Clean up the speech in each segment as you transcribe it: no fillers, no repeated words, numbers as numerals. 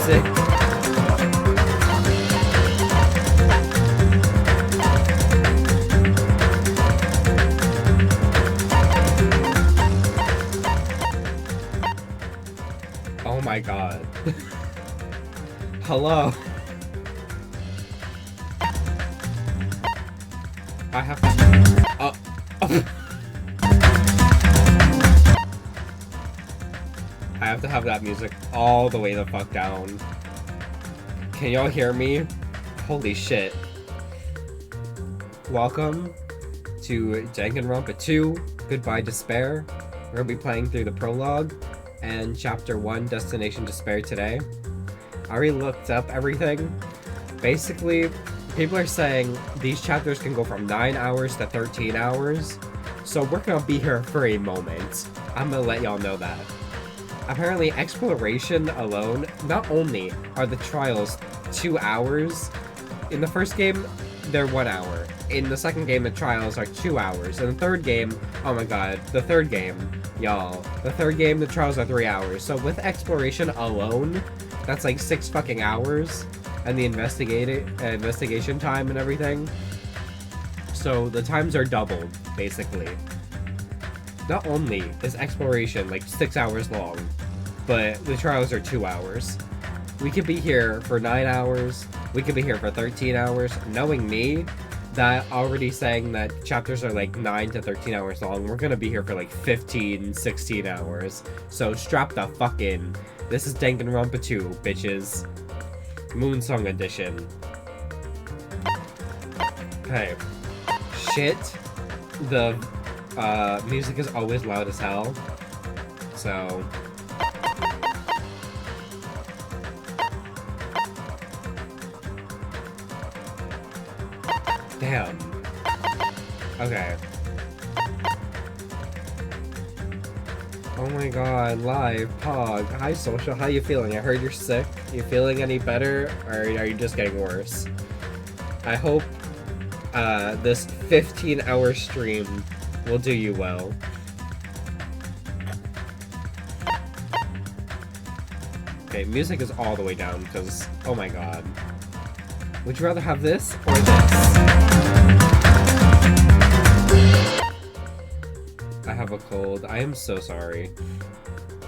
music. Oh my god. Hello. I have to... Oh. I have to have that music all the way the fuck down. Can y'all hear me? Holy shit. Welcome to Danganronpa 2, Goodbye Despair. We're gonna be playing through the prologue and Chapter 1, Destination Despair today. I already looked up everything. Basically, people are saying these chapters can go from 9 hours to 13 hours. So we're gonna be here for a moment. I'm gonna let y'all know that. Apparently, exploration alone, not only are the trials 2 hours, in the first game, they're 1 hour. In the second game, the trials are 2 hours. In the third game, oh my god, the third game, y'all. The third game, the trials are 3 hours. So with exploration alone, that's like 6 fucking hours. And the investigation time and everything. So the times are doubled, basically. Not only is exploration like 6 hours long, but the trials are 2 hours. We could be here for 9 hours, we could be here for 13 hours. Knowing me, that already saying that chapters are like 9 to 13 hours long, we're gonna be here for like 15, 16 hours. So strap the fuck in. This is Danganronpa 2, bitches. Moonsong edition. Okay. Shit. The music is always loud as hell. So... Damn. Okay. Oh my god, live, Pog. Hi, Social, how you feeling? I heard you're sick. You feeling any better, or are you just getting worse? I hope this 15-hour stream will do you well. Okay, music is all the way down, because, oh my god. Would you rather have this, or this? I have a cold. I am so sorry.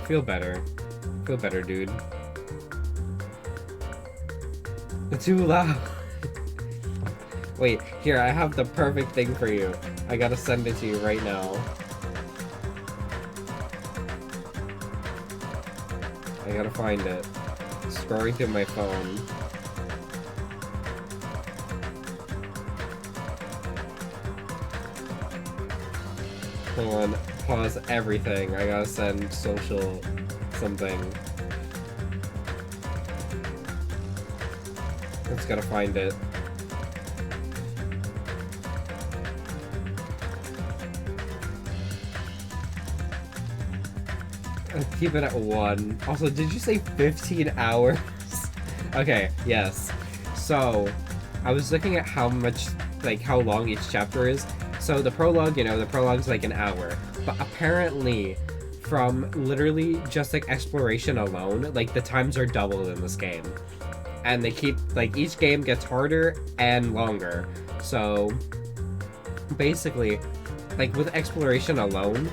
Feel better. Feel better, dude. It's too loud. Wait, here, I have the perfect thing for you. I gotta send it to you right now. I gotta find it. Scrolling through my phone. Hold on, pause everything. I gotta send Social something. Just gotta find it. Keep it at 1. Also, did you say 15 hours? Okay, yes. So, I was looking at how much, like, how long each chapter is. So the prologue, you know, the prologue's like an hour. But apparently, from literally just like exploration alone, like the times are doubled in this game. And they keep, like, each game gets harder and longer. So, basically, like with exploration alone,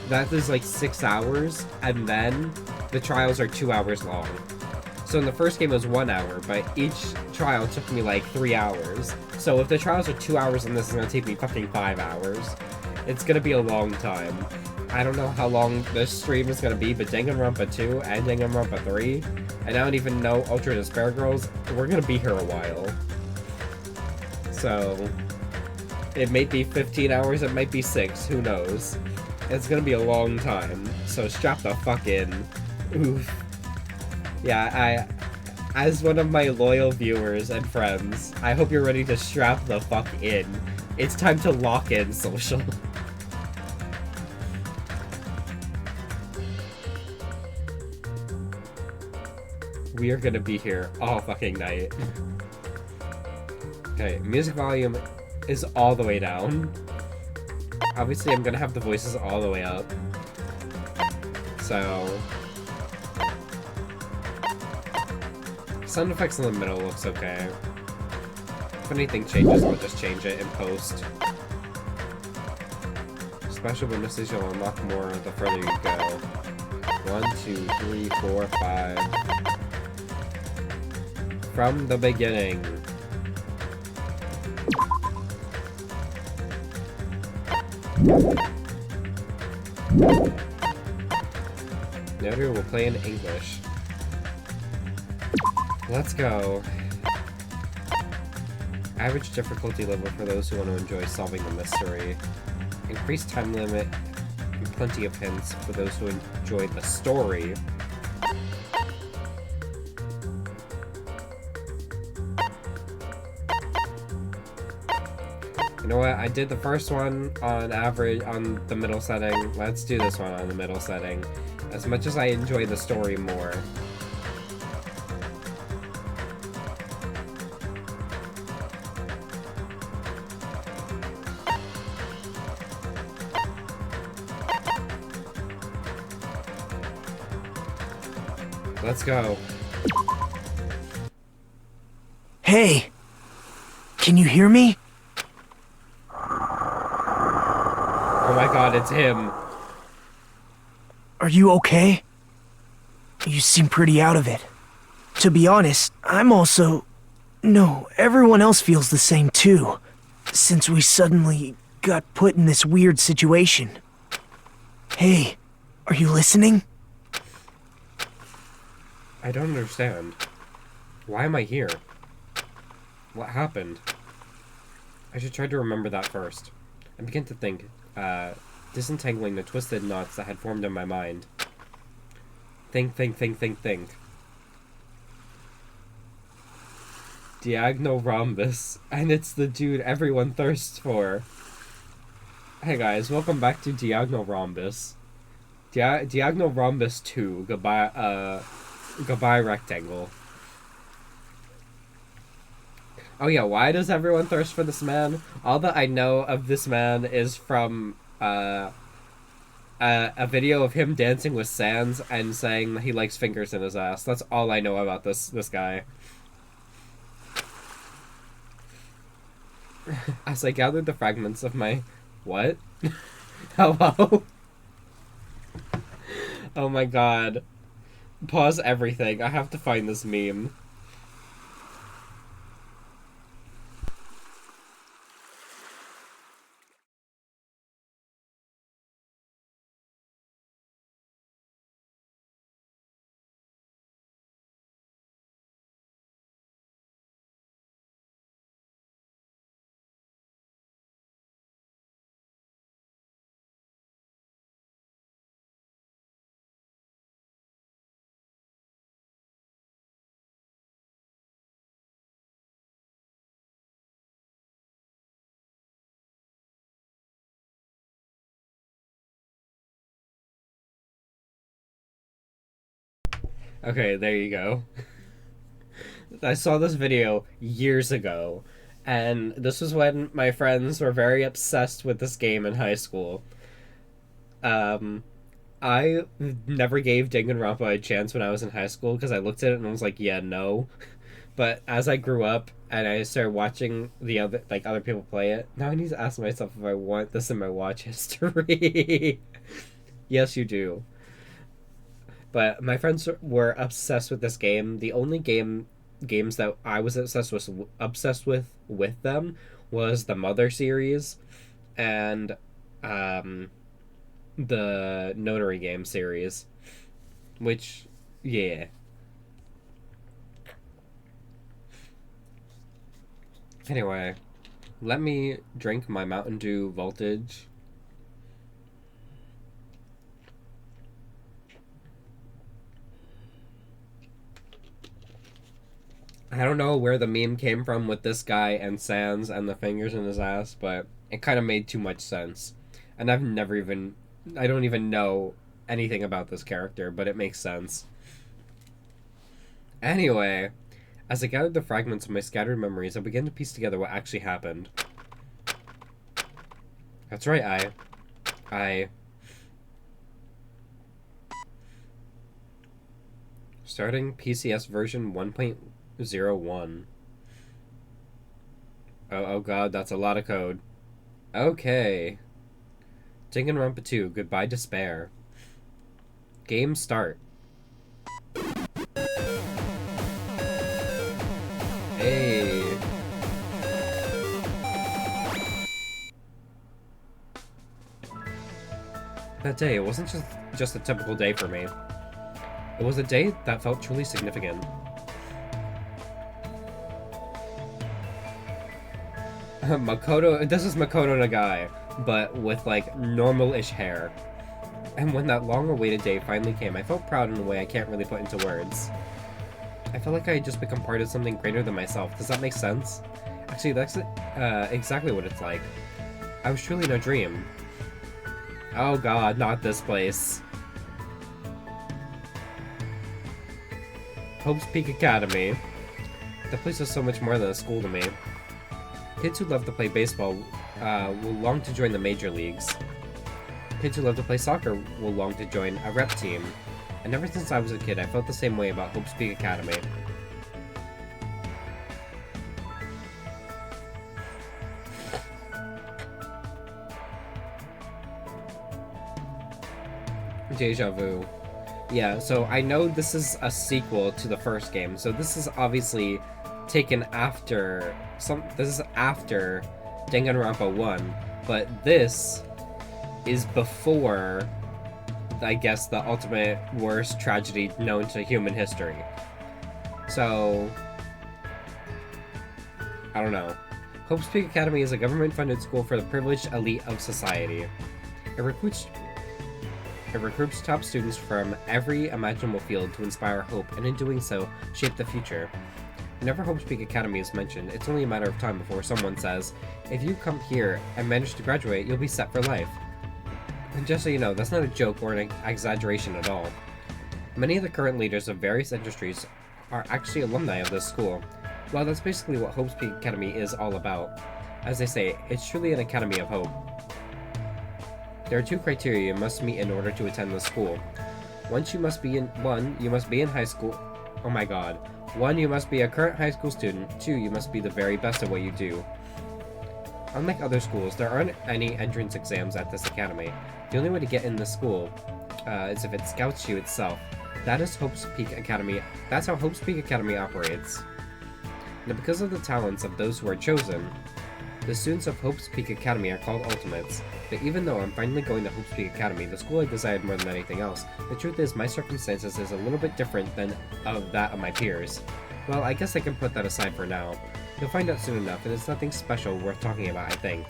that is like 6 hours, and then the trials are 2 hours long. So in the first game it was 1 hour, but each trial took me like 3 hours. So if the trials are 2 hours and this is gonna take me fucking 5 hours, it's gonna be a long time. I don't know how long this stream is gonna be, but Danganronpa 2 and Danganronpa 3, and I don't even know Ultra Despair Girls, we're gonna be here a while. So, it might be 15 hours, it might be 6, who knows. It's gonna be a long time, so strap the fuck in. Oof. Yeah, as one of my loyal viewers and friends, I hope you're ready to strap the fuck in. It's time to lock in, Social. We are gonna be here all fucking night. Okay, music volume is all the way down. Obviously, I'm gonna have the voices all the way up. So... Sound effects in the middle looks okay. If anything changes, I'll just change it in post. Special bonuses you'll unlock more the further you go. 1, 2, 3, 4, 5. From the beginning. Narrator will play in English. Let's go. Average difficulty level for those who want to enjoy solving the mystery. Increased time limit and plenty of hints for those who enjoy the story. You know what? I did the first one on average on the middle setting. Let's do this one on the middle setting. As much as I enjoy the story more. Let's go. Hey! Can you hear me? Oh my god, it's him. Are you okay? You seem pretty out of it. To be honest, I'm also... No, everyone else feels the same too. Since we suddenly got put in this weird situation. Hey, are you listening? I don't understand. Why am I here? What happened? I should try to remember that first. I begin to think, disentangling the twisted knots that had formed in my mind. Think. Danganronpa, and it's the dude everyone thirsts for. Hey guys, welcome back to Danganronpa. Danganronpa 2, goodbye rectangle. Oh yeah, why does everyone thirst for this man? All that I know of this man is from a video of him dancing with Sans and saying he likes fingers in his ass. That's all I know about this guy. As I gathered the fragments of my... What? Hello? Oh my god. Pause everything. I have to find this meme. Okay, there you go. I saw this video years ago, and this was when my friends were very obsessed with this game in high school. I never gave Danganronpa a chance when I was in high school because I looked at it and I was like, yeah, no. But as I grew up and I started watching the other people play it, now I need to ask myself if I want this in my watch history. Yes, you do. But my friends were obsessed with this game. The only games that I was obsessed with them was the Mother series and the Notary game series, which yeah. Anyway, let me drink my Mountain Dew Voltage. I don't know where the meme came from with this guy and Sans and the fingers in his ass, but it kind of made too much sense. And I don't even know anything about this character, but it makes sense. Anyway, as I gathered the fragments of my scattered memories, I began to piece together what actually happened. That's right, I... Starting PCS version 1. 01. Oh god, that's a lot of code. Okay. Danganronpa 2, Goodbye Despair. Game start. Hey. That day, it wasn't just a typical day for me. It was a day that felt truly significant. Makoto, this is Makoto Nagai, but with like normal-ish hair. And when that long-awaited day finally came, I felt proud in a way I can't really put into words. I felt like I had just become part of something greater than myself. Does that make sense? Actually, that's exactly what it's like. I was truly in a dream. Oh god, not this place. Hope's Peak Academy. The place is so much more than a school to me. Kids who love to play baseball will long to join the major leagues. Kids who love to play soccer will long to join a rep team. And ever since I was a kid, I felt the same way about Hope's Peak Academy. Deja vu. Yeah, so I know this is a sequel to the first game, so this is obviously taken after this is after Danganronpa 1, but this is before, I guess, the ultimate worst tragedy known to human history. So I don't know. Hope's Peak Academy is a government-funded school for the privileged elite of society. It recruits top students from every imaginable field to inspire hope, and in doing so, shape the future. Whenever Hope's Peak Academy is mentioned, it's only a matter of time before someone says, if you come here and manage to graduate, you'll be set for life. And just so you know, that's not a joke or an exaggeration at all. Many of the current leaders of various industries are actually alumni of this school. Well, that's basically what Hope's Peak Academy is all about. As they say, it's truly an academy of hope. There are two criteria you must meet in order to attend the school. One, you must be in high school. Oh my god. 1, you must be a current high school student. 2, you must be the very best at what you do. Unlike other schools, there aren't any entrance exams at this academy. The only way to get in the school is if it scouts you itself. That is Hope's Peak Academy. That's how Hope's Peak Academy operates. Now, because of the talents of those who are chosen, the students of Hope's Peak Academy are called Ultimates. But even though I'm finally going to Hope's Peak Academy, the school I desired more than anything else, the truth is my circumstances is a little bit different than that of my peers. Well, I guess I can put that aside for now. You'll find out soon enough, and it's nothing special worth talking about, I think.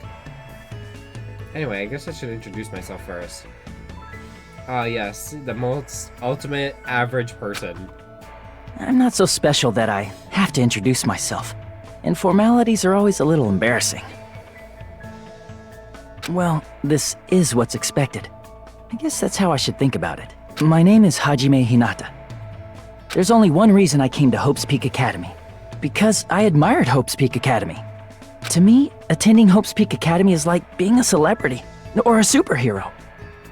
Anyway, I guess I should introduce myself first. Yes, the most ultimate average person. I'm not so special that I have to introduce myself, and formalities are always a little embarrassing. Well, this is what's expected. I guess that's how I should think about it. My name is Hajime Hinata. There's only one reason I came to Hope's Peak Academy. Because I admired Hope's Peak Academy. To me, attending Hope's Peak Academy is like being a celebrity, or a superhero.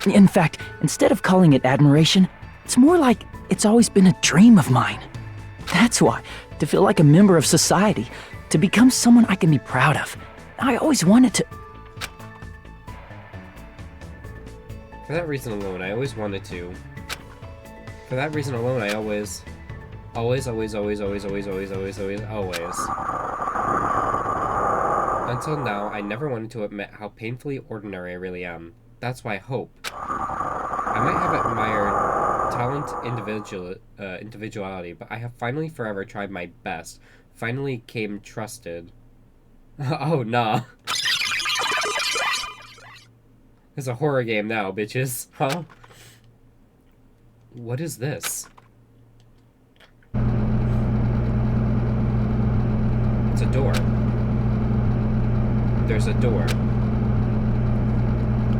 In fact, instead of calling it admiration, it's more like it's always been a dream of mine. That's why, to feel like a member of society, to become someone I can be proud of, I always wanted to... For that reason alone, I always wanted to. For that reason alone, I always. Until now, I never wanted to admit how painfully ordinary I really am. That's why Hope. I might have admired talent, individuality, but I have finally forever tried my best. Finally came trusted. Oh, nah. It's a horror game now, bitches. Huh? What is this? It's a door. There's a door.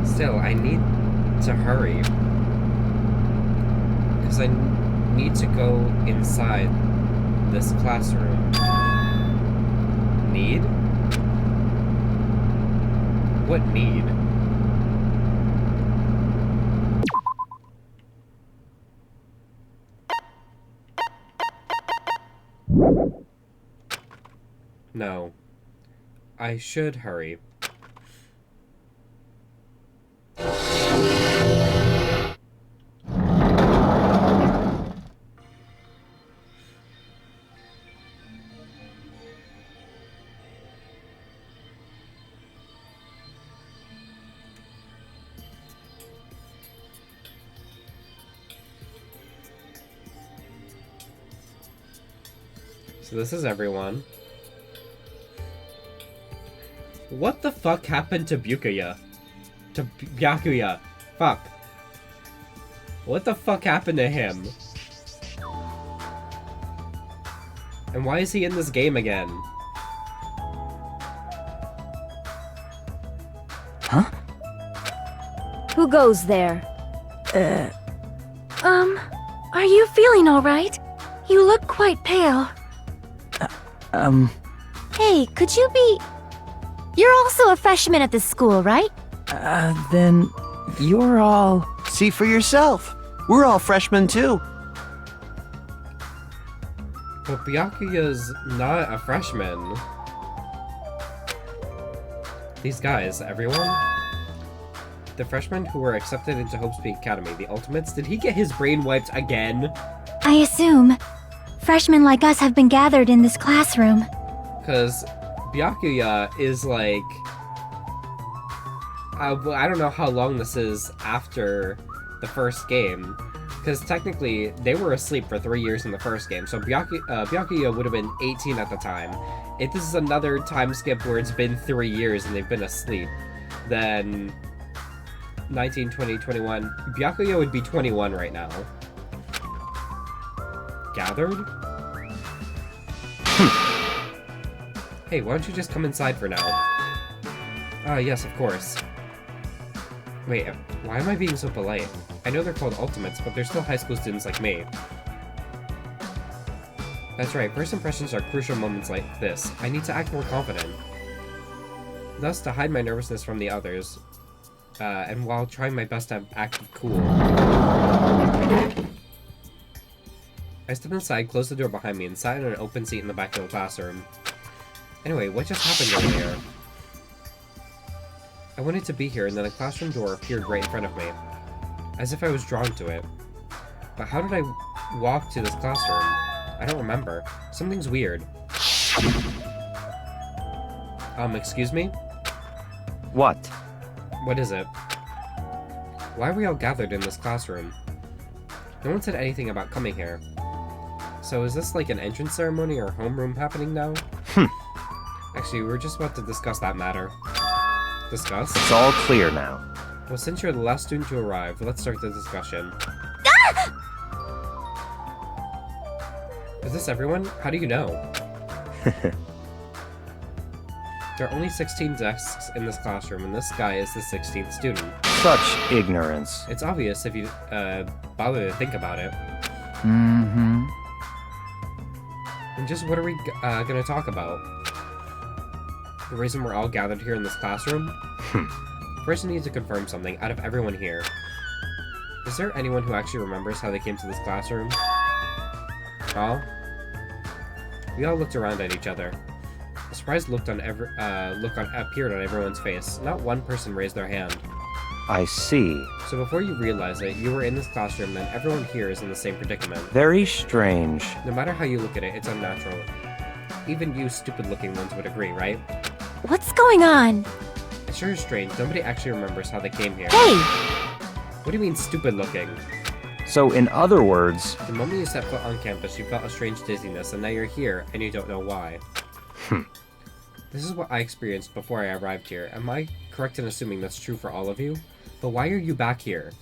Still, I need to hurry. Because I need to go inside this classroom. Need? What need? No. I should hurry. So this is everyone. What the fuck happened to Byakuya? To Byakuya? Fuck. What the fuck happened to him? And why is he in this game again? Huh? Who goes there? Are you feeling alright? You look quite pale. Hey, could you be... You're also a freshman at this school, right? Then you're all... See for yourself. We're all freshmen too. But Byakuya's not a freshman. These guys, everyone? The freshmen who were accepted into Hope's Peak Academy, the Ultimates, did he get his brain wiped again? I assume. Freshmen like us have been gathered in this classroom. Because Byakuya is like... I don't know how long this is after the first game. Because technically, they were asleep for 3 years in the first game, so Byakuya would have been 18 at the time. If this is another time skip where it's been 3 years and they've been asleep, then 19, 20, 21, Byakuya would be 21 right now. Gathered? Hey, why don't you just come inside for now? Ah, yes, of course. Wait, why am I being so polite? I know they're called Ultimates, but they're still high school students like me. That's right, first impressions are crucial moments like this. I need to act more confident. Thus, to hide my nervousness from the others, and while trying my best to act cool. I stepped inside, closed the door behind me, and sat in an open seat in the back of the classroom. Anyway, what just happened over here? I wanted to be here, and then a classroom door appeared right in front of me, as if I was drawn to it. But how did I walk to this classroom? I don't remember. Something's weird. Excuse me? What? What is it? Why are we all gathered in this classroom? No one said anything about coming here. So is this like an entrance ceremony or homeroom happening now? Actually, we were just about to discuss that matter. Discuss? It's all clear now. Well, since you're the last student to arrive, let's start the discussion. Is this everyone? How do you know? There are only 16 desks in this classroom, and this guy is the 16th student. Such ignorance. It's obvious if you, bother to think about it. Mm-hmm. And just what are we, gonna talk about? The reason we're all gathered here in this classroom? First, I need to confirm something out of everyone here. Is there anyone who actually remembers how they came to this classroom? Oh? We all looked around at each other. A surprised look appeared on everyone's face. Not one person raised their hand. I see. So before you realize it, you were in this classroom and everyone here is in the same predicament. Very strange. No matter how you look at it, it's unnatural. Even you stupid-looking ones would agree, right? What's going on? It sure is strange. Nobody actually remembers how they came here. Hey! What do you mean stupid-looking? So in other words... The moment you set foot on campus, you felt a strange dizziness, and now you're here, and you don't know why. This is what I experienced before I arrived here. Am I correct in assuming that's true for all of you? But why are you back here?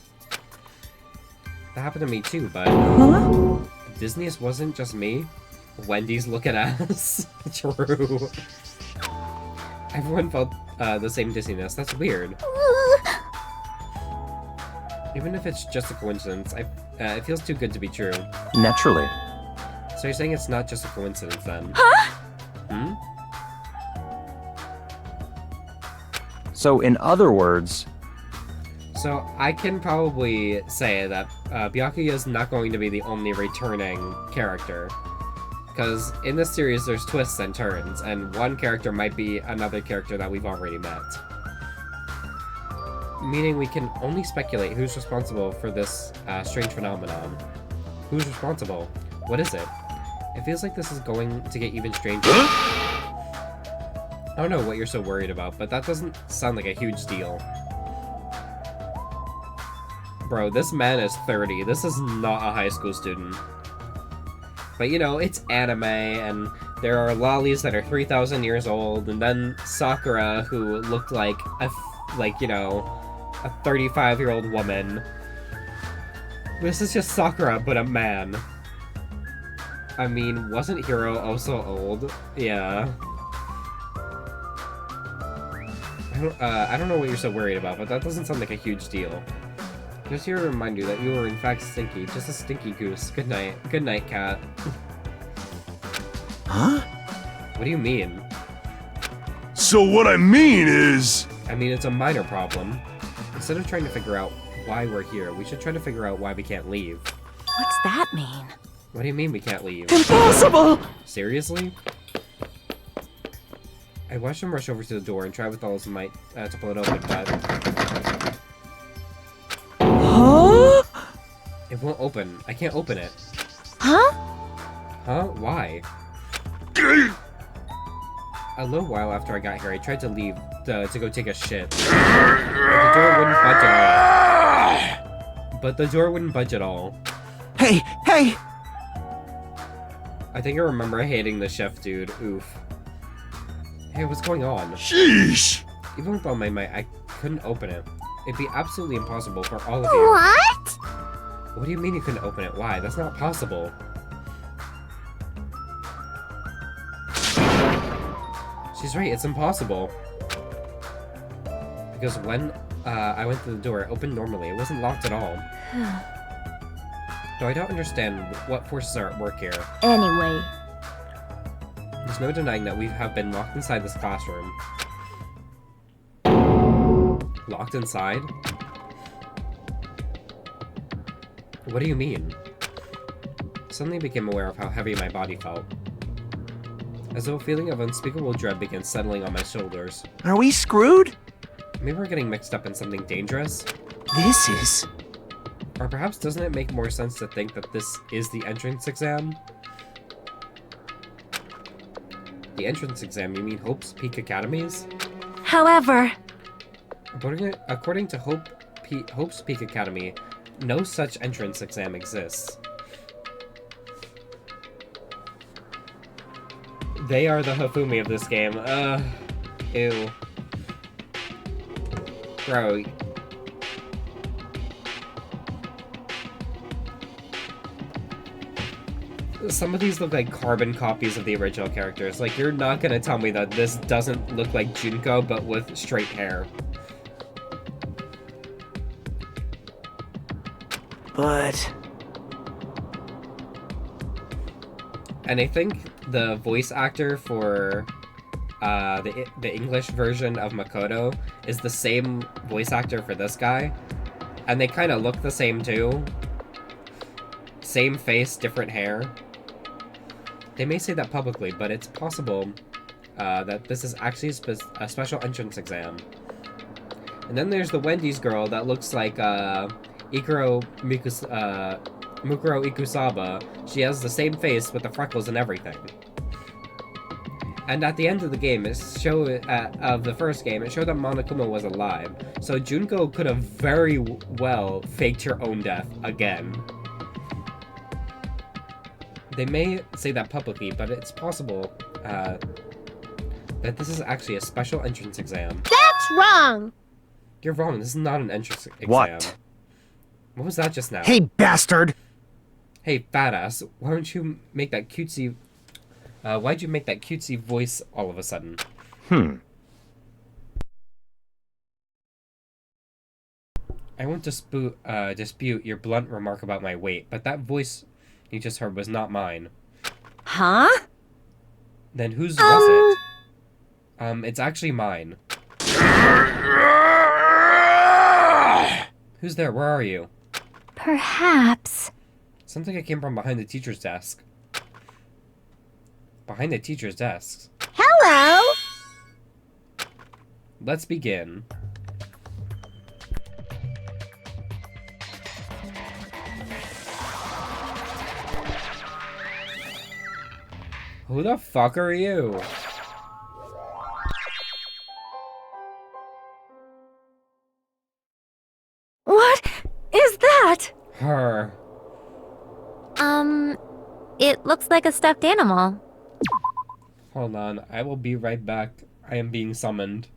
That happened to me too, but... Huh? The dizziness wasn't just me. Wendy's looking at us. True. Everyone felt the same dizziness. That's weird. Even if it's just a coincidence, it feels too good to be true. Naturally. So you're saying it's not just a coincidence then? Huh? Hmm? So in other words... So I can probably say that Byakuya is not going to be the only returning character. Because in this series, there's twists and turns, and one character might be another character that we've already met. Meaning we can only speculate who's responsible for this strange phenomenon. Who's responsible? What is it? It feels like this is going to get even stranger. I don't know what you're so worried about, but that doesn't sound like a huge deal. Bro, this man is 30. This is not a high school student. But you know, it's anime, and there are lollies that are 3,000 years old, and then Sakura, who looked like a 35-year-old woman. This is just Sakura, but a man. I mean, wasn't Hiro also old? Yeah. I don't know what you're so worried about, but that doesn't sound like a huge deal. Just here to remind you that you are in fact stinky, just a stinky goose. Good night. Good night, cat. Huh? What do you mean? So what I mean is... I mean, it's a minor problem. Instead of trying to figure out why we're here, we should try to figure out why we can't leave. What's that mean? What do you mean we can't leave? Impossible! Seriously? I watched him rush over to the door and try with all his might to pull it open, but... Huh? It won't open. I can't open it. Huh? Huh? Why? A little while after I got here, I tried to leave to go take a shit. But the door wouldn't budge at all. But the door wouldn't budge at all. Hey, hey! I think I remember hating the chef dude. Oof. Hey, what's going on? Sheesh! Even with all my might, I couldn't open it. It'd be absolutely impossible for all of you. What? What do you mean you couldn't open it? Why? That's not possible. She's right, it's impossible. Because when I went to the door, it opened normally. It wasn't locked at all. Though I don't understand what forces are at work here. Anyway. There's no denying that we have been locked inside this classroom. Locked inside? What do you mean? Suddenly I became aware of how heavy my body felt. As though a feeling of unspeakable dread began settling on my shoulders. Are we screwed? Maybe we're getting mixed up in something dangerous? This is... Or perhaps doesn't it make more sense to think that this is the entrance exam? The entrance exam, you mean Hope's Peak Academies? However... According to Hope's Peak Academy, no such entrance exam exists. They are the Hifumi of this game. Ew. Bro. Some of these look like carbon copies of the original characters. Like, you're not gonna tell me that this doesn't look like Junko, but with straight hair. But... And I think the voice actor for the English version of Makoto is the same voice actor for this guy. And they kind of look the same too. Same face, different hair. They may say that publicly, but it's possible that this is actually a special entrance exam. And then there's the Wendy's girl that looks like Mukuro Ikusaba. She has the same face with the freckles and everything. And at the end of the game, of the first game, it showed that Monokuma was alive. So Junko could have very well faked her own death again. They may say that publicly, but it's possible that this is actually a special entrance exam. That's wrong! You're wrong, this is not an entrance exam. What? What was that just now? Hey, bastard! Hey, badass, why don't you make that cutesy... why'd you make that cutesy voice all of a sudden? I won't dispute your blunt remark about my weight, but that voice you just heard was not mine. Huh? Then whose was it? It's actually mine. Who's there? Where are you? Perhaps. Sounds like I came from behind the teacher's desk. behind the teacher's desks. Hello! Let's begin. Who the fuck are you? What is that? Her. It looks like a stuffed animal. Hold on, I will be right back. I am being summoned.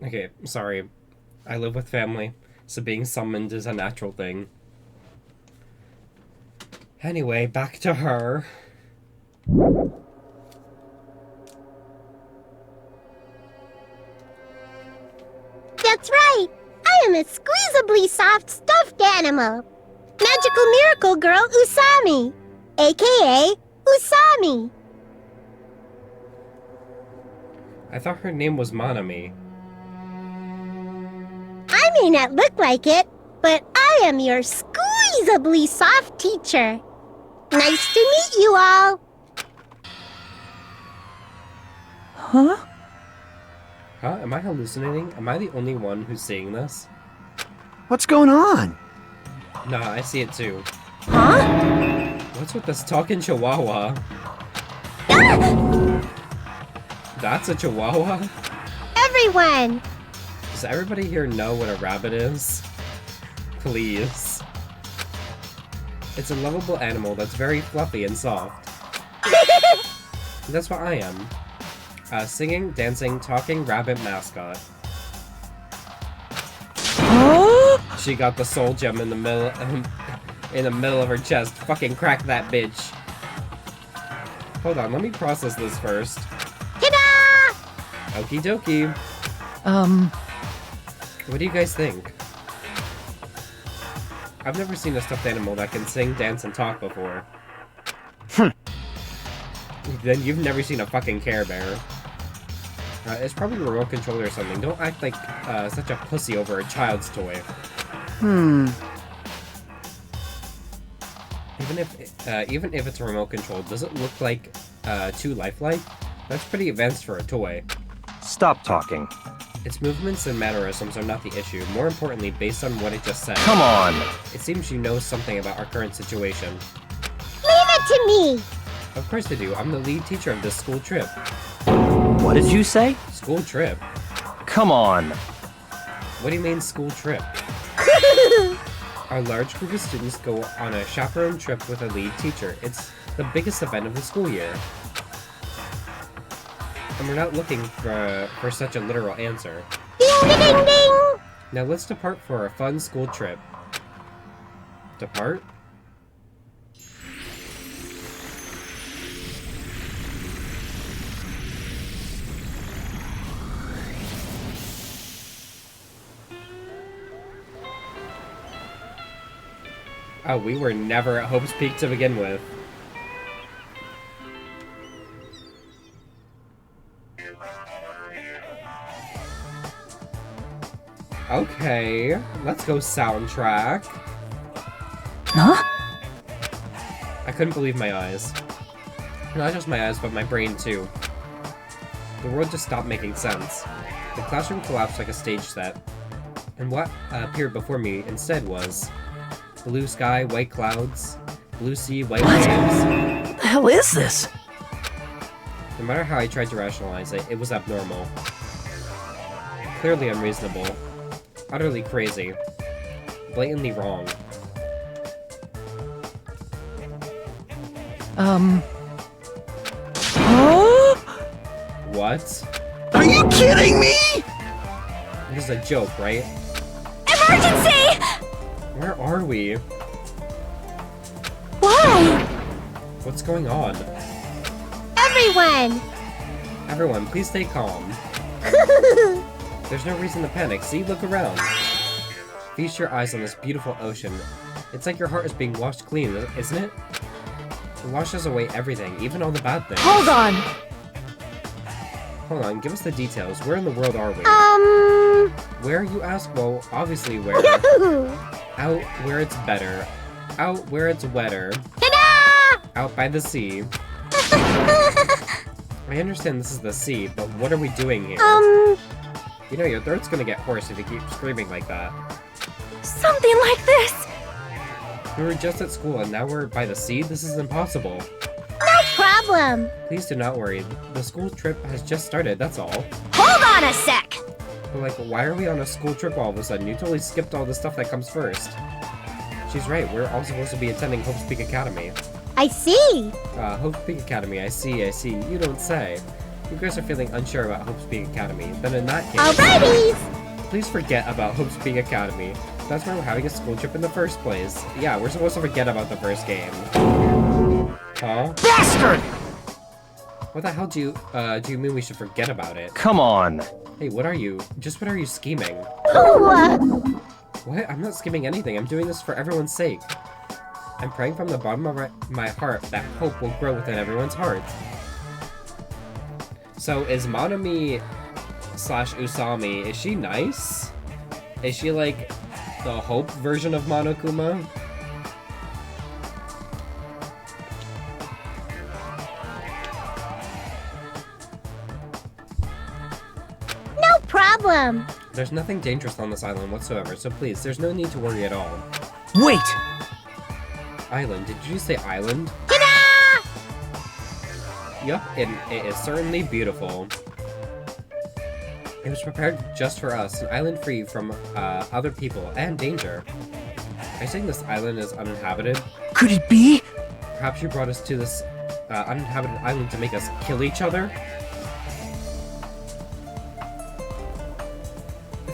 Okay, sorry. I live with family, so being summoned is a natural thing. Anyway, back to her. That's right! I am a squeezably soft stuffed animal. Magical Miracle Girl Usami, aka Usami. I thought her name was Manami. I may not look like it, but I am your squeezably soft teacher. Nice to meet you all. Huh? Huh? Am I hallucinating? Am I the only one who's seeing this? What's going on? Nah, I see it too. Huh? What's with this talking chihuahua? That's a chihuahua? Everyone, Does everybody here know what a rabbit is? Please. It's a lovable animal that's very fluffy and soft. That's what I am. Singing, dancing, talking rabbit mascot. She got the soul gem in the middle of her chest. Fucking crack that bitch. Hold on, let me process this first. ta-da! Okie dokie. What do you guys think? I've never seen a stuffed animal that can sing, dance, and talk before. Then you've never seen a fucking Care Bear. It's probably a remote controller or something. Don't act like such a pussy over a child's toy. Even if it's remote controlled, does it look like too lifelike? That's pretty advanced for a toy. Stop talking. Its movements and mannerisms are not the issue. More importantly, based on what it just said. Come on! It seems you know something about our current situation. Leave it to me. Of course I do. I'm the lead teacher of this school trip. What did you say? School trip? Come on! What do you mean school trip? Our large group of students go on a chaperone trip with a lead teacher. It's the biggest event of the school year. And we're not looking for such a literal answer. Ding ding ding ding. Now let's depart for a fun school trip. Depart? Oh, we were never at Hope's Peak to begin with. Okay, let's go soundtrack. Huh? I couldn't believe my eyes. Not just my eyes, but my brain too. The world just stopped making sense. The classroom collapsed like a stage set. And what appeared before me instead was blue sky, white clouds, blue sea, white waves. What the hell is this? No matter how I tried to rationalize it, it was abnormal. Clearly unreasonable. Utterly crazy. Blatantly wrong. What? Are you kidding me? This is a joke, right? Emergency! Where are we? Why? What's going on? Everyone. Everyone, please stay calm. There's no reason to panic. See, look around. Feast your eyes on this beautiful ocean. It's like your heart is being washed clean, isn't it? It washes away everything, even all the bad things. Hold on. Hold on, give us the details. Where in the world are we? Where, you ask? Well, obviously where. Out where it's better. Out where it's wetter. Ta-da! Out by the sea. I understand this is the sea, but what are we doing here? You know, your throat's gonna get hoarse if you keep screaming like that. Something like this. We were just at school and now we're by the sea? This is impossible. No problem. Please do not worry. The school trip has just started, that's all. Hold on a sec. But like, why are we on a school trip all of a sudden? You totally skipped all the stuff that comes first. She's right, we're all supposed to be attending Hope's Peak Academy. I see. Hope's Peak Academy, I see, you don't say. You guys are feeling unsure about Hope's Peak Academy. Then in that case, Alrighties! please forget about Hope's Peak Academy. That's why we're having a school trip in the first place. Yeah, we're supposed to forget about the first game. Huh? Bastard! What the hell do you mean we should forget about it? Come on. Hey, what are you scheming? Ooh, What? I'm not scheming anything. I'm doing this for everyone's sake. I'm praying from the bottom of my heart that hope will grow within everyone's heart. So is Monomi / Usami, is she nice? Is she like the Hope version of Monokuma? no problem. There's nothing dangerous on this island whatsoever, so please, there's no need to worry at all. Wait! Island? Did you say island? Ta-da! Yup, it is certainly beautiful. It was prepared just for us, an island free from other people and danger. Are you saying this island is uninhabited? Could it be? Perhaps you brought us to this uninhabited island to make us kill each other?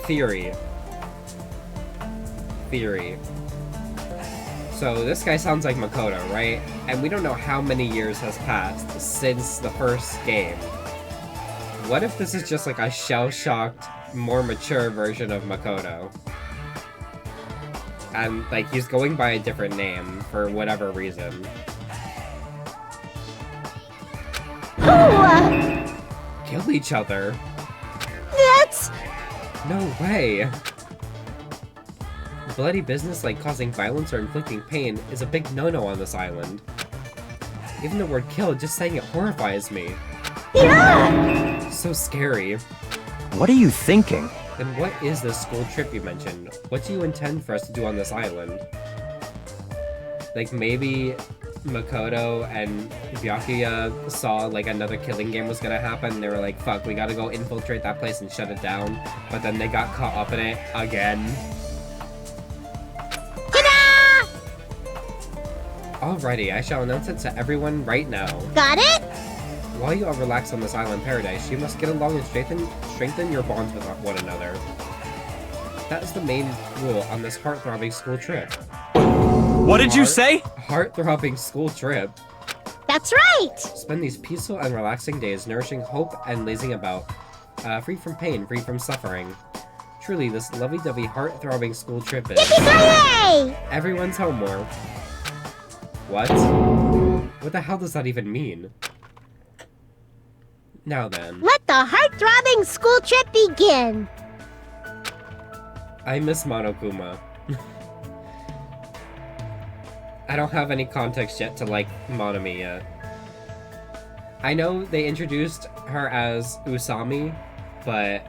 Theory. So this guy sounds like Makoto, right? And we don't know how many years has passed since the first game. What if this is just like a shell-shocked, more mature version of Makoto? And like he's going by a different name for whatever reason. Ooh, Kill each other? that's... No way! Bloody business like causing violence or inflicting pain is a big no-no on this island. Even the word kill, just saying it horrifies me. Yeah! So scary. What are you thinking? Then what is this school trip you mentioned? What do you intend for us to do on this island? Like maybe Makoto and Byakuya saw like another killing game was gonna happen and they were like, fuck, we gotta go infiltrate that place and shut it down. But then they got caught up in it again. Ta-da! Alrighty, I shall announce it to everyone right now. Got it? While you all relax on this island paradise, you must get along and strengthen your bonds with one another. That is the main rule on this heart-throbbing school trip. What did you say? Heart-throbbing school trip. That's right! Spend these peaceful and relaxing days nourishing hope and lazing about. Free from pain, free from suffering. Truly, this lovey-dovey heart-throbbing school trip is... Yippee-ki-yay! Everyone's home more. What? What the hell does that even mean? Now then. Let the heart-throbbing school trip begin! I miss Monokuma. I don't have any context yet to like Monomi yet. I know they introduced her as Usami, but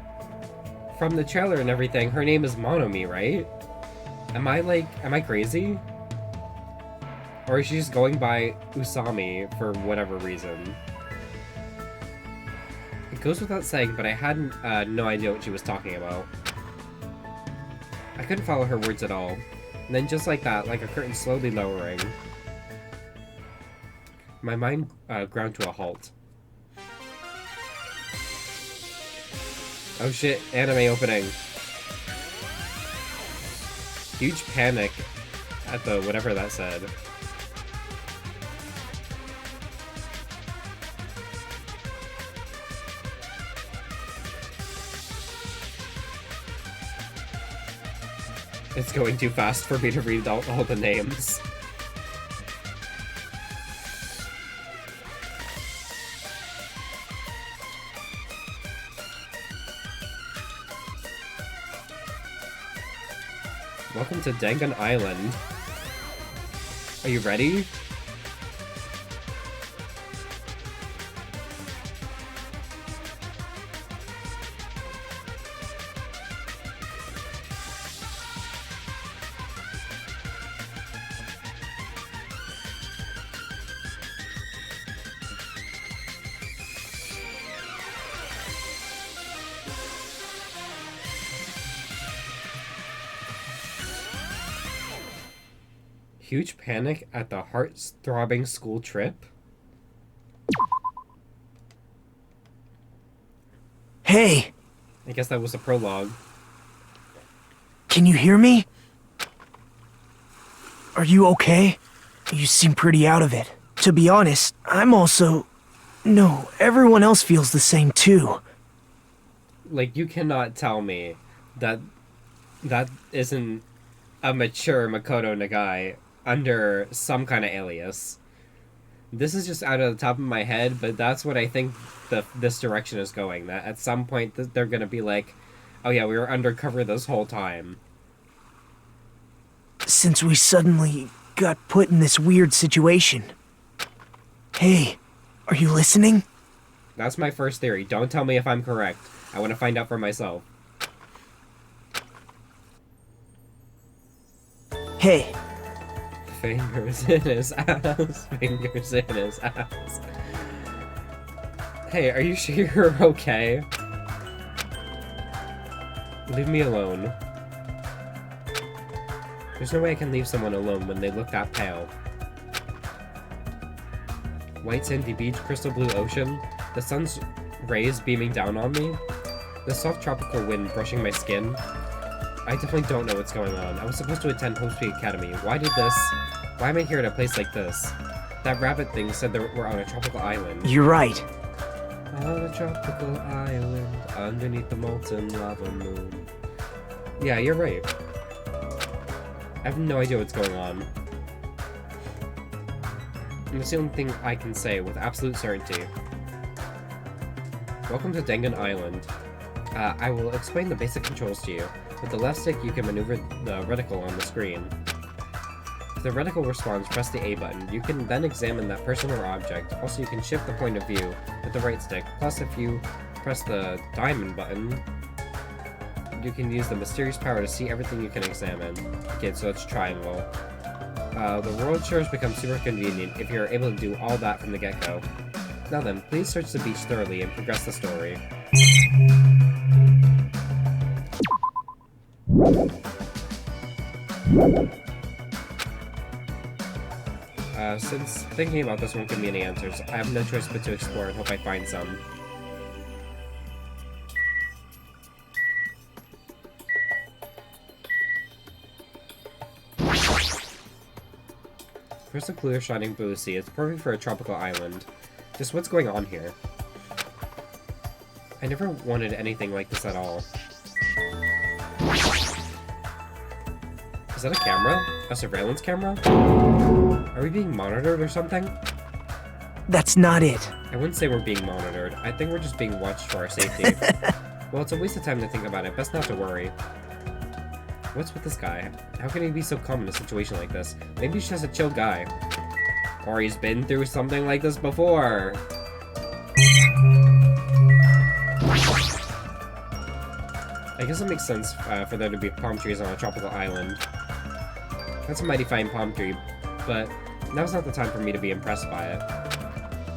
from the trailer and everything, her name is Monomi, right? Am I crazy? Or is she just going by Usami for whatever reason? It goes without saying, but I had no idea what she was talking about. I couldn't follow her words at all. And then just like that, like a curtain slowly lowering, my mind ground to a halt. Oh shit, anime opening. Huge panic at the whatever that said. It's going too fast for me to read all the names. Welcome to Dangan Island. Are you ready? Huge panic at the heart-throbbing school trip? Hey, I guess that was the prologue. can you hear me? Are you okay? You seem pretty out of it. To be honest, I'm also... No, everyone else feels the same too. Like, you cannot tell me that that isn't a mature Makoto Nagai under some kind of alias. This is just out of the top of my head, but that's what I think this direction is going. That at some point they're gonna be like, oh yeah, we were undercover this whole time. Since we suddenly got put in this weird situation. Hey, are you listening? That's my first theory. Don't tell me if I'm correct. I want to find out for myself. Hey, Fingers in his ass. Fingers in his ass. Hey, are you sure you're okay? Leave me alone. There's no way I can leave someone alone when they look that pale. White sandy beach, crystal blue ocean, the sun's rays beaming down on me, the soft tropical wind brushing my skin. I definitely don't know what's going on. I was supposed to attend Hope's Peak Academy. Why am I here at a place like this? That rabbit thing said that we're on a tropical island. you're right. On a tropical island, underneath the molten lava moon. Yeah, you're right. I have no idea what's going on. And it's the only thing I can say with absolute certainty. Welcome to Dangan Island. I will explain the basic controls to you. With the left stick, you can maneuver the reticle on the screen. If the reticle responds, press the A button. You can then examine that person or object. Also, you can shift the point of view with the right stick. Plus, if you press the diamond button, you can use the mysterious power to see everything you can examine. Okay, so it's triangle. The world sure has become super convenient if you're able to do all that from the get-go. Now then, please search the beach thoroughly and progress the story. Since thinking about this won't give me any answers, I have no choice but to explore and hope I find some. Crystal clear, shining blue sea. It's perfect for a tropical island. Just what's going on here? I never wanted anything like this at all. Is that a camera? A surveillance camera? Are we being monitored or something? That's not it. I wouldn't say we're being monitored. I think we're just being watched for our safety. Well, it's a waste of time to think about it. Best not to worry. What's with this guy? How can he be so calm in a situation like this? Maybe he's just a chill guy. Or he's been through something like this before. I guess it makes sense for there to be palm trees on a tropical island. That's a mighty fine palm tree, but now's not the time for me to be impressed by it.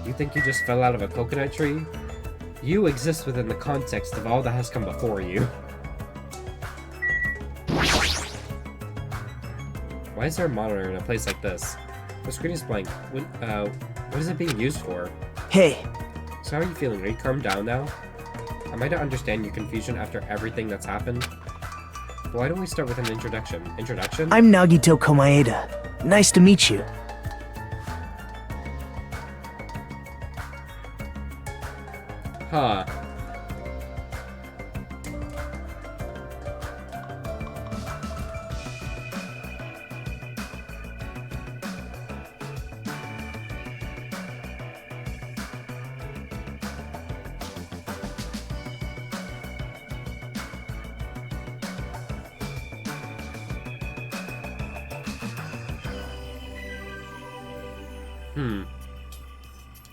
You think you just fell out of a coconut tree? You exist within the context of all that has come before you. Why is there a monitor in a place like this? The screen is blank. What is it being used for? Hey, So how are you feeling? Are you calmed down now? Am I to understand your confusion after everything that's happened? Why don't we start with an introduction? Introduction? I'm Nagito Komaeda. Nice to meet you. Huh.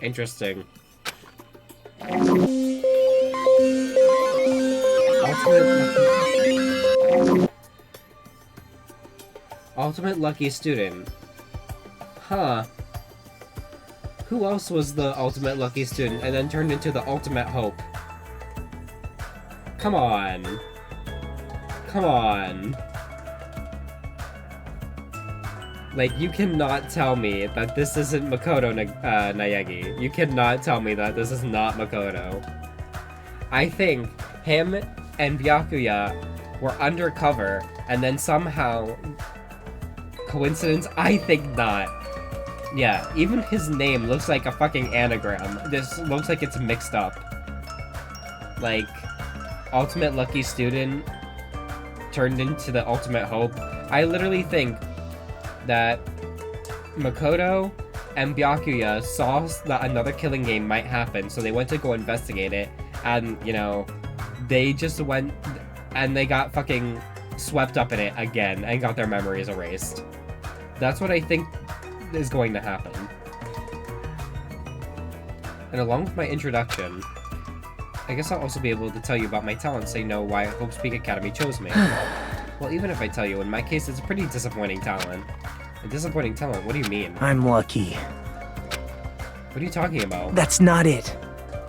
Interesting. Ultimate lucky student. Huh. Who else was the ultimate lucky student and then turned into the ultimate hope? Come on. Come on. Like, you cannot tell me that this isn't Makoto Naegi. You cannot tell me that this is not Makoto. I think him and Byakuya were undercover, and then somehow... Coincidence? I think not. Yeah, even his name looks like a fucking anagram. This looks like it's mixed up. Like, Ultimate Lucky Student turned into the Ultimate Hope. I literally think that Makoto and Byakuya saw that another killing game might happen, so they went to go investigate it, and, you know, they just went and they got fucking swept up in it again and got their memories erased. That's what I think is going to happen. And along with my introduction, I guess I'll also be able to tell you about my talent so you know why Hope's Peak Academy chose me. Well, even if I tell you, in my case, it's a pretty disappointing talent. A disappointing talent? What do you mean? I'm lucky. What are you talking about? That's not it.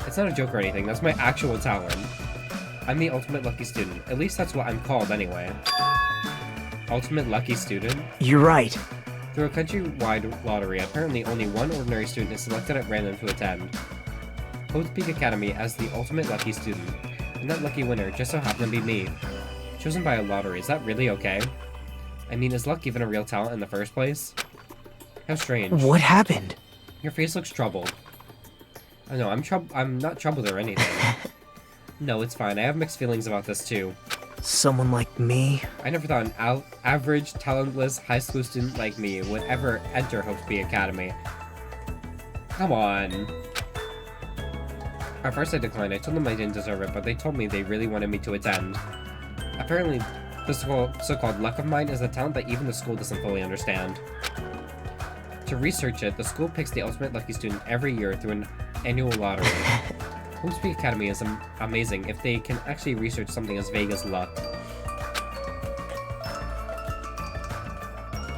It's not a joke or anything, that's my actual talent. I'm the Ultimate Lucky Student. At least that's what I'm called anyway. Ultimate Lucky Student? You're right. Through a countrywide lottery, apparently only one ordinary student is selected at random to attend Hope's Peak Academy as the Ultimate Lucky Student, and that lucky winner just so happened to be me. Chosen by a lottery, is that really okay? I mean, is luck even a real talent in the first place? How strange. What happened? Your face looks troubled. Oh no, I'm not troubled or anything. No, it's fine, I have mixed feelings about this too. Someone like me? I never thought an average, talentless high school student like me would ever enter Hope's Peak Academy. Come on. At first I declined. I told them I didn't deserve it, but they told me they really wanted me to attend. Apparently, this so-called luck of mine is a talent that even the school doesn't fully understand. To research it, the school picks the Ultimate Lucky Student every year through an annual lottery. Hope's Peak Academy is amazing if they can actually research something as vague as luck.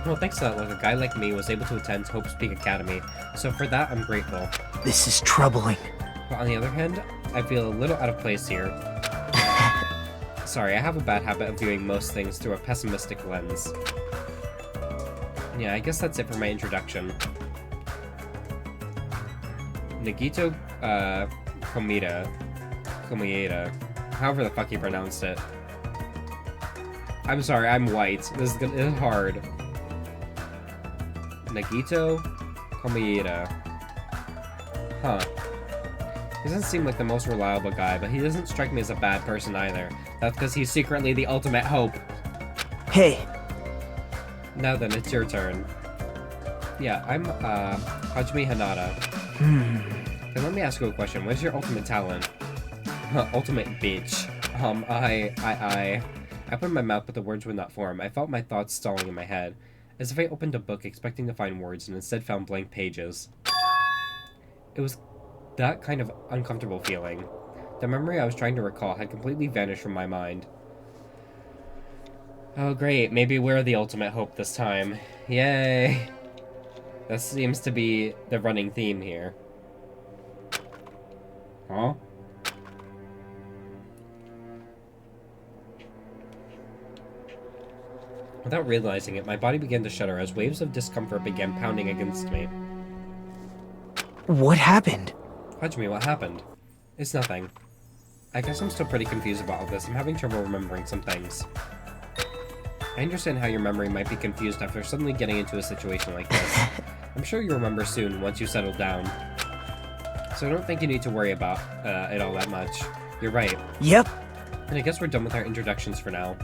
Well, thanks to that luck, a guy like me was able to attend Hope's Peak Academy, so for that I'm grateful. This is troubling. But on the other hand, I feel a little out of place here. Sorry, I have a bad habit of viewing most things through a pessimistic lens. Yeah, I guess that's it for my introduction. Nagito, Komieda, however the fuck you pronounced it. I'm sorry, I'm white. This is hard. Nagito Komieda. Huh. He doesn't seem like the most reliable guy, but he doesn't strike me as a bad person either. That's because he's secretly the ultimate hope. Hey. Now then, it's your turn. Yeah, I'm, Hajime Hinata. And let me ask you a question. What is your ultimate talent? Ultimate bitch. I opened my mouth, but the words would not form. I felt my thoughts stalling in my head, as if I opened a book expecting to find words and instead found blank pages. It was that kind of uncomfortable feeling. The memory I was trying to recall had completely vanished from my mind. Oh great, maybe we're the ultimate hope this time. Yay! That seems to be the running theme here. Huh? Without realizing it, my body began to shudder as waves of discomfort began pounding against me. What happened? Hajime, what happened? It's nothing. I guess I'm still pretty confused about all this. I'm having trouble remembering some things. I understand how your memory might be confused after suddenly getting into a situation like this. I'm sure you'll remember soon once you settle down. So I don't think you need to worry about it all that much. You're right. Yep. And I guess we're done with our introductions for now.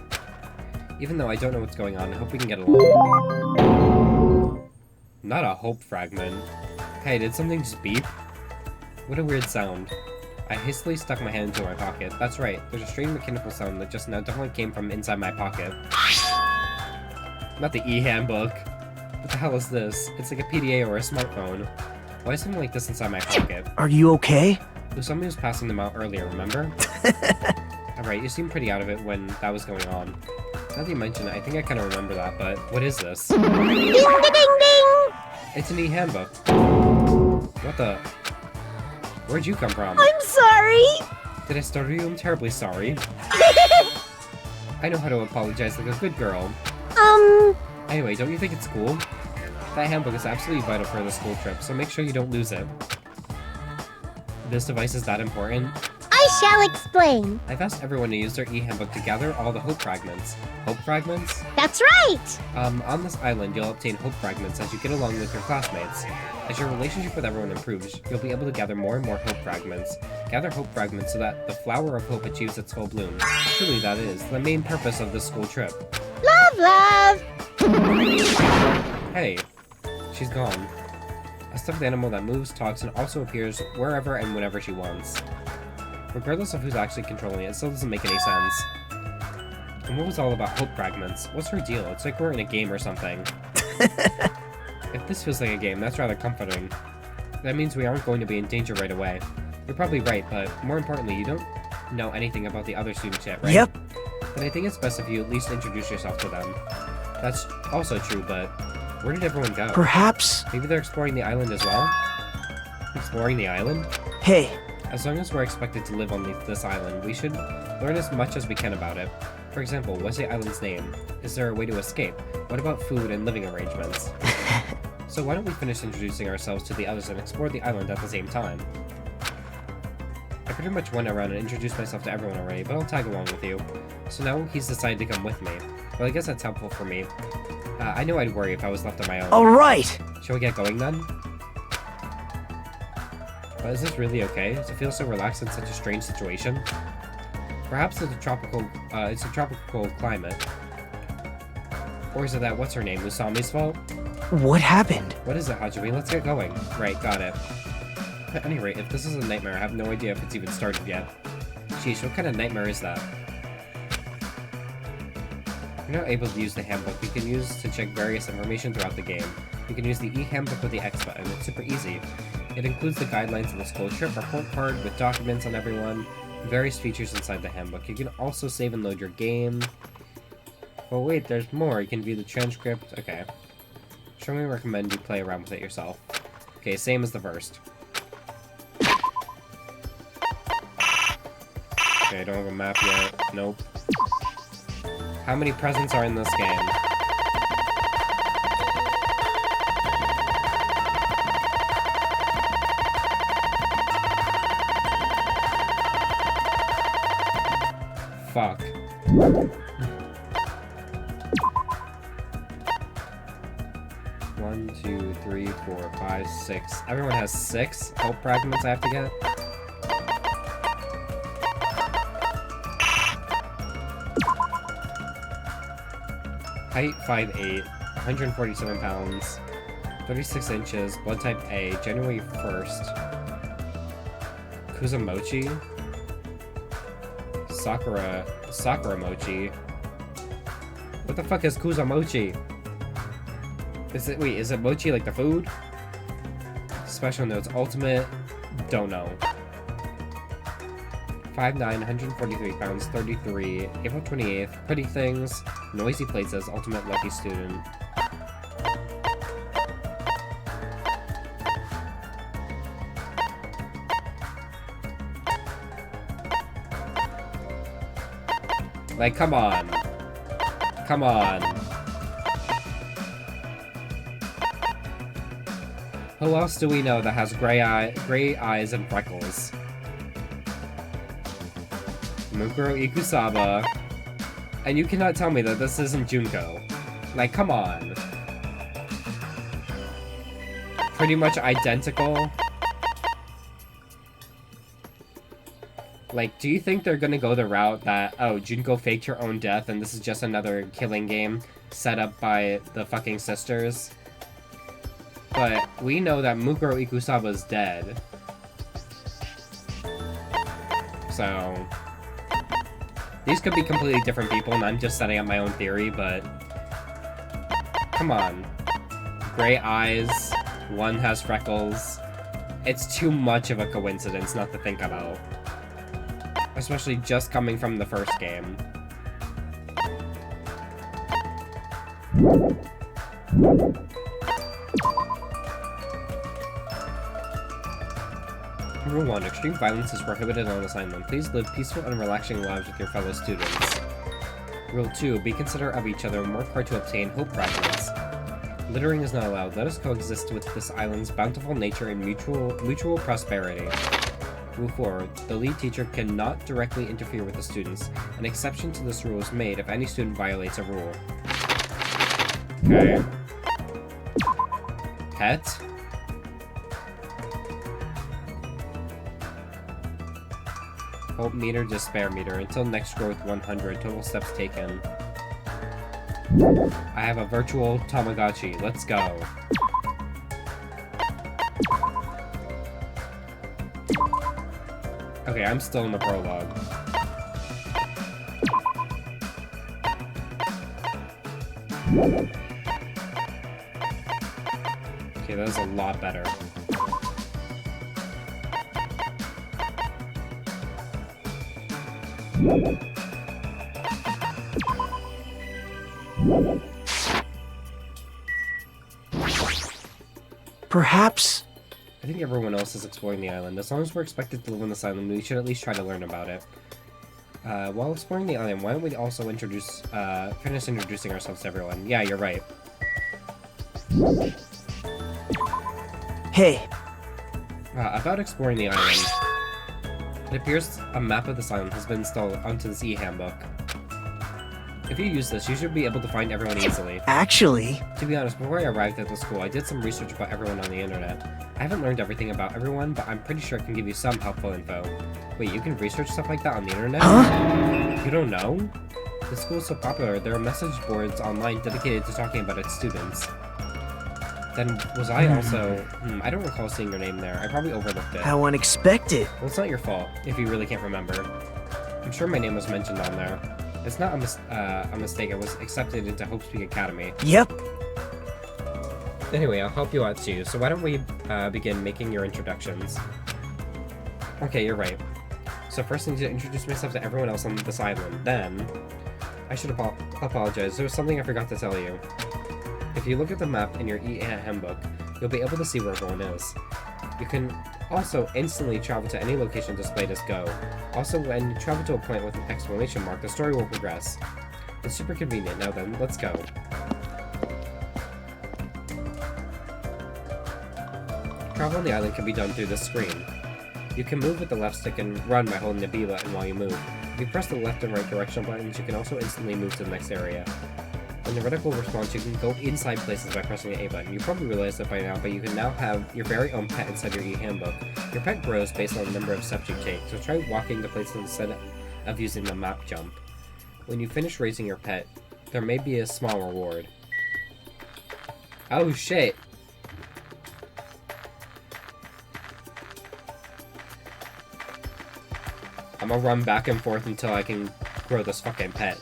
Even though I don't know what's going on, I hope we can get along. Not a hope fragment. Hey, did something just beep? What a weird sound. I hastily stuck my hand into my pocket. That's right, there's a strange mechanical sound that just now definitely came from inside my pocket. Not the e-handbook. What the hell is this? It's like a PDA or a smartphone. Why is something like this inside my pocket? Are you okay? Somebody was passing them out earlier, remember? Alright, you seemed pretty out of it when that was going on. Now that you mention it, I think I kind of remember that, but what is this? Ding ding ding ding! It's an e-handbook. What the? Where'd you come from? I'm sorry! Did I startle you? I'm terribly sorry. I know how to apologize like a good girl. Anyway, don't you think it's cool? That handbook is absolutely vital for the school trip, so make sure you don't lose it. This device is that important? I I shall explain. I've asked everyone to use their e-handbook to gather all the hope fragments. Hope fragments? That's right! On this island, you'll obtain hope fragments as you get along with your classmates. As your relationship with everyone improves, you'll be able to gather more and more hope fragments. Gather hope fragments so that the flower of hope achieves its full bloom. Truly, that is the main purpose of this school trip. Love! Hey, she's gone. A stuffed animal that moves, talks, and also appears wherever and whenever she wants. Regardless of who's actually controlling it, it still doesn't make any sense. And what was all about hope fragments? What's her deal? It's like we're in a game or something. If this feels like a game, that's rather comforting. That means we aren't going to be in danger right away. You're probably right, but more importantly, you don't know anything about the other students yet, right? Yep. And I think it's best if you at least introduce yourself to them. That's also true, but where did everyone go? Perhaps. Maybe they're exploring the island as well? Exploring the island? Hey, As long as we're expected to live on this island, we should learn as much as we can about it. For example, what's the island's name? Is there a way to escape? What about food and living arrangements? So why don't we finish introducing ourselves to the others and explore the island at the same time? I pretty much went around and introduced myself to everyone already, but I'll tag along with you. So now he's decided to come with me. Well, I guess that's helpful for me. I knew I'd worry if I was left on my own. alright! Shall we get going then? Is this really okay? Does it feel so relaxed in such a strange situation? Perhaps it's a tropical climate. Or is it that what's-her-name, Usami's fault? What happened? What is it, Hajime? Let's get going. Right, got it. At any rate, if this is a nightmare, I have no idea if it's even started yet. Sheesh, what kind of nightmare is that? You're not able to use the handbook you can use to check various information throughout the game. You can use the e-handbook with the X button. It's super easy. It includes the guidelines of the school trip, report card with documents on everyone, and various features inside the handbook. You can also save and load your game. Oh wait, there's more. You can view the transcript. Okay. Strongly recommend you play around with it yourself. Okay, same as the first. Okay, I don't have a map yet. Nope. How many presents are in this game? Fuck. One, two, three, 4, 5, 6. Everyone has 6 health fragments I have to get. Height 5'8", 147 pounds, 36 inches, blood type A, January 1st. Kuzamochi? Sakura Mochi. What the fuck is Kuzamochi? Is it mochi like the food? Special notes, ultimate, don't know. 5'9", 143 pounds, 33, April 28th, pretty things, noisy places, ultimate lucky student. Like, come on. Come on. Who else do we know that has gray eyes and freckles? Mukuro Ikusaba. And you cannot tell me that this isn't Junko. Like, come on. Pretty much identical. Like, do you think they're gonna go the route that, oh, Junko faked her own death and this is just another killing game set up by the fucking sisters? But we know that Mukuro Ikusaba's dead. So these could be completely different people, and I'm just setting up my own theory, but come on. Gray eyes, one has freckles. It's too much of a coincidence not to think about. Especially just coming from the first game. Rule 1. Extreme violence is prohibited on assignment. Please live peaceful and relaxing lives with your fellow students. Rule 2. Be considerate of each other and work hard to obtain hope fragments. Littering is not allowed. Let us coexist with this island's bountiful nature and mutual prosperity. Rule 4. The lead teacher cannot directly interfere with the students. An exception to this rule is made if any student violates a rule. Okay. Pet. Hope meter, despair meter. Until next growth 100. Total steps taken. I have a virtual Tamagotchi. Let's go. Okay, I'm still in the prologue. Okay, that is a lot better. Perhaps. I think everyone else is exploring the island. As long as we're expected to live on this island, we should at least try to learn about it. While exploring the island, why don't we also finish introducing ourselves to everyone? Yeah, you're right. Hey, About exploring the island. It appears a map of this island has been installed onto this e-handbook. If you use this, you should be able to find everyone easily. actually, To be honest, before I arrived at the school, I did some research about everyone on the internet. I haven't learned everything about everyone, but I'm pretty sure I can give you some helpful info. Wait, you can research stuff like that on the internet? Huh? You don't know? The school is so popular, there are message boards online dedicated to talking about its students. Then, was I also... I don't recall seeing your name there. I probably overlooked it. how unexpected. Well, it's not your fault, if you really can't remember. I'm sure my name was mentioned on there. It's not a mistake, I was accepted into Hope's Peak Academy. Yep. Anyway, I'll help you out too, so why don't we begin making your introductions. Okay, you're right. So first I need to introduce myself to everyone else on this island, then... I should apologize, there was something I forgot to tell you. If you look at the map in your e-handbook, you'll be able to see where everyone is. You can also instantly travel to any location displayed as Go. Also, when you travel to a point with an exclamation mark, the story will progress. It's super convenient. Now then, let's go. Travel on the island can be done through this screen. You can move with the left stick and run by holding the B button while you move. If you press the left and right directional buttons, you can also instantly move to the next area. In the reticle response, you can go inside places by pressing the A button. You probably realized it by now, but you can now have your very own pet inside your e-handbook. Your pet grows based on the number of steps you take, so try walking to places instead of using the map jump. When you finish raising your pet, there may be a small reward. Oh shit! I'm gonna run back and forth until I can grow this fucking pet.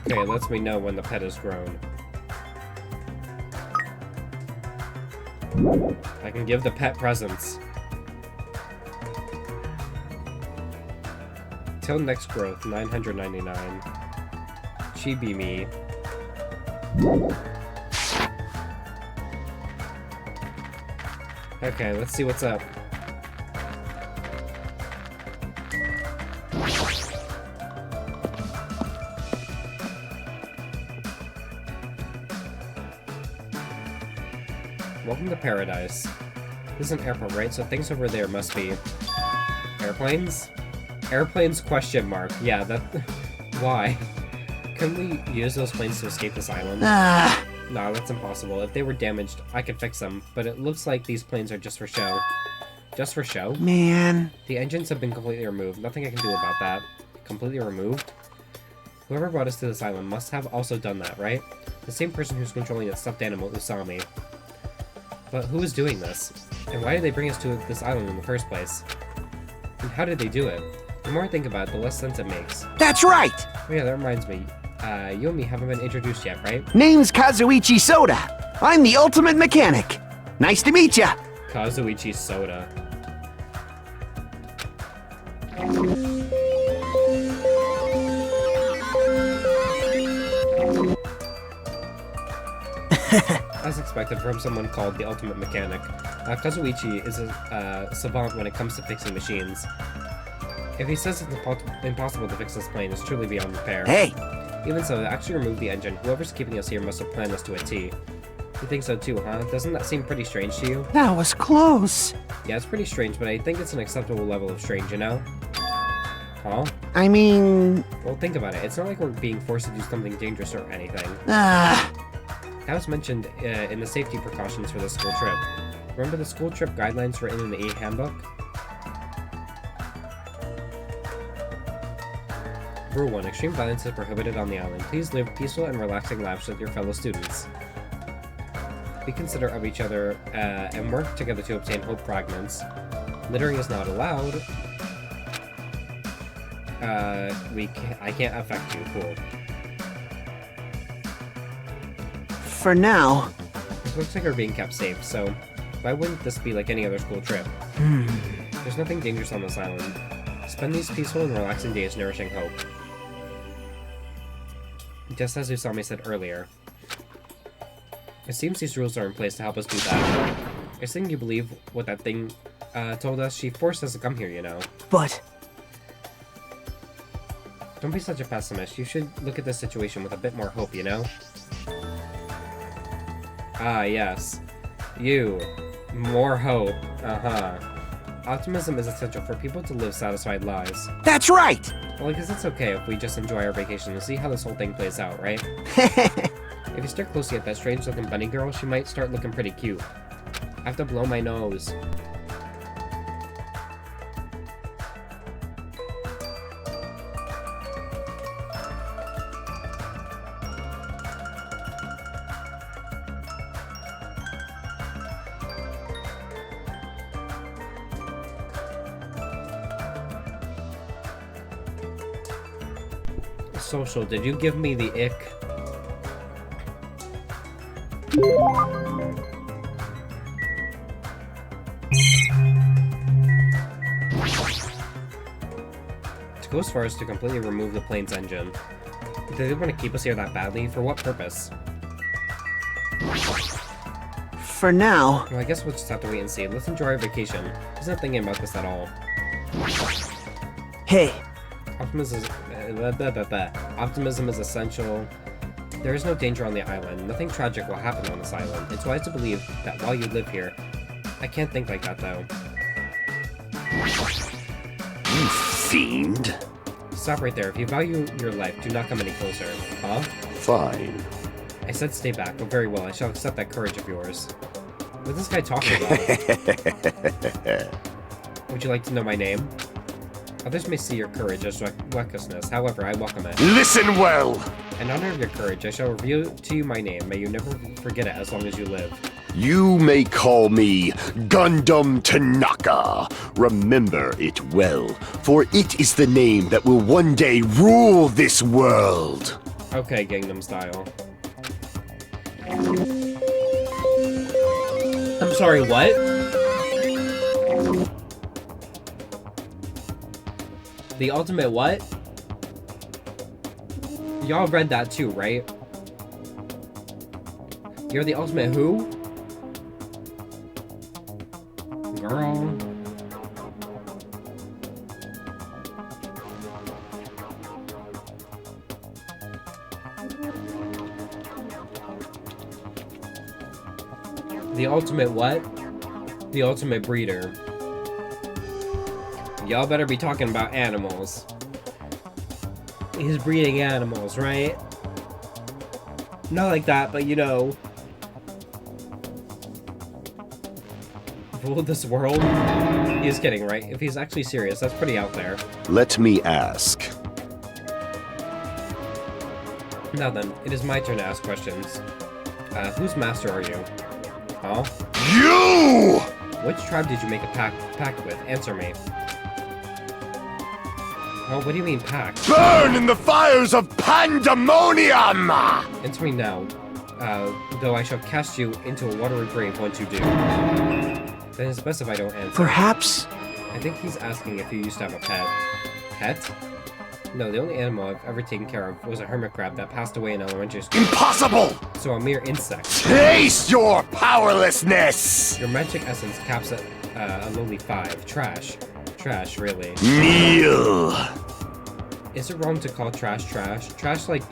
Okay, it lets me know when the pet is grown. I can give the pet presents. Till next growth, 999. Chibi me. Okay, let's see what's up. Welcome to paradise. This is an airport, right? So things over there must be... airplanes? Airplanes question mark. Yeah, that... Why? Couldn't we use those planes to escape this island? No, that's impossible. If they were damaged, I could fix them, but it looks like these planes are just for show. Just for show? Man. The engines have been completely removed. Nothing I can do about that. Completely removed? Whoever brought us to this island must have also done that, right? The same person who's controlling that stuffed animal who saw me. But who is doing this? And why did they bring us to this island in the first place? And how did they do it? The more I think about it, the less sense it makes. That's right! Oh yeah, that reminds me. You and me haven't been introduced yet, right? Name's Kazuichi Soda. I'm the ultimate mechanic. Nice to meet ya. Kazuichi Soda. As expected from someone called the Ultimate Mechanic, Kazuichi is a savant when it comes to fixing machines. If he says it's impossible to fix this plane, it's truly beyond repair. Hey! Even so, to actually remove the engine, whoever's keeping us here must have planned us to a T. You think so too, huh? Doesn't that seem pretty strange to you? That was close. Yeah, it's pretty strange, but I think it's an acceptable level of strange, you know? Huh? I mean... Well, think about it. It's not like we're being forced to do something dangerous or anything. Ah... That was mentioned in the safety precautions for the school trip. Remember the school trip guidelines written in the E-handbook? Rule 1. Extreme violence is prohibited on the island. Please live peaceful and relaxing lives with your fellow students. Be considerate of each other and work together to obtain hope fragments. Littering is not allowed. I can't affect you. Cool. For now... It looks like we're being kept safe, so why wouldn't this be like any other school trip? There's nothing dangerous on this island. Spend these peaceful and relaxing days nourishing hope. Just as Usami said earlier. It seems these rules are in place to help us do that. I think you believe what that thing told us. She forced us to come here, you know. But... Don't be such a pessimist. You should look at this situation with a bit more hope, you know? Ah, yes. You. More hope. Uh-huh. Optimism is essential for people to live satisfied lives. That's right! Well, I guess it's okay if we just enjoy our vacation and see how this whole thing plays out, right? If you stare closely at that strange-looking bunny girl, she might start looking pretty cute. I have to blow my nose. Social, did you give me the ick? To go as far as to completely remove the plane's engine. Do they want to keep us here that badly? For what purpose? For now... Well, I guess we'll just have to wait and see. Let's enjoy our vacation. He's not thinking about this at all. Hey, Optimism is essential. There is no danger on the island. Nothing tragic will happen on this island. It's wise to believe that while you live here. I can't think like that, though. You fiend. Stop right there. If you value your life, do not come any closer. Huh? Fine. I said stay back, but very well. I shall accept that courage of yours. What's this guy talking about? Would you like to know my name? Others may see your courage as recklessness. However, I welcome it. Listen well. In honor of your courage, I shall reveal to you my name. May you never forget it as long as you live. You may call me Gundam Tanaka. Remember it well, for it is the name that will one day rule this world. Okay, Gangnam Style. I'm sorry, what? The ultimate what? Y'all read that too, right? You're the ultimate who? Girl. The ultimate what? The ultimate breeder. Y'all better be talking about animals. He's breeding animals, right? Not like that, but you know. Rule this world? He's kidding, right? If he's actually serious, that's pretty out there. Let me ask. Now then, it is my turn to ask questions. Whose master are you? Huh? You! Which tribe did you make a pact with? Answer me. Oh, what do you mean pact? Burn in the fires of pandemonium! Answer me now. Though I shall cast you into a watery grave once you do. Then it's best if I don't answer. Perhaps. I think he's asking if you used to have a pet. Pet? No, the only animal I've ever taken care of was a hermit crab that passed away in elementary school. Impossible! So a mere insect. Taste your powerlessness! Your magic essence caps at a lowly 5. Trash. Trash, really. Kneel! Is it wrong to call trash trash? Trash like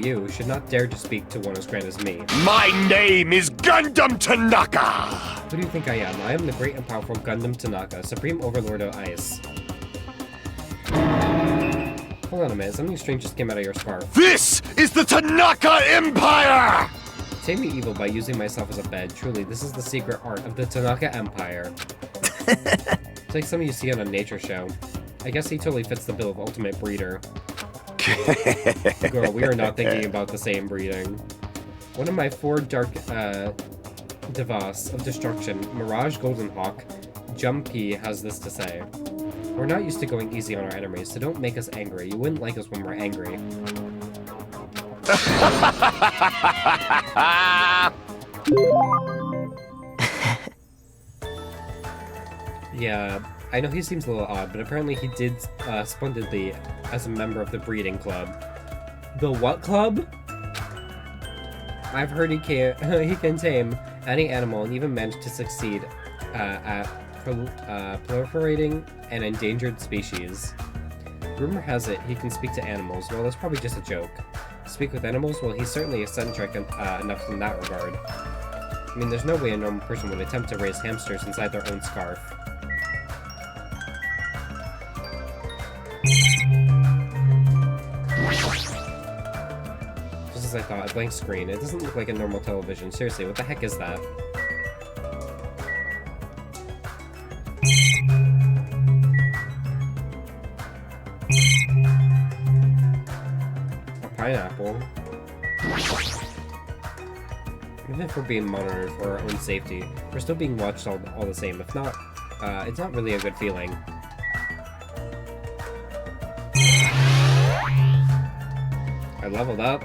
you should not dare to speak to one as grand as me. My name is Gundam Tanaka! Who do you think I am? I am the great and powerful Gundam Tanaka, Supreme Overlord of Ice. Hold on a minute, something strange just came out of your scarf. This is the Tanaka Empire! Tame me evil by using myself as a bed. Truly, this is the secret art of the Tanaka Empire. It's like something you see on a nature show. I guess he totally fits the bill of ultimate breeder. Girl, we are not thinking about the same breeding. One of my 4 dark devas of destruction, Mirage Goldenhawk, Jumpy, has this to say. We're not used to going easy on our enemies, so don't make us angry. You wouldn't like us when we're angry. Yeah, I know he seems a little odd, but apparently he did splendidly as a member of the breeding club. The what club? I've heard he can tame any animal and even manage to succeed at proliferating an endangered species. Rumor has it he can speak to animals. Well, that's probably just a joke. Speak with animals? Well, he's certainly eccentric enough in that regard. I mean, there's no way a normal person would attempt to raise hamsters inside their own scarf. Just as I thought, a blank screen. It doesn't look like a normal television. Seriously, what the heck is that? A pineapple. Even if we're being monitored for our own safety, we're still being watched all the same. If not, it's not really a good feeling. I leveled up.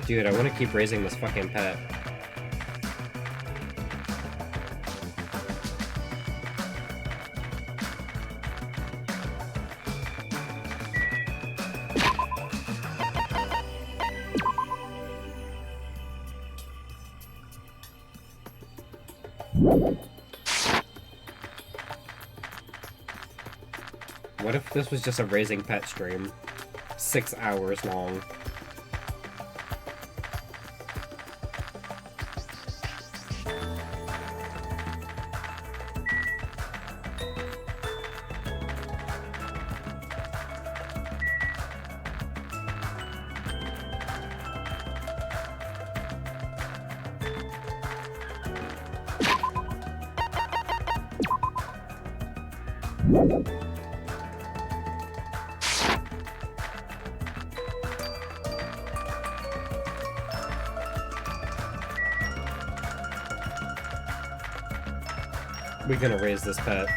Dude, I want to keep raising this fucking pet. What if this was just a raising pet stream? 6 hours long. We're gonna raise this pet.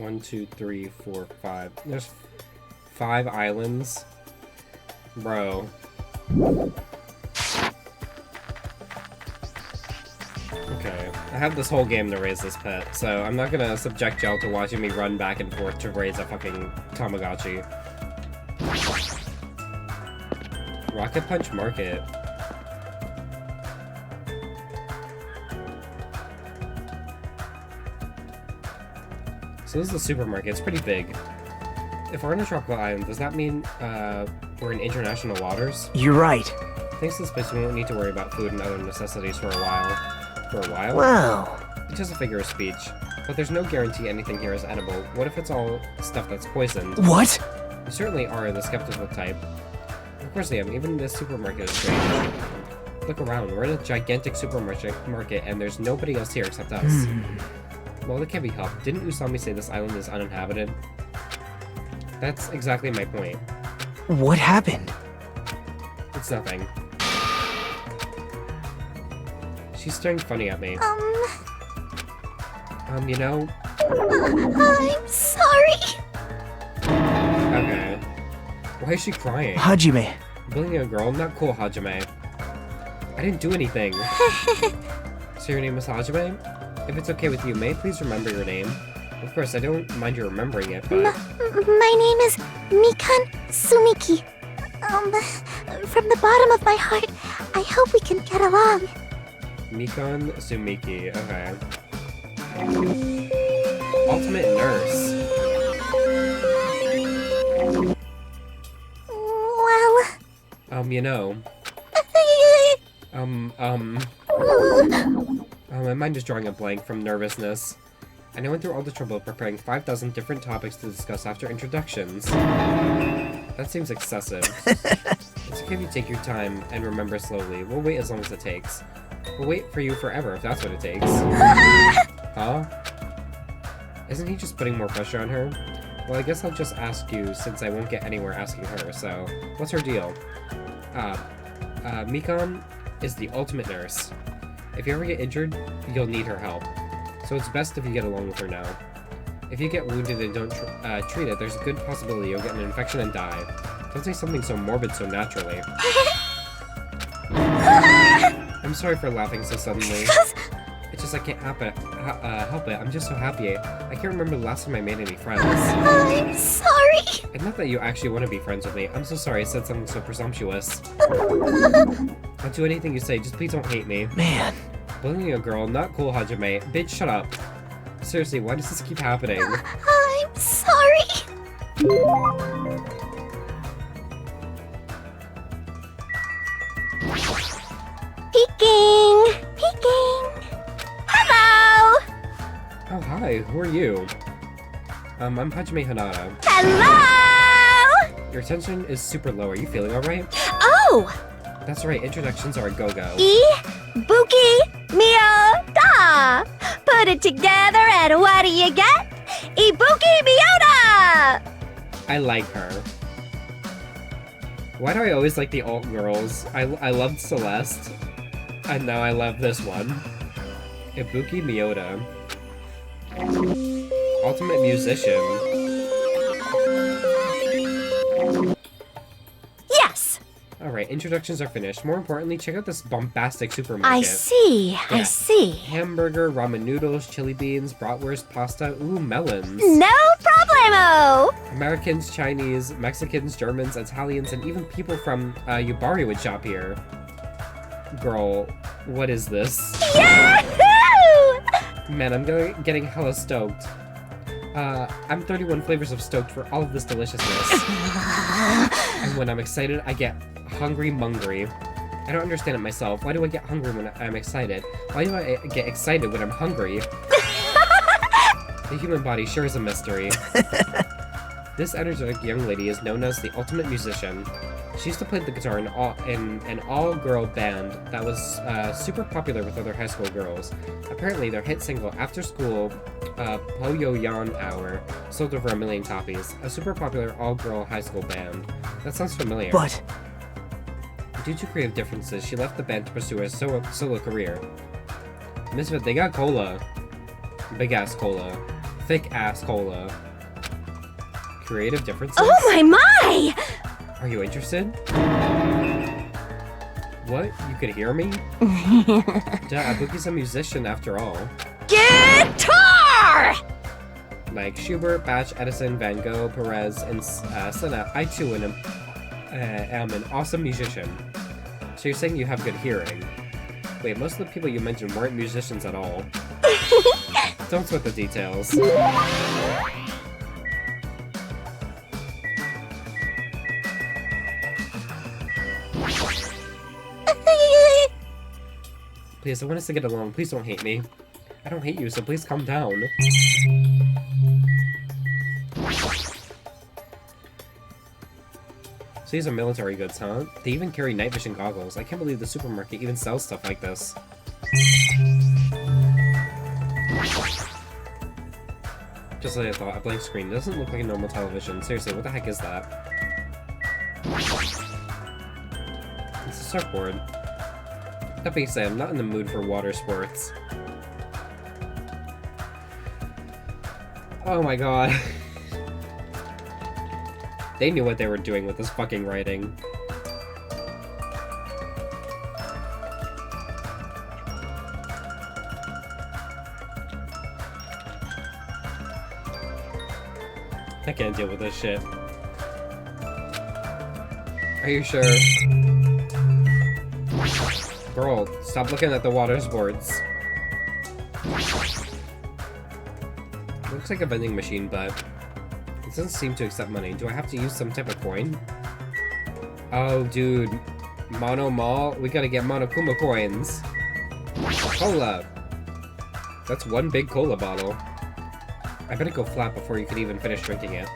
1, 2, 3, 4, 5. There's 5 islands. Bro. Okay, I have this whole game to raise this pet, so I'm not gonna subject y'all to watching me run back and forth to raise a fucking Tamagotchi. Rocket Punch Market. So this is the supermarket, it's pretty big. If we're in a tropical island, does that mean we're in international waters? You're right. Thanks to this place, we won't need to worry about food and other necessities for a while. For a while? Well, It's just a figure of speech. But there's no guarantee anything here is edible. What if it's all stuff that's poisoned? what? You certainly are the skeptical type. Of course I am. Even this supermarket is strange. Look around. We're in a gigantic supermarket and there's nobody else here except us. Well, it can't be helped. Didn't Usami say this island is uninhabited? That's exactly my point. What happened? It's nothing. She's staring funny at me. You know... I'm sorry. Okay. Why is she crying? Hajime. Bullying a girl? Not cool, Hajime. I didn't do anything. So your name is Hajime? If it's okay with you, may I please remember your name? Of course, I don't mind you remembering it, but... My name is Mikan Sumiki. From the bottom of my heart, I hope we can get along. Mikan Sumiki, okay. Ultimate Nurse. Well... You know... my mind is drawing a blank from nervousness. And I went through all the trouble of preparing 5,000 different topics to discuss after introductions. That seems excessive. It's okay if you take your time and remember slowly. We'll wait as long as it takes. We'll wait for you forever if that's what it takes. Huh? Isn't he just putting more pressure on her? Well, I guess I'll just ask you since I won't get anywhere asking her, so... What's her deal? Mikan is the ultimate nurse. If you ever get injured, you'll need her help. So it's best if you get along with her now. If you get wounded and don't treat it, there's a good possibility you'll get an infection and die. Don't say something so morbid so naturally. I'm sorry for laughing so suddenly. It's just I can't help it. I'm just so happy. I can't remember the last time I made any friends. I'm sorry. And not that you actually want to be friends with me. I'm so sorry I said something so presumptuous. I'll do anything you say, just please don't hate me. Man. Bullying a girl, not cool, Hajime. Bitch, shut up. Seriously, why does this keep happening? I'm sorry. Peeking! Peeking! Hello! Oh, hi, who are you? I'm Hajime Hanada. Hello! Your tension is super low, are you feeling alright? Oh! That's right, introductions are a go-go. Ibuki Mio Da! Put it together and what do you get? Ibuki Miyota! I like her. Why do I always like the alt girls? I loved Celeste, and now I love this one. Ibuki Miyota. Ultimate Musician. Yes! Alright, introductions are finished. More importantly, check out this bombastic supermarket. I see, I Yeah. see. Hamburger, ramen noodles, chili beans, bratwurst, pasta, ooh, melons. No problemo! Americans, Chinese, Mexicans, Germans, Italians, and even people from Yubari would shop here. Girl, what is this? Yahoo! Man, I'm getting hella stoked. I'm 31 flavors of stoked for all of this deliciousness. And when I'm excited, I get hungry-mungry. I don't understand it myself. Why do I get hungry when I'm excited? Why do I get excited when I'm hungry? The human body sure is a mystery. This energetic young lady is known as the ultimate musician. She used to play the guitar in an all-girl band that was super popular with other high school girls. Apparently, their hit single, After School, Poyoyan Hour, sold over 1 million copies. A super popular all-girl high school band. That sounds familiar. But Due to creative differences, she left the band to pursue a solo career. Misfit, they got cola. Big-ass cola. thick ass cola. Creative differences? Oh my! Are you interested? What? You could hear me? Duh, Bookie's a musician after all. Guitar! Like Schubert, Bach, Edison, Van Gogh, Perez, and Senna, I too am an awesome musician. So you're saying you have good hearing? Wait, most of the people you mentioned weren't musicians at all. Don't sweat the details. Please, I want us to get along. Please don't hate me. I don't hate you, so please calm down. So these are military goods, huh? They even carry night vision goggles. I can't believe the supermarket even sells stuff like this. Just like I thought, a blank screen. It doesn't look like a normal television. Seriously, what the heck is that? It's a surfboard. That being said, I'm not in the mood for water sports. Oh my god. They knew what they were doing with this fucking writing. I can't deal with this shit. Are you sure? Girl, stop looking at the water sports. Looks like a vending machine, but it doesn't seem to accept money. Do I have to use some type of coin? Oh, dude. Mono Mall? We gotta get Monokuma coins. Cola! That's one big cola bottle. I better go flat before you could even finish drinking it.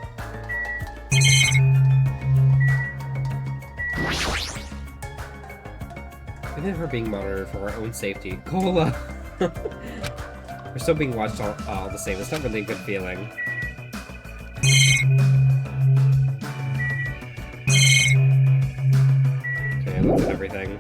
Even if we're being monitored for our own safety. Cola! We're still being watched all the same. It's not really a good feeling. Okay, I looked at everything.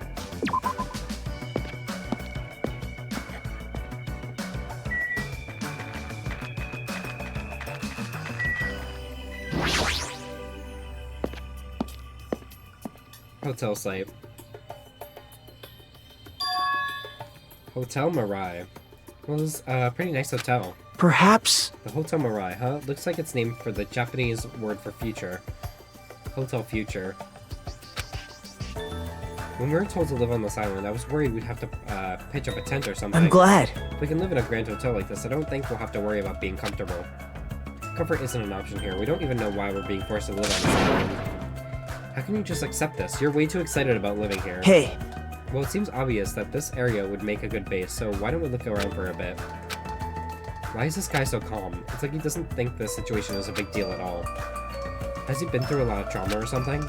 Hotel site. Hotel Mirai. Well, this is a pretty nice hotel. Perhaps. The Hotel Mirai, huh? Looks like it's named for the Japanese word for future. Hotel Future. When we were told to live on this island, I was worried we'd have to pitch up a tent or something. I'm glad. If we can live in a grand hotel like this, I don't think we'll have to worry about being comfortable. Comfort isn't an option here. We don't even know why we're being forced to live on this island. How can you just accept this? You're way too excited about living here. Hey, Well, it seems obvious that this area would make a good base, so why don't we look around for a bit? Why is this guy so calm? It's like he doesn't think the situation is a big deal at all. Has he been through a lot of trauma or something?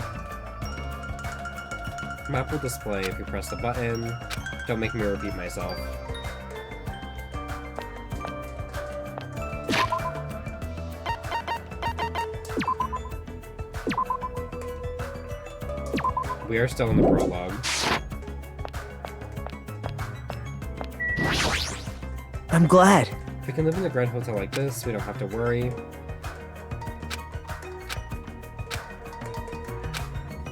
Map will display if you press the button. Don't make me repeat myself. We are still in the prologue. I'm glad. If we can live in a grand hotel like this, we don't have to worry.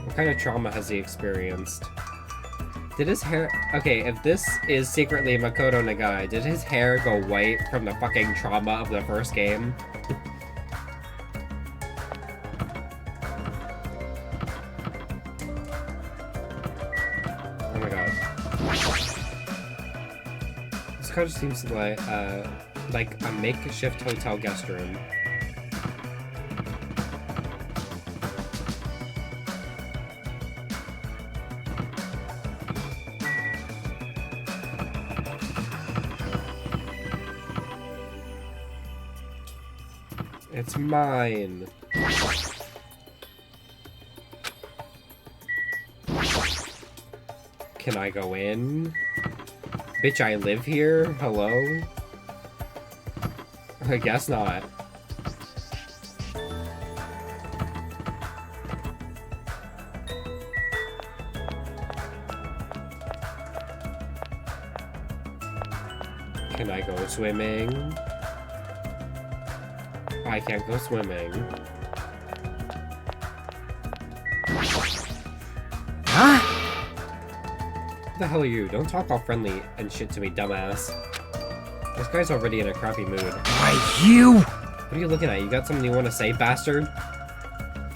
What kind of trauma has he experienced? Did his hair... Okay, if this is secretly Makoto Nagai, did his hair go white from the fucking trauma of the first game? Oh my god. This car just seems like a makeshift hotel guest room. It's mine. Can I go in? Bitch, I live here? Hello? I guess not. Can I go swimming? I can't go swimming. Huh? Who the hell are you? Don't talk all friendly and shit to me, dumbass. This guy's already in a crappy mood. Why, you? What are you looking at? You got something you want to say, bastard?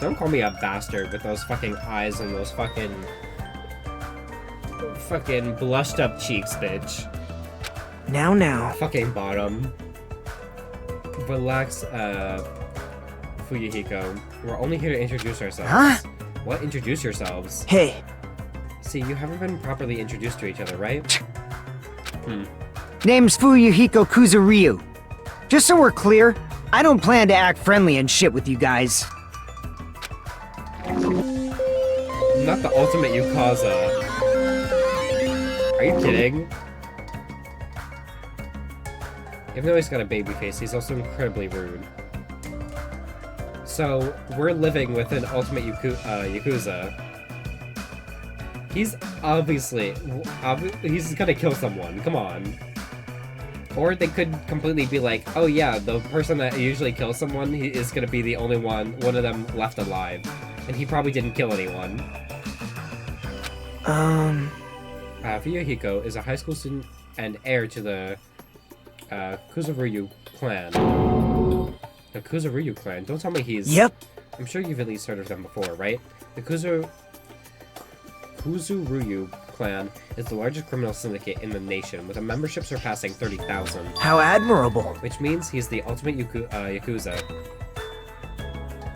Don't call me a bastard with those fucking eyes and those fucking blushed up cheeks, bitch. Now. Fucking bottom. Relax, Fuyuhiko. We're only here to introduce ourselves. Huh? What? Introduce yourselves? Hey, See, you haven't been properly introduced to each other, right? Name's Fuyuhiko Kuzuryu. Just so we're clear, I don't plan to act friendly and shit with you guys. Not the ultimate Yukaza. Are you kidding? Even though he's got a baby face, he's also incredibly rude. So, we're living with an ultimate Yakuza. He's obviously... he's gonna kill someone, come on. Or they could completely be like, oh yeah, the person that usually kills someone he is gonna be the only one of them left alive. And he probably didn't kill anyone. Fuyuhiko is a high school student and heir to the Kuzuryu clan. The Kuzuryu clan? Don't tell me he's... Yep. I'm sure you've at least heard of them before, right? The Kuzuryu clan is the largest criminal syndicate in the nation, with a membership surpassing 30,000. How admirable. Which means he's the ultimate Yakuza.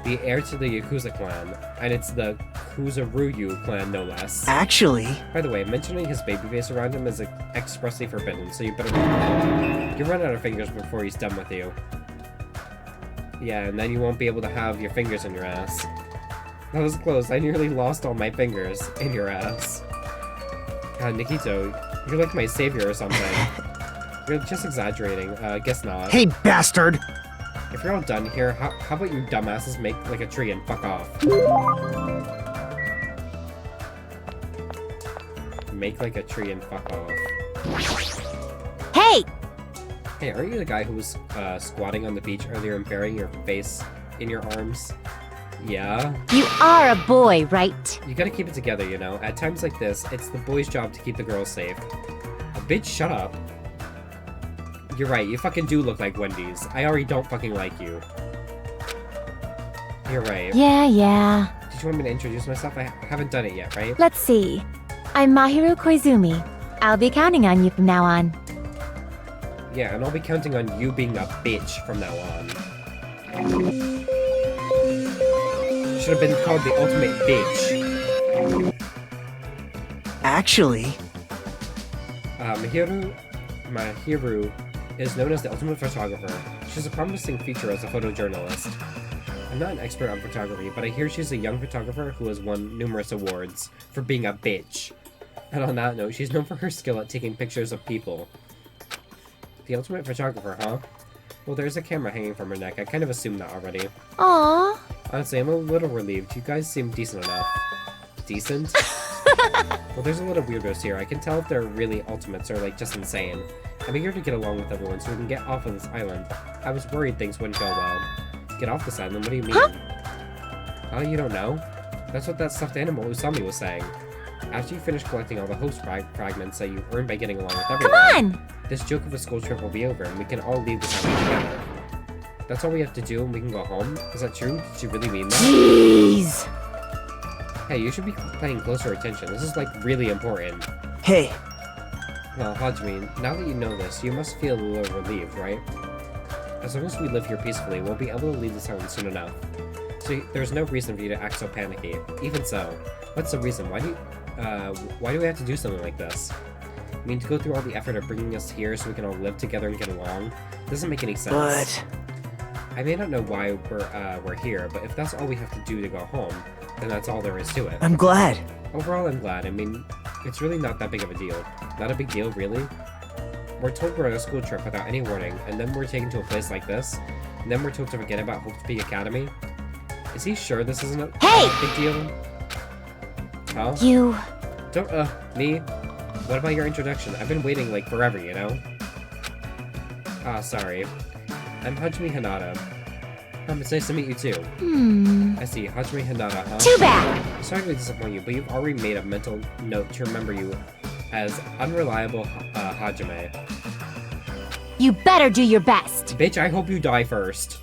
The heir to the Yakuza clan, and it's the Kuzuryu clan, no less. Actually, By the way, mentioning his baby face around him is expressly forbidden, so you better... You run out of fingers before he's done with you. Yeah, and then you won't be able to have your fingers in your ass. That was close. I nearly lost all my fingers in your ass. God, Nikito, you're like my savior or something. You're just exaggerating. Guess not. Hey, bastard! If you're all done here, how about you dumbasses make like a tree and fuck off? Make like a tree and fuck off. Hey! Hey, aren't you the guy who was squatting on the beach earlier and burying your face in your arms? Yeah? You are a boy, right? You gotta keep it together, you know? At times like this, it's the boy's job to keep the girls safe. Bitch, shut up. You're right, you fucking do look like Wendy's. I already don't fucking like you. You're right. Yeah. Did you want me to introduce myself? I haven't done it yet, right? Let's see. I'm Mahiru Koizumi. I'll be counting on you from now on. Yeah, and I'll be counting on you being a bitch from now on. Should have been called the ultimate bitch. actually, Mahiru is known as the ultimate photographer. She's a promising future as a photojournalist. I'm not an expert on photography, but I hear she's a young photographer who has won numerous awards for being a bitch. And on that note, she's known for her skill at taking pictures of people. The ultimate photographer, huh? Well, there's a camera hanging from her neck. I kind of assumed that already. Aww. Honestly, I'm a little relieved. You guys seem decent enough. Decent? Well, there's a lot of weirdos here. I can tell if they're really ultimates or, like, just insane. I'm eager to get along with everyone so we can get off of this island. I was worried things wouldn't go well. Get off this island? What do you mean? Oh, you don't know? That's what that stuffed animal Usami was saying. After you finish collecting all the host fragments that you earned by getting along with everyone, Come on! this joke of a school trip will be over and we can all leave this island together. That's all we have to do and we can go home? Is that true? Did she really mean that? Jeez! Hey, you should be paying closer attention. This is, like, really important. hey, Well, Hajime, now that you know this, you must feel a little relieved, right? As long as we live here peacefully, we'll be able to leave this island soon enough. So there's no reason for you to act so panicky. Even so, what's the reason? Why do we have to do something like this? I mean, to go through all the effort of bringing us here so we can all live together and get along, doesn't make any sense. but I may not know why we're here, but if that's all we have to do to go home, then that's all there is to it. I'm glad. Overall, I'm glad. I mean, it's really not that big of a deal. Not a big deal, really. We're told we're on a school trip without any warning, and then we're taken to a place like this, and then we're told to forget about Hope Peak Academy. Is he sure this isn't a big deal? Huh? You... Don't, me? What about your introduction? I've been waiting, like, forever, you know? Ah, sorry. I'm Hajime Hinata. It's nice to meet you too. I see. Hajime Hinata, huh? Too bad. Sorry to disappoint you, but you've already made a mental note to remember you as unreliable Hajime. You better do your best. Bitch, I hope you die first.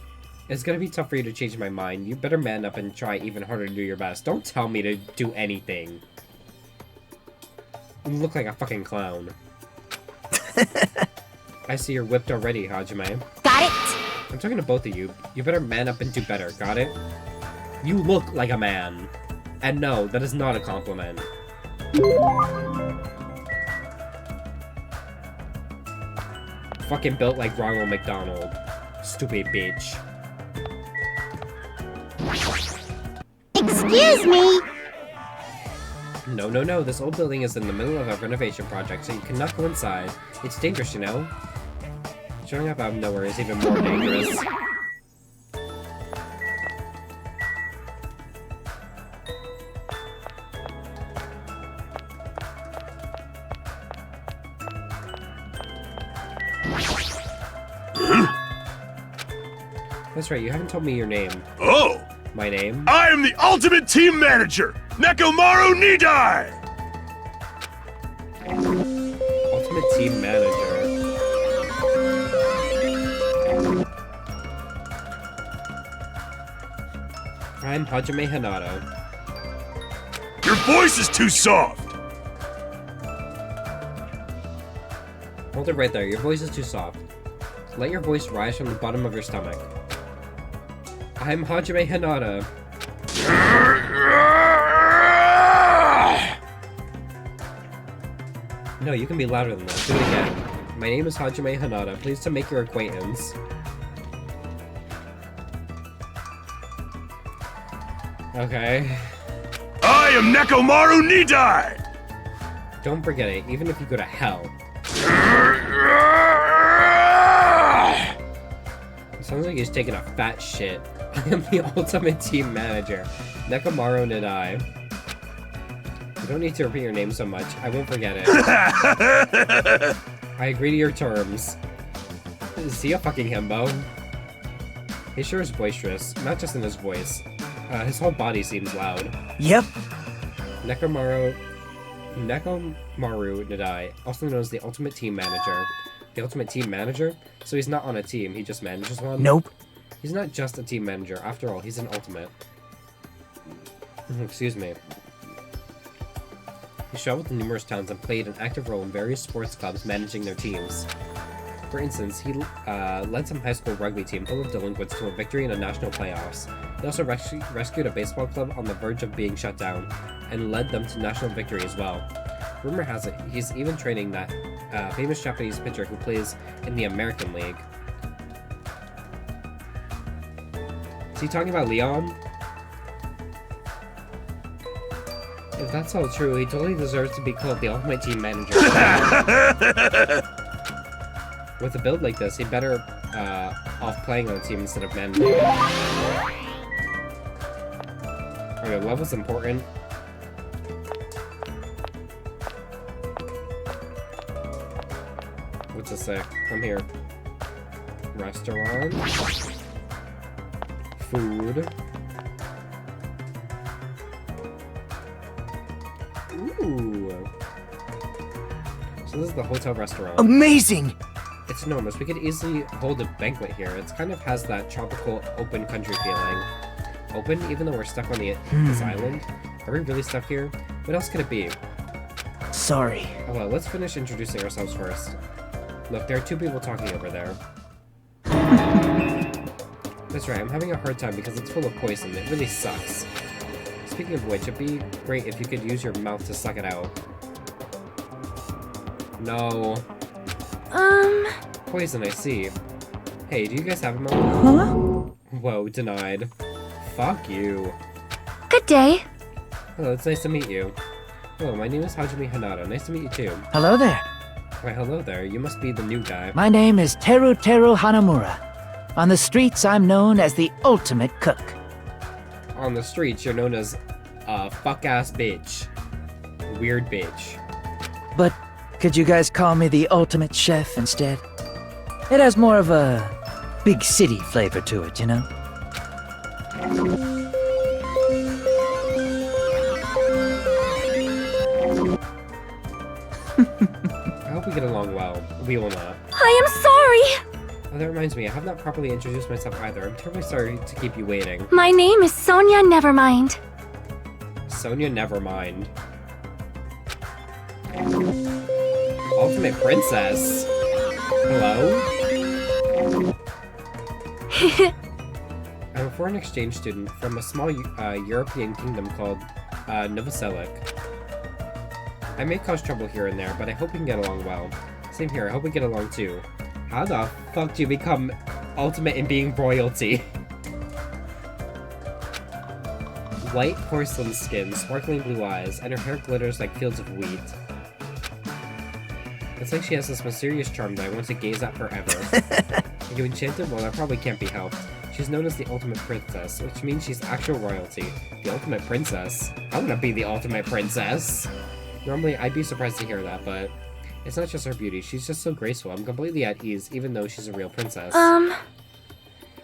It's gonna be tough for you to change my mind. You better man up and try even harder to do your best. Don't tell me to do anything. You look like a fucking clown. I see you're whipped already, Hajime. Got it? I'm talking to both of you. You better man up and do better, got it? You look like a man. And no, that is not a compliment. Fucking built like Ronald McDonald. Stupid bitch. Excuse me! No. This old building is in the middle of a renovation project, so you cannot go inside. It's dangerous, you know? Showing up out of nowhere is even more dangerous. That's right, you haven't told me your name. Oh! My name? I am the ultimate team manager, Nekomaru Nidai! Ultimate team manager. I'm Hajime Hinata. Your voice is too soft! Hold it right there, your voice is too soft. Let your voice rise from the bottom of your stomach. I'm Hajime Hinata. No, you can be louder than that. Do it again. My name is Hajime Hinata. Pleased to make your acquaintance. Okay. I am Nekomaru Nidai! Don't forget it, even if you go to hell. It sounds like he's taking a fat shit. I am the ultimate team manager, Nekomaru Nidai. You don't need to repeat your name so much. I won't forget it. I agree to your terms. Is he a fucking himbo? He sure is boisterous, not just in his voice. His whole body seems loud. Yep. Nekomaru Nidai, also known as the Ultimate Team Manager. The Ultimate Team Manager? So he's not on a team, he just manages one? Nope. He's not just a team manager, after all, he's an ultimate. Excuse me. He traveled to numerous towns and played an active role in various sports clubs managing their teams. For instance, he led some high school rugby team full of delinquents to a victory in the national playoffs. He also rescued a baseball club on the verge of being shut down, and led them to national victory as well. Rumor has it, he's even training that famous Japanese pitcher who plays in the American League. Is he talking about Leon? If that's all true, he totally deserves to be called the Ultimate Team Manager. With a build like this, he'd better off playing on a team instead of managing. Okay, level's important. What's this say? Come here. Restaurant. Food. Ooh. So this is the hotel restaurant. Amazing! It's enormous. We could easily hold a banquet here. It kind of has that tropical, open country feeling. Open, even though we're stuck on this island. Are we really stuck here? What else could it be? Sorry. Oh well, let's finish introducing ourselves first. Look, there are two people talking over there. That's right, I'm having a hard time because it's full of poison. It really sucks. Speaking of which, it'd be great if you could use your mouth to suck it out. No. Poison, I see. Hey, do you guys have a moment? Huh? Whoa, denied. Fuck you. Good day. Hello, it's nice to meet you. Hello, my name is Hajime Hinata. Nice to meet you too. Hello there. Why, hello there. You must be the new guy. My name is Teru Hanamura. On the streets, I'm known as the ultimate cook. On the streets, you're known as a fuck-ass bitch. Weird bitch. But could you guys call me the ultimate chef instead? It has more of a big city flavor to it, you know? I hope we get along well. We will not. I am sorry. Oh, that reminds me, I have not properly introduced myself either. I'm terribly sorry to keep you waiting. My name is Sonia Nevermind. Sonia Nevermind. Ultimate Princess. Hello? I'm a foreign exchange student from a small European kingdom called Novoselic. I may cause trouble here and there, but I hope we can get along well. Same here, I hope we get along too. How the fuck do you become ultimate in being royalty? White porcelain skin, sparkling blue eyes, and her hair glitters like fields of wheat. It's like she has this mysterious charm that I want to gaze at forever. Are you enchanted? Well, that probably can't be helped. She's known as the ultimate princess, which means she's actual royalty. The ultimate princess? I wanna be the ultimate princess! Normally, I'd be surprised to hear that, but it's not just her beauty. She's just so graceful. I'm completely at ease, even though she's a real princess. I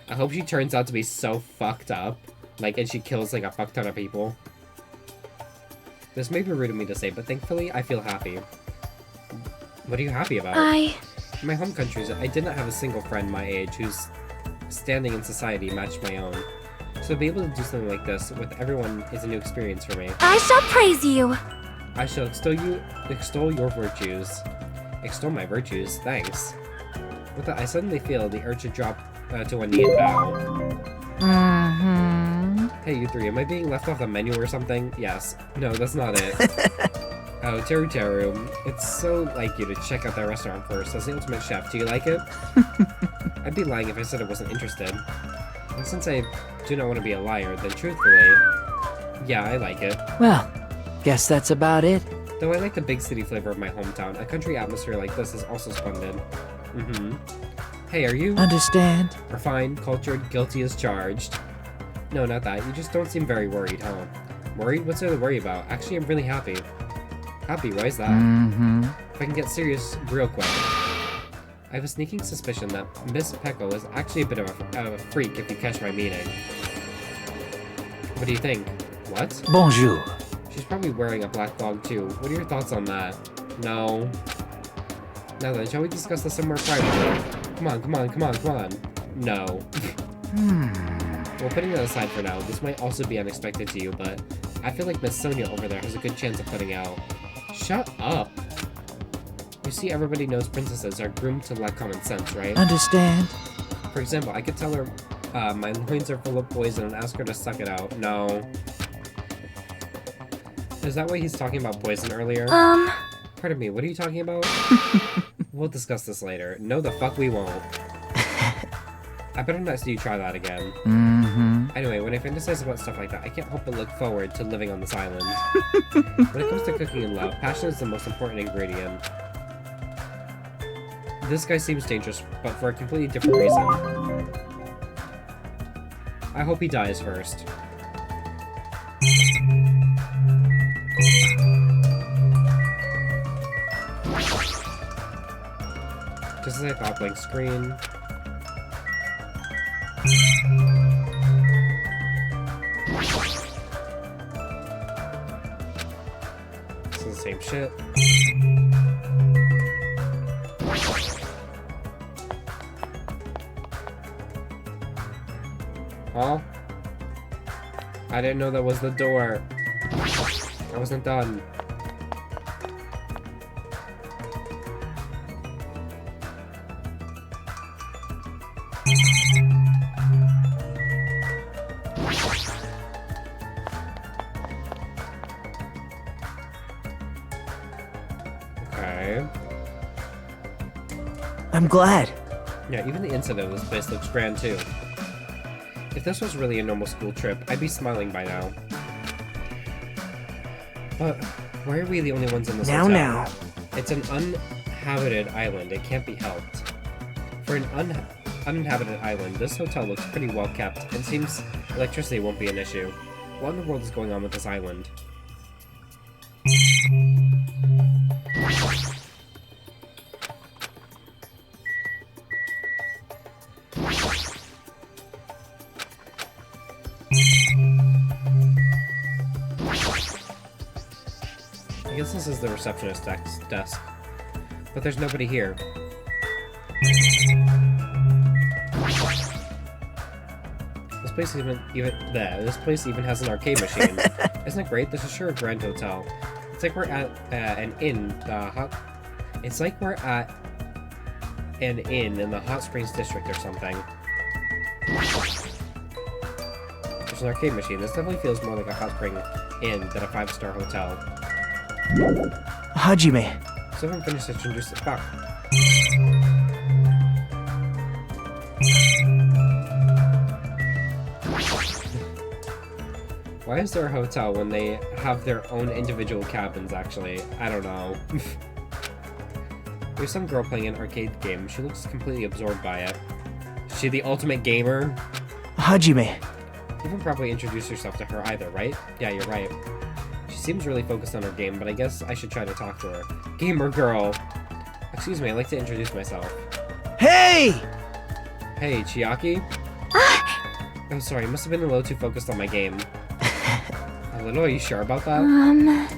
hope she turns out to be so fucked up. Like, and she kills, like, a fuck ton of people. This may be rude of me to say, but thankfully, I feel happy. What are you happy about? In my home countries, I did not have a single friend my age whose standing in society matched my own. So to be able to do something like this with everyone is a new experience for me. I shall praise you. I shall extol your virtues. Extol my virtues, thanks. With that, I suddenly feel the urge to drop to one knee and bow. Hey, you three, am I being left off the menu or something? Yes. No, that's not it. Oh, Teru Teru, it's so like you to check out that restaurant first. As the ultimate chef, do you like it? I'd be lying if I said I wasn't interested. And since I do not want to be a liar, then truthfully, yeah, I like it. Well, guess that's about it. Though I like the big city flavor of my hometown, a country atmosphere like this is also splendid. Hey, are you? Understand? Refined, cultured, guilty as charged. No, not that. You just don't seem very worried, huh? Worried? What's there to worry about? Actually, I'm really happy. Happy? Why is that? If I can get serious real quick. I have a sneaking suspicion that Miss Pecco is actually a bit of a freak, if you catch my meaning. What do you think? What? Bonjour. She's probably wearing a black dog too. What are your thoughts on that? No. Now then, shall we discuss this somewhere privately? Come on, come on, come on, come on. No. Well, putting that aside for now, this might also be unexpected to you, but I feel like Miss Sonia over there has a good chance of putting out. Shut up! You see, everybody knows princesses are groomed to lack common sense, right? Understand? For example, I could tell her my loins are full of poison and ask her to suck it out. No. Is that why he's talking about poison earlier? Pardon me, what are you talking about? We'll discuss this later. No, the fuck we won't. I better not see you try that again. Anyway, when I fantasize about stuff like that, I can't help but look forward to living on this island. When it comes to cooking and love, passion is the most important ingredient. This guy seems dangerous, but for a completely different reason. I hope he dies first. Just as I thought, blank screen. This is the same shit. Huh? I didn't know that was the door. I wasn't done. Okay. I'm glad. Yeah, even the inside of this place looks grand too. If this was really a normal school trip, I'd be smiling by now. But why are we the only ones in this hotel? Now. It's an uninhabited island. It can't be helped. For an uninhabited island, this hotel looks pretty well kept, and seems electricity won't be an issue. What in the world is going on with this island? this is the receptionist desk. But there's nobody here. This place even has an arcade machine. Isn't it great? This is sure a grand hotel. It's like we're at an inn. It's like we're at an inn in the Hot Springs district or something. There's an arcade machine. This definitely feels more like a hot spring inn than a 5-star hotel. Hajime. So everyone finished introduce the fuck. Why is there a hotel when they have their own individual cabins, actually? I don't know. There's some girl playing an arcade game. She looks completely absorbed by it. Is she the ultimate gamer? Hajime. You haven't probably introduced yourself to her either, right? Yeah, you're right. She seems really focused on her game, but I guess I should try to talk to her. Gamer girl! Excuse me, I'd like to introduce myself. Hey! Hey, Chiaki? Oh, sorry, I must have been a little too focused on my game. A little, are you sure about that?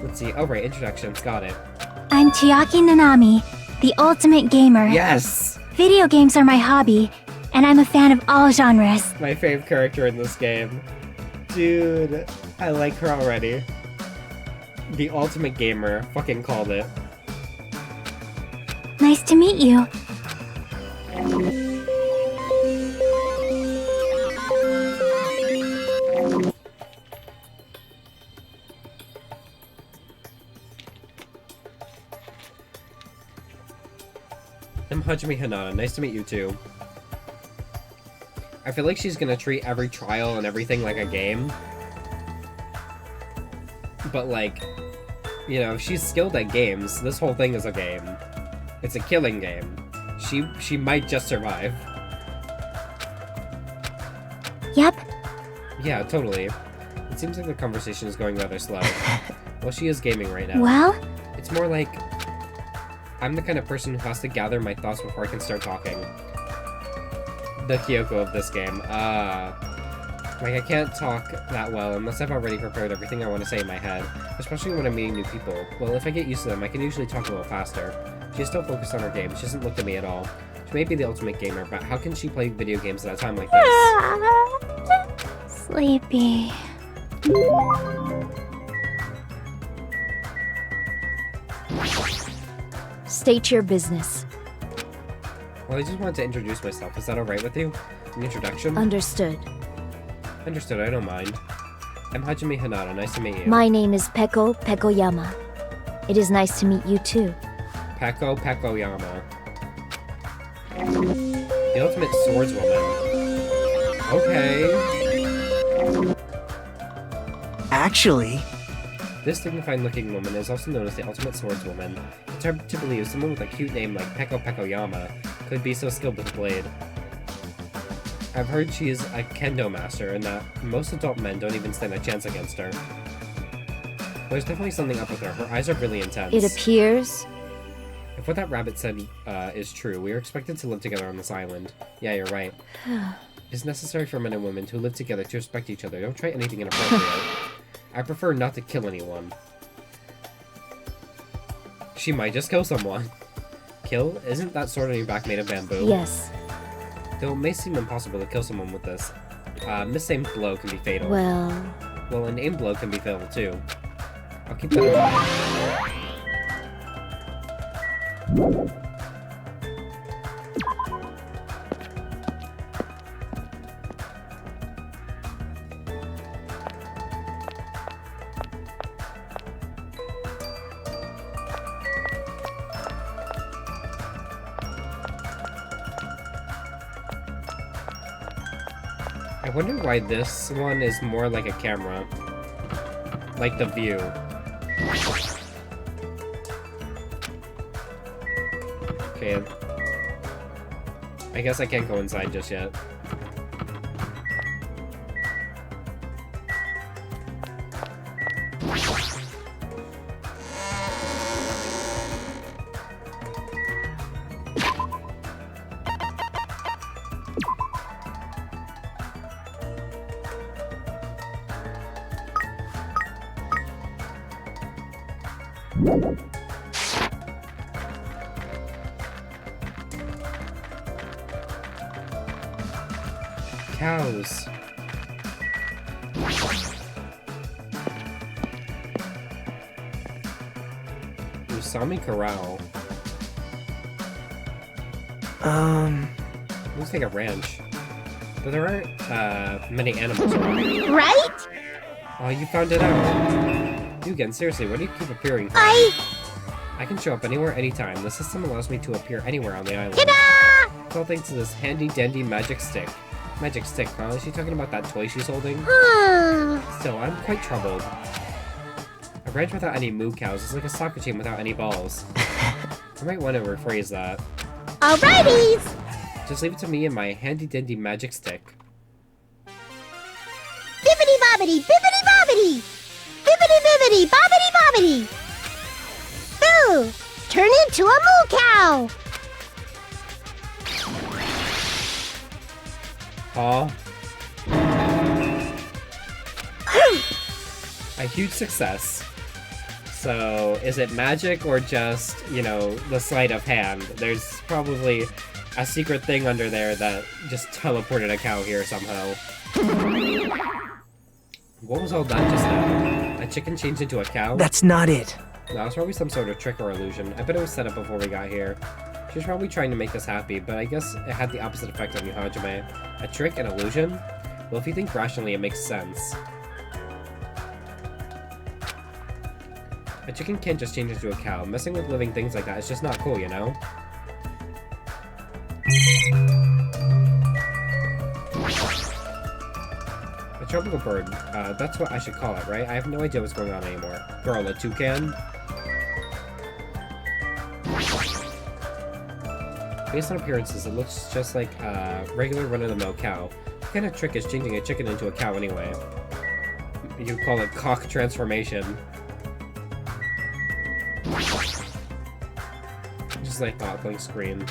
Let's see. Oh, right, introductions, got it. I'm Chiaki Nanami, the ultimate gamer. Yes! Video games are my hobby, and I'm a fan of all genres. My favorite character in this game. Dude, I like her already. The ultimate gamer. Fucking called it. Nice to meet you. I'm Hajime Hinata. Nice to meet you too. I feel like she's gonna treat every trial and everything like a game. But like, you know, she's skilled at games. This whole thing is a game. It's a killing game. She might just survive. Yep. Yeah, totally. It seems like the conversation is going rather slow. Well, she is gaming right now. Well? It's more like I'm the kind of person who has to gather my thoughts before I can start talking. The Kyoko of this game. Like, I can't talk that well unless I've already prepared everything I want to say in my head, especially when I'm meeting new people. Well, if I get used to them, I can usually talk a little faster. She's still focused on her game. She hasn't looked at me at all. She may be the ultimate gamer, but how can she play video games at a time like this? Sleepy. State your business. Well, I just wanted to introduce myself. Is that alright with you? An introduction? Understood. Understood, I don't mind. I'm Hajime Hinata. Nice to meet you. My name is Peko Pekoyama. It is nice to meet you too. Peko Pekoyama. The ultimate swordswoman. Okay. Actually, This dignified-looking woman is also known as the ultimate swordswoman. It's hard to believe someone with a cute name like Peko Pekoyama could be so skilled with a blade. I've heard she is a kendo master and that most adult men don't even stand a chance against her. There's definitely something up with her. Her eyes are really intense. It appears. If what that rabbit said is true, we are expected to live together on this island. Yeah, you're right. It's necessary for men and women who live together to respect each other. Don't try anything inappropriate. I prefer not to kill anyone. She might just kill someone. Kill? Isn't that sword on your back made of bamboo? Yes. Though it may seem impossible to kill someone with this, misaimed blow can be fatal. Well, Well, an aimed blow can be fatal too. I'll keep that in mind. I wonder why this one is more like a camera. Like the view. Okay. I guess I can't go inside just yet. cows. Usami Corral. Looks like a ranch. But there aren't many animals around. Right? Oh, you found it out. Dugan, seriously, why do you keep appearing? I can show up anywhere, anytime. The system allows me to appear anywhere on the island. Ta-da! It's all thanks to this handy-dandy magic stick. Magic stick, huh? Is she talking about that toy she's holding? Still, I'm quite troubled. A ranch without any moo cows is like a soccer team without any balls. I might want to rephrase that. Alrighties! Just leave it to me and my handy-dandy magic stick. Bibbidi bobbidi, bibbidi bobbidi! Bibbidi bibbidi, bobbidi bobbidi! Boo! Turn into a moo cow! Aw. A huge success. So, is it magic or just, you know, the sleight of hand? There's probably a secret thing under there that just teleported a cow here somehow. What was all that just now? A chicken changed into a cow? That's not it. No, it's probably some sort of trick or illusion. I bet it was set up before we got here. She was probably trying to make us happy, but I guess it had the opposite effect on you, Hajime. A trick, an illusion? Well, if you think rationally, it makes sense. A chicken can't just change into a cow. Messing with living things like that is just not cool, you know? A tropical bird. That's what I should call it, right? I have no idea what's going on anymore. Girl, a toucan? Based on appearances, it looks just like a regular run-of-the-mill cow. What kind of trick is changing a chicken into a cow anyway? You call it cock transformation. Just like thought, blank screen.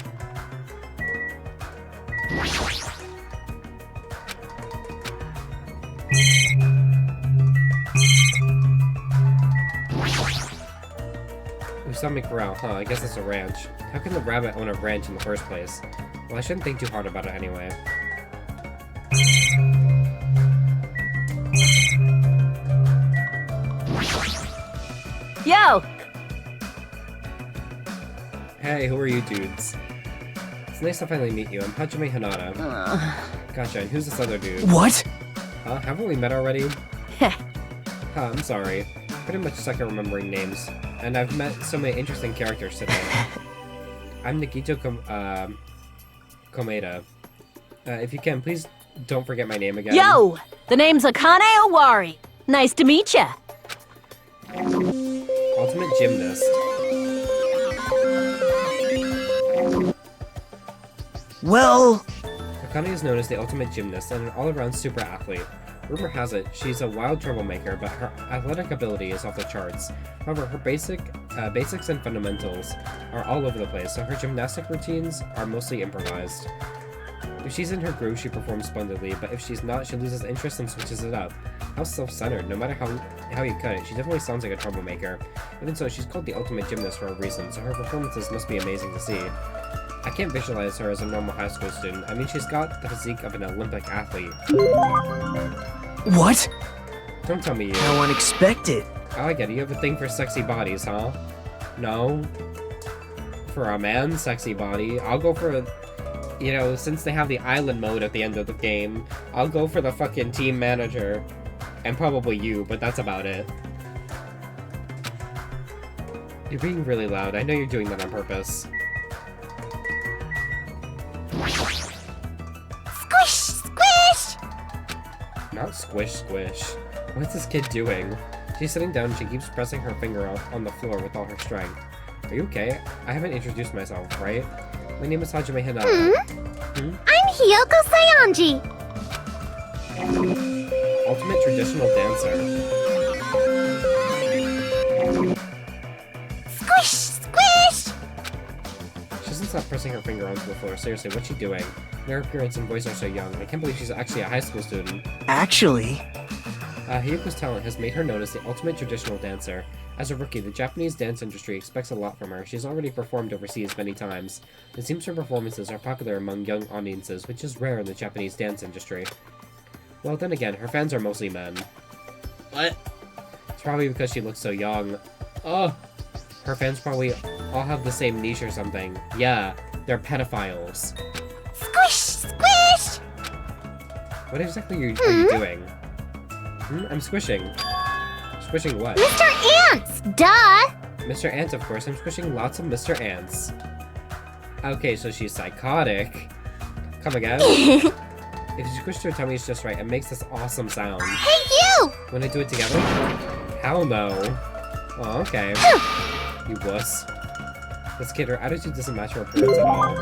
Usami Corral, huh? I guess it's a ranch. How can the rabbit own a ranch in the first place? Well, I shouldn't think too hard about it anyway. Yo! Hey, who are you dudes? It's nice to finally meet you. I'm Hajime Hinata. Gotcha, and who's this other dude? What? Huh? Haven't we met already? Huh, I'm sorry. Pretty much suck at remembering names. And I've met so many interesting characters today. I'm Nikito Komeda. If you can, please don't forget my name again. Yo! The name's Akane Owari. Nice to meet ya. Ultimate Gymnast. Well, Akane is known as the Ultimate Gymnast and an all-around super athlete. Rumor has it, she's a wild troublemaker, but her athletic ability is off the charts. However, her basics and fundamentals are all over the place, so her gymnastic routines are mostly improvised. If she's in her groove, she performs splendidly, but if she's not, she loses interest and switches it up. How self-centered, no matter how you cut it, she definitely sounds like a troublemaker. Even so, she's called the Ultimate Gymnast for a reason, so her performances must be amazing to see. I can't visualize her as a normal high school student. I mean, she's got the physique of an Olympic athlete. what? Don't tell me you. How unexpected. Oh, I get it. You have a thing for sexy bodies, huh? No? For a man's sexy body, I'll go for, you know, since they have the island mode at the end of the game, I'll go for the fucking team manager. And probably you, but that's about it. You're being really loud. I know you're doing that on purpose. Squish, squish! Not squish, squish. What's this kid doing? She's sitting down and she keeps pressing her finger on the floor with all her strength. Are you okay? I haven't introduced myself, right? My name is Hajime Hinata. I'm Hiyoko Sayanji. Ultimate traditional dancer. Squish, squish! She doesn't stop pressing her finger onto the floor. Seriously, what's she doing? Her appearance and voice are so young. I can't believe she's actually a high school student. Actually, Hiyoko's talent has made her known as the ultimate traditional dancer. As a rookie, the Japanese dance industry expects a lot from her. She's already performed overseas many times. It seems her performances are popular among young audiences, which is rare in the Japanese dance industry. Well, then again, her fans are mostly men. What? It's probably because she looks so young. Ugh! Her fans probably all have the same niche or something. Yeah, they're pedophiles. Squish, squish! What exactly are you doing? I'm squishing. Squishing what? Mr. Ants, duh! Mr. Ant, of course. I'm squishing lots of Mr. Ants. Okay, so she's psychotic. Come again? If you squish her tummies just right, it makes this awesome sound. Hey, you! Wanna do it together? Hell no. Oh, okay. You wuss. This kid, her attitude doesn't match her appearance at all.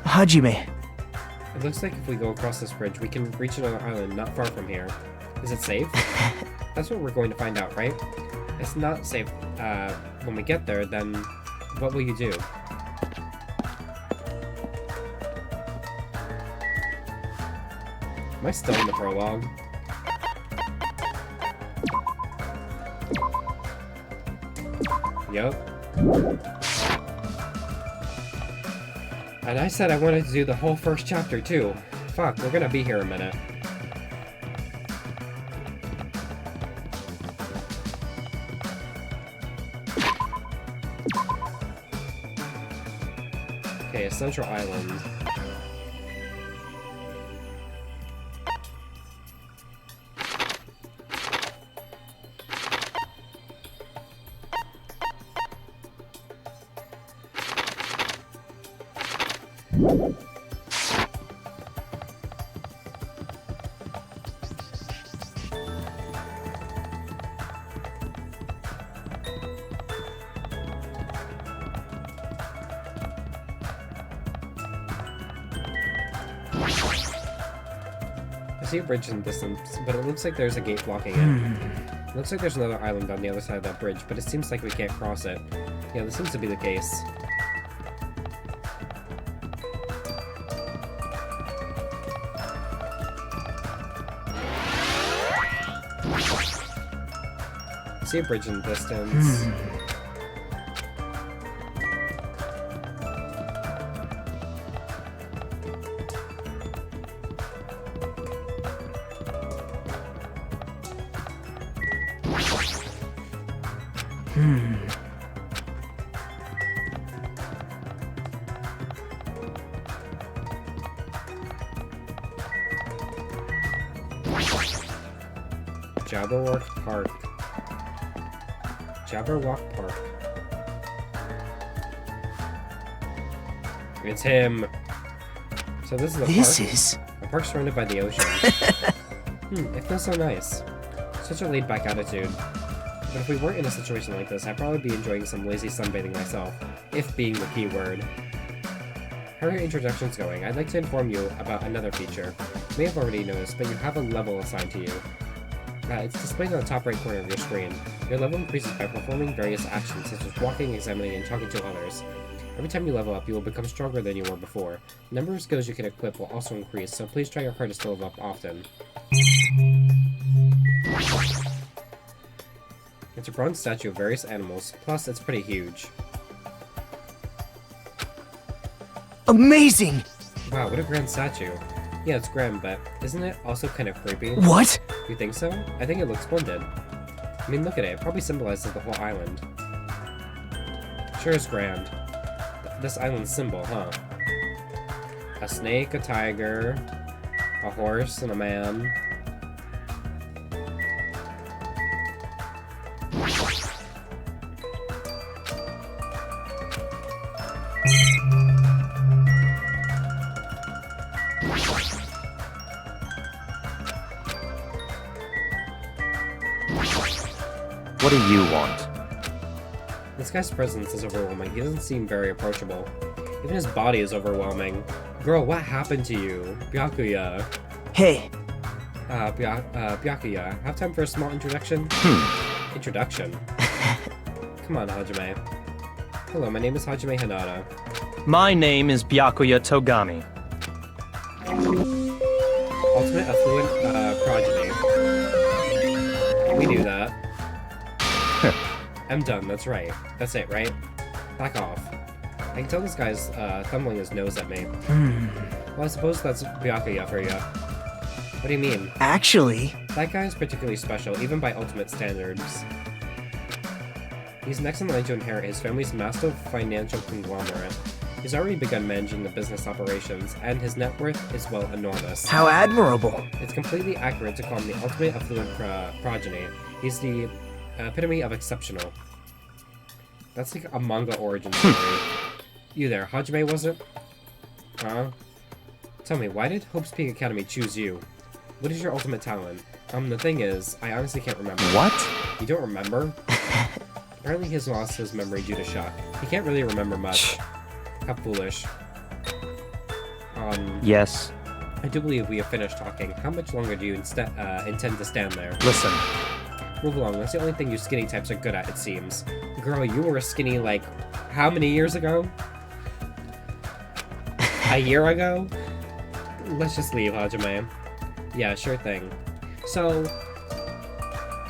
Hajime, It looks like if we go across this bridge, we can reach another island not far from here. Is it safe? That's what we're going to find out, right? It's not safe when we get there, then what will you do? Am I still in the prologue? Yup. And I said I wanted to do the whole first chapter too. Fuck, we're gonna be here a minute. Okay, a central island. I see a bridge in the distance, but it looks like there's a gate blocking it. It looks like there's another island on the other side of that bridge, but it seems like we can't cross it. Yeah, this seems to be the case. I see a bridge in the distance. Jabberwock Park. Jabberwock Park. It's him. So this is the this park. is... A park surrounded by the ocean. It feels so nice. Such a laid-back attitude. But if we weren't in a situation like this, I'd probably be enjoying some lazy sunbathing myself. If being the key word. How are your introductions going? I'd like to inform you about another feature. You may have already noticed, but you have a level assigned to you. It's displayed on the top right corner of your screen. Your level increases by performing various actions, such as walking, examining, and talking to others. Every time you level up, you will become stronger than you were before. The number of skills you can equip will also increase, so please try your hardest to level up often. It's a bronze statue of various animals, plus it's pretty huge. Amazing! Wow, what a grand statue. Yeah, it's grand, but isn't it also kind of creepy? What? You think so? I think it looks splendid. I mean, look at it. It probably symbolizes the whole island. Sure is grand. This island's symbol, huh? A snake, a tiger, a horse, and a man. What do you want? This guy's presence is overwhelming. He doesn't seem very approachable. Even his body is overwhelming. Girl, what happened to you? Byakuya. Hey, Byakuya. Have time for a small introduction? introduction. Come on, Hajime. Hello, my name is Hajime Hinata. My name is Byakuya Togami. Ultimate affluent progeny. We knew that. I'm done, that's right. That's it, right? Back off. I can tell this guy's thumbling his nose at me. Well, I suppose that's Byakuya for you. What do you mean? Actually, That guy is particularly special, even by ultimate standards. He's next in line to inherit his family's massive financial conglomerate. He's already begun managing the business operations, and his net worth is, well, enormous. how admirable. It's completely accurate to call him the ultimate affluent progeny. He's the epitome of exceptional. That's like a manga origin story. You there, Hajime, was it? Huh? Tell me, why did Hope's Peak Academy choose you? What is your ultimate talent? The thing is, I honestly can't remember. What? You don't remember? Apparently he has lost his memory due to shock. He can't really remember much. How foolish. Yes. I do believe we have finished talking. How much longer do you intend to stand there? Listen. Move along, that's the only thing you skinny types are good at, it seems. Girl, you were skinny like, how many years ago? A year ago? Let's just leave, Hajime. Yeah, sure thing. So,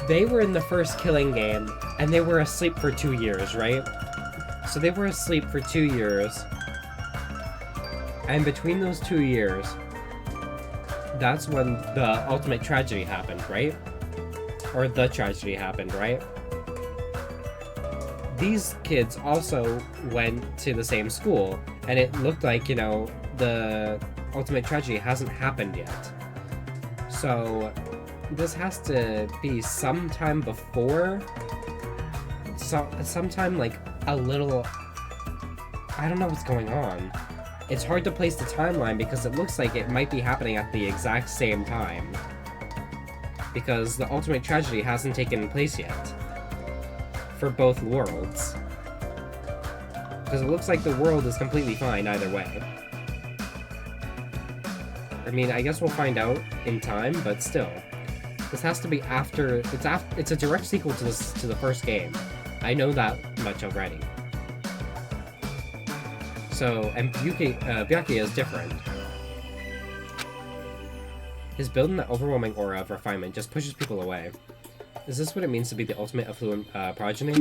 they were in the first Killing game, and they were asleep for 2 years, right? So they were asleep for 2 years, and between those 2 years, that's when the ultimate tragedy happened, right? Or the tragedy happened, right? These kids also went to the same school, and it looked like, you know, the ultimate tragedy hasn't happened yet. So, this has to be sometime before, sometime like a little, I don't know what's going on. It's hard to place the timeline because it looks like it might be happening at the exact same time. Because the ultimate tragedy hasn't taken place yet. For both worlds. Because it looks like the world is completely fine either way. I mean, I guess we'll find out in time, but still. This has to be after, it's a direct sequel to the first game. I know that much already. So, and Byakuya is different. His build and the overwhelming aura of refinement just pushes people away. Is this what it means to be the ultimate affluent progeny?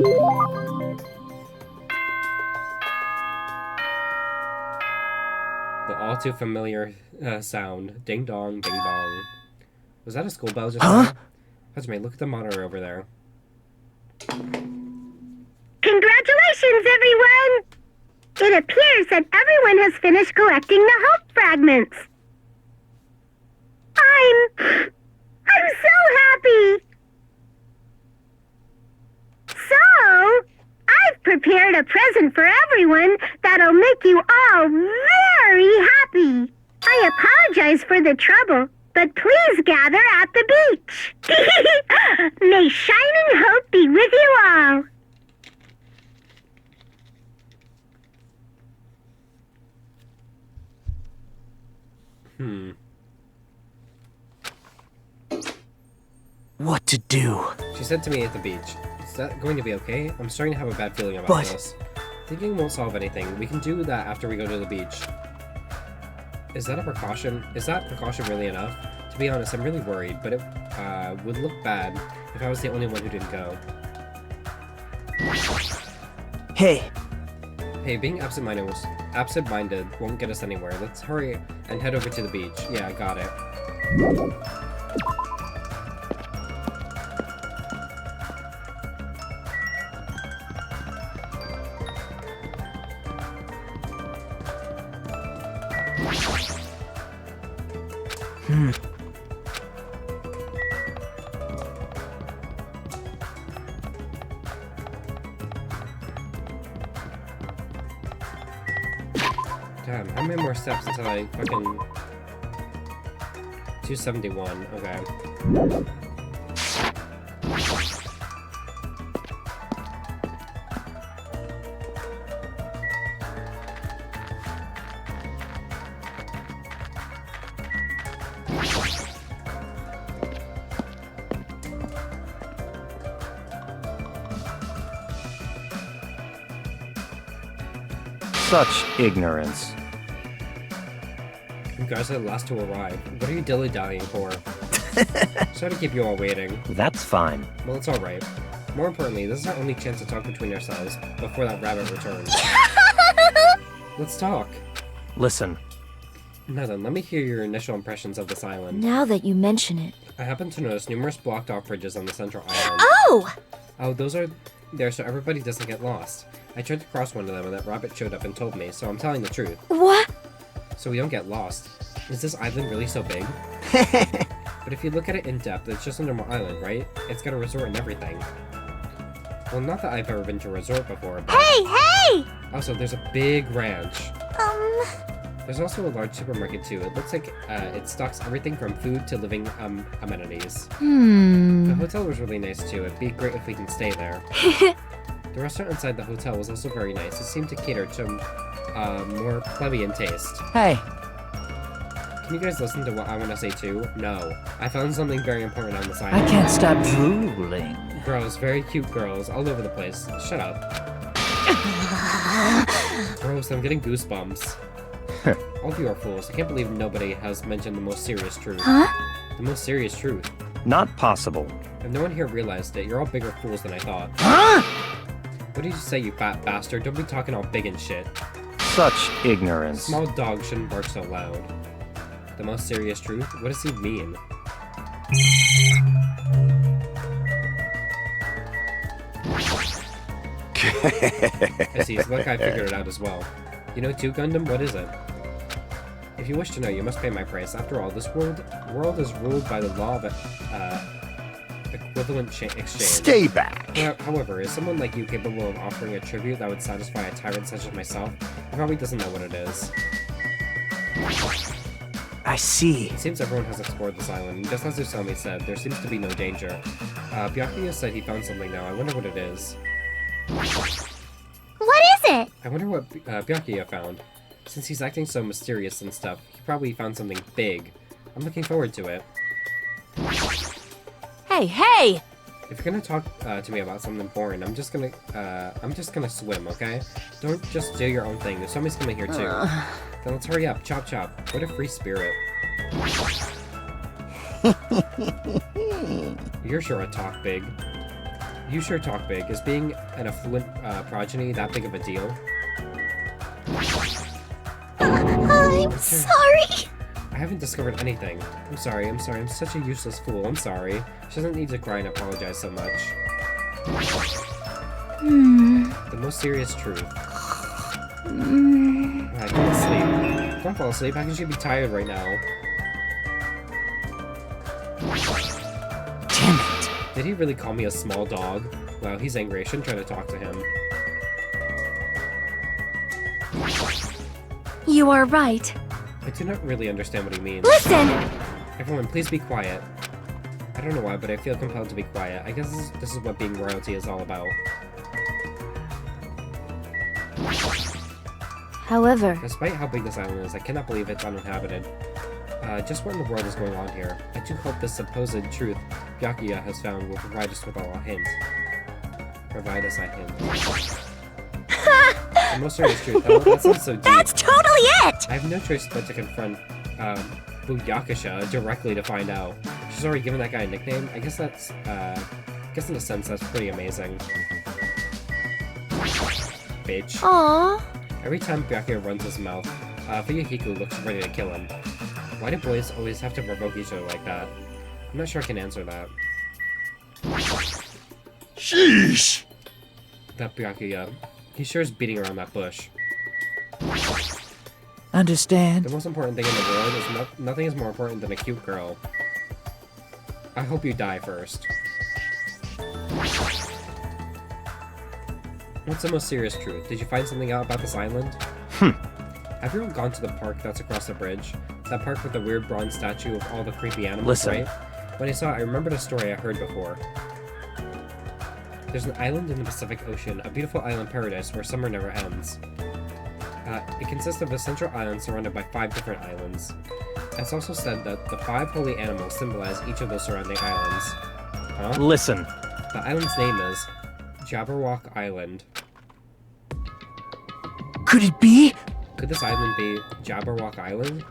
The all too familiar sound. Ding dong, ding bong. Was that a school bell just now? Hajime, look at the monitor over there. Congratulations, everyone! It appears that everyone has finished collecting the hope fragments. I'm so happy! So, I've prepared a present for everyone that'll make you all very happy. I apologize for the trouble, but please gather at the beach. May shining hope be with you all. What to do? She said to me at the beach, "Is that going to be okay? I'm starting to have a bad feeling about But- this. Thinking won't solve anything. We can do that after we go to the beach." Is that a precaution? Is that precaution really enough? To be honest, I'm really worried, but it would look bad if I was the only one who didn't go. Hey, Hey, being absent-minded won't get us anywhere. Let's hurry and head over to the beach. Yeah, I got it. Damn, how many more steps until I fucking... 271, okay. Such ignorance. You guys are the last to arrive. What are you dilly-dallying for? Sorry to keep you all waiting. That's fine. Well, it's alright. More importantly, this is our only chance to talk between ourselves before that rabbit returns. Let's talk. Listen, Now then, let me hear your initial impressions of this island. Now that you mention it. I happen to notice numerous blocked-off bridges on the central island. Oh! Oh, those are there so everybody doesn't get lost. I tried to cross one of them and that rabbit showed up and told me, so I'm telling the truth. What? So we don't get lost. Is this island really so big? But if you look at it in depth, it's just a normal island, right? It's got a resort and everything. Well, not that I've ever been to a resort before, but... Hey! Also, there's a big ranch. Um... There's also a large supermarket too. It looks like it stocks everything from food to living amenities. The hotel was really nice too. It'd be great if we can stay there. The restaurant inside the hotel was also very nice. It seemed to cater to more plebeian taste. Hey, Can you guys listen to what I want to say too? No. I found something very important on the side. I can't stop drooling. Girls, very cute girls, all over the place. Shut up. Gross, I'm getting goosebumps. All of you are fools. I can't believe nobody has mentioned the most serious truth. Huh? The most serious truth. Not possible. If no one here realized it, you're all bigger fools than I thought. Huh? What did you say, you fat bastard? Don't be talking all big and shit. Such ignorance. Small dogs shouldn't bark so loud. The most serious truth? What does he mean? I see, so that guy figured it out as well. You know too, Gundam? What is it? If you wish to know, you must pay my price. After all, this world is ruled by the law of equivalent exchange. Stay back. However, is someone like you capable of offering a tribute that would satisfy a tyrant such as myself? He probably doesn't know what it is. I see. It seems everyone has explored this island, and just as Usami said, there seems to be no danger. Byakuya said he found something now. I wonder what it is. What is it? I wonder what Byakuya found. Since he's acting so mysterious and stuff, he probably found something big. I'm looking forward to it. Hey! If you're gonna talk to me about something boring, I'm just gonna swim, okay? Don't just do your own thing. Usami's coming here too. Then let's hurry up. Chop chop. What a free spirit. You're sure a talk big. You sure talk big. Is being an affluent progeny that big of a deal? I'm sorry. I haven't discovered anything. I'm sorry. I'm such a useless fool. I'm sorry. She doesn't need to cry and apologize so much. The most serious truth. I can't sleep. Don't fall asleep. How can she be tired right now? Damn it. Did he really call me a small dog? Wow, he's angry. I shouldn't try to talk to him. You are right. I do not really understand what he means. Listen! Everyone, please be quiet. I don't know why, but I feel compelled to be quiet. I guess this is what being royalty is all about. However, Despite how big this island is, I cannot believe it's uninhabited. Just what in the world is going on here? I do hope this supposed truth Byakuya has found will provide us with a hint. Provide us a hint. The most serious truth. Oh, that sounds so deep. that's totally it! I have no choice but to confront Byakusha directly to find out. She's already given that guy a nickname. I guess that's, I guess in a sense that's pretty amazing. Bitch. Aww. Every time Byakuya runs his mouth, Fuyuhiko looks ready to kill him. Why do boys always have to provoke each other like that? I'm not sure I can answer that. Sheesh! That Byakuya, he sure is beating around that bush. Understand? The most important thing in the world is nothing is more important than a cute girl. I hope you die first. What's the most serious truth? Did you find something out about this island? Have you all gone to the park that's across the bridge? That park with the weird bronze statue of all the creepy animals, Listen. right? When I saw it, I remembered a story I heard before. There's an island in the Pacific Ocean, a beautiful island paradise where summer never ends. It consists of a central island surrounded by 5 different islands. It's also said that the 5 holy animals symbolize each of those surrounding islands. Huh? Listen. The island's name is Jabberwock Island. Could it be? Could this island be Jabberwock Island?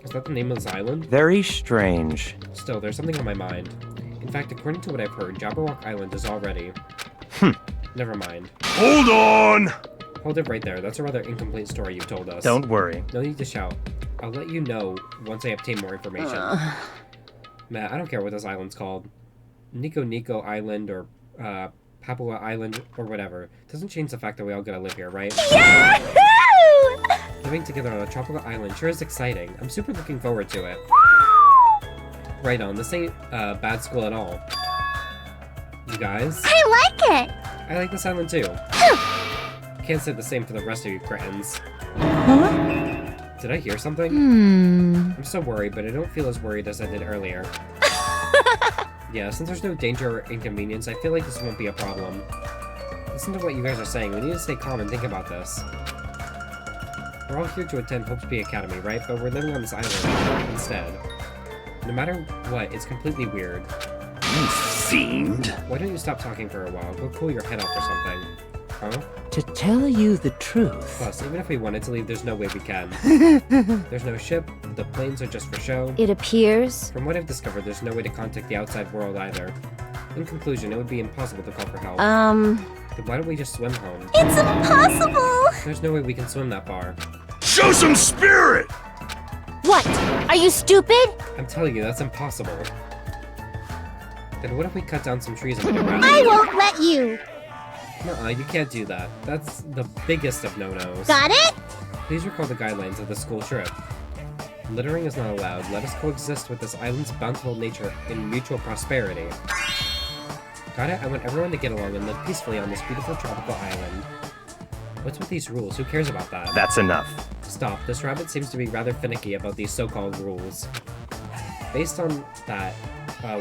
Is that the name of this island? Very strange. Still, there's something on my mind. In fact, according to what I've heard, Jabberwock Island is already... Never mind. Hold on! Hold it right there. That's a rather incomplete story you've told us. Don't worry. No need to shout. I'll let you know once I obtain more information. Matt, I don't care what this island's called. Nico Island or Papua Island or whatever. Doesn't change the fact that we all gotta live here, right? Yahoo! Living together on a tropical island sure is exciting. I'm super looking forward to it. Right on. This ain't bad school at all. You guys? I like it! I like this island too. Can't say the same for the rest of you cretins. Did I hear something? I'm so worried, but I don't feel as worried as I did earlier. Yeah, since there's no danger or inconvenience, I feel like this won't be a problem. Listen to what you guys are saying. We need to stay calm and think about this. We're all here to attend Hope's Peak Academy, right? But we're living on this island instead. No matter what, it's completely weird. You fiend. Why don't you stop talking for a while? Go cool your head off or something. Huh? To tell you the truth, Plus, even if we wanted to leave, there's no way we can. There's no ship, the planes are just for show. It appears. From what I've discovered, there's no way to contact the outside world either. In conclusion, it would be impossible to call for help. Then why don't we just swim home? It's impossible! There's no way we can swim that far. Show some spirit! What? Are you stupid? I'm telling you, that's impossible. Then what if we cut down some trees and make a raft? I won't let you! Nuh-uh, you can't do that. That's the biggest of no-nos. Got it? Please recall the guidelines of the school trip. Littering is not allowed. Let us coexist with this island's bountiful nature in mutual prosperity. Got it? I want everyone to get along and live peacefully on this beautiful tropical island. What's with these rules? Who cares about that? That's enough. Stop. This rabbit seems to be rather finicky about these so-called rules. Based on that,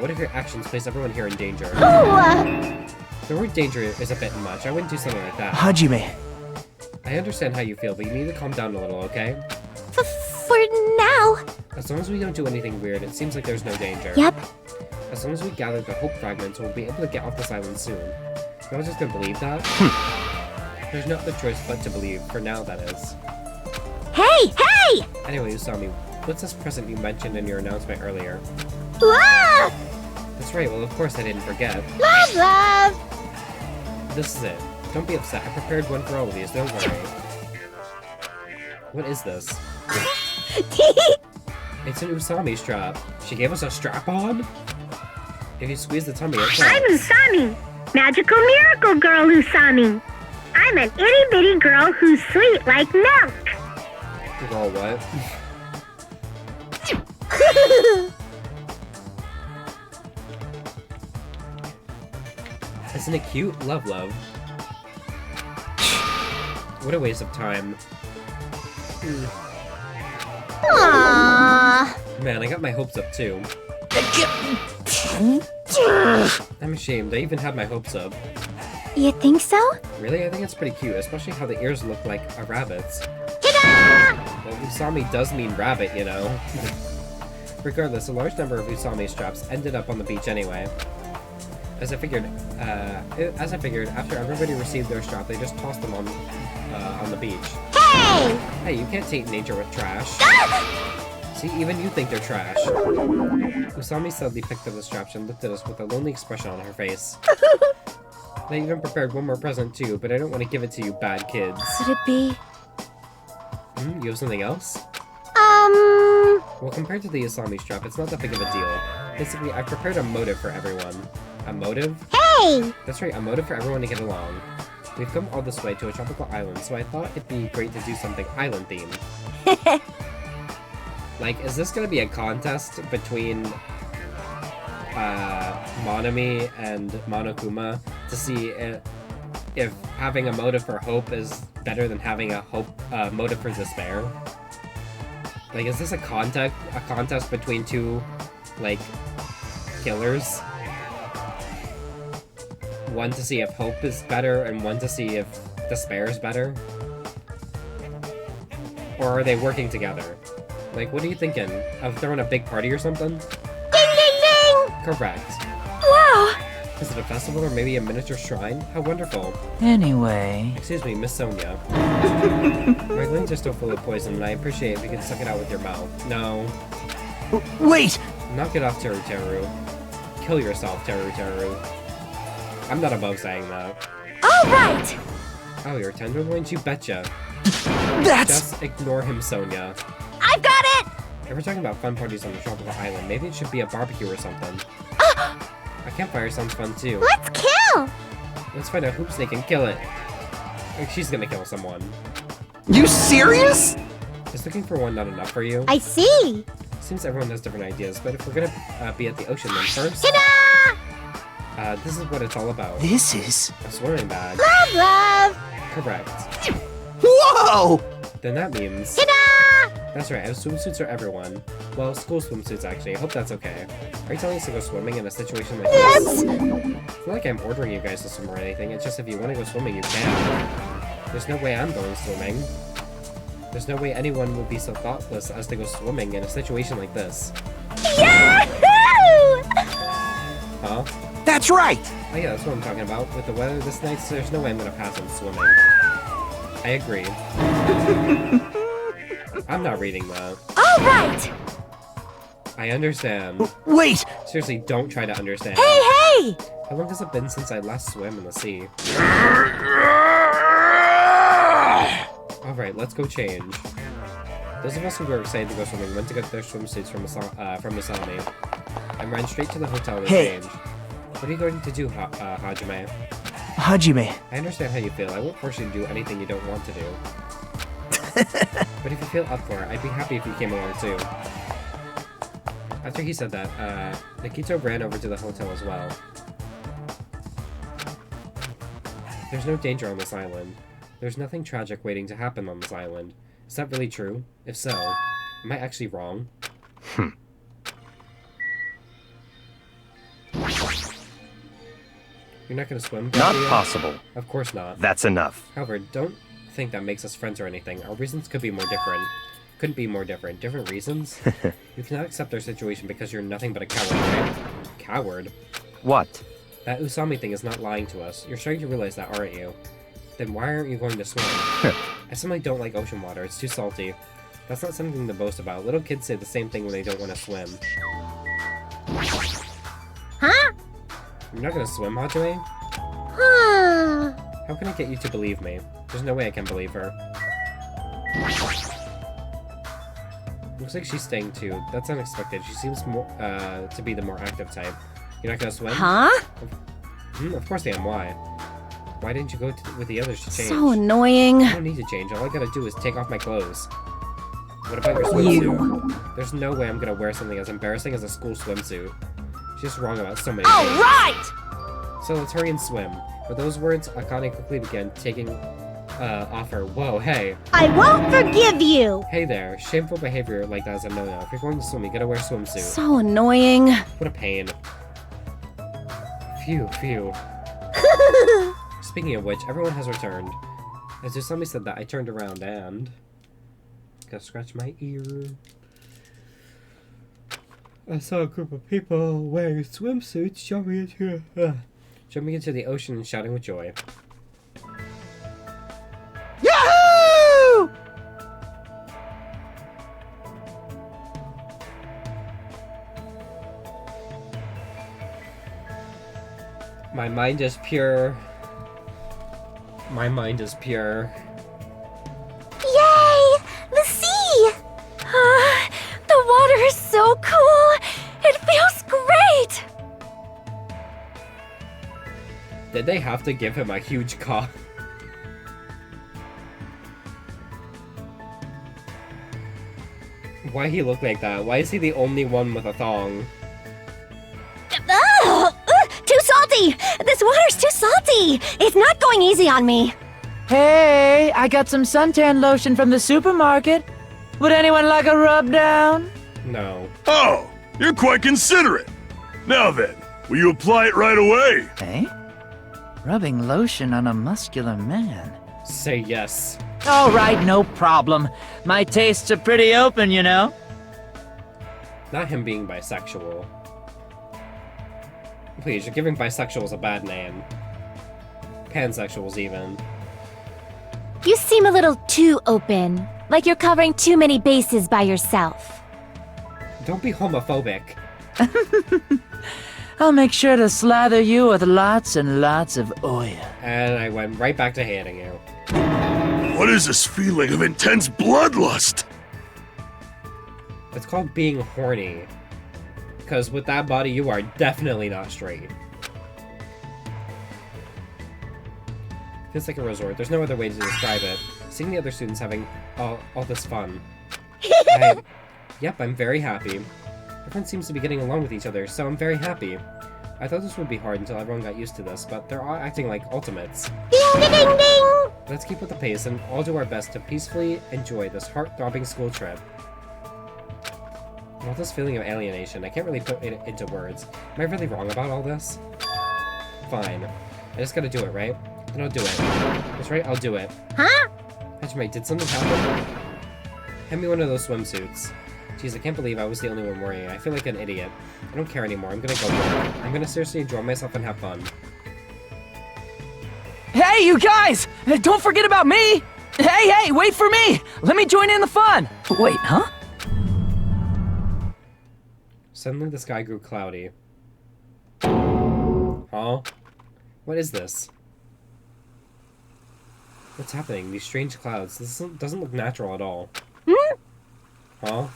what if your actions place everyone here in danger? Oh, The word danger is a bit much. I wouldn't do something like that. Hajime, I understand how you feel, but you need to calm down a little, okay? for now. As long as we don't do anything weird, it seems like there's no danger. Yep. As long as we gather the hope fragments, we'll be able to get off this island soon. I was just gonna believe that? There's no other choice but to believe, for now that is. Hey! Hey! Anyway, Usami, what's this present you mentioned in your announcement earlier? Ah! That's right, well of course I didn't forget. Love, love! This is it. Don't be upset, I prepared one for all of these, don't worry. What is this? It's an Usami strap. She gave us a strap-on? If you squeeze the tummy, it I'm pops. Usami, magical miracle girl Usami. I'm an itty-bitty girl who's sweet like milk. Girl, what? Isn't it cute? Love. What a waste of time. Aww. Man, I got my hopes up too. I'm ashamed, I even had my hopes up. You think so? Really? I think it's pretty cute, especially how the ears look like a rabbit's. Ta-da! Well, Usami does mean rabbit, you know. Regardless, a large number of Usami straps ended up on the beach anyway. As I figured, after everybody received their strap, they just tossed them on the beach. Hey! Hey, you can't taint nature with trash. See, even you think they're trash. Usami suddenly picked up the straps and looked at us with a lonely expression on her face. I even prepared one more present too, but I don't want to give it to you bad kids. Could it be? You have something else? Well, compared to the Usami strap, it's not that big of a deal. Basically, I prepared a motive for everyone. A motive? Hey! That's right, a motive for everyone to get along. We've come all this way to a tropical island, so I thought it'd be great to do something island-themed. Like, is this gonna be a contest between Monami and Monokuma to see if having a motive for hope is better than having a motive for despair? Like, is this a contest between two, like, killers? One to see if hope is better, and one to see if despair is better? Or are they working together? Like, what are you thinking? Of throwing a big party or something? Ding, ding, ding! Correct. Wow! Is it a festival or maybe a miniature shrine? How wonderful. Anyway... Excuse me, Miss Sonia. My limbs are still full of poison, and I appreciate if you could suck it out with your mouth. No. Wait! Knock it off, Teru Teru. Kill yourself, Teru Teru. I'm not above saying that. All right! Oh, you're tenderloins? You betcha. That's... Just ignore him, Sonia. I've got it! If we're talking about fun parties on a tropical island, maybe it should be a barbecue or something. A campfire sounds fun too. Let's kill! Let's find a hoop snake and kill it. Like, she's gonna kill someone. You serious? Is looking for one not enough for you? I see! Seems everyone has different ideas, but if we're gonna be at the ocean then first... Ta-da! This is what it's all about. This is... A swimming bag. Love, love! Correct. Whoa! Then that means... Ta-da! That's right, swimsuits for everyone. Well, school swimsuits actually. I hope that's okay. Are you telling us to go swimming in a situation like this? Yes! It's not like I'm ordering you guys to swim or anything, it's just if you want to go swimming, you can. There's no way I'm going swimming. There's no way anyone would be so thoughtless as to go swimming in a situation like this. Yahoo! Huh? That's right! Oh yeah, that's what I'm talking about. With the weather this night, there's no way I'm gonna pass on swimming. I agree. I'm not reading that. All right! I understand. Wait! Seriously, don't try to understand. Hey, hey! How long has it been since I last swam in the sea? Alright, let's go change. Those of us who were excited to go swimming went to get their swimsuits from Masami and ran straight to the hotel to change. What are you going to do, Hajime? Hajime. I understand how you feel. I won't force you to do anything you don't want to do. But if you feel up for it, I'd be happy if you came along too. After he said that, Nikito ran over to the hotel as well. There's no danger on this island. There's nothing tragic waiting to happen on this island. Is that really true? If so, am I actually wrong? You're not gonna swim? Not Gabriel? possible. Of course not. That's enough. However, don't think that makes us friends or anything. Our reasons could be more different. Couldn't be more different. Different reasons? You cannot accept our situation because you're nothing but a coward, right? Coward? What? That Usami thing is not lying to us. You're starting to realize that, aren't you? Then why aren't you going to swim? I simply don't like ocean water. It's too salty. That's not something to boast about. Little kids say the same thing when they don't want to swim. Huh? You're not gonna swim, Hajime? Huh. How can I get you to believe me? There's no way I can believe her. Looks like she's staying too. That's unexpected. She seems more to be the more active type. You're not gonna swim? Huh? Of course I am. Why? Why didn't you go with the others to change? So annoying. I don't need to change. All I gotta do is take off my clothes. What about your swimsuit? There's no way I'm gonna wear something as embarrassing as a school swimsuit. She's just wrong about so many All things. right! So let's hurry and swim. With those words, Akane quickly began taking off her. Whoa, hey. I won't forgive you. Hey there. Shameful behavior like that is a no-no. If you're going to swim, you gotta wear a swimsuit. So annoying. What a pain. Phew. Speaking of which, everyone has returned. As Usami said that, I turned around and... Gotta scratch my ear. I saw a group of people wearing swimsuits jumping into the ocean and shouting with joy. Yahoo! My mind is pure. My mind is pure. Yay! The sea! The water is so cool! It feels great! Did they have to give him a huge cock? Why he look like that? Why is he the only one with a thong? Too salty! This water's too salty! It's not going easy on me. Hey, I got some suntan lotion from the supermarket. Would anyone like a rub down? No. Oh, you're quite considerate. Now then, will you apply it right away? Eh? Rubbing lotion on a muscular man. Say yes. All right, no problem. My tastes are pretty open, you know. Not him being bisexual. Please, you're giving bisexuals a bad name. Pansexuals, even. You seem a little too open, like you're covering too many bases by yourself. Don't be homophobic. I'll make sure to slather you with lots and lots of oil. And I went right back to hating you. What is this feeling of intense bloodlust? It's called being horny. Because with that body, you are definitely not straight. Feels like a resort. There's no other way to describe it. Seeing the other students having all this fun. Yep, I'm very happy. Everyone seems to be getting along with each other, so I'm very happy. I thought this would be hard until everyone got used to this, but they're all acting like ultimates. Ding ding ding ding! Let's keep with the pace and all do our best to peacefully enjoy this heart-throbbing school trip. All this feeling of alienation, I can't really put it into words. Am I really wrong about all this? Fine. I just gotta do it, right? Then I'll do it. That's right, I'll do it. Huh? Hajime, did something happen? Hand me one of those swimsuits. Jeez, I can't believe I was the only one wearing it. I feel like an idiot. I don't care anymore. I'm gonna go for it. I'm gonna seriously enjoy myself and have fun. Hey, you guys! Don't forget about me! Hey, wait for me! Let me join in the fun! Wait, huh? Suddenly the sky grew cloudy. Huh? What is this? What's happening? These strange clouds. This doesn't look natural at all. Huh?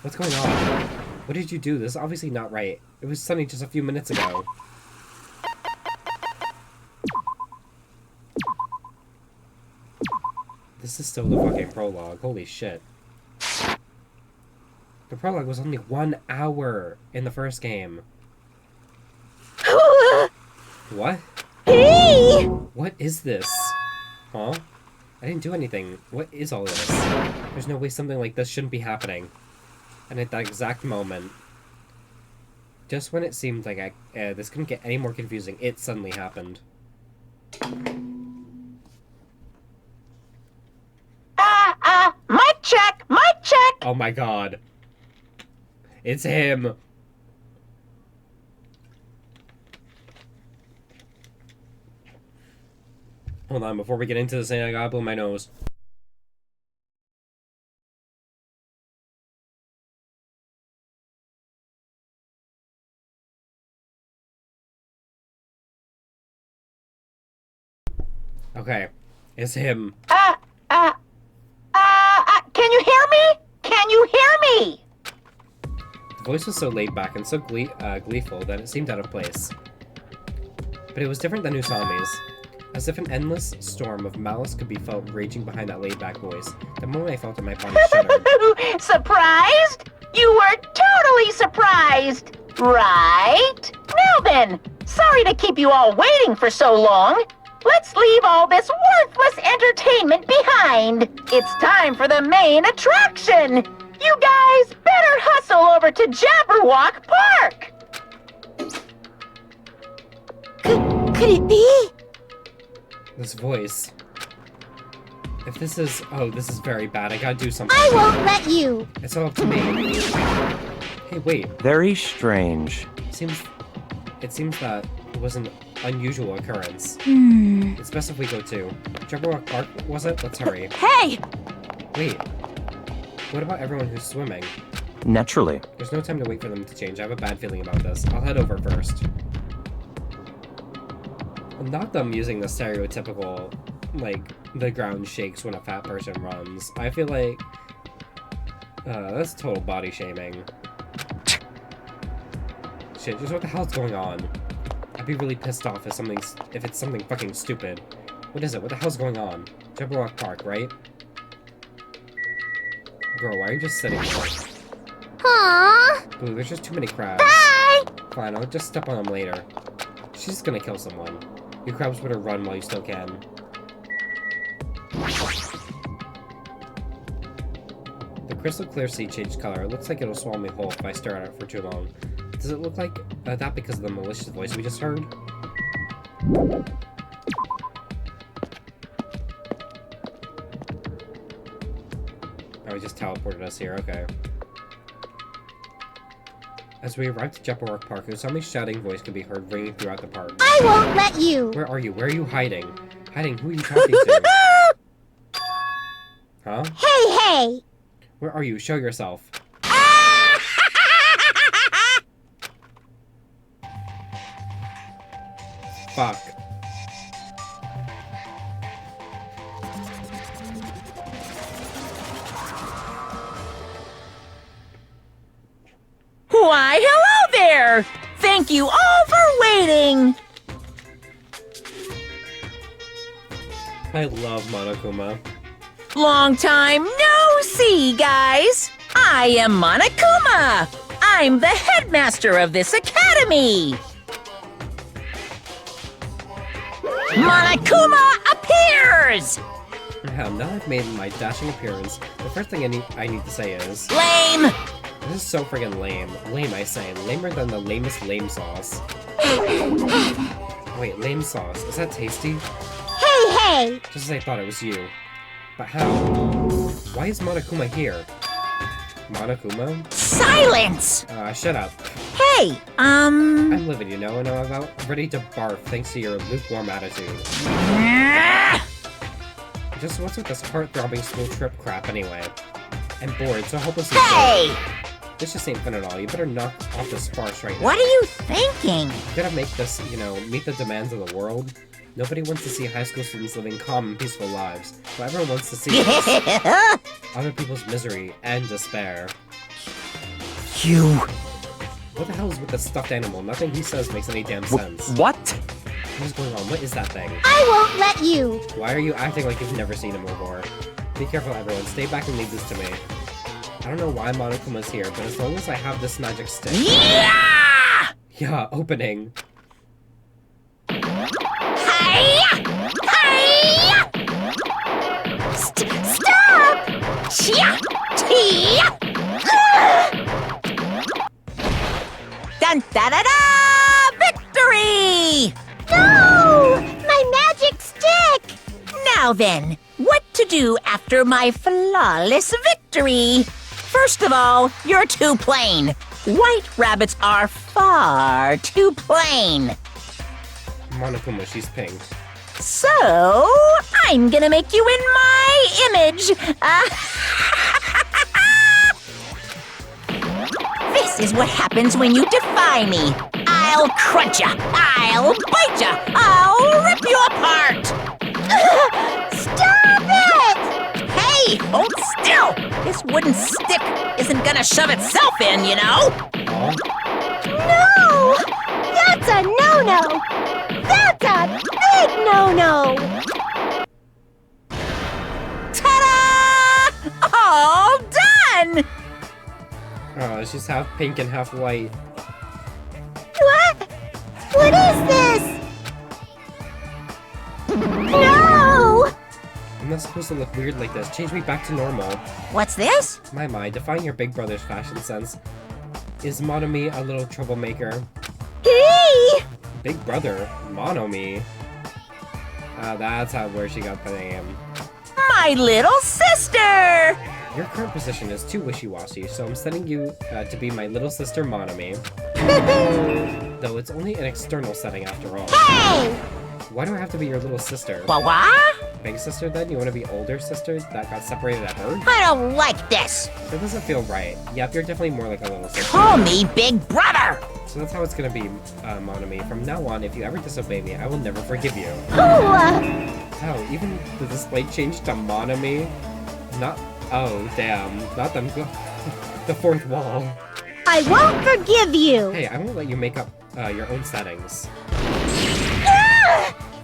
What's going on? What did you do? This is obviously not right. It was sunny just a few minutes ago. This is still the fucking prologue. Holy shit. The prologue was only 1 hour in the first game. What? Hey! What is this? Huh? I didn't do anything. What is all this? There's no way something like this shouldn't be happening. And at that exact moment, just when it seemed like this couldn't get any more confusing, it suddenly happened. Mic check! Mic check! Oh my god. It's him! Hold on, before we get into this thing, I gotta blow my nose. Okay, it's him. Can you hear me? Can you hear me? The voice was so laid back and so gleeful that it seemed out of place. But it was different than Usami's. As if an endless storm of malice could be felt raging behind that laid-back voice. The moment I felt it, my body shuddered. Surprised? You were totally surprised, right? Now then, sorry to keep you all waiting for so long. Let's leave all this worthless entertainment behind. It's time for the main attraction. You guys better hustle over to Jabberwock Park. Could it be? This voice. If this is... Oh, this is very bad. I gotta do something. I won't let you. It's all up to me. Hey, wait. Very strange. It seems that it was an unusual occurrence. It's best if we go too. Jabberwock Park, was it? Let's hurry. Hey! Wait. What about everyone who's swimming? Naturally. There's no time to wait for them to change. I have a bad feeling about this. I'll head over first. Not them using the stereotypical, like, the ground shakes when a fat person runs. I feel like... that's total body shaming. Shit, just what the hell's going on? I'd be really pissed off if it's something fucking stupid. What is it? What the hell's going on? Jabberwock Park, right? Girl, why are you just sitting there? Aww. Boo, there's just too many crabs. Bye! Fine, I'll just step on them later. She's gonna kill someone. You crabs better run while you still can. The crystal clear sea changed color. It looks like it'll swallow me whole if I stare at it for too long. Does it look like that because of the malicious voice we just heard? Oh, he just teleported us here, okay. As we arrived at Jepperwork Park, a suddenly shouting voice could be heard ringing throughout the park. I won't let you. Where are you? Where are you hiding? Hiding? Who are you talking to? Huh? Hey, hey. Where are you? Show yourself. Fuck. Why, hello there! Thank you all for waiting! I love Monokuma. Long time no see, guys! I am Monokuma! I'm the headmaster of this academy! Monokuma appears! Now I've made my dashing appearance, the first thing I need to say is... Lame! This is so friggin' lame. Lame, I say. Lamer than the lamest lame sauce. Wait, lame sauce. Is that tasty? Hey, hey. Just as I thought it was you. But how? Why is Monokuma here? Monokuma? Silence! Shut up. Hey, I'm livid, you know, and I'm about ready to barf thanks to your lukewarm attitude. Just what's with this heart-throbbing school trip crap anyway? I'm bored, so hopelessly Hey! This just ain't fun at all. You better knock off this farce right now. What are you thinking? You gotta make this, you know, meet the demands of the world. Nobody wants to see high school students living calm and peaceful lives. What everyone wants to see is other people's misery and despair. You... What the hell is with this stuffed animal? Nothing he says makes any damn sense. What? What is going on? What is that thing? I won't let you. Why are you acting like you've never seen him before? Be careful, everyone. Stay back and leave this to me. I don't know why Monokuma's here, but as long as I have this magic stick... Yeah! Yeah, opening. Hiya! Hiya! Stop! Chia! Chia! Dun da da da! Victory! No! My magic stick! Now then, what to do after my flawless victory? First of all, you're too plain. White rabbits are far too plain. Monokuma, she's pink. So, I'm gonna make you in my image. This is what happens when you defy me. I'll crunch ya, I'll bite ya, I'll rip you apart. Stop it! Hey, hold still! This wooden stick isn't gonna shove itself in, you know? Aw. No! That's a no-no! That's a big no-no! Ta-da! All done! Oh, she's half pink and half white. What? What is this? No! I'm not supposed to look weird like this. Change me back to normal. What's this? My, defying your big brother's fashion sense. Is Monomi a little troublemaker? Hey! Big brother? Monomi? That's where she got the name. My little sister! Your current position is too wishy-washy, so I'm sending you to be my little sister Monomi. Though it's only an external setting after all. Hey! Why do I have to be your little sister? What? Big sister then? You want to be older sister that got separated at birth? I don't like this. That doesn't feel right. Yep, you're definitely more like a little sister. Call me Big Brother! So that's how it's gonna be, Monomi. From now on, if you ever disobey me, I will never forgive you. Oh, even the display changed to Monomi? Not... Oh, damn. Not them... the fourth wall. I won't forgive you! Hey, I won't let you make up your own settings.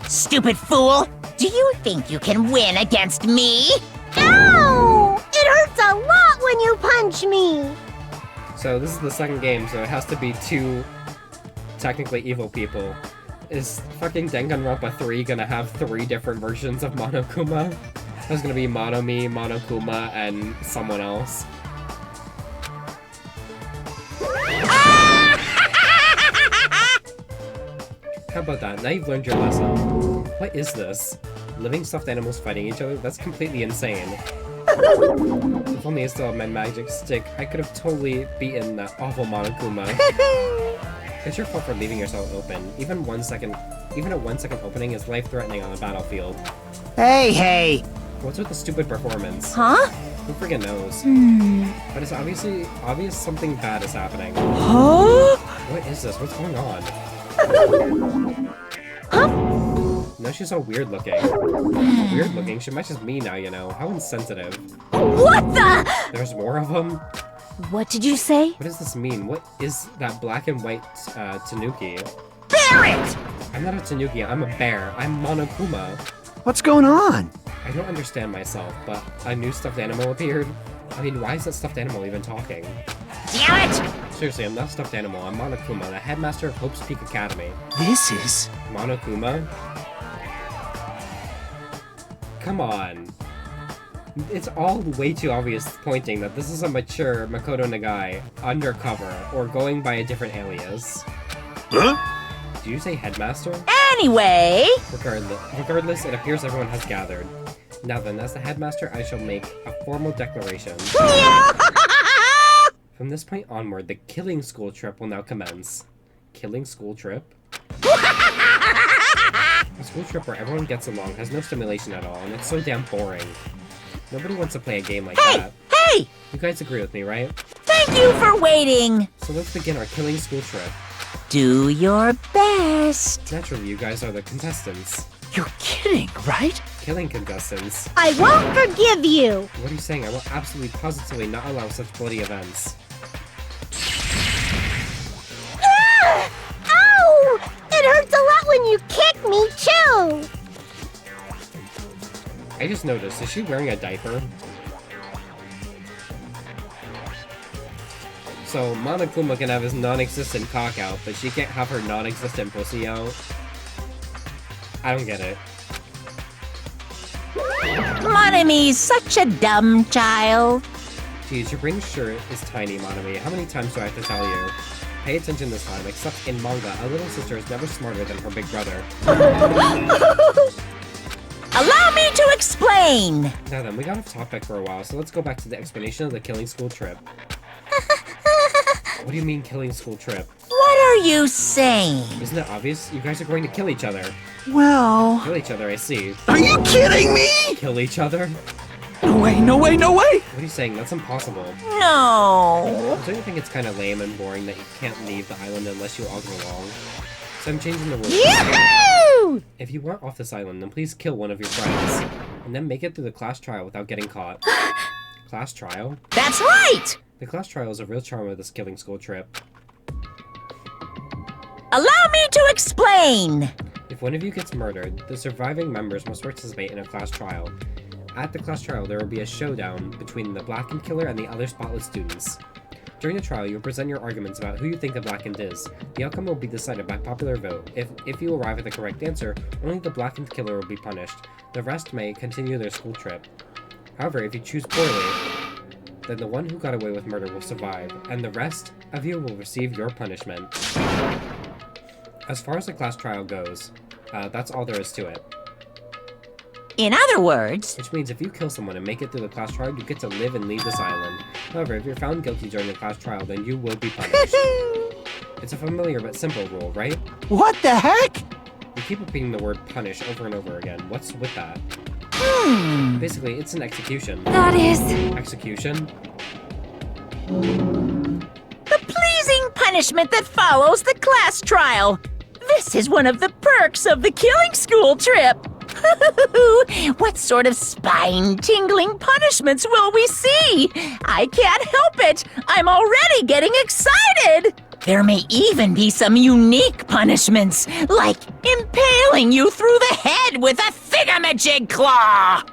Stupid fool! Do you think you can win against me? Ow! It hurts a lot when you punch me! So this is the second game, so it has to be two technically evil people. Is fucking Danganronpa 3 gonna have 3 different versions of Monokuma? There's gonna be Monomi, Monokuma, and someone else. How about that? Now you've learned your lesson. What is this? Living stuffed animals fighting each other? That's completely insane. If only I still had my magic stick, I could have totally beaten that awful Monokuma. It's your fault for leaving yourself open. Even a 1 second opening is life-threatening on the battlefield. Hey! What's with the stupid performance? Huh? Who friggin' knows? But it's obvious something bad is happening. Huh? What is this? What's going on? Huh? No, she's all weird looking. Weird looking? She matches me now, you know. How insensitive. What the? There's more of them? What did you say? What does this mean? What is that black and white tanuki? Bear it! I'm not a tanuki, I'm a bear. I'm Monokuma. What's going on? I don't understand myself, but a new stuffed animal appeared. I mean, why is that stuffed animal even talking? Damn it! Seriously, I'm not a stuffed animal. I'm Monokuma, the headmaster of Hope's Peak Academy. This is... Monokuma? Come on. It's all way too obvious pointing that this is a mature Makoto Nagai undercover or going by a different alias. Huh? Did you say headmaster? Anyway... Regardless, it appears everyone has gathered. Now then, as the headmaster, I shall make a formal declaration. From this point onward, the killing school trip will now commence. Killing school trip? A school trip where everyone gets along, has no stimulation at all, and it's so damn boring. Nobody wants to play a game like that. Hey! You guys agree with me, right? Thank you for waiting! So let's begin our killing school trip. Do your best. Naturally, you guys are the contestants. You're kidding, right? Killing contestants. I won't forgive you. What are you saying? I will absolutely positively not allow such bloody events. Ah! Ow! It hurts a lot when you kick me, too. I just noticed, is she wearing a diaper? So, Monokuma can have his non-existent cock out, but she can't have her non-existent pussy out? I don't get it. Monami's such a dumb child. Geez, your brain sure is tiny, Monami. How many times do I have to tell you? Pay attention this time, except in manga, a little sister is never smarter than her big brother. Allow me to explain. Now then, we got off topic for a while, so let's go back to the explanation of the killing school trip. What do you mean, killing school trip? What are you saying? Isn't it obvious? You guys are going to kill each other. Well... Kill each other, I see. Are you kidding me? Kill each other? No way! What are you saying? That's impossible. No. Don't you think it's kind of lame and boring that you can't leave the island unless you all get along? So I'm changing the rules. Yahoo! If you want off this island, then please kill one of your friends. And then make it through the class trial without getting caught. Class trial? That's right! The class trial is a real charm of this killing school trip. Allow me to explain. If one of you gets murdered, the surviving members must participate in a class trial. At the class trial, there will be a showdown between the Blackened killer and the other spotless students. During the trial, you will present your arguments about who you think the Blackened is. The outcome will be decided by popular vote. If you arrive at the correct answer, only the Blackened killer will be punished. The rest may continue their school trip. However, if you choose poorly, then the one who got away with murder will survive, and the rest of you will receive your punishment. As far as the class trial goes, that's all there is to it. In other words... Which means if you kill someone and make it through the class trial, you get to live and leave this island. However, if you're found guilty during the class trial, then you will be punished. It's a familiar but simple rule, right? What the heck? You keep repeating the word punish over and over again. What's with that? Basically, it's an execution. That is... Execution? the pleasing punishment that follows the class trial. This is one of the perks of the killing school trip. What sort of spine-tingling punishments will we see? I can't help it. I'm already getting excited. There may even be some unique punishments, like impaling you through the head with a thingamajig claw.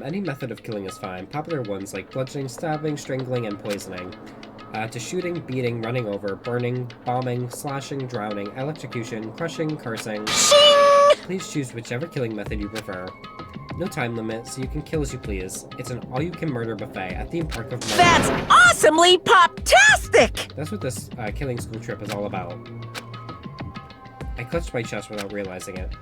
Any method of killing is fine. Popular ones like bludgeoning, stabbing, strangling, and poisoning. To shooting, beating, running over, burning, bombing, slashing, drowning, electrocution, crushing, cursing. Shing! Please choose whichever killing method you prefer. No time limit, so you can kill as you please. It's an all-you-can-murder buffet at Theme Park of Murder. That's awesomely pop-tastic! That's what this killing school trip is all about. I clutched my chest without realizing it.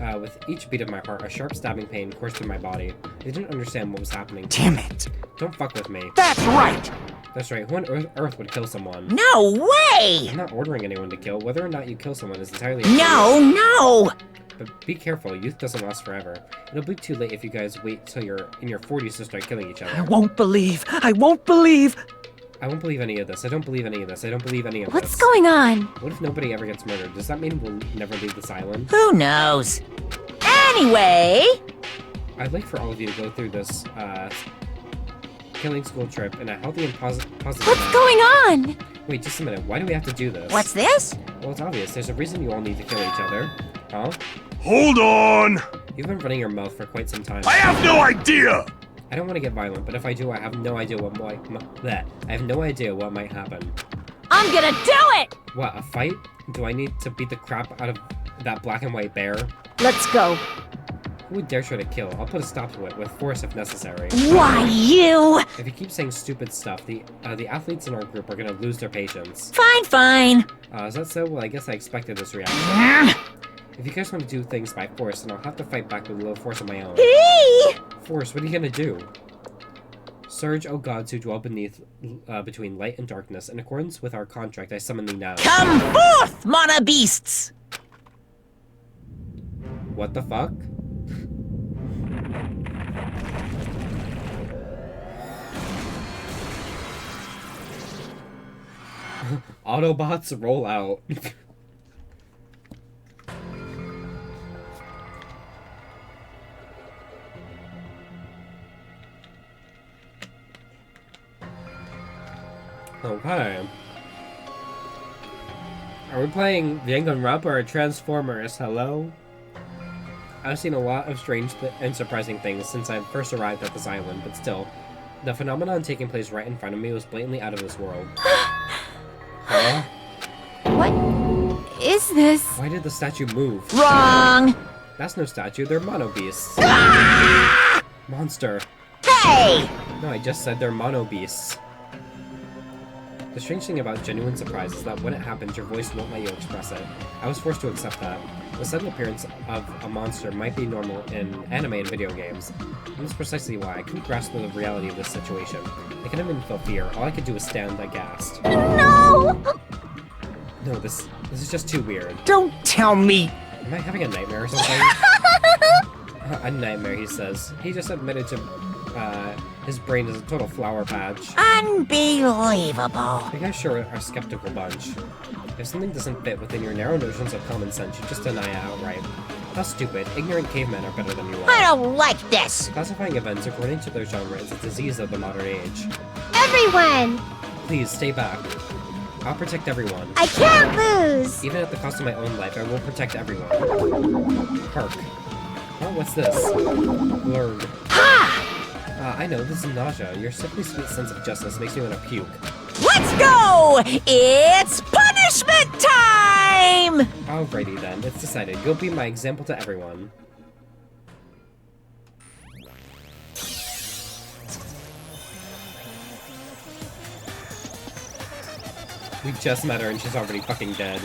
With each beat of my heart, a sharp stabbing pain coursed through my body. I didn't understand what was happening. Damn it! Don't fuck with me. That's right! That's right, who on earth would kill someone? No way! I'm not ordering anyone to kill. Whether or not you kill someone is entirely up No, to you. no! But be careful, youth doesn't last forever. It'll be too late if you guys wait till you're in your 40s to start killing each other. I won't believe! I won't believe! I won't believe any of this. I don't believe any of this. I don't believe any of this. What's going on? What if nobody ever gets murdered? Does that mean we'll never leave this island? Who knows? Anyway... I'd like for all of you to go through this, killing school trip in a healthy and positive What's manner. going on? Wait, just a minute. Why do we have to do this? What's this? Well, it's obvious. There's a reason you all need to kill each other. Huh? Hold on! You've been running your mouth for quite some time. I have no idea! I don't want to get violent, but if I do, I have no idea what might happen. I'm gonna do it! What, a fight? Do I need to beat the crap out of that black and white bear? Let's go. Who would dare try to kill? I'll put a stop to it, with force if necessary. Why, you? If you keep saying stupid stuff, the athletes in our group are gonna lose their patience. Fine, fine. Is that so? Well, I guess I expected this reaction. If you guys want to do things by force, then I'll have to fight back with a little force of my own. Hey! Force, what are you gonna do? Surge, O gods who dwell between light and darkness, in accordance with our contract, I summon thee now. Come forth, mana beasts! What the fuck? Autobots roll out. Okay. Are we playing Danganronpa or Transformers? Hello? I've seen a lot of strange and surprising things since I first arrived at this island, but still, the phenomenon taking place right in front of me was blatantly out of this world. Huh? What is this? Why did the statue move? Wrong! That's no statue, they're mono beasts. Monster. Hey! No, I just said they're mono beasts. The strange thing about genuine surprise is that when it happens, your voice won't let you express it. I was forced to accept that. The sudden appearance of a monster might be normal in anime and video games. And that's precisely why I couldn't grasp the reality of this situation. I couldn't even feel fear. All I could do was stand aghast. No! No, this is just too weird. Don't tell me! Am I having a nightmare or something? A nightmare, he says. He just admitted to, his brain is a total flower patch. Unbelievable. You guys sure are a skeptical bunch. If something doesn't fit within your narrow notions of common sense, you just deny it outright. How stupid. Ignorant cavemen are better than you are. I don't like this. Classifying events according to their genre is a disease of the modern age. Everyone! Please, stay back. I'll protect everyone. I can't lose! Even at the cost of my own life, I will protect everyone. Hark. Oh, what's this? Blurg. Ha! I know, this is nausea. Your sickly sweet sense of justice makes me want to puke. Let's go! It's punishment time! Alrighty then, it's decided. You'll be my example to everyone. We just met her and she's already fucking dead.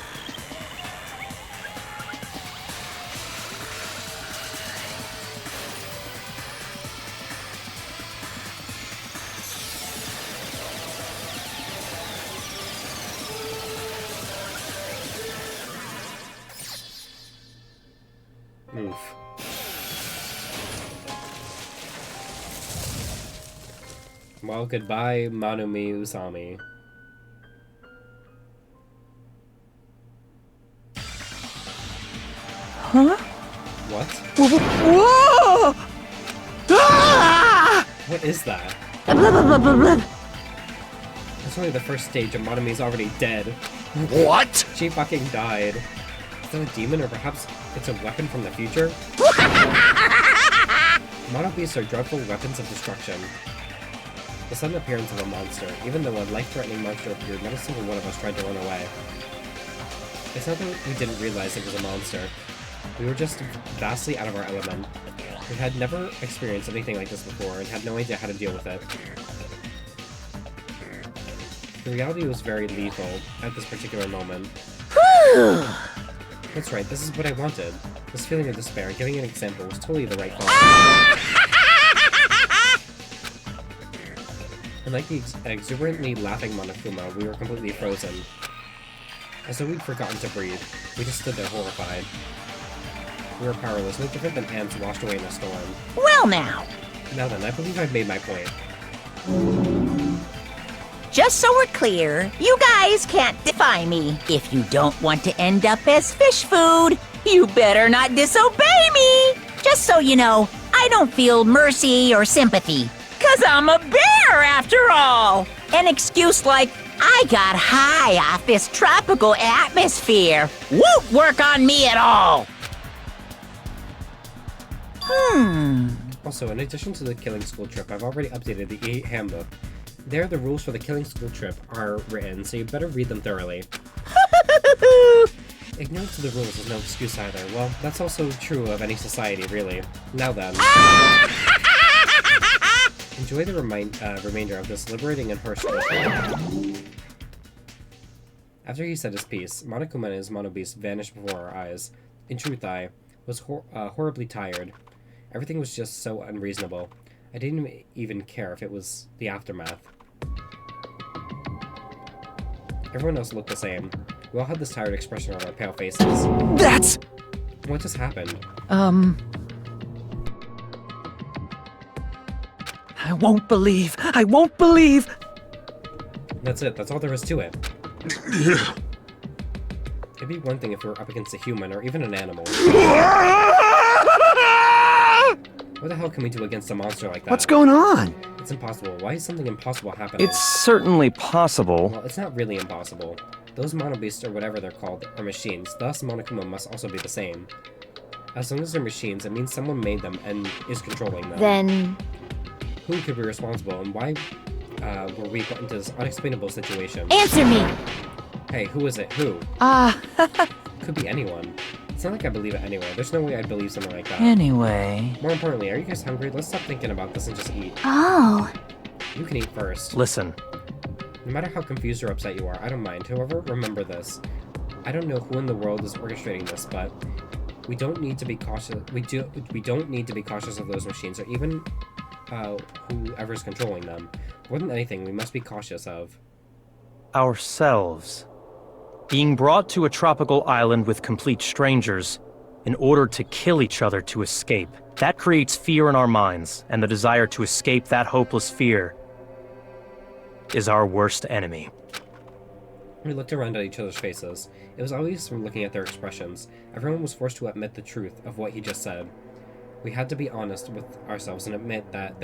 Oof. Well, goodbye, Manumi Usami. Huh? What? Whoa! Ah! What is that? Blah, blah, blah, blah, blah. It's only the first stage and Manumi's already dead. What? She fucking died. Is that a demon, or perhaps it's a weapon from the future? Mono beasts are dreadful weapons of destruction. The sudden appearance of a monster. Even though a life-threatening monster appeared, not a single one of us tried to run away. It's not that we didn't realize it was a monster. We were just vastly out of our element. We had never experienced anything like this before and had no idea how to deal with it. The reality was very lethal at this particular moment. That's right, this is what I wanted. This feeling of despair, giving an example, was totally the right call. Unlike the exuberantly laughing Monokuma, we were completely frozen. As though we'd forgotten to breathe, we just stood there horrified. We were powerless, no different than ants washed away in a storm. Well now, Now then, I believe I've made my point. just so we're clear, you guys can't defy me. If you don't want to end up as fish food, you better not disobey me. Just so you know, I don't feel mercy or sympathy. 'Cause I'm a bear after all. An excuse like, I got high off this tropical atmosphere won't work on me at all. Also, in addition to the Killing School trip, I've already updated the E8 handbook. There, the rules for the Killing School trip are written, so you better read them thoroughly. Ignorance of the rules is no excuse either. Well, that's also true of any society, really. Now then. Enjoy the remainder of this liberating and harsh trip. After he said his piece, Monokuma and his Monobeast vanished before our eyes. In truth, I was horribly tired. Everything was just so unreasonable. I didn't even care if it was the aftermath. Everyone else looked the same. We all had this tired expression on our pale faces. That's... What just happened? I won't believe. I won't believe. That's it. That's all there is to it. It'd be one thing if we were up against a human or even an animal. What the hell can we do against a monster like that? What's going on? It's impossible. Why is something impossible happening? It's certainly possible. Well, it's not really impossible. Those Monobeasts, or whatever they're called, are machines. Thus, Monokuma must also be the same. As long as they're machines, it means someone made them and is controlling them. Then... Who could be responsible, and why were we put into this unexplainable situation? Answer me! Hey, who is it? Who? Could be anyone. It's not like I believe it anyway. There's no way I'd believe something like that. Anyway... More importantly, are you guys hungry? Let's stop thinking about this and just eat. Oh. You can eat first. Listen, No matter how confused or upset you are, I don't mind. However, remember this. I don't know who in the world is orchestrating this, but we don't need to be cautious. We don't need to be cautious of those machines, or even whoever's controlling them. More than anything, we must be cautious of ourselves. Being brought to a tropical island with complete strangers in order to kill each other to escape. That creates fear in our minds, and the desire to escape that hopeless fear is our worst enemy. We looked around at each other's faces. It was obvious from looking at their expressions. Everyone was forced to admit the truth of what he just said. We had to be honest with ourselves and admit that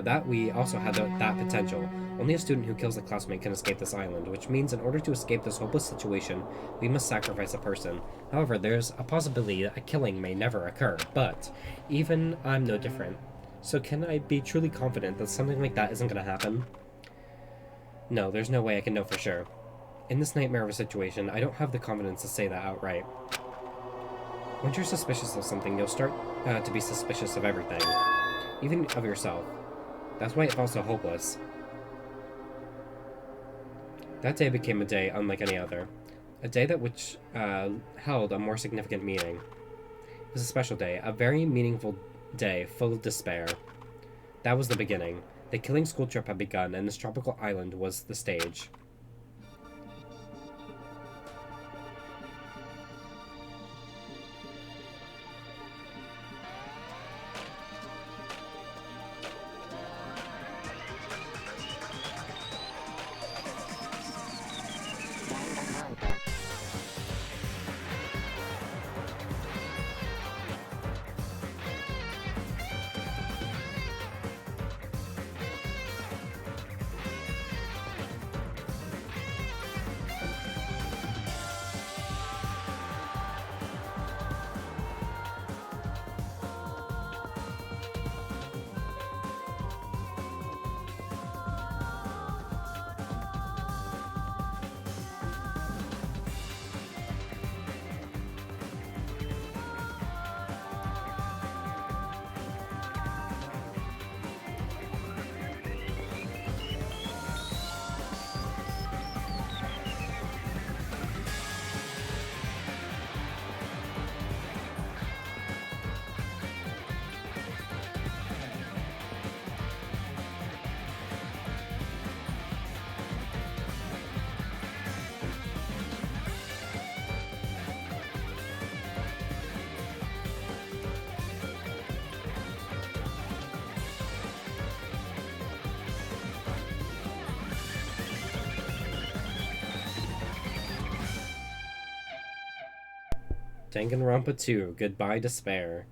that we also had that potential. Only a student who kills a classmate can escape this island, which means in order to escape this hopeless situation, we must sacrifice a person. However, there's a possibility that a killing may never occur, but even I'm no different. So can I be truly confident that something like that isn't going to happen? No, there's no way I can know for sure. In this nightmare of a situation, I don't have the confidence to say that outright. Once you're suspicious of something, you'll start to be suspicious of everything. Even of yourself. That's why it felt so hopeless. That day became a day unlike any other. A day that which held a more significant meaning. It was a special day, a very meaningful day full of despair. That was the beginning. The Killing School trip had begun, and this tropical island was the stage. Danganronpa 2, Goodbye Despair.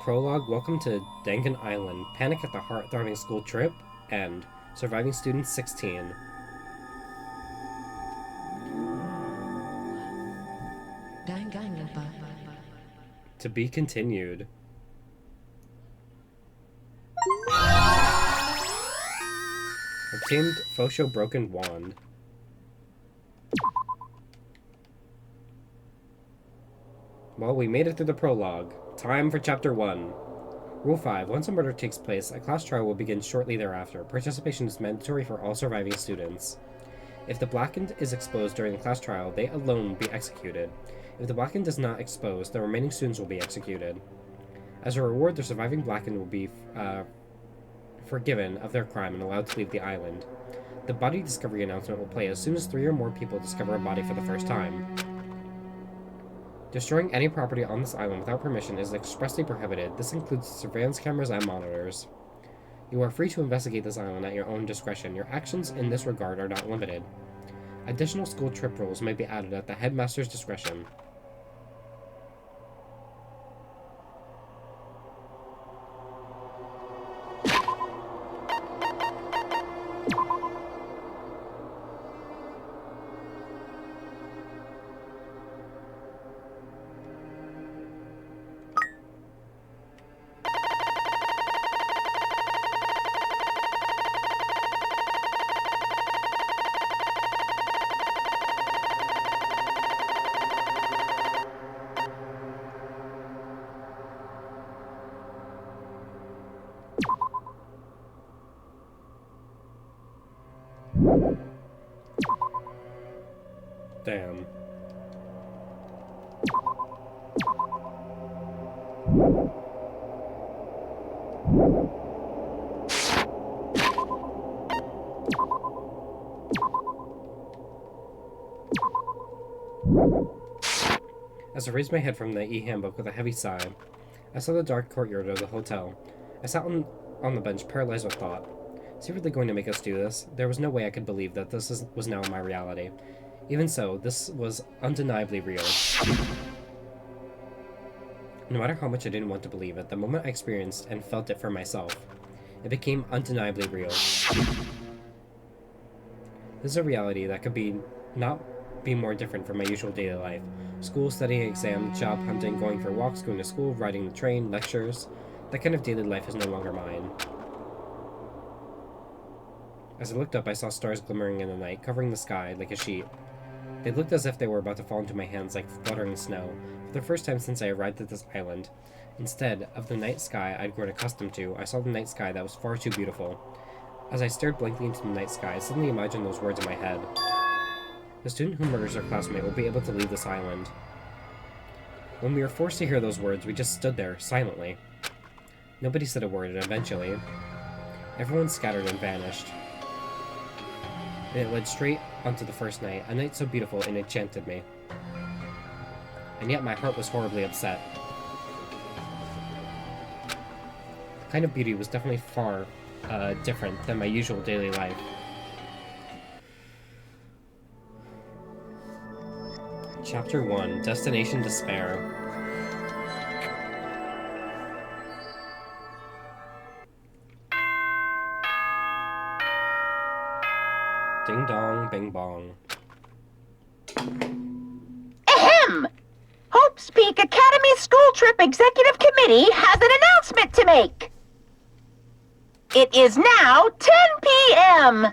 Prologue, welcome to Dangan Island. Panic at the heart-throbbing school trip. End. Surviving students 16. To be continued. Obtained Fosho Broken Wand. Well, we made it through the prologue. Time for Chapter 1. Rule 5. Once a murder takes place, a class trial will begin shortly thereafter. Participation is mandatory for all surviving students. If the blackened is exposed during the class trial, they alone will be executed. If the blackened is not exposed, the remaining students will be executed. As a reward, the surviving blackened will be forgiven of their crime and allowed to leave the island. The body discovery announcement will play as soon as 3 or more people discover a body for the first time. Destroying any property on this island without permission is expressly prohibited. This includes surveillance cameras and monitors. You are free to investigate this island at your own discretion. Your actions in this regard are not limited. Additional school trip rules may be added at the headmaster's discretion. Damn. As I raised my head from the e-handbook with a heavy sigh, I saw the dark courtyard of the hotel. I sat on the bench, paralyzed with thought. Is he really going to make us do this? There was no way I could believe that this was now my reality. Even so, this was undeniably real. No matter how much I didn't want to believe it, the moment I experienced and felt it for myself, it became undeniably real. This is a reality that could not be more different from my usual daily life. School, studying, exam, job hunting, going for walks, going to school, riding the train, lectures. That kind of daily life is no longer mine. As I looked up, I saw stars glimmering in the night, covering the sky like a sheet. They looked as if they were about to fall into my hands like fluttering snow, for the first time since I arrived at this island. Instead of the night sky I'd grown accustomed to, I saw the night sky that was far too beautiful. As I stared blankly into the night sky, I suddenly imagined those words in my head. The student who murders their classmate will be able to leave this island. When we were forced to hear those words, we just stood there, silently. Nobody said a word, and eventually, everyone scattered and vanished. And it led straight onto the first night, a night so beautiful it enchanted me. And yet my heart was horribly upset. The kind of beauty was definitely far different than my usual daily life. Chapter 1, Destination Despair. Ding dong, bing bong. Ahem! Hope's Peak Academy School Trip Executive Committee has an announcement to make. It is now 10 p.m.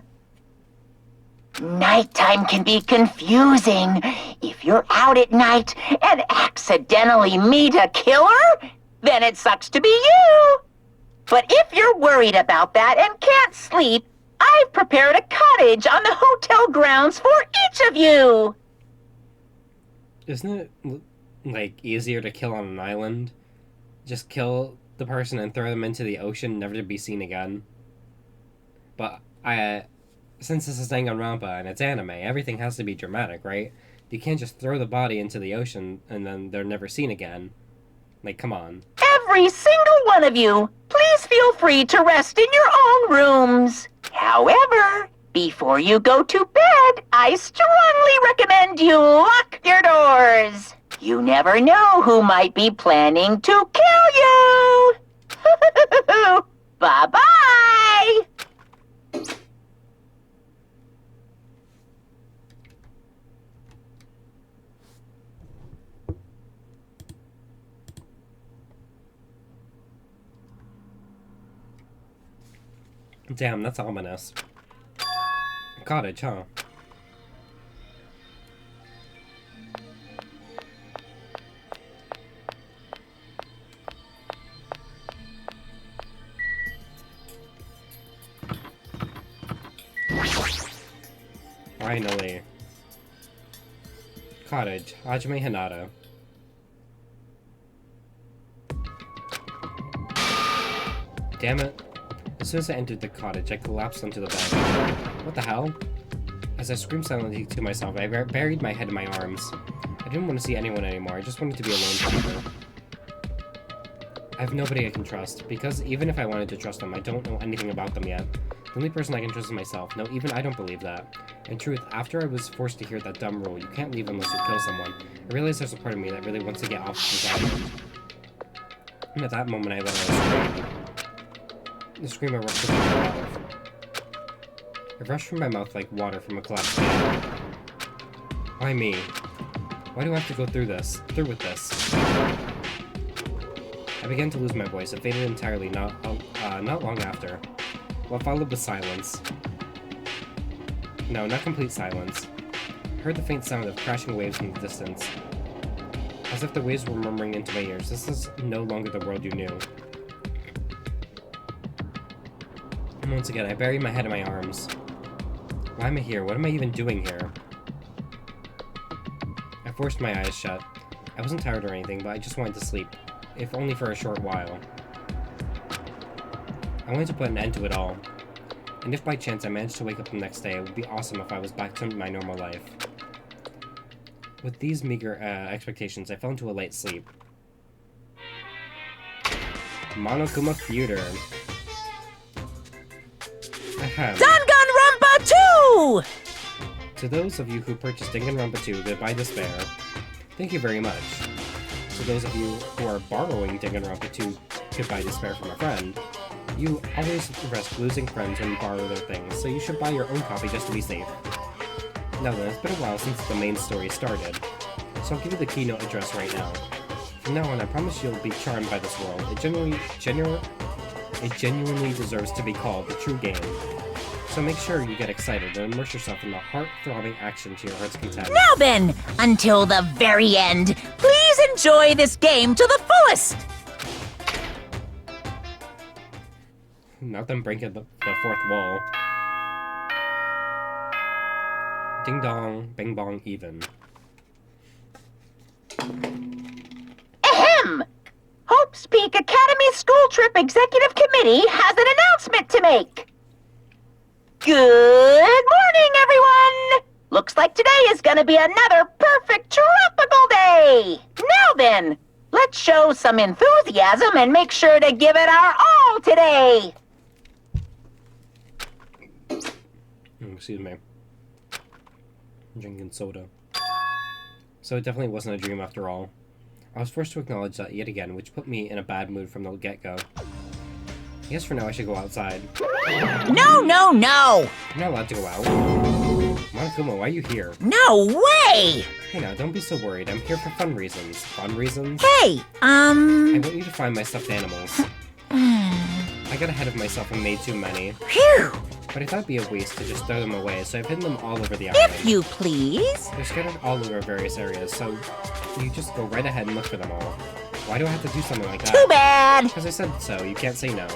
Nighttime can be confusing. If you're out at night and accidentally meet a killer, then it sucks to be you. But if you're worried about that and can't sleep, I've prepared a cottage on the hotel grounds for each of you. Isn't it, like, easier to kill on an island? Just kill the person and throw them into the ocean, never to be seen again. But since this is Danganronpa and it's anime, everything has to be dramatic, right? You can't just throw the body into the ocean and then they're never seen again. Like, come on. Every single one of you, please feel free to rest in your own rooms. However, Before you go to bed, I strongly recommend you lock your doors. You never know who might be planning to kill you. Bye-bye. Damn, that's ominous. Cottage, huh? Finally. Cottage, Hajime Hinata. Damn it. As soon as I entered the cottage, I collapsed onto the bed. What the hell? As I screamed silently to myself, I buried my head in my arms. I didn't want to see anyone anymore, I just wanted to be alone forever. I have nobody I can trust, because even if I wanted to trust them, I don't know anything about them yet. The only person I can trust is myself. No, even I don't believe that. In truth, after I was forced to hear that dumb rule, you can't leave unless you kill someone, I realized there's a part of me that really wants to get off this island. And at that moment, I let out a scream. The scream erupted from my mouth. It rushed from my mouth like water from a collapsed dam. Why me? Why do I have to go through with this? I began to lose my voice. It faded entirely not long after. What followed was silence. No, not complete silence. I heard the faint sound of crashing waves in the distance. As if the waves were murmuring into my ears. This is no longer the world you knew. And once again, I buried my head in my arms. Why am I here? What am I even doing here? I forced my eyes shut. I wasn't tired or anything, but I just wanted to sleep, if only for a short while. I wanted to put an end to it all. And if by chance I managed to wake up the next day, it would be awesome if I was back to my normal life. With these meager expectations, I fell into a light sleep. Monokuma Theater. Ahem. Danganronpa 2! To those of you who purchased Danganronpa 2, Goodbye Despair, thank you very much. To those of you who are borrowing Danganronpa 2, Goodbye Despair from a friend, you always risk losing friends when you borrow their things, so you should buy your own copy just to be safe. Now then, it's been a while since the main story started, so I'll give you the keynote address right now. From now on, I promise you'll be charmed by this world. It genuinely deserves to be called the true game. So make sure you get excited and immerse yourself in the heart-throbbing action to your heart's content. Now then, until the very end, please enjoy this game to the fullest! Nothing breaking the fourth wall. Ding dong, bing bong, even. Ahem! Hope's Peak Academy School Trip Executive Committee has an announcement to make. Good morning, everyone! Looks like today is gonna be another perfect tropical day! Now then, let's show some enthusiasm and make sure to give it our all today! Excuse me. I'm drinking soda. So it definitely wasn't a dream after all. I was forced to acknowledge that yet again, which put me in a bad mood from the get-go. I guess for now I should go outside. No, no, no! I'm not allowed to go out. Monokuma, why are you here? No way! Hey now, don't be so worried. I'm here for fun reasons. Fun reasons? Hey, I want you to find my stuffed animals. I got ahead of myself and made too many. Phew! But I thought it'd be a waste to just throw them away, so I've hidden them all over the island. If you please. They're scattered all over various areas, so you just go right ahead and look for them all. Why do I have to do something like that? Too bad! Because I said so, you can't say no.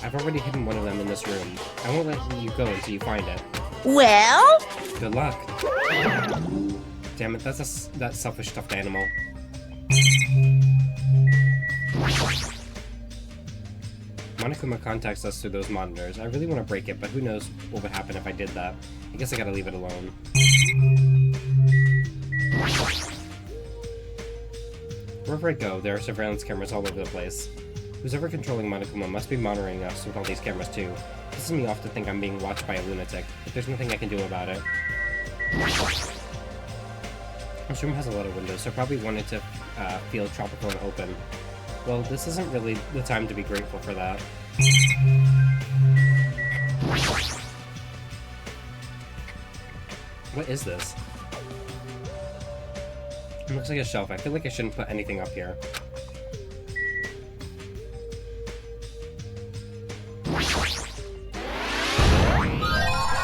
I've already hidden one of them in this room. I won't let you go until you find it. Well? Good luck. Damn it, that's that selfish stuffed animal. Monokuma contacts us through those monitors. I really want to break it, but who knows what would happen if I did that. I guess I gotta leave it alone. Wherever I go, there are surveillance cameras all over the place. Who's ever controlling Monokuma must be monitoring us with all these cameras too. Pisses me off to think I'm being watched by a lunatic, but there's nothing I can do about it. This room has a lot of windows, so I probably wanted to feel tropical and open. Well, this isn't really the time to be grateful for that. What is this? It looks like a shelf. I feel like I shouldn't put anything up here.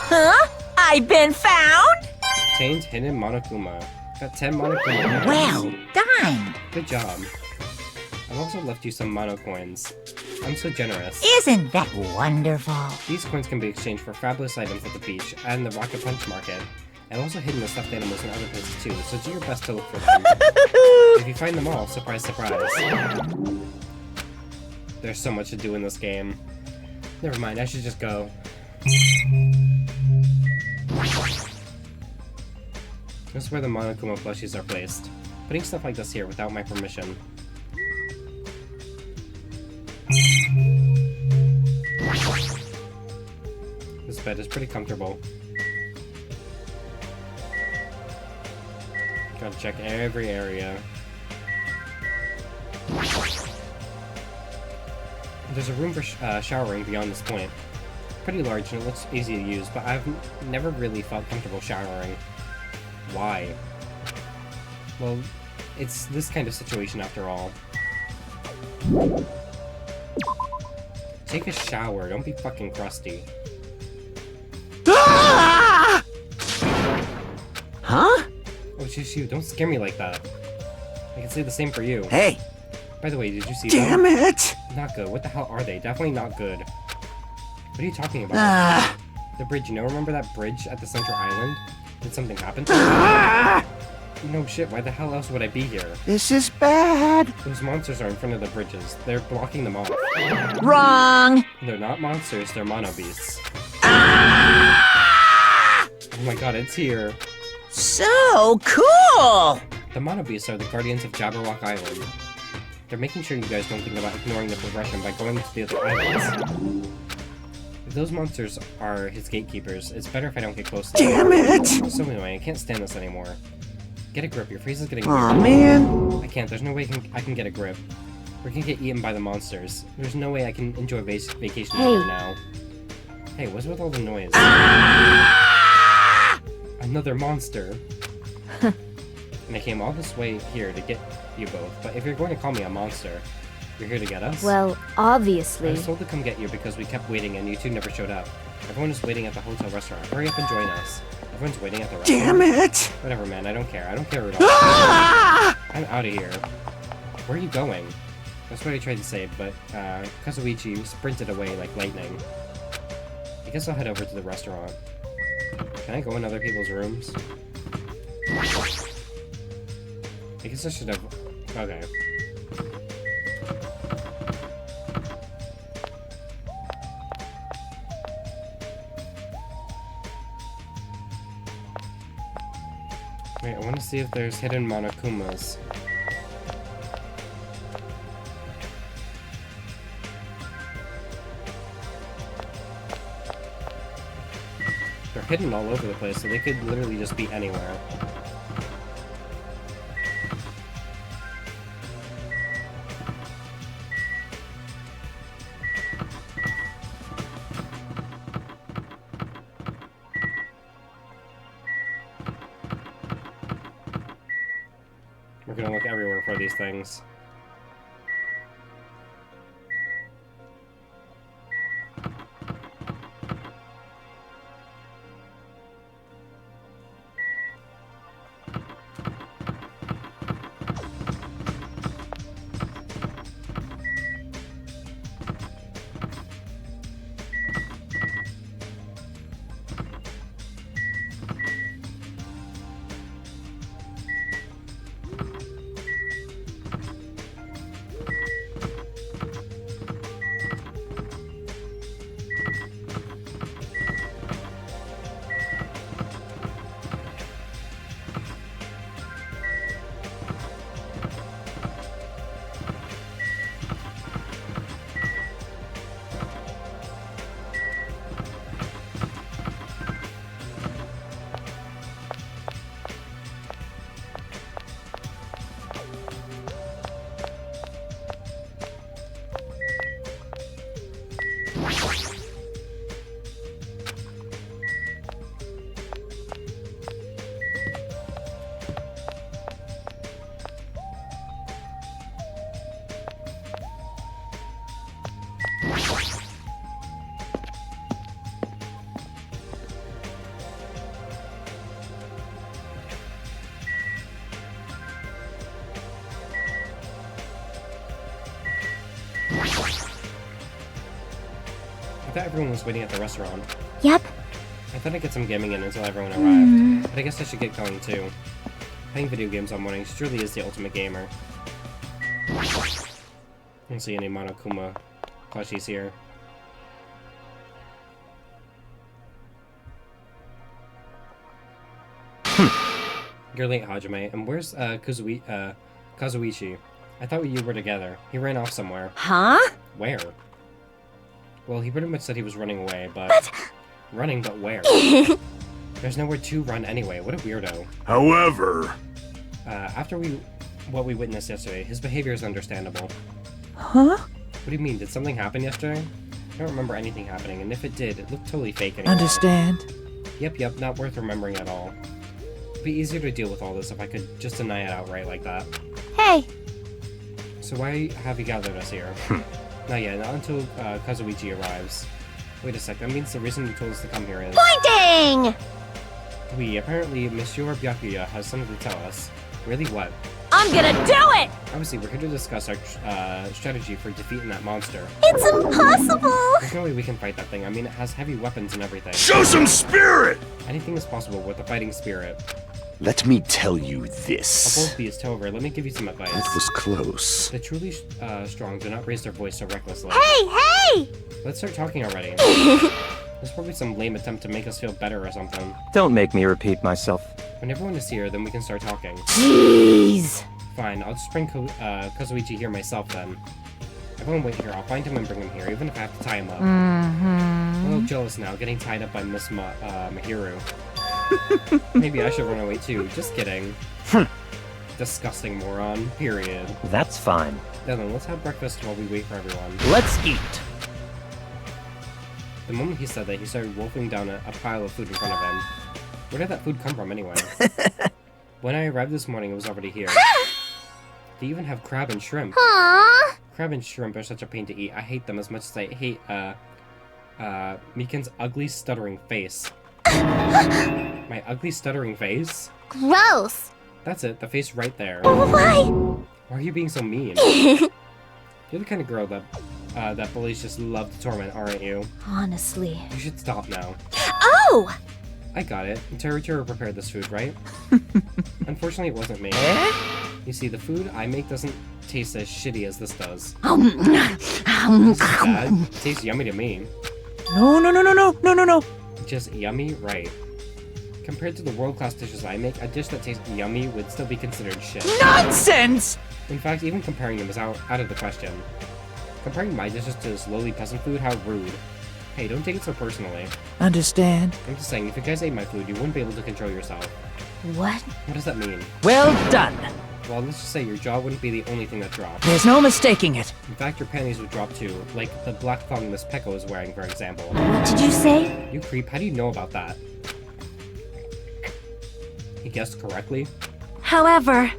Huh? I've been found? Obtained hidden Monokuma. Got 10 Monokuma. Well done. Good job. I've also left you some Mono coins. I'm so generous. Isn't that wonderful? These coins can be exchanged for fabulous items at the beach and the Rocket Punch Market. I've also hidden the stuffed animals in other places too, so do your best to look for them. If you find them all, surprise, surprise. There's so much to do in this game. Never mind, I should just go. This is where the Monokuma plushies are placed. Putting stuff like this here without my permission. This bed is pretty comfortable. Gotta check every area. There's a room for showering beyond this point. Pretty large and it looks easy to use, but I've never really felt comfortable showering. Why? Well, it's this kind of situation after all. Take a shower, don't be fucking crusty. Ah! Huh? Oh, just you, don't scare me like that. I can say the same for you. Hey! By the way, did you see Damn them? it! Not good. What the hell are they? Definitely not good. What are you talking about? Ah! The bridge, you know, remember that bridge at the Central Island? Did something happen? Ah! No shit, why the hell else would I be here? This is bad! Those monsters are in front of the bridges. They're blocking them off. Wrong. They're not monsters, they're mono beasts. Ah! Oh my god, it's here. So cool! The mono beasts are the guardians of Jabberwock Island. They're making sure you guys don't think about ignoring the progression by going to the other islands. If those monsters are his gatekeepers, it's better if I don't get close to them. Damn it! So anyway, I can't stand this anymore. Get a grip, your freeze is getting Aw, weird. man! I can't, there's no way I can get a grip. We're gonna get eaten by the monsters. There's no way I can enjoy vacation Hey. here now. Hey, what's with all the noise? Another monster. And I came all this way here to get you both, but if you're going to call me a monster, you're here to get us? Well, I obviously. was told to come get you because we kept waiting and you two never showed up. Everyone is waiting at the hotel restaurant. Hurry up and join us. Everyone's waiting at the restaurant. Damn it! Whatever, man. I don't care. I don't care at all. Ah! I'm out of here. Where are you going? That's what I tried to say, but Kazuichi sprinted away like lightning. I guess I'll head over to the restaurant. Can I go in other people's rooms? I guess I should have... Okay. Wait, I want to see if there's hidden Monokumas. They're hidden all over the place, so they could literally just be anywhere. We're gonna look everywhere for these things. thought everyone was waiting at the restaurant. Yep. I thought I'd get some gaming in until everyone arrived, but I guess I should get going too. Playing video games all morning truly is the ultimate gamer. I don't see any Monokuma plushies here. You're late, Hajime. And where's Kazuichi? I thought you were together. He ran off somewhere. Huh? Where? Well, he pretty much said he was running away, but... Running, but where? There's nowhere to run anyway. What a weirdo. However... After what we witnessed yesterday, his behavior is understandable. Huh? What do you mean? Did something happen yesterday? I don't remember anything happening, and if it did, it looked totally fake anyway. Understand? Yep, not worth remembering at all. It'd be easier to deal with all this if I could just deny it outright like that. Hey. So why have you gathered us here? Not yet, not until Kazuichi arrives. Wait a sec, that means the reason you told us to come here is... Pointing! Apparently, Monsieur Byakuya has something to tell us. Really, what? I'm gonna do it! Obviously, we're here to discuss our strategy for defeating that monster. It's impossible! There's no way we can fight that thing. I mean, it has heavy weapons and everything. Show some spirit! Anything is possible with a fighting spirit. Let me tell you I'll this. both be however, let me give you some advice. It was close. The truly strong do not raise their voice so recklessly. Hey! Let's start talking already. There's probably some lame attempt to make us feel better or something. Don't make me repeat myself. When everyone is here, then we can start talking. Jeez! Fine, I'll just bring Kazuichi here myself then. Everyone wait here, I'll find him and bring him here, even if I have to tie him up. I'm a little jealous now, getting tied up by Miss Mahiru. Maybe I should run away too, just kidding. Disgusting moron, period. That's fine. Then let's have breakfast while we wait for everyone. Let's eat. The moment he said that, he started wolfing down a pile of food in front of him. Where did that food come from anyway? When I arrived this morning, it was already here. They even have crab and shrimp. Aww! Crab and shrimp are such a pain to eat. I hate them as much as I hate, Mikan's ugly, stuttering face. My ugly, stuttering face? Gross! That's it, the face right there. Why? Why are you being so mean? You're the kind of girl that bullies just love to torment, aren't you? Honestly. You should stop now. Oh! I got it. Teruteru prepared this food, right? Unfortunately, it wasn't me. You see, the food I make doesn't taste as shitty as this does. This is bad. It tastes yummy to me. No. Just yummy? Right. Compared to the world-class dishes I make, a dish that tastes yummy would still be considered shit. Nonsense! In fact, even comparing them is out of the question. Comparing my dishes to this lowly peasant food, how rude. Hey, don't take it so personally. Understand? I'm just saying, if you guys ate my food, you wouldn't be able to control yourself. What? What does that mean? Well done. Well, let's just say your jaw wouldn't be the only thing that dropped. There's no mistaking it. In fact, your panties would drop too, like the black thong Miss Pecco is wearing, for example. What did you say? You creep, how do you know about that? He guessed correctly? However...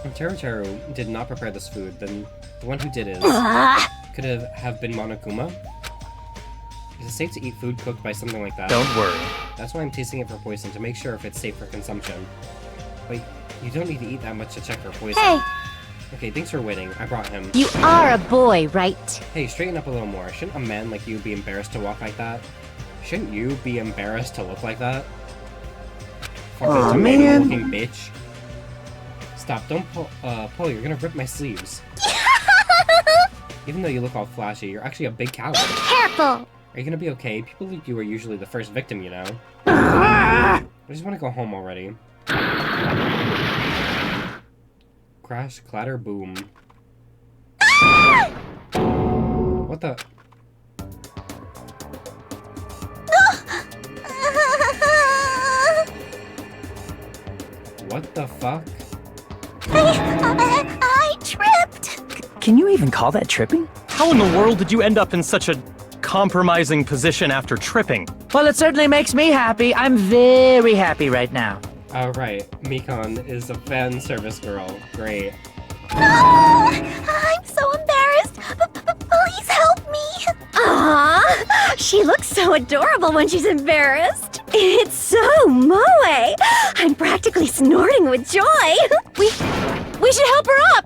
If Teruteru did not prepare this food, then the one who did is... Could it have been Monokuma? Is it safe to eat food cooked by something like that? Don't worry. That's why I'm tasting it for poison, to make sure if it's safe for consumption. Wait, you don't need to eat that much to check for poison. Hey! Okay, thanks for waiting. I brought him. You are a boy, right? Hey, straighten up a little more. Shouldn't a man like you be embarrassed to walk like that? Shouldn't you be embarrassed to look like that? Fucking tomato looking bitch. Stop, don't pull, you're gonna rip my sleeves. Even though you look all flashy, you're actually a big coward. Careful! Are you gonna be okay? People like you are usually the first victim, you know? I just wanna go home already. Crash, clatter, boom. What the? What the fuck? I tripped! Can you even call that tripping? How in the world did you end up in such a compromising position after tripping? Well, it certainly makes me happy. I'm very happy right now. Alright, Mikan is a fan service girl. Great. No! I'm so embarrassed! Please help me! Aww! She looks so adorable when she's embarrassed! It's so moe! I'm practically snorting with joy! We should help her up!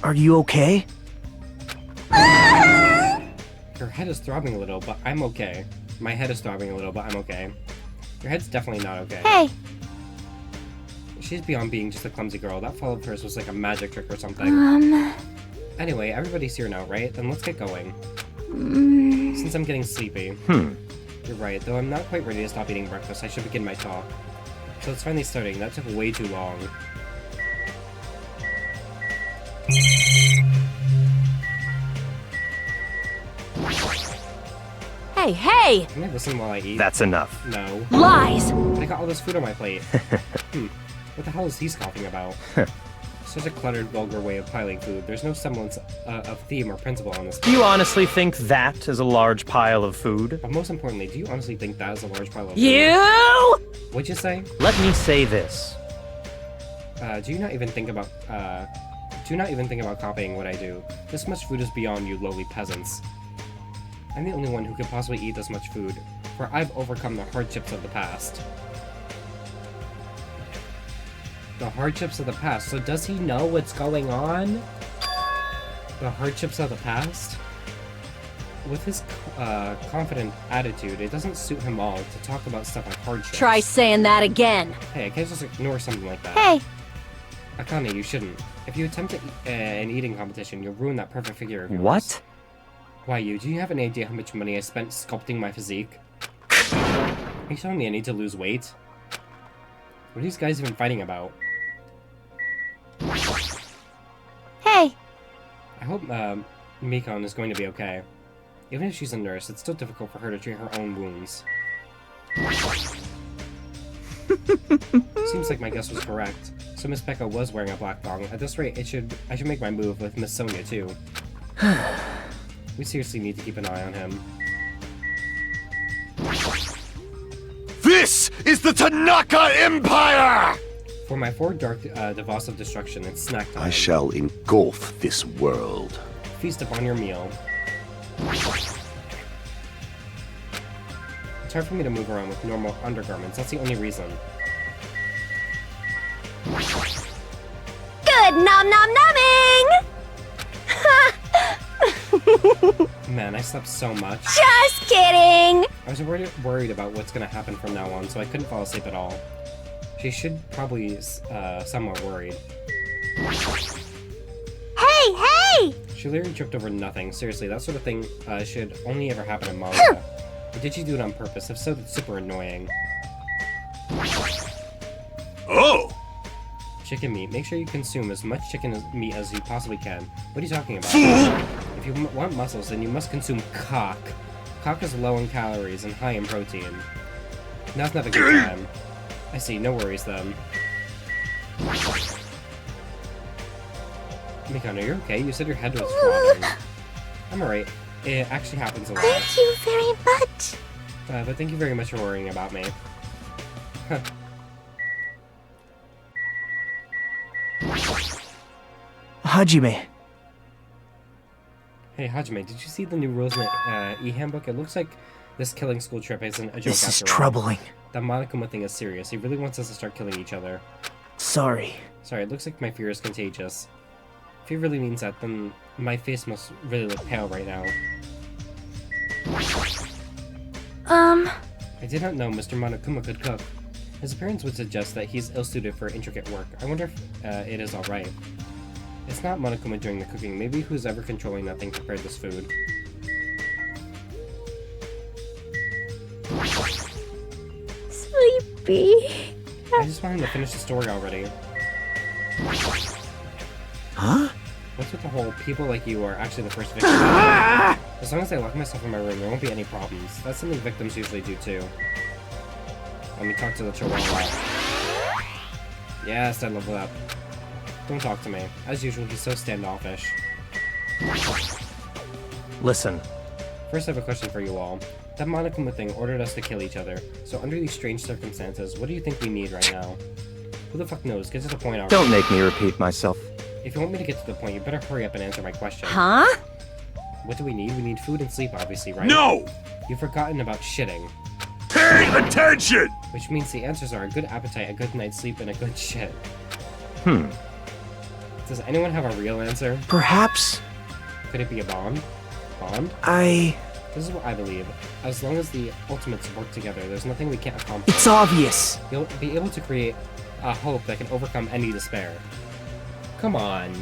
Are you okay? Her head is throbbing a little, but I'm okay. My head is throbbing a little, but I'm okay. Your head's definitely not okay. Hey! She's beyond being just a clumsy girl. That fall of hers was like a magic trick or something. Anyway, everybody's here now, right? Then let's get going. Since I'm getting sleepy. You're right, though I'm not quite ready to stop eating breakfast. I should begin my talk. So it's finally starting. That took way too long. Hey, hey! Can I listen while I eat? That's enough. No. Lies! But I got all this food on my plate. What the hell is he scoffing about? Such a cluttered, vulgar way of piling food. There's no semblance of theme or principle on this. Do you honestly think that is a large pile of food? But most importantly, do you honestly think that is a large pile of food? You! What'd you say? Let me say this. Do you not even think about copying what I do? This much food is beyond you lowly peasants. I'm the only one who could possibly eat this much food, for I've overcome the hardships of the past. The hardships of the past. So does he know what's going on? The hardships of the past? With his confident attitude, it doesn't suit him all to talk about stuff like hardships. Try saying that again. Hey, I can't just ignore something like that. Hey! Akane, you shouldn't. If you attempt an eating competition, you'll ruin that perfect figure of yours. What? Why, do you have any idea how much money I spent sculpting my physique? Are you telling me I need to lose weight? What are these guys even fighting about? Hey! I hope Mikon is going to be okay. Even if she's a nurse, it's still difficult for her to treat her own wounds. Seems like my guess was correct. So Miss Becca was wearing a black thong. At this rate, I should make my move with Miss Sonia too. We seriously need to keep an eye on him. This is the Tanaka Empire! For my 4 dark devas of destruction, it's snack time. I shall engulf this world. Feast upon your meal. It's hard for me to move around with normal undergarments. That's the only reason. Good nom nom numbing! Man, I slept so much. Just kidding! I was worried about what's gonna happen from now on, so I couldn't fall asleep at all. She should probably somewhat worried. Hey, hey! She literally tripped over nothing. Seriously, that sort of thing should only ever happen in manga. Or did she do it on purpose? If so, that's super annoying. Oh! Chicken meat. Make sure you consume as much chicken meat as you possibly can. What are you talking about? If you want muscles, then you must consume cock. Cock is low in calories and high in protein. Now's not a good time. I see, no worries then. Mikano, you're okay? You said your head was throbbing. I'm alright. It actually happens a lot. Thank you very much. But thank you very much for worrying about me. Hajime. Hey, Hajime, did you see the new rules in the e-handbook? It looks like this killing school trip isn't a joke This is after all. troubling. That Monokuma thing is serious. He really wants us to start killing each other. Sorry. Sorry, it looks like my fear is contagious. If he really means that, then my face must really look pale right now. I did not know Mr. Monokuma could cook. His appearance would suggest that he's ill-suited for intricate work. I wonder if it is alright. It's not Monokuma doing the cooking. Maybe who's ever controlling that thing prepared this food. Sleepy. I just want him to finish the story already. Huh? What's with the whole people like you are actually the first victim? As long as I lock myself in my room, there won't be any problems. That's something victims usually do too. Let me talk to the chihuahua. Yes, I leveled up. Don't talk to me. As usual, he's so standoffish. Listen, First, I have a question for you all. That Monokuma thing ordered us to kill each other. So under these strange circumstances, what do you think we need right now? Who the fuck knows? Get to the point already. Don't make me repeat myself. If you want me to get to the point, you better hurry up and answer my question. Huh? What do we need? We need food and sleep, obviously, right? No! You've forgotten about shitting. Pay attention! Which means the answers are a good appetite, a good night's sleep, and a good shit. Does anyone have a real answer? Perhaps Could it be a bond? Bond? I This is what I believe. As long as the Ultimates work together, there's nothing we can't accomplish. It's obvious. You'll be able to create a hope that can overcome any despair. Come on.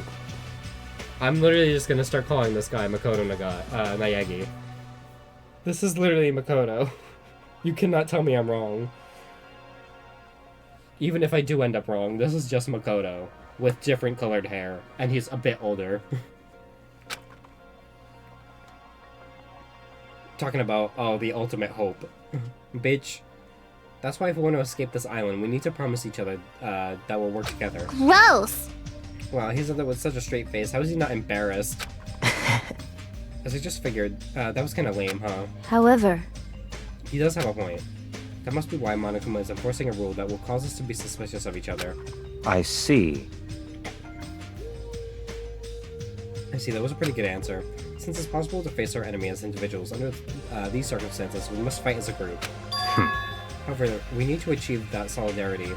I'm literally just gonna start calling this guy Makoto Nayagi. This is literally Makoto. You cannot tell me I'm wrong. Even if I do end up wrong, this is just Makoto with different colored hair, and he's a bit older. Talking about, oh, the ultimate hope. Bitch. That's why if we want to escape this island, we need to promise each other that we'll work together. Gross! Wow, he said that with such a straight face. How is he not embarrassed? As I just figured, that was kind of lame, huh? However, He does have a point. That must be why Monokuma is enforcing a rule that will cause us to be suspicious of each other. I see. I see, that was a pretty good answer. Since it's possible to face our enemy as individuals under these circumstances, we must fight as a group. However, we need to achieve that solidarity.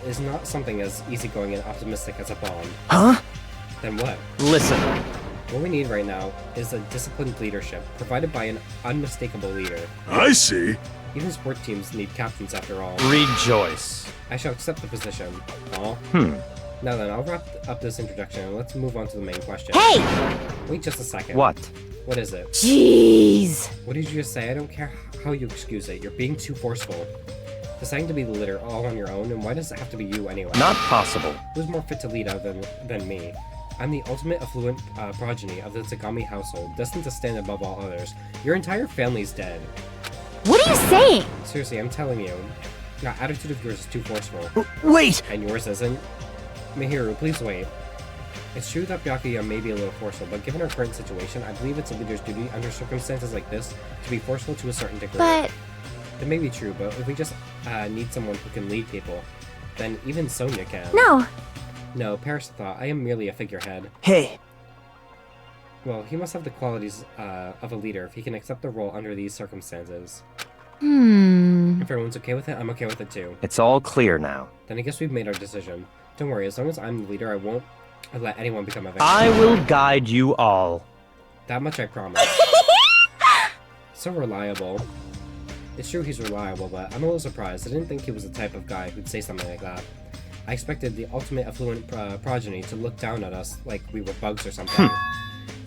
Is not something as easygoing and optimistic as a bond. Huh? Then what? Listen. What we need right now is a disciplined leadership, provided by an unmistakable leader. I see. Even sport teams need captains after all. Rejoice. I shall accept the position. Aw. Now then, I'll wrap up this introduction and let's move on to the main question. hey! Wait just a second. What? What is it? Jeez! What did you just say? I don't care how you excuse it. You're being too forceful. Deciding to be the leader all on your own, and why does it have to be you anyway? Not possible. Who's more fit to lead than me? I'm the ultimate affluent progeny of the Tagami household, destined to stand above all others. Your entire family's dead. What are you saying? Seriously, I'm telling you. That attitude of yours is too forceful. Wait! And yours isn't? Mihiru, please wait. It's true that Byakuya may be a little forceful, but given our current situation, I believe it's a leader's duty under circumstances like this to be forceful to a certain degree. But It may be true, but if we just need someone who can lead people, then even Sonya can. no. No, Paris thought, I am merely a figurehead. Hey, Well, he must have the qualities of a leader if he can accept the role under these circumstances. If everyone's okay with it, I'm okay with it too. It's all clear now. Then I guess we've made our decision. Don't worry, as long as I'm the leader, I won't let anyone become a victim. I will guide you all. That much I promise. So reliable. It's true he's reliable, but I'm a little surprised. I didn't think he was the type of guy who'd say something like that. I expected the ultimate affluent progeny to look down at us like we were bugs or something.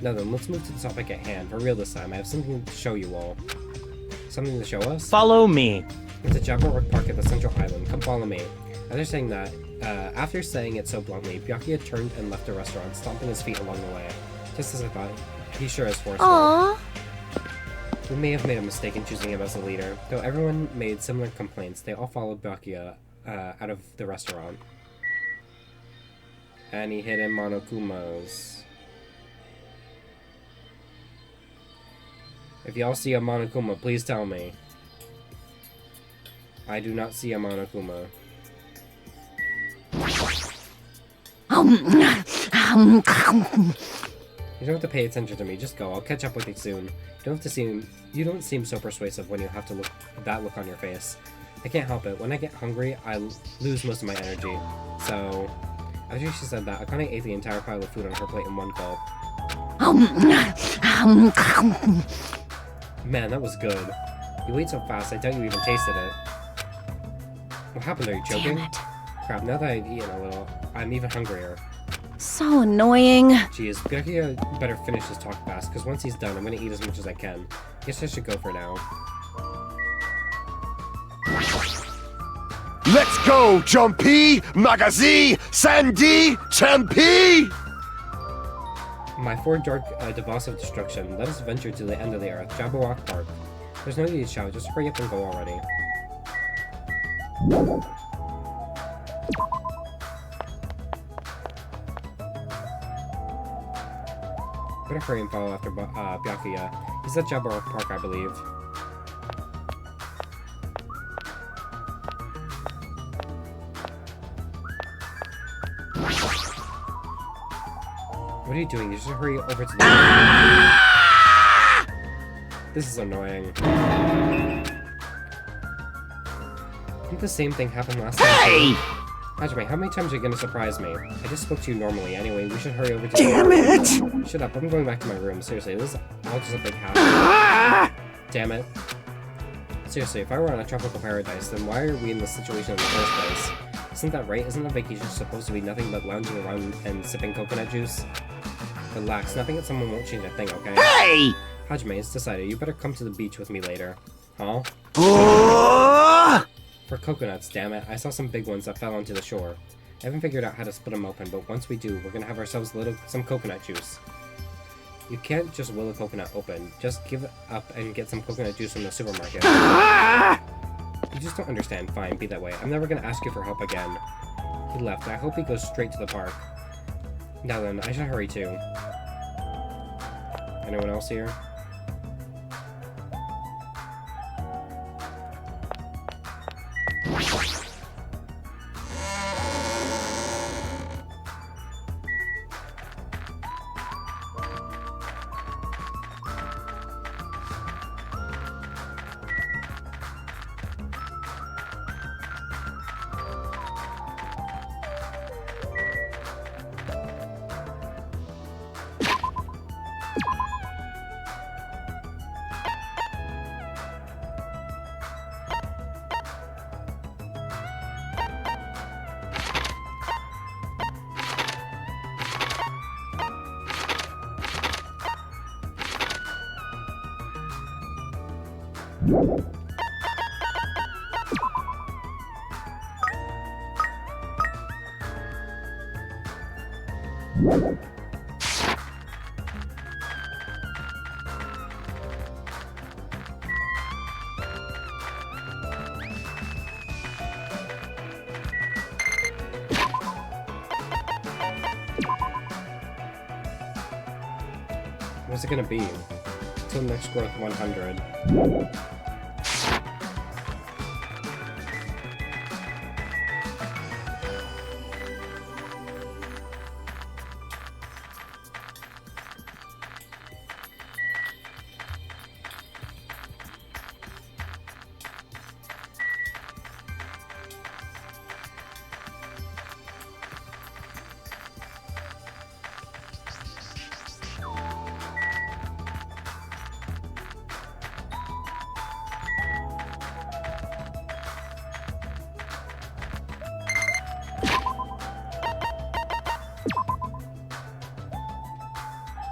Now then, let's move to the topic at hand. For real this time, I have something to show you all. Something to show us? Follow me. It's a Jabberwock Park at the Central Island. Come follow me. After saying it so bluntly, Byakuya turned and left the restaurant, stomping his feet along the way. Just as I thought, he sure is forceful. Aww. We may have made a mistake in choosing him as a leader. Though everyone made similar complaints, they all followed Byakuya out of the restaurant. Any hidden Monokumas? If y'all see a Monokuma, please tell me. I do not see a Monokuma. You don't have to pay attention to me, just go. I'll catch up with you soon. You don't seem so persuasive when you have to that look on your face. I can't help it. When I get hungry, I lose most of my energy. So, after she said that, Akane ate the entire pile of food on her plate in one gulp. Man, that was good. You ate so fast, I doubt you even tasted it. What happened? Are you choking? Damn it. Crap, now that I've eaten a little, I'm even hungrier. So annoying. Jeez, Byakuya better finish his talk fast, because once he's done, I'm gonna eat as much as I can. Guess I should go for now. Let's go, Jumpy, Magazi, Sandy, Champi! My four dark device of destruction, let us venture to the end of the earth, Jabberwock Park. There's no need to shout, just hurry up and go already. Better hurry and follow after Byakuya. He's at Jabberwock Park, I believe. What are you doing? You should hurry over to the... This is annoying. I think the same thing happened last time. Hey! Hajime, how many times are you gonna surprise me? I just spoke to you normally. Anyway, we should hurry over to damn it! Shut up, I'm going back to my room. Seriously, this is all just a big hassle. Damn it. Seriously, if I were on a tropical paradise, then why are we in this situation in the first place? Isn't that right? Isn't a vacation supposed to be nothing but lounging around and sipping coconut juice? Relax, nothing that someone won't change a thing, okay? Hey! Hajime, it's decided. You better come to the beach with me later. Huh? For coconuts, damn it. I saw some big ones that fell onto the shore. I haven't figured out how to split them open, but once we do, we're gonna have ourselves some coconut juice. You can't just will a coconut open. Just give it up and get some coconut juice from the supermarket. You just don't understand. Fine, be that way. I'm never gonna ask you for help again. He left. I hope he goes straight to the park. Now then, I should hurry too. Anyone else here? What's it gonna be? Till next growth 100.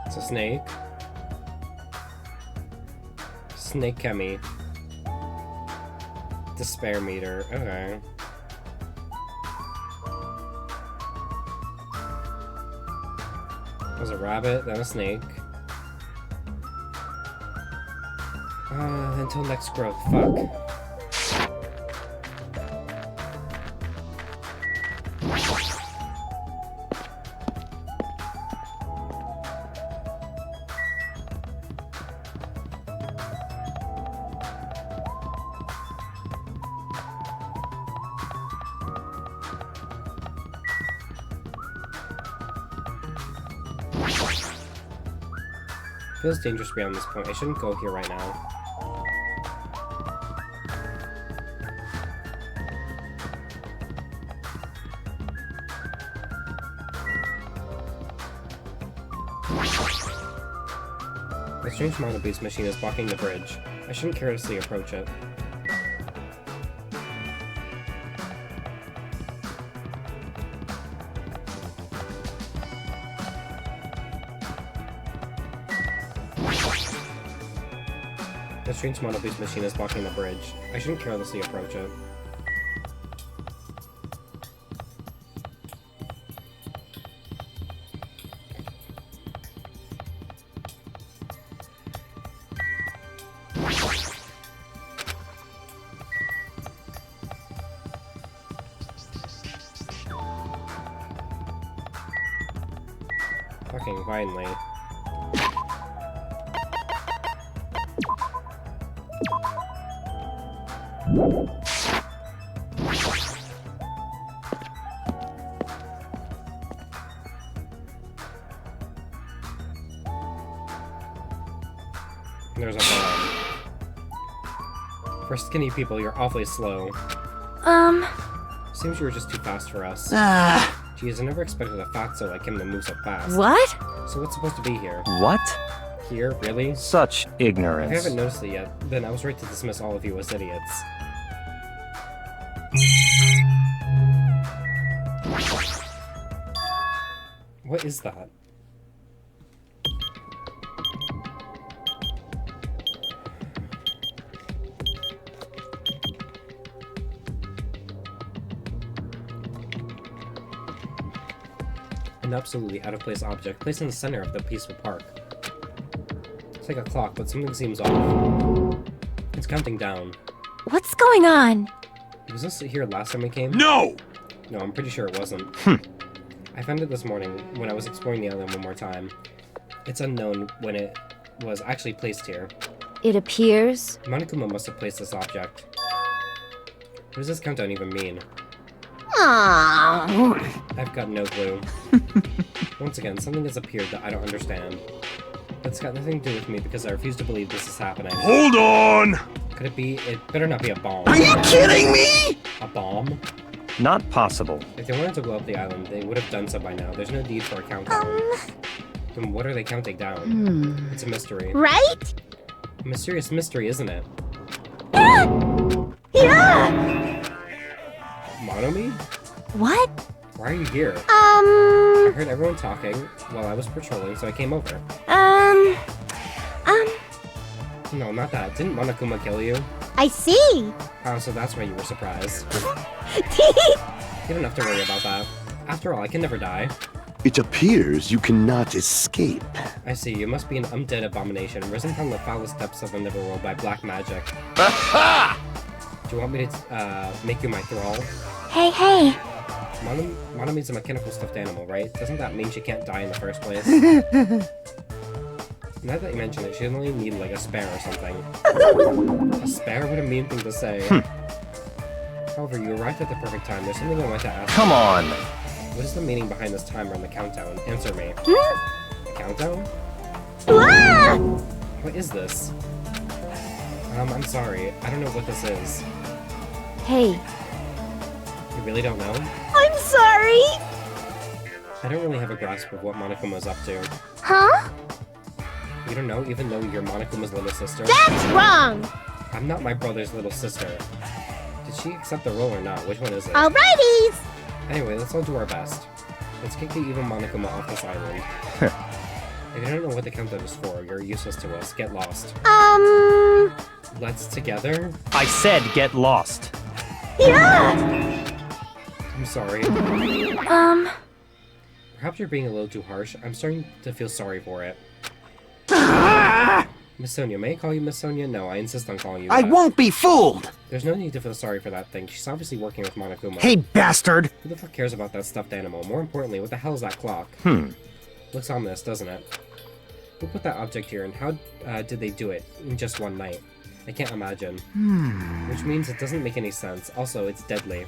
It's a snake. Snake chemi. Despair meter. Okay. There's a rabbit, then a snake. Until next growth. Fuck. Feels dangerous beyond this point. I shouldn't go here right now. The strange monobeast machine is blocking the bridge. I shouldn't carelessly approach it. The strange monobeast machine is blocking the bridge. I shouldn't carelessly approach it. Fucking finally. There's a bomb. For skinny people, you're awfully slow. Seems you were just too fast for us. Geez, I never expected a fatso like him to move so fast. What? So what's supposed to be here? What? here, really? Such If ignorance. you haven't noticed it yet, then I was right to dismiss all of you as idiots. What is that? An absolutely out-of-place object placed in the center of the peaceful park. It's like a clock, but something seems off. It's counting down. What's going on? Was this here last time we came? No! No, I'm pretty sure it wasn't. I found it this morning when I was exploring the island one more time. It's unknown when it was actually placed here. It appears. Monokuma must have placed this object. What does this countdown even mean? Aww. I've got no clue. Once again, something has appeared that I don't understand. But it's got nothing to do with me because I refuse to believe this is happening. Hold on! Could it be? It better not be a bomb. Are you kidding me? A bomb? Not possible. If they wanted to blow up the island, they would have done so by now. There's no need for a countdown. Then what are they counting down? It's a mystery. Right? A mysterious mystery, isn't it? Yeah! Monomi? What? Why are you here? I heard everyone talking while I was patrolling, so I came over. No, not that. Didn't Monokuma kill you? I see. Oh, so that's why you were surprised. You don't have to worry about that. After all, I can never die. It appears you cannot escape. I see, you must be an undead abomination, risen from the foulest depths of the Neverworld by black magic. Aha! Do you want me to, make you my thrall? Hey. Monomi's a mechanical stuffed animal, right? Doesn't that mean she can't die in the first place? Now that you mention it, she'd only need, like, a spare or something. A spare? What a mean thing to say. However, you arrived at the perfect time. There's something I want to ask. Come on! What is the meaning behind this timer and the countdown? Answer me. The countdown? Ah! What is this? I'm sorry. I don't know what this is. Hey, You really don't know? I'm sorry. I don't really have a grasp of what Monokuma's up to. Huh? You don't know, even though you're Monokuma's little sister? That's wrong. I'm not my brother's little sister. Did she accept the role or not? Which one is it? Alrighties. Anyway, let's all do our best. Let's kick the evil Monokuma off this island. If you don't know what the countdown is for, you're useless to us. Get lost. Let's together? I said get lost. Yeah. I'm sorry. Perhaps you're being a little too harsh. I'm starting to feel sorry for it. Miss Sonia, may I call you Miss Sonia? No, I insist on calling you that. I won't be fooled! There's no need to feel sorry for that thing. She's obviously working with Monokuma. Hey, bastard! Who the fuck cares about that stuffed animal? More importantly, what the hell is that clock? Looks ominous, doesn't it? Who put that object here, and how did they do it in just one night? I can't imagine. Which means it doesn't make any sense. Also, it's deadly.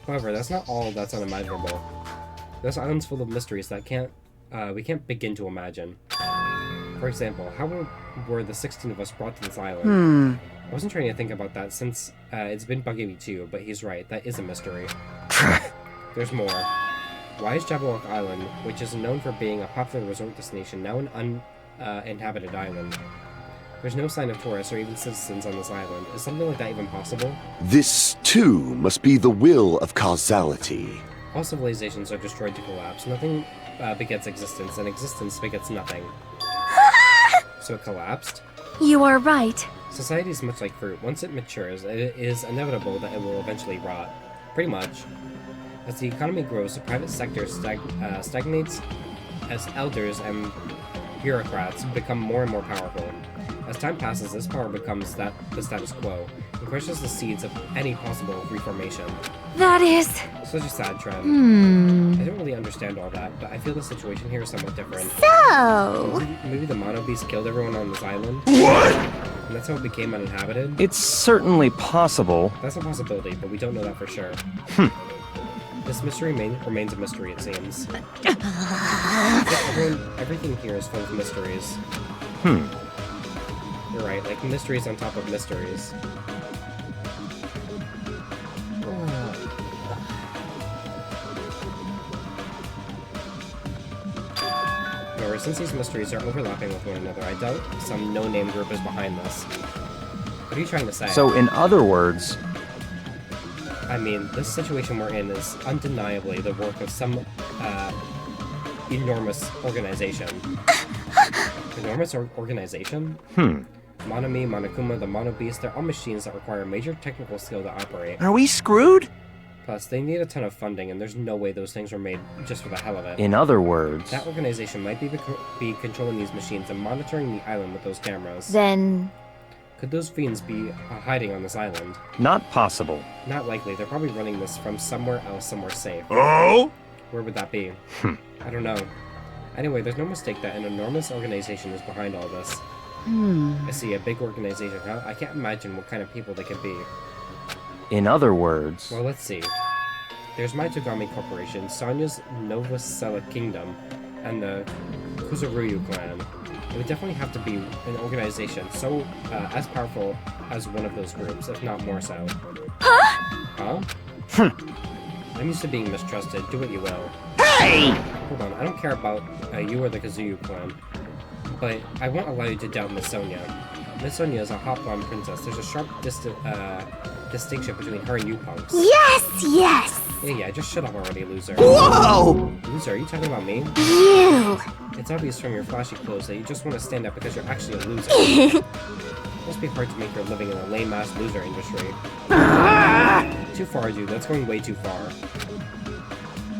However, that's not all that's unimaginable. This island's full of mysteries that we can't begin to imagine. For example, how were the 16 of us brought to this island? I wasn't trying to think about that since it's been bugging me too, but he's right, that is a mystery. There's more. Why is Jabberwock Island, which is known for being a popular resort destination, now an uninhabited island? There's no sign of tourists or even citizens on this island. Is something like that even possible? This, too, must be the will of causality. All civilizations are destroyed to collapse. Nothing begets existence, and existence begets nothing. So it collapsed? You are right. Society is much like fruit. Once it matures, it is inevitable that it will eventually rot. Pretty much. As the economy grows, the private sector stagnates as elders and bureaucrats become more and more powerful. As time passes, this power becomes the status quo and crushes the seeds of any possible reformation. That is... Such a sad trend. I don't really understand all that, but I feel the situation here is somewhat different. So... Maybe the Mono Beast killed everyone on this island? What? And that's how it became uninhabited? It's certainly possible. That's a possibility, but we don't know that for sure. This mystery remains a mystery, it seems. Everything here is full of mysteries. You're right, like mysteries on top of mysteries. However, since these mysteries are overlapping with one another, I doubt some no-name group is behind this. What are you trying to say? So, in other words, I mean, this situation we're in is undeniably the work of some, enormous organization. Enormous organization? Monami, Monokuma, the Mono Beast, they're all machines that require major technical skill to operate. Are we screwed? Plus, they need a ton of funding, and there's no way those things were made just for the hell of it. in other words, That organization might be controlling these machines and monitoring the island with those cameras. Then... Could those fiends be hiding on this island? not possible. Not likely. They're probably running this from somewhere else, somewhere safe. Oh? Where would that be? I don't know. Anyway, there's no mistake that an enormous organization is behind all this. I see, a big organization. I can't imagine what kind of people they could be. In other words, Well, let's see. There's Maitogami Corporation, Sonya's Novosela Kingdom, and the Kuzuryu clan. It would definitely have to be an organization so as powerful as one of those groups, if not more so. Huh? I'm used to being mistrusted. Do what you will. Hey! Hold on, I don't care about you or the Kazuyu clan, but I won't allow you to doubt Miss Sonia. Miss Sonia is a hot blonde princess. There's a sharp distinction between her and you punks. Yes! Yeah, just shut up already, loser. Whoa! Loser, are you talking about me? You! It's obvious from your flashy clothes that you just want to stand up because you're actually a loser. It must be hard to make your living in the lame-ass loser industry. Too far, dude. That's going way too far.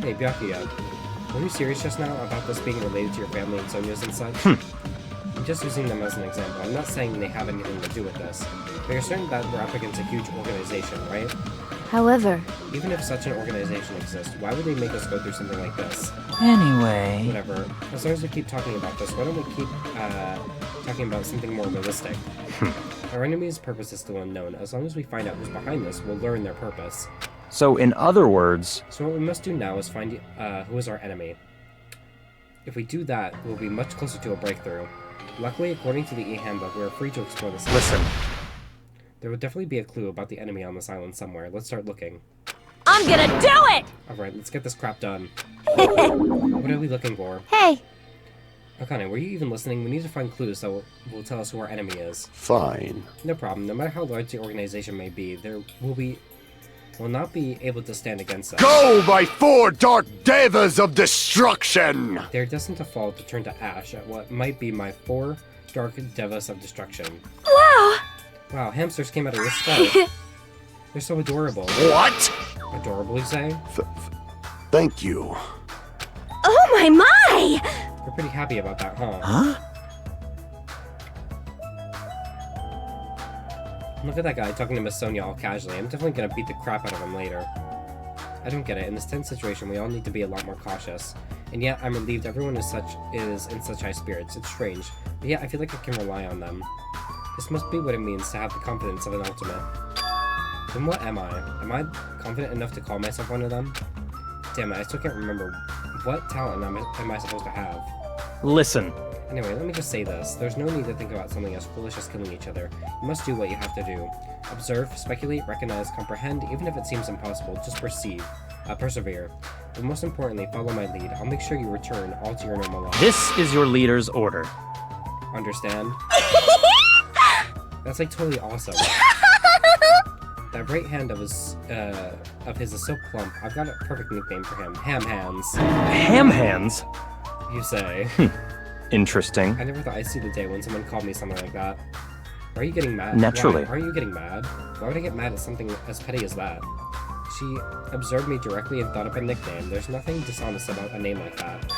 Hey, Byakuya. Were you serious just now about this being related to your family and Sonya's and such? I'm just using them as an example. I'm not saying they have anything to do with this. But you're certain that we're up against a huge organization, right? However... Even if such an organization exists, why would they make us go through something like this? Anyway... Whatever. As long as we keep talking about this, why don't we keep, talking about something more realistic? Our enemy's purpose is still unknown. As long as we find out who's behind this, we'll learn their purpose. so in other words, So what we must do now is find, who is our enemy. If we do that, we'll be much closer to a breakthrough. Luckily, according to the e-handbook, we're free to explore this. listen. There would definitely be a clue about the enemy on this island somewhere. Let's start looking. I'm gonna do it! Alright, let's get this crap done. What are we looking for? Hey, Akane, were you even listening? We need to find clues that will tell us who our enemy is. Fine. No problem. No matter how large the organization may be, there will not be able to stand against us. Go, my four dark devas of destruction! They're destined to fall to turn to ash at what might be my 4 dark devas of destruction. wow! Wow, hamsters came out of your skull. They're so adorable. What? Adorable, you say? Thank you. Oh my! You're pretty happy about that, huh? Huh? Look at that guy talking to Miss Sonia all casually. I'm definitely gonna beat the crap out of him later. I don't get it. In this tense situation, we all need to be a lot more cautious. And yet, I'm relieved everyone is in such high spirits. It's strange. But yeah, I feel like I can rely on them. This must be what it means to have the confidence of an ultimate. Then what am I? Am I confident enough to call myself one of them? Damn it, I still can't remember. What talent am I supposed to have? Listen, Anyway, let me just say this. There's no need to think about something as foolish as killing each other. You must do what you have to do. Observe, speculate, recognize, comprehend, even if it seems impossible, just persevere. But most importantly, follow my lead. I'll make sure you return all to your normal life. this is your leader's order. Understand? That's like totally awesome. That right hand of his is so plump. I've got a perfect nickname for him. Ham Hands. Ham hands? You say. Interesting. I never thought I'd see the day when someone called me something like that. Are you getting mad? Naturally. Why are you getting mad? Why would I get mad at something as petty as that? She observed me directly and thought up a nickname. There's nothing dishonest about a name like that.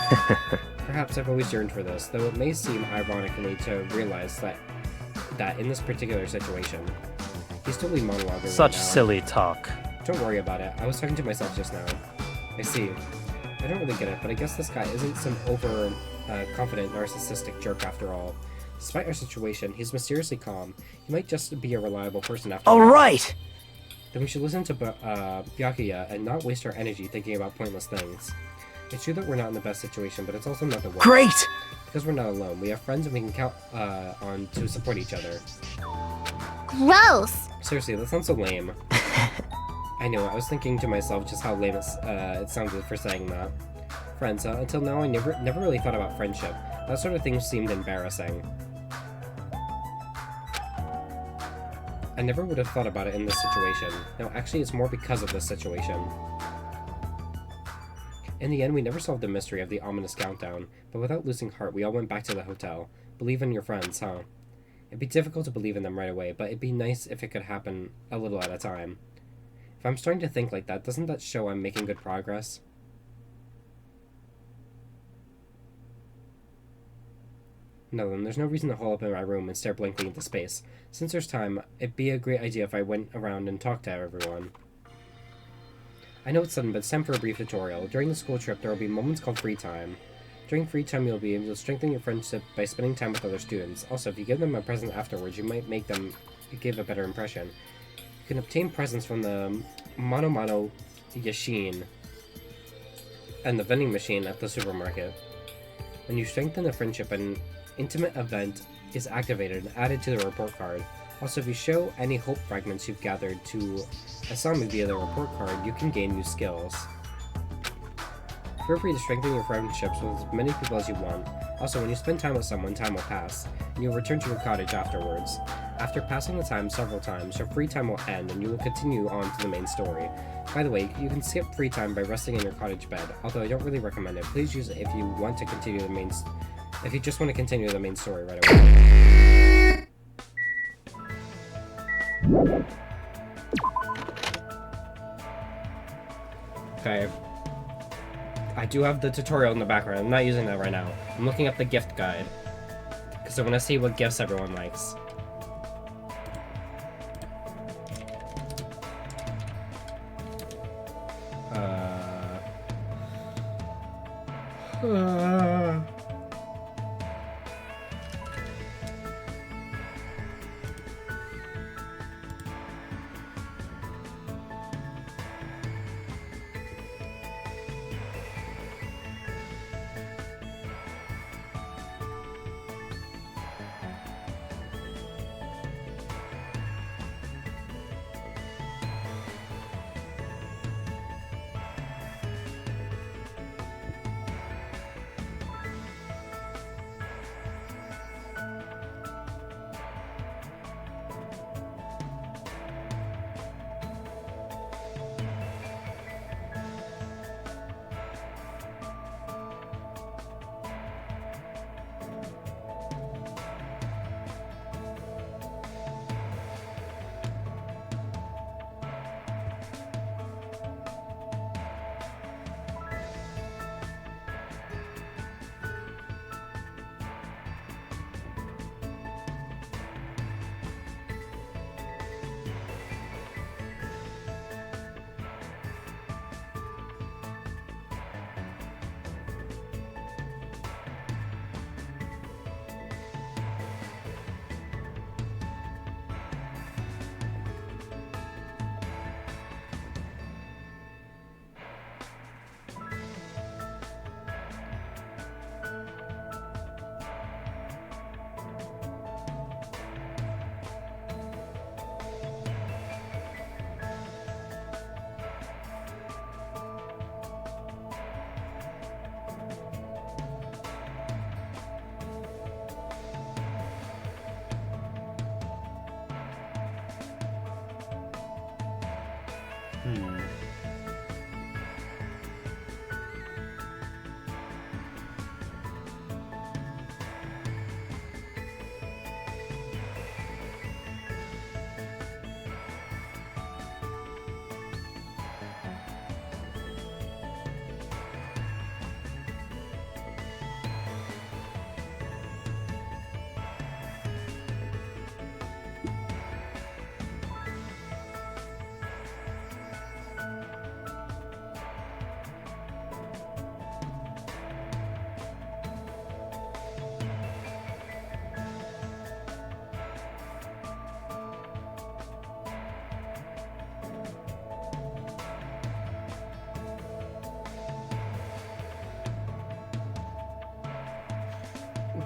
Perhaps I've always yearned for this, though it may seem ironically to realize that in this particular situation. He's totally monologuing Such right now. silly talk. Don't worry about it. I was talking to myself just now. I see. I don't really get it, but I guess this guy isn't some confident, narcissistic jerk after all. Despite our situation, he's mysteriously calm. He might just be a reliable person after all. Alright! Then we should listen to Byakuya and not waste our energy thinking about pointless things. It's true that we're not in the best situation, but it's also not the worst. Great! Because we're not alone. We have friends and we can count on to support each other. Gross! Seriously, that sounds so lame. I know, I was thinking to myself just how lame it sounded for saying that. friends. Until now, I never really thought about friendship. That sort of thing seemed embarrassing. I never would have thought about it in this situation. No, actually, it's more because of this situation. In the end, we never solved the mystery of the ominous countdown, but without losing heart, we all went back to the hotel. Believe in your friends, huh? It'd be difficult to believe in them right away, but it'd be nice if it could happen a little at a time. If I'm starting to think like that, doesn't that show I'm making good progress? No, then there's no reason to hole up in my room and stare blankly into space. Since there's time, it'd be a great idea if I went around and talked to everyone. I know it's sudden, but it's time for a brief tutorial. During the school trip, there will be moments called free time. During free time, you'll be able to strengthen your friendship by spending time with other students. Also, if you give them a present afterwards, you might make them give a better impression. You can obtain presents from the Mono Yashin and the vending machine at the supermarket. When you strengthen a friendship, an intimate event is activated and added to the report card. Also, if you show any hope fragments you've gathered to Asami via the report card, you can gain new skills. Feel free to strengthen your friendships with as many people as you want. Also, when you spend time with someone, time will pass, and you'll return to your cottage afterwards. After passing the time several times, your free time will end, and you will continue on to the main story. By the way, you can skip free time by resting in your cottage bed, although I don't really recommend it. Please use it if you want to continue the main if you just want to continue the main story right away. Okay. I do have the tutorial in the background. I'm not using that right now. I'm looking up the gift guide, because I want to see what gifts everyone likes.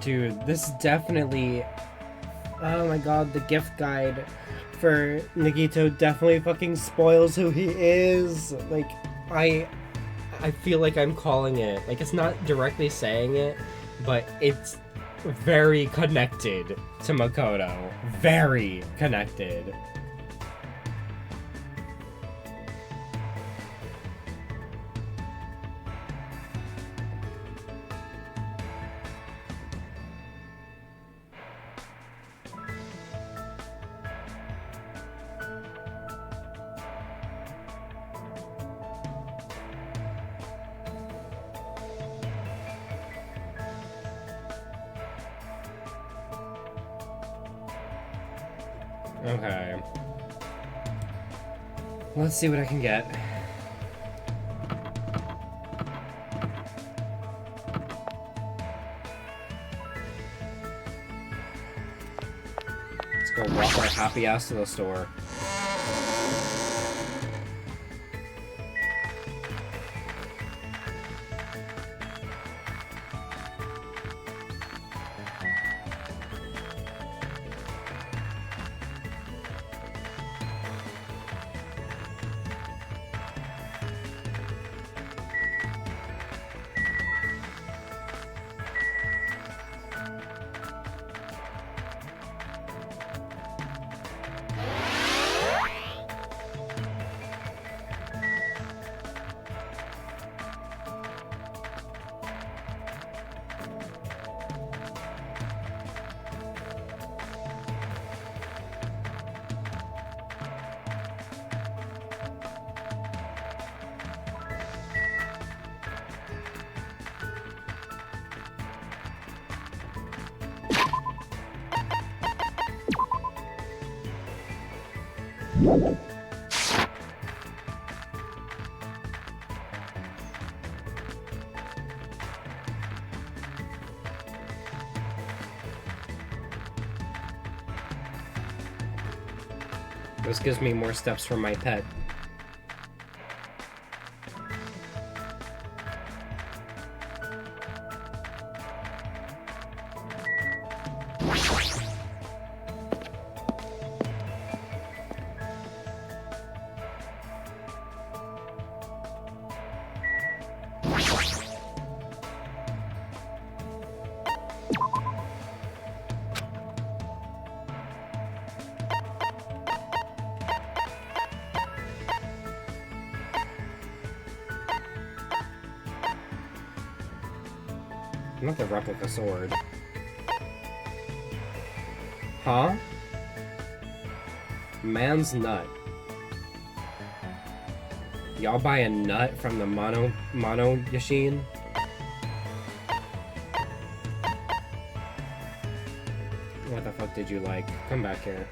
Dude, this definitely... Oh my god, the gift guide for Nagito definitely fucking spoils who he is. Like, I I feel like I'm calling it, like, it's not directly saying it, but it's very connected to Makoto. Very connected. Okay. Let's see what I can get. Let's go walk our happy ass to the store. This gives me more steps from my pet. Not the replica sword. Huh? Man's nut. Y'all buy a nut from the mono Yashin? What the fuck did you like? Come back here.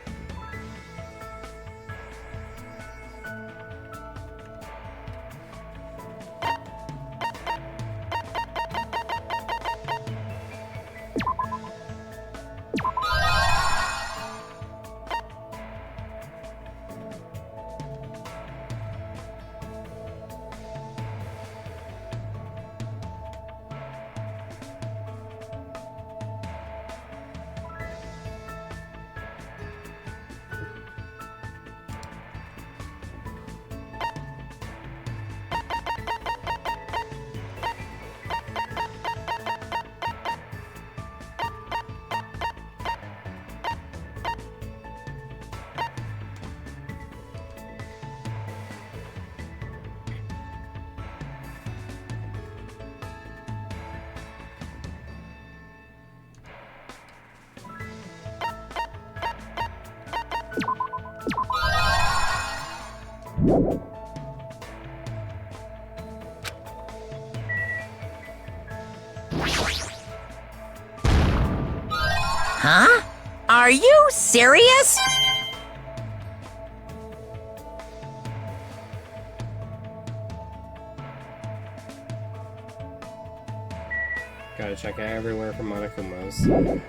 Huh? Are you serious? Gotta check everywhere for Monokumas.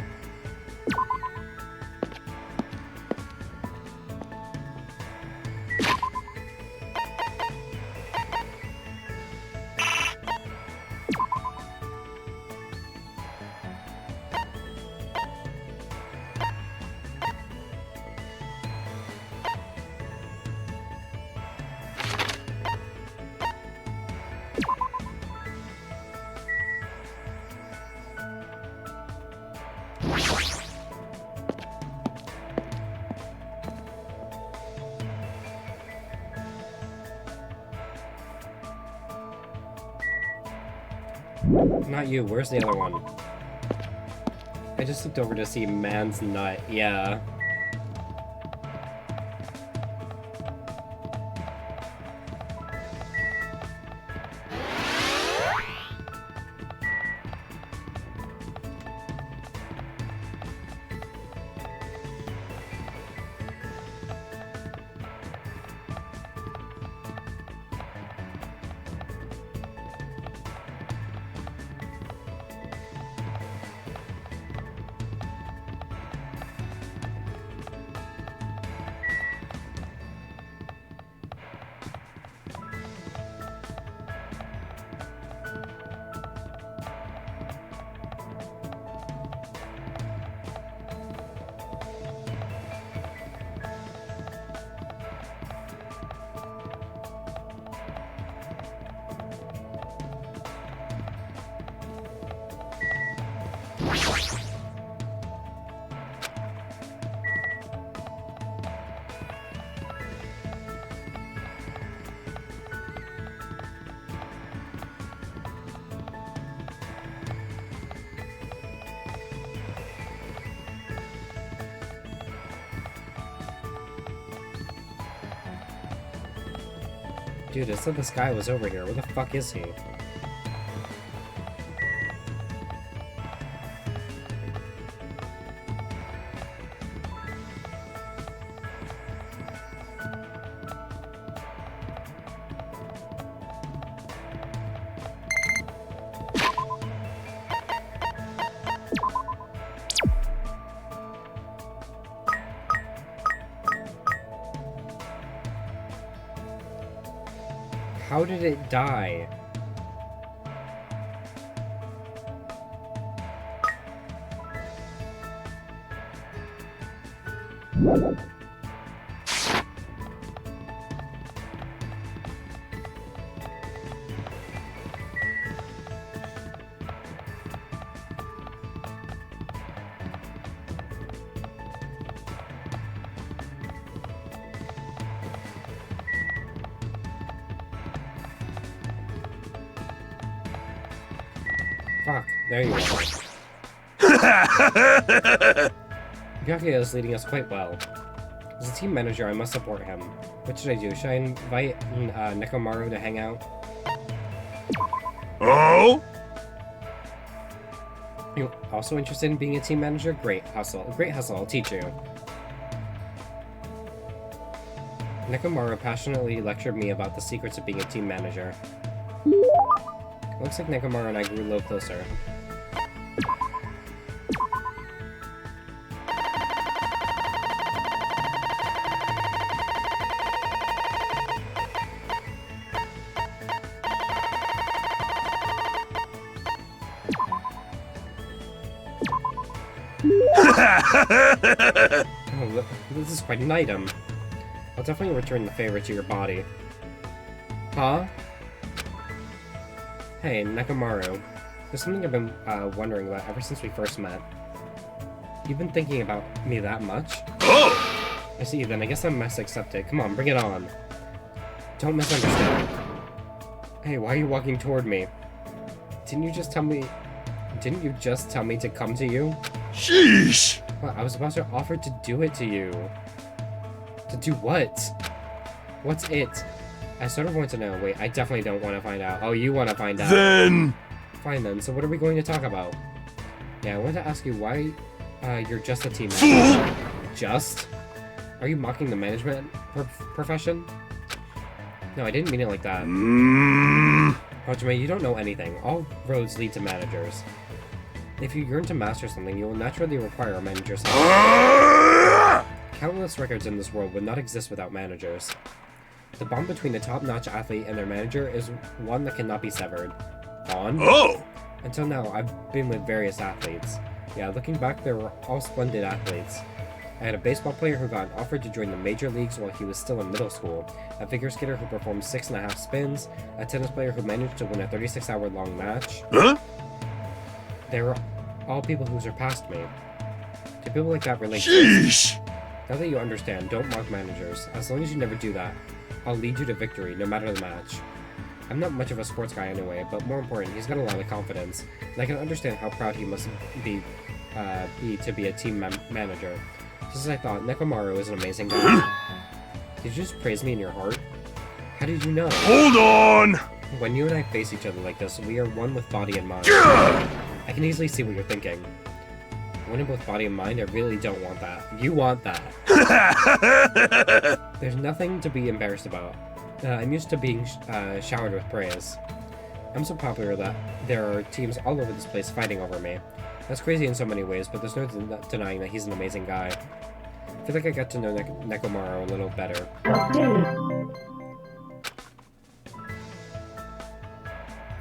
Not you, where's the other one? I just looked over to see man's nut, yeah. Dude, it said this guy was over here. Where the fuck is he? How did it die? Fuck, there you are. Gyakuya is leading us quite well. As a team manager, I must support him. What should I do? Should I invite Nekomaru to hang out? Oh? You also interested in being a team manager? Great hustle. Great hustle, I'll teach you. Nekomaru passionately lectured me about the secrets of being a team manager. Looks like Nekomaru and I grew a little closer. Oh, this is quite an item. I'll definitely return the favor to your body. Huh? Hey, Nekomaru. There's something I've been wondering about ever since we first met. You've been thinking about me that much? Oh! I see, then I guess I must accept it. Come on, bring it on. Don't misunderstand. Hey, why are you walking toward me? Didn't you just tell me to come to you? Sheesh! Well, I was about to offer to do it to you. To do what? What's it? I sort of want to know. Wait, I definitely don't want to find out. Oh, you want to find out. Then... Fine then, so what are we going to talk about? Yeah, I wanted to ask you why you're just a team manager. Just? Are you mocking the management profession? No, I didn't mean it like that. Hajime, you don't know anything. All roads lead to managers. If you yearn to master something, you will naturally require a manager's help. Countless records in this world would not exist without managers. The bond between the top-notch athlete and their manager is one that cannot be severed. Bond? Oh! Until now, I've been with various athletes. Yeah, looking back, they were all splendid athletes. I had a baseball player who got offered to join the major leagues while he was still in middle school, a figure skater who performed 6.5 spins, a tennis player who managed to win a 36-hour-long match. Huh? They were all people who surpassed me. To people like that relate. Sheesh! Now that you understand, don't mock managers. As long as you never do that, I'll lead you to victory, no matter the match. I'm not much of a sports guy anyway, but more important, he's got a lot of confidence, and I can understand how proud he must be to be a team manager. Just as I thought, Nekomaru is an amazing guy. Did you just praise me in your heart? How did you know? Hold on! When you and I face each other like this, we are one with body and mind. I can easily see what you're thinking. One in both body and mind, I really don't want that. You want that. There's nothing to be embarrassed about. I'm used to being showered with praise. I'm so popular that there are teams all over this place fighting over me. That's crazy in so many ways, but there's no denying that he's an amazing guy. I feel like I got to know Nekomaru a little better.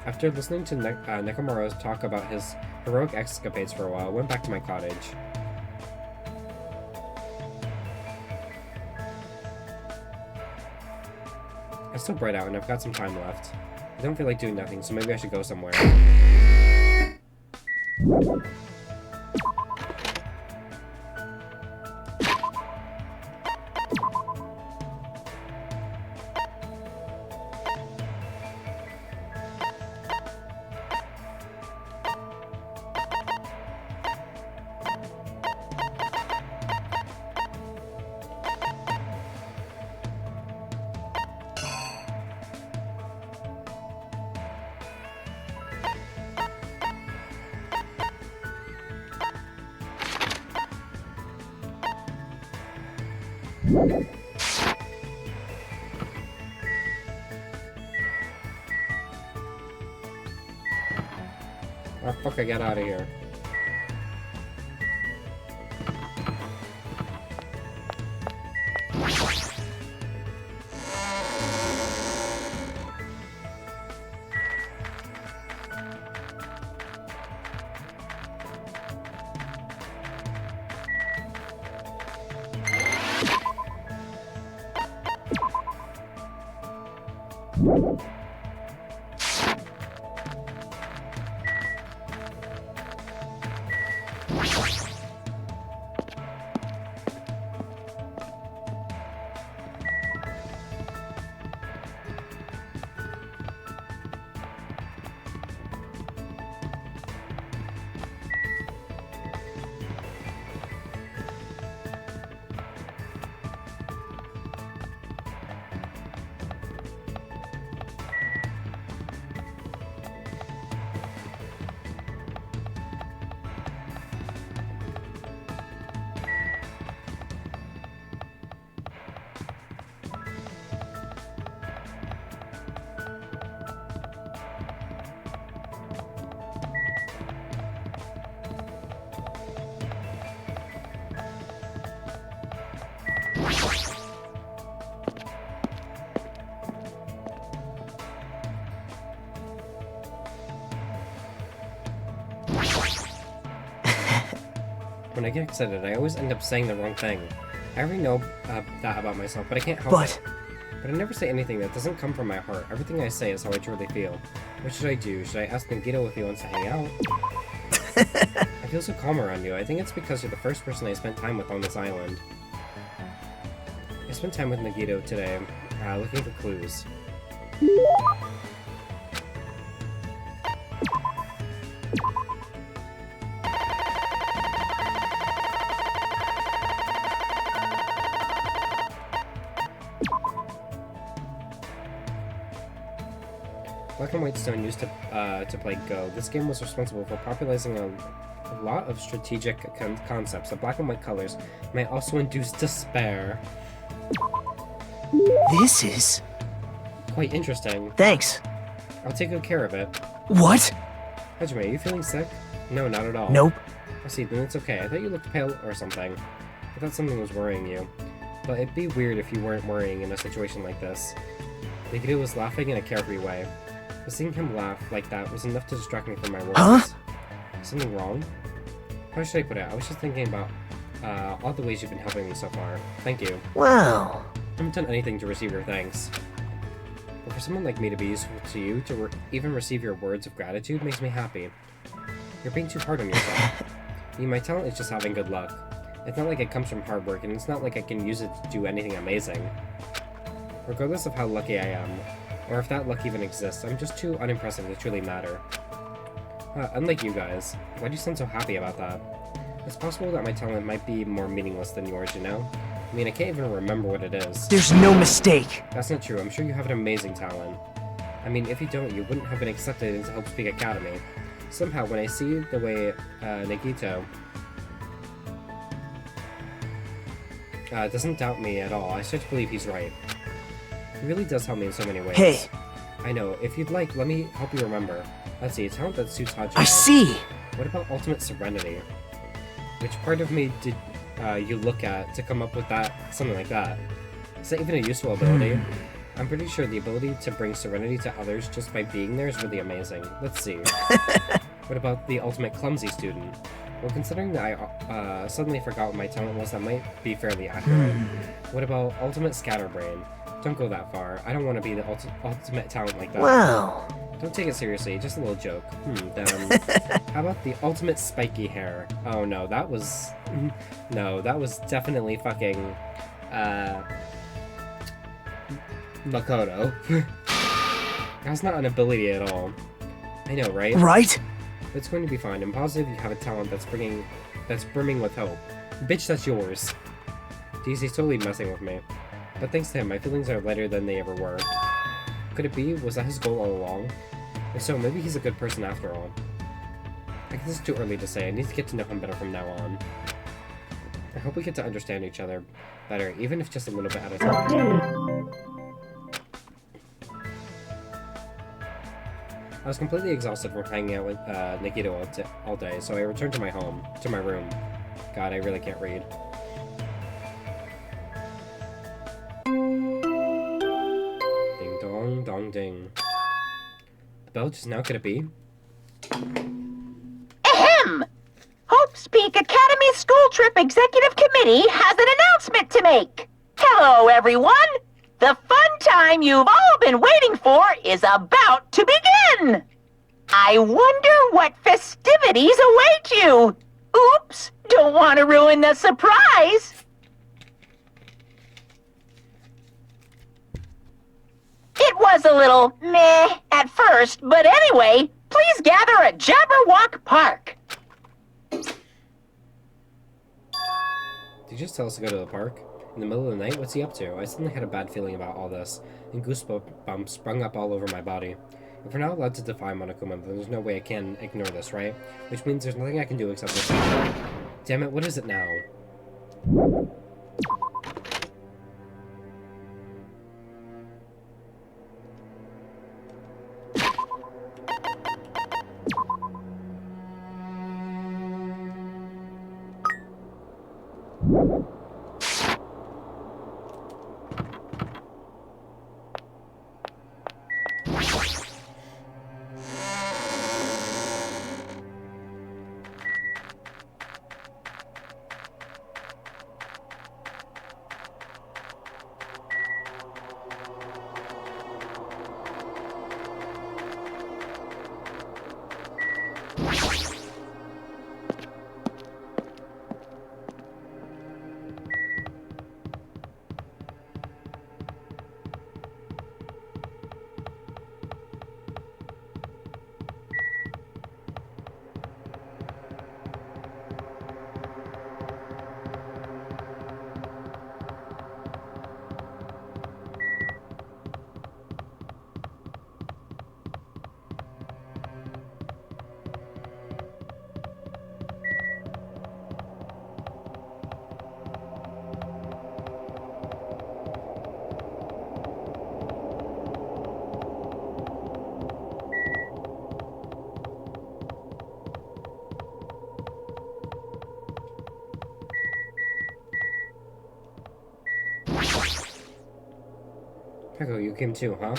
After listening to Nekomaru talk about his heroic escapades for a while, I went back to my cottage. It's still bright out and I've got some time left. I don't feel like doing nothing, so maybe I should go somewhere. Oh fuck, I got out of here. When I get excited, I always end up saying the wrong thing. I already know that about myself, but I can't help it. But I never say anything that doesn't come from my heart. Everything I say is how I truly feel. What should I do? Should I ask Nagito if he wants to hang out? I feel so calm around you. I think it's because you're the first person I spent time with on this island. I spent time with Nagito today, looking for clues. Black and White Stone used to play Go. This game was responsible for popularizing a lot of strategic concepts. The black and white colors may also induce despair. This is... quite interesting. Thanks. I'll take good care of it. What? Hajime, are you feeling sick? No, not at all. Nope. I see, then it's okay. I thought you looked pale or something. I thought something was worrying you. But it'd be weird if you weren't worrying in a situation like this. Nagito was laughing in a carefree way. But seeing him laugh like that was enough to distract me from my worries. Huh? Something wrong? How should I put it? I was just thinking about all the ways you've been helping me so far. Thank you. Well... I haven't done anything to receive your thanks. But for someone like me to be useful to you, to even receive your words of gratitude makes me happy. You're being too hard on yourself. My talent is just having good luck. It's not like it comes from hard work, and it's not like I can use it to do anything amazing. Regardless of how lucky I am, Or if that luck even exists, I'm just too unimpressive to truly matter. Unlike you guys, why do you sound so happy about that? It's possible that my talent might be more meaningless than yours, you know? I mean, I can't even remember what it is. There's no mistake. That's not true. I'm sure you have an amazing talent. I mean, if you don't, you wouldn't have been accepted into Hope's Peak Academy. Somehow, when I see the way Nagito doesn't doubt me at all, I start to believe he's right. He really does help me in so many ways. Hey. I know. If you'd like, let me help you remember. Let's see, a talent that suits Hajime. I see. What about Ultimate Serenity? Which part of me did you look at to come up with that, something like that? Is that even a useful ability? I'm pretty sure the ability to bring serenity to others just by being there is really amazing. Let's see. What about the Ultimate Clumsy Student? Well, considering that I suddenly forgot what my talent was, that might be fairly accurate. What about Ultimate Scatterbrain? Don't go that far. I don't want to be the ultimate talent like that. Wow. Don't take it seriously, just a little joke. How about the ultimate spiky hair? Oh no, that was... No, that was definitely fucking... Makoto. That's not an ability at all. I know, right? Right? It's going to be fine. I'm positive you have a talent that's brimming with hope. Bitch, that's yours. DC's totally messing with me. But thanks to him, my feelings are lighter than they ever were. Could it be? Was that his goal all along? If so, maybe he's a good person after all. I guess it's too early to say. I need to get to know him better from now on. I hope we get to understand each other better, even if just a little bit at a time. I was completely exhausted from hanging out with Nagito all day, so I returned to my room. God, I really can't read. Ding dong, dong ding. The bell just now, could it be? Ahem! Hope's Peak Academy School Trip Executive Committee has an announcement to make. Hello, everyone! The fun time you've all been waiting for is about to begin! I wonder what festivities await you! Oops! Don't want to ruin the surprise! It was a little meh at first, but anyway, please gather at Jabberwock Park. Did you just tell us to go to the park? In the middle of the night? What's he up to? I suddenly had a bad feeling about all this, and goosebumps sprung up all over my body. If we're not allowed to defy Monokuma, then there's no way I can ignore this, right? Which means there's nothing I can do except listen. Damn it, what is it now? Peko, you came too, huh?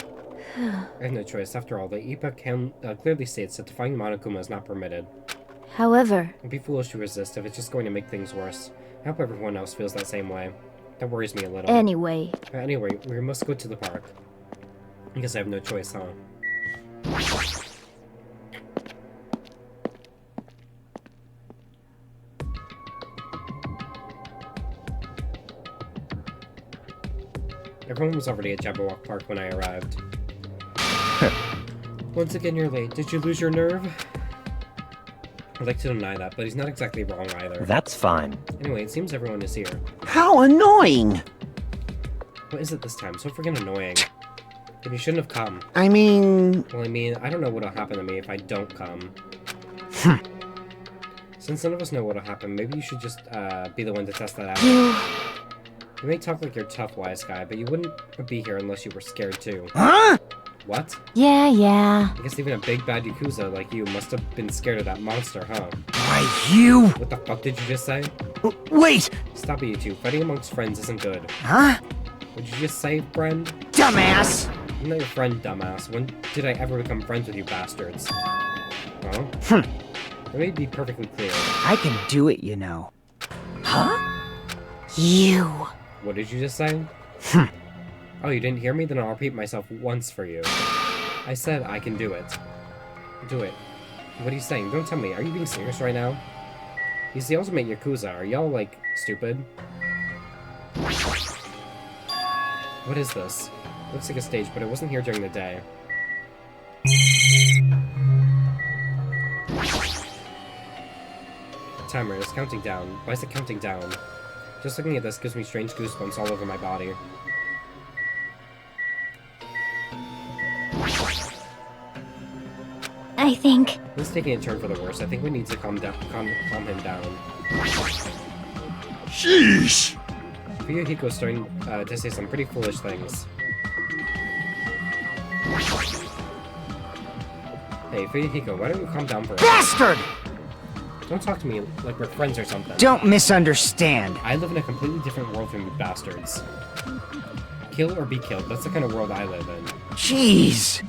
I have no choice. After all, the IPA clearly states that defying Monokuma is not permitted. However... It'd be foolish to resist if it's just going to make things worse. I hope everyone else feels that same way. That worries me a little. Anyway, we must go to the park. I guess I have no choice, huh? Everyone was already at Jabberwock Park when I arrived. Once again, you're late. Did you lose your nerve? I'd like to deny that, but he's not exactly wrong either. That's fine. Anyway, it seems everyone is here. How annoying! What is it this time? So freaking annoying. Then you shouldn't have come. I mean... Well, I don't know what'll happen to me if I don't come. Since none of us know what'll happen, maybe you should just be the one to test that out. You may talk like you're tough, wise guy, but you wouldn't be here unless you were scared too. Huh? What? Yeah. I guess even a big bad Yakuza like you must have been scared of that monster, huh? Why, you... What the fuck did you just say? Wait! Stop it, you two. Fighting amongst friends isn't good. Huh? What'd you just say, friend? Dumbass! I'm not your friend, dumbass. When did I ever become friends with you bastards? Well, let me be perfectly clear. I can do it, you know. Huh? You. What did you just say? Oh, you didn't hear me? Then I'll repeat myself once for you. I said I can do it. Do it. What are you saying? Don't tell me. Are you being serious right now? He's the ultimate Yakuza. Are y'all, like, stupid? What is this? Looks like a stage, but it wasn't here during the day. Timer is counting down. Why is it counting down? Just looking at this gives me strange goosebumps all over my body. I think... This is taking a turn for the worse. I think we need to calm him down. Sheesh! Fuyuhiko's starting to say some pretty foolish things. Hey, Fuyuhiko, why don't you calm down for a minute? Bastard! Don't talk to me like we're friends or something. Don't misunderstand. I live in a completely different world from you bastards. Kill or be killed, that's the kind of world I live in. Jeez.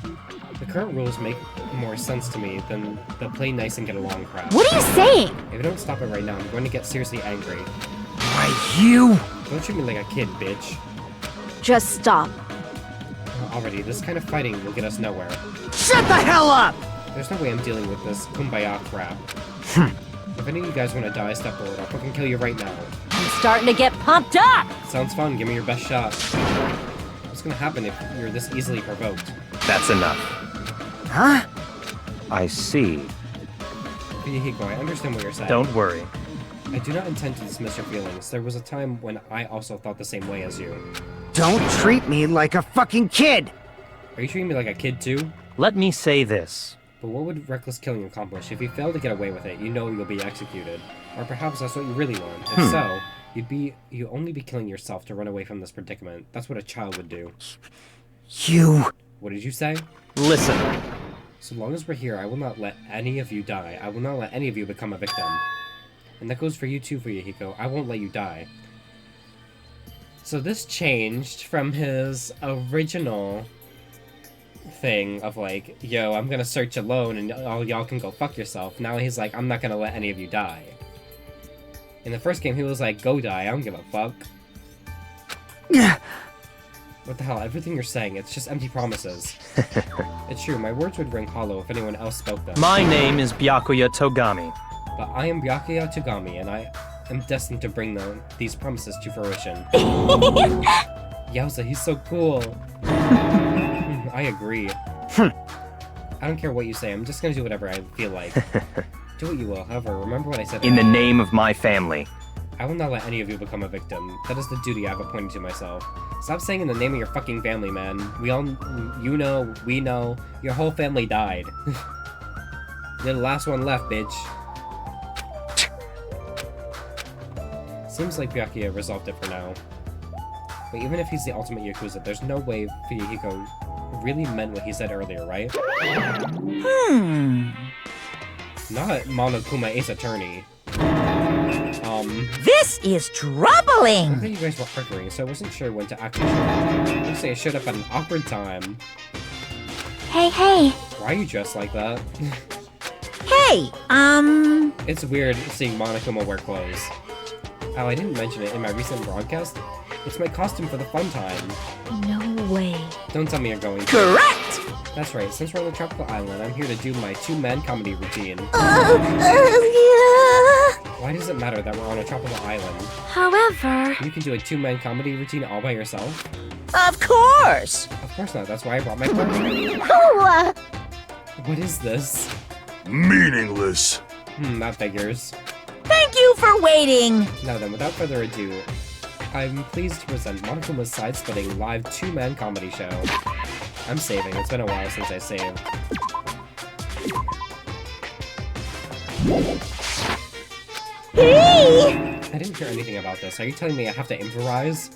The current rules make more sense to me than the play nice and get along crap. What are you saying? If I don't stop it right now, I'm going to get seriously angry. Why, you... Don't treat me like a kid, bitch. Just stop. Already, this kind of fighting will get us nowhere. Shut the hell up! There's no way I'm dealing with this kumbaya crap. If any of you guys want to die, step forward. I'll fucking kill you right now. I'm starting to get pumped up! Sounds fun. Give me your best shot. What's gonna happen if you're this easily provoked? That's enough. Huh? I see. Fuyuhiko, I understand what you're saying. Don't worry. I do not intend to dismiss your feelings. There was a time when I also thought the same way as you. Don't treat me like a fucking kid! Are you treating me like a kid too? Let me say this. But what would reckless killing accomplish? If you fail to get away with it, you know you'll be executed. Or perhaps that's what you really want. If so, you'd only be killing yourself to run away from this predicament. That's what a child would do. You... What did you say? Listen. So long as we're here, I will not let any of you die. I will not let any of you become a victim. And that goes for you too, Fuyuhiko. I won't let you die. So this changed from his original thing of like, yo, I'm gonna search alone and all y'all can go fuck yourself. Now he's like, I'm not gonna let any of you die. In the first game, he was like, go die, I don't give a fuck. What the hell, everything you're saying, it's just empty promises. It's true, my words would ring hollow if anyone else spoke them. My name is Byakuya Togami. But I am Byakuya Togami, and I am destined to bring these promises to fruition. Yowza, he's so cool. I agree. I don't care what you say, I'm just gonna do whatever I feel like. Do what you will, however, remember what I said In the earlier. name of my family. I will not let any of you become a victim. That is the duty I have appointed to myself. Stop saying in the name of your fucking family, man. We all, you know, we know, your whole family died. You're the last one left, bitch. Seems like Byakuya resolved it for now. But even if he's the ultimate Yakuza, there's no way Fuyuhiko really meant what he said earlier, right? Not Monokuma Ace Attorney. This is I troubling! thought you guys were arguing, so I wasn't sure when to actually show up. Looks like I showed up at an awkward time. Hey. Why are you dressed like that? Hey, It's weird seeing Monokuma wear clothes. Oh, I didn't mention it in my recent broadcast. It's my costume for the fun time. No way. Don't tell me you're going to. correct! That's right, since we're on the tropical island, I'm here to do my two-man comedy routine. Why does it matter that we're on a tropical island? However... You can do a two-man comedy routine all by yourself? Of course! Of course not. That's why I brought my partner. Oh, What is this? Meaningless. That figures. Thank you for waiting. Now then, without further adu, I'm pleased to present Monokuma's Side-Splitting live two-man comedy show. I'm saving. It's been a while since I saved. hey! I didn't hear anything about this. Are you telling me I have to improvise?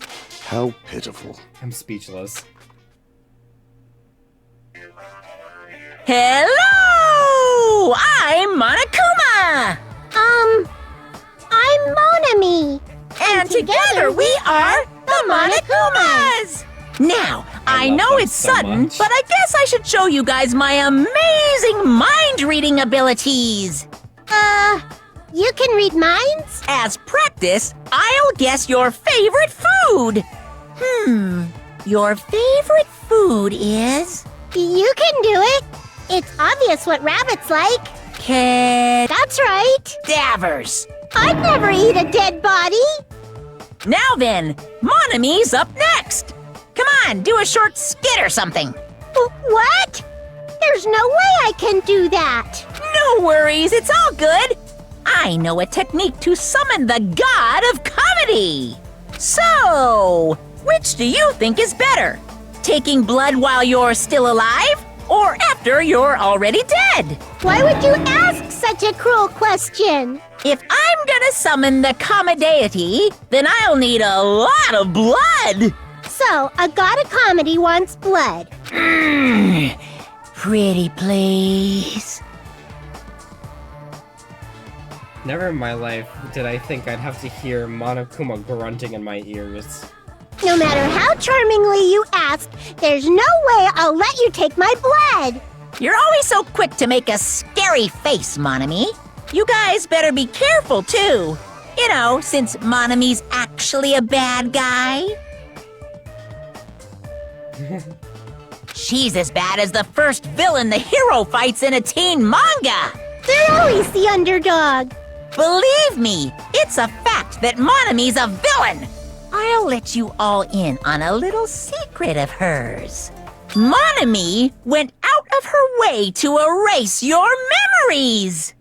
How pitiful. I'm speechless. Hello! I'm Monokuma! I'm Monami. And together we are the Monokumas! Now, I love know them it's so sudden, much. but I guess I should show you guys my amazing mind-reading abilities. You can read minds? As practice, I'll guess your favorite food. Your favorite food is... You can do it. It's obvious what rabbits like. That's right. Cadavers. I'd never eat a dead body. Now then, Monami's up next. Come on, do a short skit or something. What? There's no way I can do that. No worries, it's all good. I know a technique to summon the god of comedy. So, which do you think is better? Taking blood while you're still alive, or after you're already dead? Why would you ask such a cruel question? If I'm gonna summon the comedy, then I'll need a lot of blood. So, a god of comedy wants blood. Pretty please. Never in my life did I think I'd have to hear Monokuma grunting in my ears. No matter how charmingly you ask, there's no way I'll let you take my blood. You're always so quick to make a scary face, Monami. You guys better be careful, too. You know, since Monami's actually a bad guy. She's as bad as the first villain the hero fights in a teen manga. They're always the underdog. Believe me, it's a fact that Monami's a villain. I'll let you all in on a little secret of hers. Monami went out of her way to erase your memories.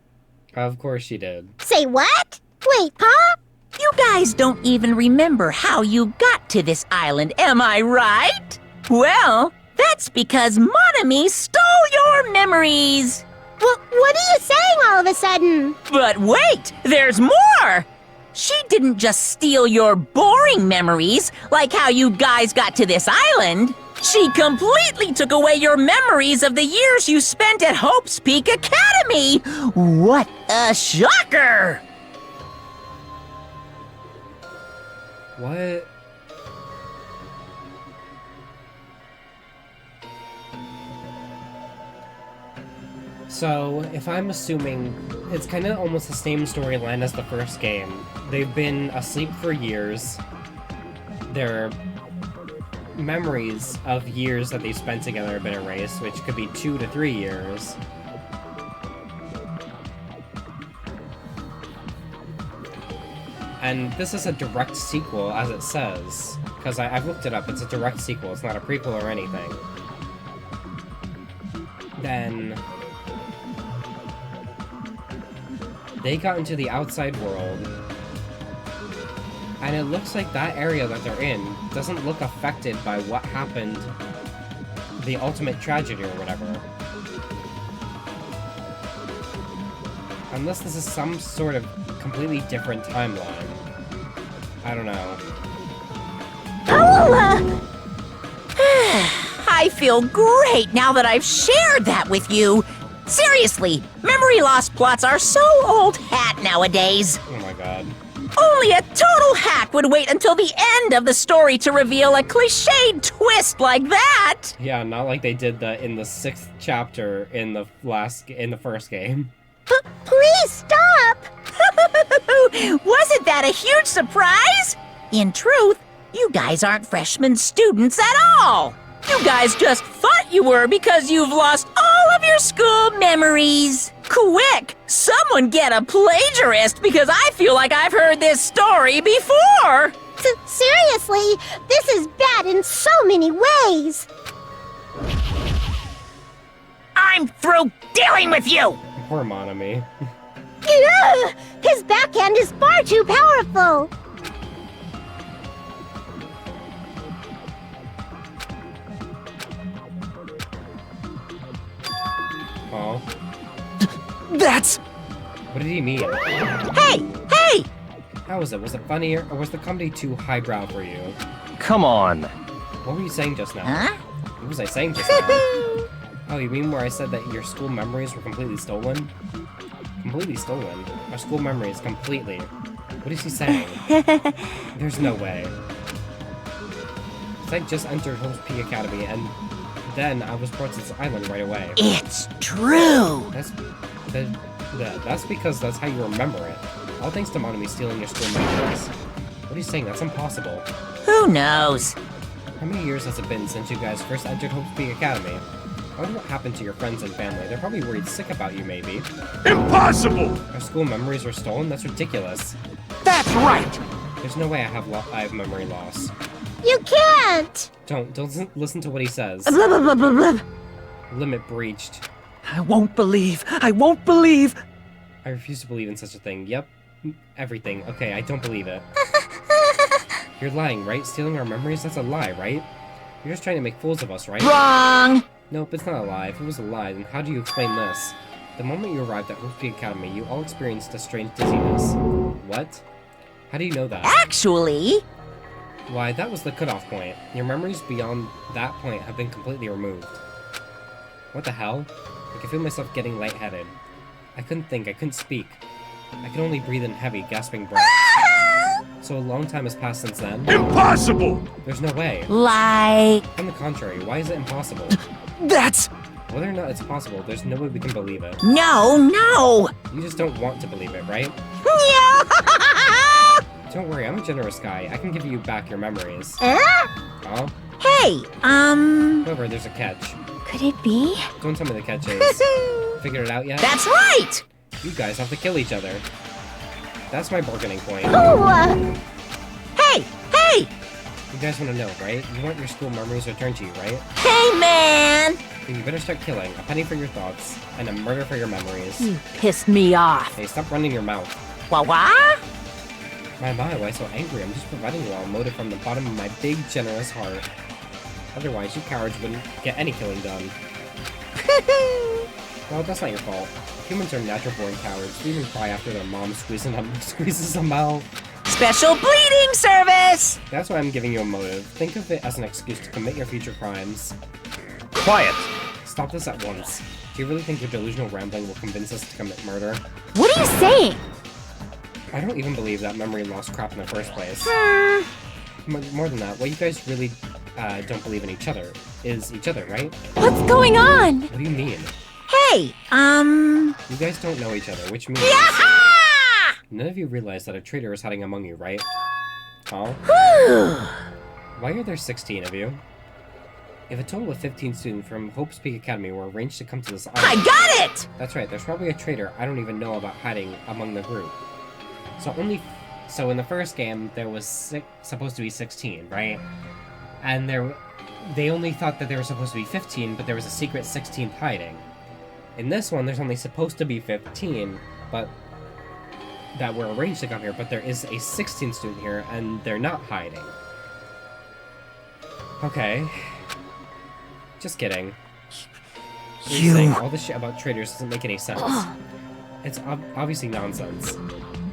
Of course she did. Say what? Wait, huh? You guys don't even remember how you got to this island, am I right? Well, that's because Monami stole your memories. What are you saying all of a sudden? But wait, there's more! She didn't just steal your boring memories, like how you guys got to this island. She completely took away your memories of the years you spent at Hope's Peak Academy. What a shocker! What? So, if I'm assuming, it's kind of almost the same storyline as the first game. They've been asleep for years. Their memories of years that they spent together have been erased, which could be 2 to 3 years. And this is a direct sequel, as it says. Because I've looked it up, it's a direct sequel, it's not a prequel or anything. Then... they got into the outside world, and it looks like that area that they're in doesn't look affected by what happened, the ultimate tragedy or whatever. Unless this is some sort of completely different timeline. I don't know. I feel great now that I've shared that with you. Seriously, memory loss plots are so old hat nowadays. Oh my god. Only a total hack would wait until the end of the story to reveal a cliched twist like that. Yeah, not like they did in the 6th chapter in the first game. Please stop! Wasn't that a huge surprise? In truth, you guys aren't freshman students at all. You guys just thought you were because you've lost all of your school memories. Quick, someone get a plagiarist because I feel like I've heard this story before. Seriously, this is bad in so many ways. I'm through dealing with you! Poor Monami. Ugh! His backhand is far too powerful. Oh. That's... What did he mean? Hey! Hey! How was it? Was it funny or was the comedy too highbrow for you? Come on. What were you saying just now? Huh? What was I saying just now? Oh, you mean where I said that your school memories were completely stolen? Completely stolen? Our school memories completely. What is he saying? There's no way. 'Cause I just entered Hope's Peak Academy and then I was brought to this island right away. It's true! That's because that's how you remember it. All thanks to Monami stealing your school memories. What are you saying? That's impossible. Who knows? How many years has it been since you guys first entered Hope's Peak Academy? I wonder what happened to your friends and family. They're probably worried sick about you, maybe. Impossible! Our school memories were stolen? That's ridiculous. That's right! There's no way I have memory loss. You can't! Don't listen to what he says. Blah, blah, blah, blah, blah. Limit breached. I won't believe! I won't believe! I refuse to believe in such a thing. Yep. Everything. Okay, I don't believe it. You're lying, right? Stealing our memories? That's a lie, right? You're just trying to make fools of us, right? Wrong! Nope, it's not a lie. If it was a lie, then how do you explain this? The moment you arrived at Hope's Peak Academy, you all experienced a strange dizziness. What? How do you know that? Actually... Why, that was the cutoff point. Your memories beyond that point have been completely removed. What the hell? I can feel myself getting lightheaded. I couldn't think, I couldn't speak. I could only breathe in heavy, gasping breaths. So a long time has passed since then? Impossible! There's no way. Like... On the contrary, why is it impossible? That's... Whether or not it's possible, there's no way we can believe it. No, no! You just don't want to believe it, right? Yeah! Don't worry, I'm a generous guy. I can give you back your memories. Oh? Hey, However, there's a catch. Could it be? Don't tell me the catch is. Figured it out yet? That's right! You guys have to kill each other. That's my bargaining point. Hey, hey! You guys want to know, right? You want your school memories returned to you, right? Hey, man! Then you better start killing. A penny for your thoughts, and a murder for your memories. You pissed me off. Hey, stop running your mouth. Wah wah? My, why so angry? I'm just providing you all a motive from the bottom of my big, generous heart. Otherwise, you cowards wouldn't get any killing done. Well, that's not your fault. Humans are natural-born cowards. They even cry after their mom squeezes them out. Special bleeding service! That's why I'm giving you a motive. Think of it as an excuse to commit your future crimes. Quiet. Stop this at once. Do you really think your delusional rambling will convince us to commit murder? What are you saying? I don't even believe that memory lost crap in the first place. More than that, what you guys really don't believe in each other is each other, right? What's going on? What do you mean? Hey, You guys don't know each other, which means... yeah! None of you realize that a traitor is hiding among you, right? Oh? Why are there 16 of you? If a total of 15 students from Hope's Peak Academy were arranged to come to this island... I got it! That's right, there's probably a traitor I don't even know about hiding among the group. So in the first game, there was supposed to be 16, right? And they only thought that there were supposed to be 15, but there was a secret 16th hiding. In this one, there's only supposed to be 15, but that were arranged to come here, but there is a 16th student here, and they're not hiding. Okay. Just kidding. You... Saying all this shit about traitors doesn't make any sense. It's obviously nonsense.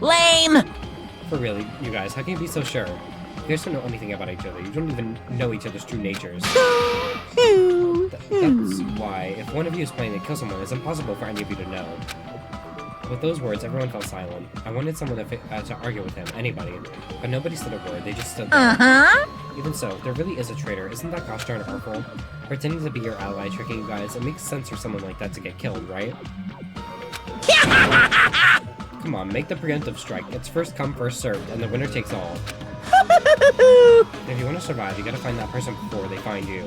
Lame! For real, you guys, how can you be so sure? You guys don't know anything about each other. You don't even know each other's true natures. That's why, if one of you is planning to kill someone, it's impossible for any of you to know. With those words, everyone fell silent. I wanted someone to argue with him, anybody. But nobody said a word, they just stood there. Uh-huh. Even so, if there really is a traitor, isn't that gosh darn awful? Pretending to be your ally, tricking you guys, it makes sense for someone like that to get killed, right? Come on, make the preemptive strike. It's first come, first served, and the winner takes all. If you want to survive, you gotta find that person before they find you.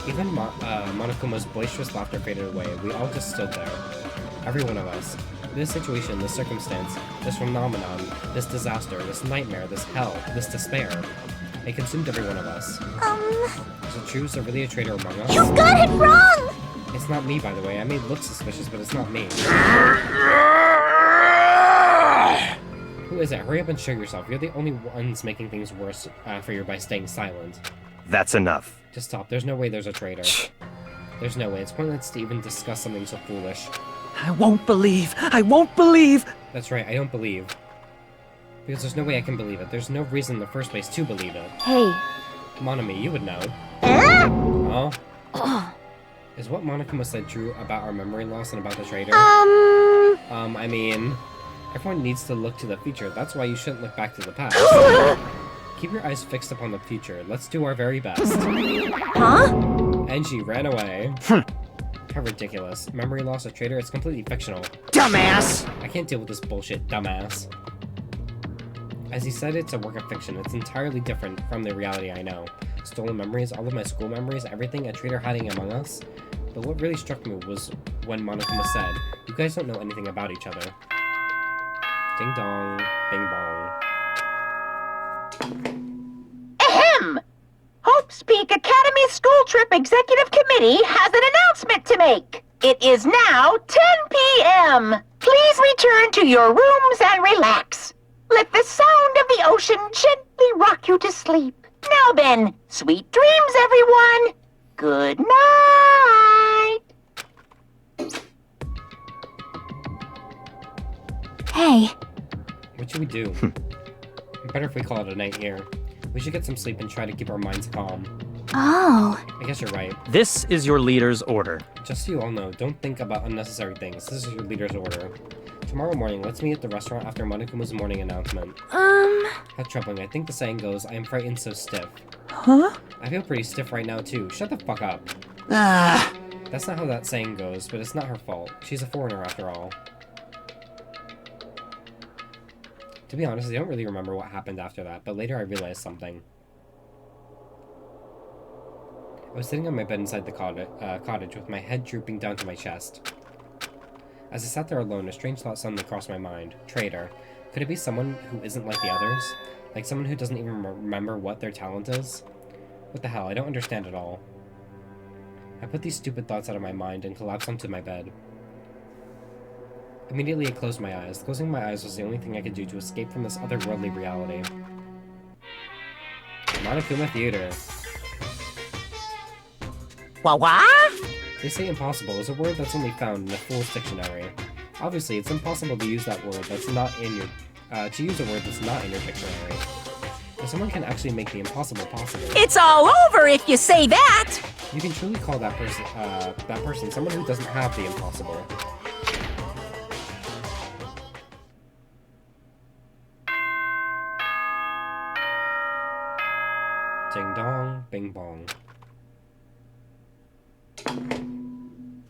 Even Monokuma's boisterous laughter faded away. We all just stood there. Every one of us. This situation, this circumstance, this phenomenon, this disaster, this nightmare, this hell, this despair. It consumed every one of us. Is it true? Is there really a traitor among us? You've got it wrong! It's not me, by the way. I may look suspicious, but it's not me. Who is it? Hurry up and show yourself. You're the only ones making things worse for you by staying silent. That's enough. Just stop. There's no way there's a traitor. There's no way. It's pointless to even discuss something so foolish. I won't believe. I won't believe. That's right, I don't believe. Because there's no way I can believe it. There's no reason in the first place to believe it. Hey. Monami, you would know. Eh? Huh? Is what Monokuma said true about our memory loss and about the traitor? I mean, everyone needs to look to the future. That's why you shouldn't look back to the past. Keep your eyes fixed upon the future. Let's do our very best. Huh? And she ran away. How ridiculous. Memory loss, a traitor, it's completely fictional. Dumbass! I can't deal with this bullshit, dumbass. As he said, it's a work of fiction. It's entirely different from the reality I know. Stolen memories, all of my school memories, everything, a traitor hiding among us. But what really struck me was when Monokuma said, you guys don't know anything about each other. Ding dong, bing bong. Ahem! Hope's Peak Academy School Trip Executive Committee has an announcement to make. It is now 10 p.m. Please return to your rooms and relax. Let the sound of the ocean gently rock you to sleep. Now then, sweet dreams, everyone. Good night. Hey. What should we do? Better if we call it a night here. We should get some sleep and try to keep our minds calm. Oh. I guess you're right. This is your leader's order. Just so you all know, don't think about unnecessary things. This is your leader's order. Tomorrow morning, let's meet at the restaurant after Monokuma's morning announcement. How troubling. I think the saying goes, I am frightened so stiff. Huh? I feel pretty stiff right now, too. Shut the fuck up. That's not how that saying goes, but it's not her fault. She's a foreigner, after all. To be honest, I don't really remember what happened after that, but later I realized something. I was sitting on my bed inside the cottage with my head drooping down to my chest. As I sat there alone, a strange thought suddenly crossed my mind. Traitor. Could it be someone who isn't like the others? Like someone who doesn't even remember what their talent is? What the hell? I don't understand at all. I put these stupid thoughts out of my mind and collapsed onto my bed. Immediately I closed my eyes. Closing my eyes was the only thing I could do to escape from this otherworldly reality. Monokuma Theater. What? They say impossible is a word that's only found in the Fool's Dictionary. Obviously, it's impossible to use that word that's not in your, to use a word that's not in your dictionary. If someone can actually make the impossible possible. It's all over if you say that! You can truly call that person someone who doesn't have the impossible. Ding dong, bing bong.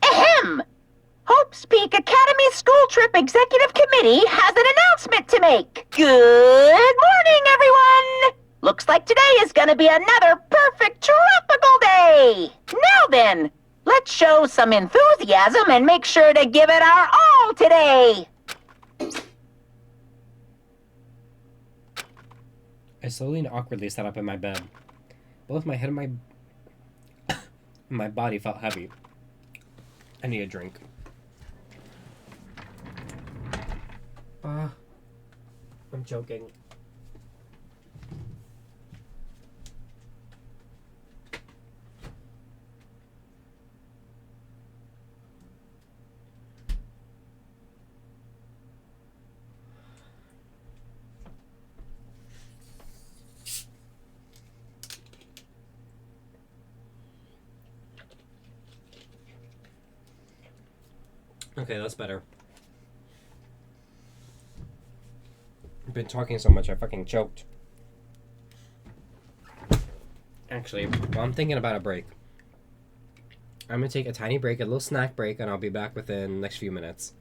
Ahem! Hope's Peak Academy School Trip Executive Committee has an announcement to make. Good morning, everyone! Looks like today is gonna be another perfect tropical day! Now then, let's show some enthusiasm and make sure to give it our all today! I slowly and awkwardly sat up in my bed. Both my head and my body felt heavy. I need a drink. I'm joking. Okay, that's better. I've been talking so much I fucking choked. Actually, well, I'm thinking about a break. I'm gonna take a tiny break, a little snack break, and I'll be back within the next few minutes.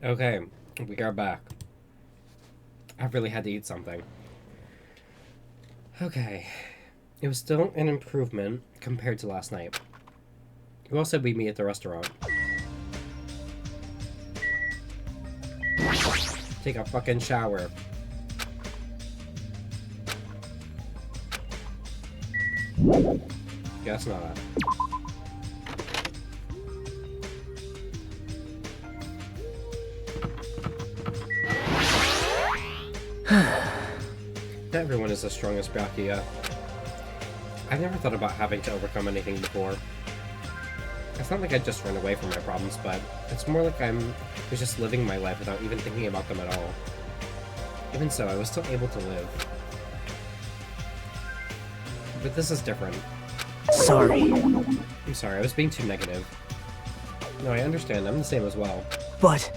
Okay, we are back. I really had to eat something. Okay. It was still an improvement compared to last night. You all said we'd meet at the restaurant. Take a fucking shower. Guess not. Everyone is as strong as Byakuya. I've never thought about having to overcome anything before. It's not like I just run away from my problems, but it's more like I was just living my life without even thinking about them at all. Even so, I was still able to live. But this is different. Sorry. I'm sorry, I was being too negative. No, I understand, I'm the same as well. But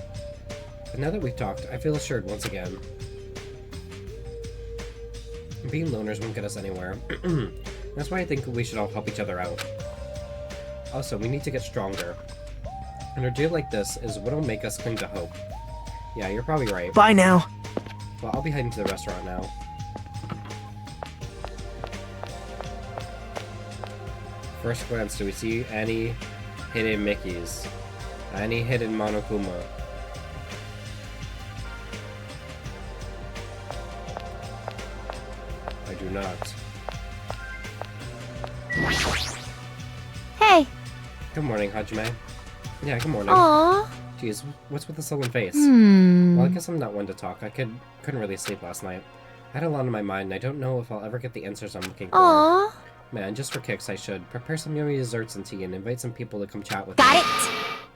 now that we've talked, I feel assured once again. Being loners won't get us anywhere. That's why I think we should all help each other out. Also, we need to get stronger. An ordeal like this is what'll make us cling to hope. Yeah, you're probably right. bye now. Well, I'll be heading to the restaurant now. First glance, do we see any hidden Mickeys? Any hidden Monokuma? I do not. Hey. Good morning, Hajime. Yeah, good morning. Aww. Jeez, what's with the sullen face? Hmm. Well, I guess I'm not one to talk. I couldn't really sleep last night. I had a lot on my mind, and I don't know if I'll ever get the answers I'm looking for. Aww. Man, just for kicks, I should prepare some yummy desserts and tea and invite some people to come chat with Got me. it.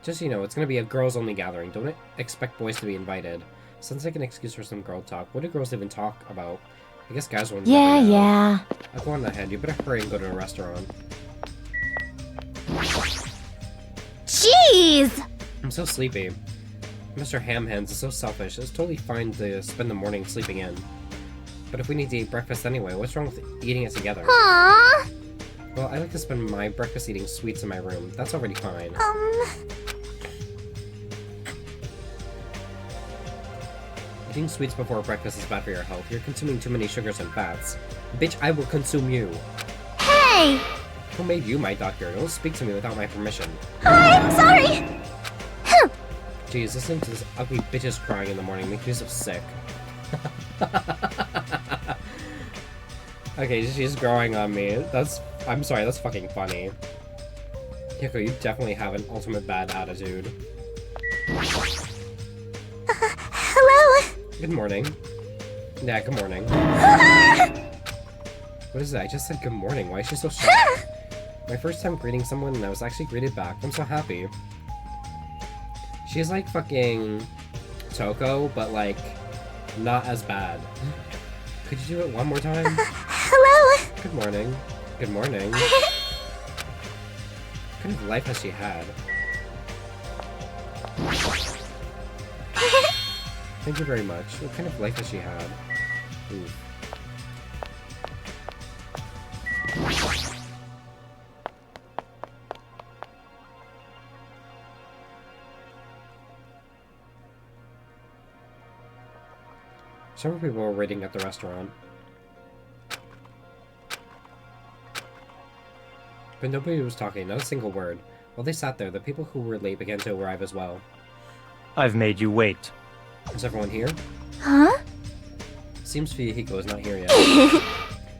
Just so you know, it's gonna be a girls-only gathering. Don't expect boys to be invited. Sounds like an excuse for some girl talk. What do girls even talk about? I guess guys will never Yeah, know. yeah. I'll go on ahead. You better hurry and go to a restaurant. Jeez. I'm so sleepy. Mr. Hamhands is so selfish. It's totally fine to spend the morning sleeping in. But if we need to eat breakfast anyway, what's wrong with eating it together? Aww. Well, I like to spend my breakfast eating sweets in my room. That's already fine. Eating sweets before breakfast is bad for your health. You're consuming too many sugars and fats. Bitch, I will consume you. Hey. Who made you my doctor? Don't speak to me without my permission. I'm sorry. Jeez, listening to this ugly bitches crying in the morning makes me so sick. Okay, she's growing on me. I'm sorry, that's fucking funny. Hiko, you definitely have an ultimate bad attitude. Hello. Good morning. Yeah, good morning. What is that? I just said good morning. Why is she so shocked? My first time greeting someone and I was actually greeted back. I'm so happy. She's like fucking Toko, but like not as bad. Could you do it one more time? Hello. Good morning. Good morning. What kind of life has she had? Thank you very much. What kind of life has she had? Ooh. Several people were waiting at the restaurant. But nobody was talking, not a single word. While they sat there, the people who were late began to arrive as well. I've made you wait. Is everyone here? Huh? Seems Fuyuhiko is not here yet.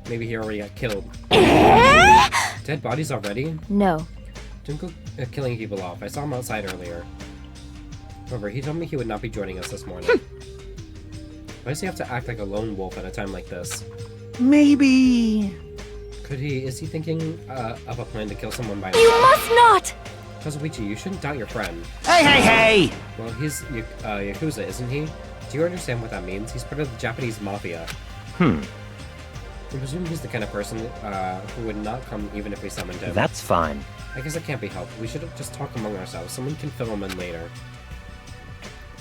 Maybe he already got killed. Dead bodies already? No. Don't go killing people off. I saw him outside earlier. However, he told me he would not be joining us this morning. Why does he have to act like a lone wolf at a time like this? Maybe... Is he thinking of a plan to kill someone by You himself? must not! Kazuichi, you shouldn't doubt your friend. Hey! Well, he's Yakuza, isn't he? Do you understand what that means? He's part of the Japanese mafia. Hmm. I presume he's the kind of person who would not come even if we summoned him. That's fine. I guess it can't be helped. We should just talk among ourselves. Someone can fill him in later.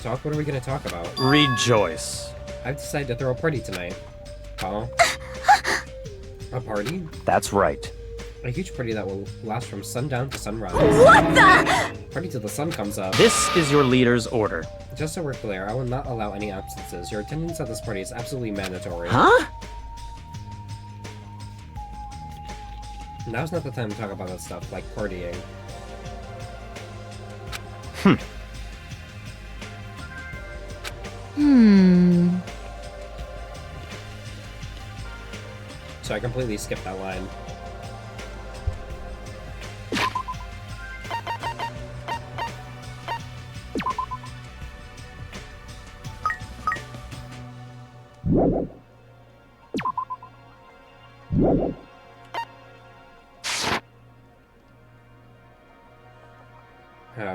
Talk? What are we going to talk about? Rejoice. I've decided to throw a party tonight. Huh? A party? That's right. A huge party that will last from sundown to sunrise. What the? Party till the sun comes up. This is your leader's order. Just so we're clear, I will not allow any absences. Your attendance at this party is absolutely mandatory. Huh? Now's not the time to talk about that stuff, like partying. So I completely skipped that line.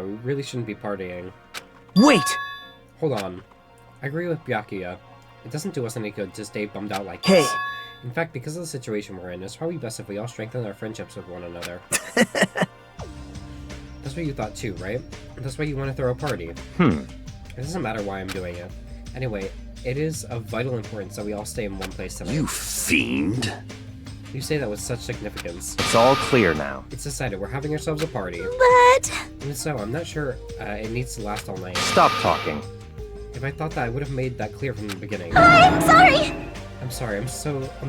We really shouldn't be partying. Wait! Hold on. I agree with Byakuya. It doesn't do us any good to stay bummed out like Hey. this. In fact, because of the situation we're in, it's probably best if we all strengthen our friendships with one another. That's what you thought too, right? That's why you want to throw a party. It doesn't matter why I'm doing it. Anyway, it is of vital importance that we all stay in one place tonight. You fiend. You say that with such significance. It's all clear now. It's decided we're having ourselves a party. But... And so, I'm not sure it needs to last all night. Stop talking. If I thought that, I would have made that clear from the beginning. I'm sorry! I'm sorry, I'm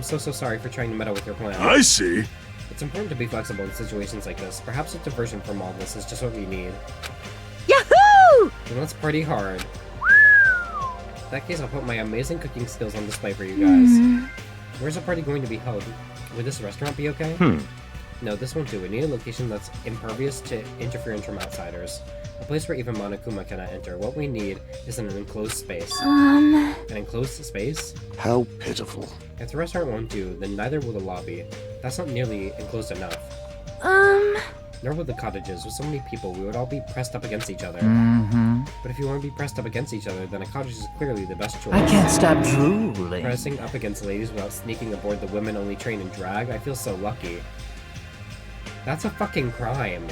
so sorry for trying to meddle with your plan. I see. It's important to be flexible in situations like this. Perhaps a diversion from all this is just what we need. Yahoo! Then let's party hard. In that case, I'll put my amazing cooking skills on display for you guys. Where's the party going to be held? Would this restaurant be okay? No, this won't do. We need a location that's impervious to interference from outsiders. A place where even Monokuma cannot enter. What we need is an enclosed space. An enclosed space? How pitiful. If the restaurant won't do, then neither will the lobby. That's not nearly enclosed enough. Nor will the cottages. With so many people, we would all be pressed up against each other. But if you want to be pressed up against each other, then a cottage is clearly the best choice. I can't stop drooling. Pressing up against ladies without sneaking aboard the women-only train and drag? I feel so lucky. That's a fucking crime.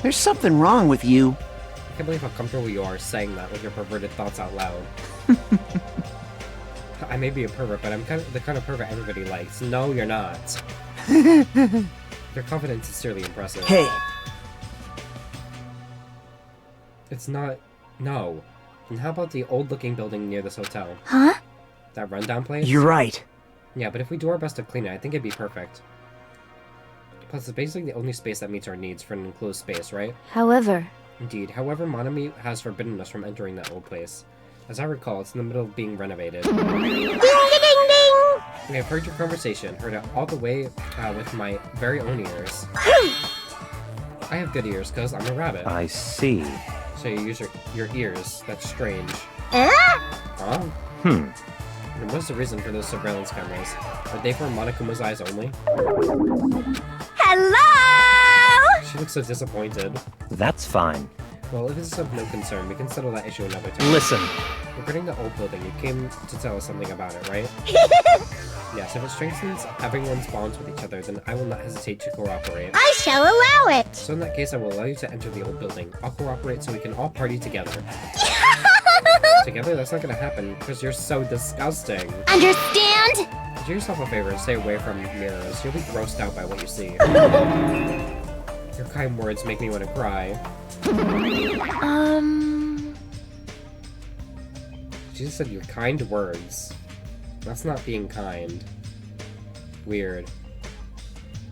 There's something wrong with you. I can't believe how comfortable you are saying that with your perverted thoughts out loud. I may be a pervert, but I'm the kind of pervert everybody likes. No, you're not. Your confidence is sincerely impressive. Hey! It's not... No. And how about the old-looking building near this hotel? Huh? That rundown place? You're right. Yeah, but if we do our best to clean it, I think it'd be perfect. Plus, it's basically the only space that meets our needs for an enclosed space, right? However... Indeed. However, Monami has forbidden us from entering that old place. As I recall, it's in the middle of being renovated. Ding ding ding ding! We have heard your conversation, heard it all the way with my very own ears. I have good ears, because I'm a rabbit. I see. So you use your ears. That's strange. Huh? And what's the reason for those surveillance cameras? Are they for Monokuma's eyes only? Hello! She looks so disappointed. That's fine. Well, if it's of no concern, we can settle that issue another time. Listen. Regarding the old building, you came to tell us something about it, right? Yes, if it strengthens everyone's bonds with each other, then I will not hesitate to cooperate. I shall allow it! So in that case, I will allow you to enter the old building. I'll cooperate so we can all party together. Together? That's not gonna happen, because you're so disgusting. Understand? Do yourself a favor and stay away from mirrors. You'll be grossed out by what you see. Your kind words make me want to cry. She just said your kind words. That's not being kind. Weird.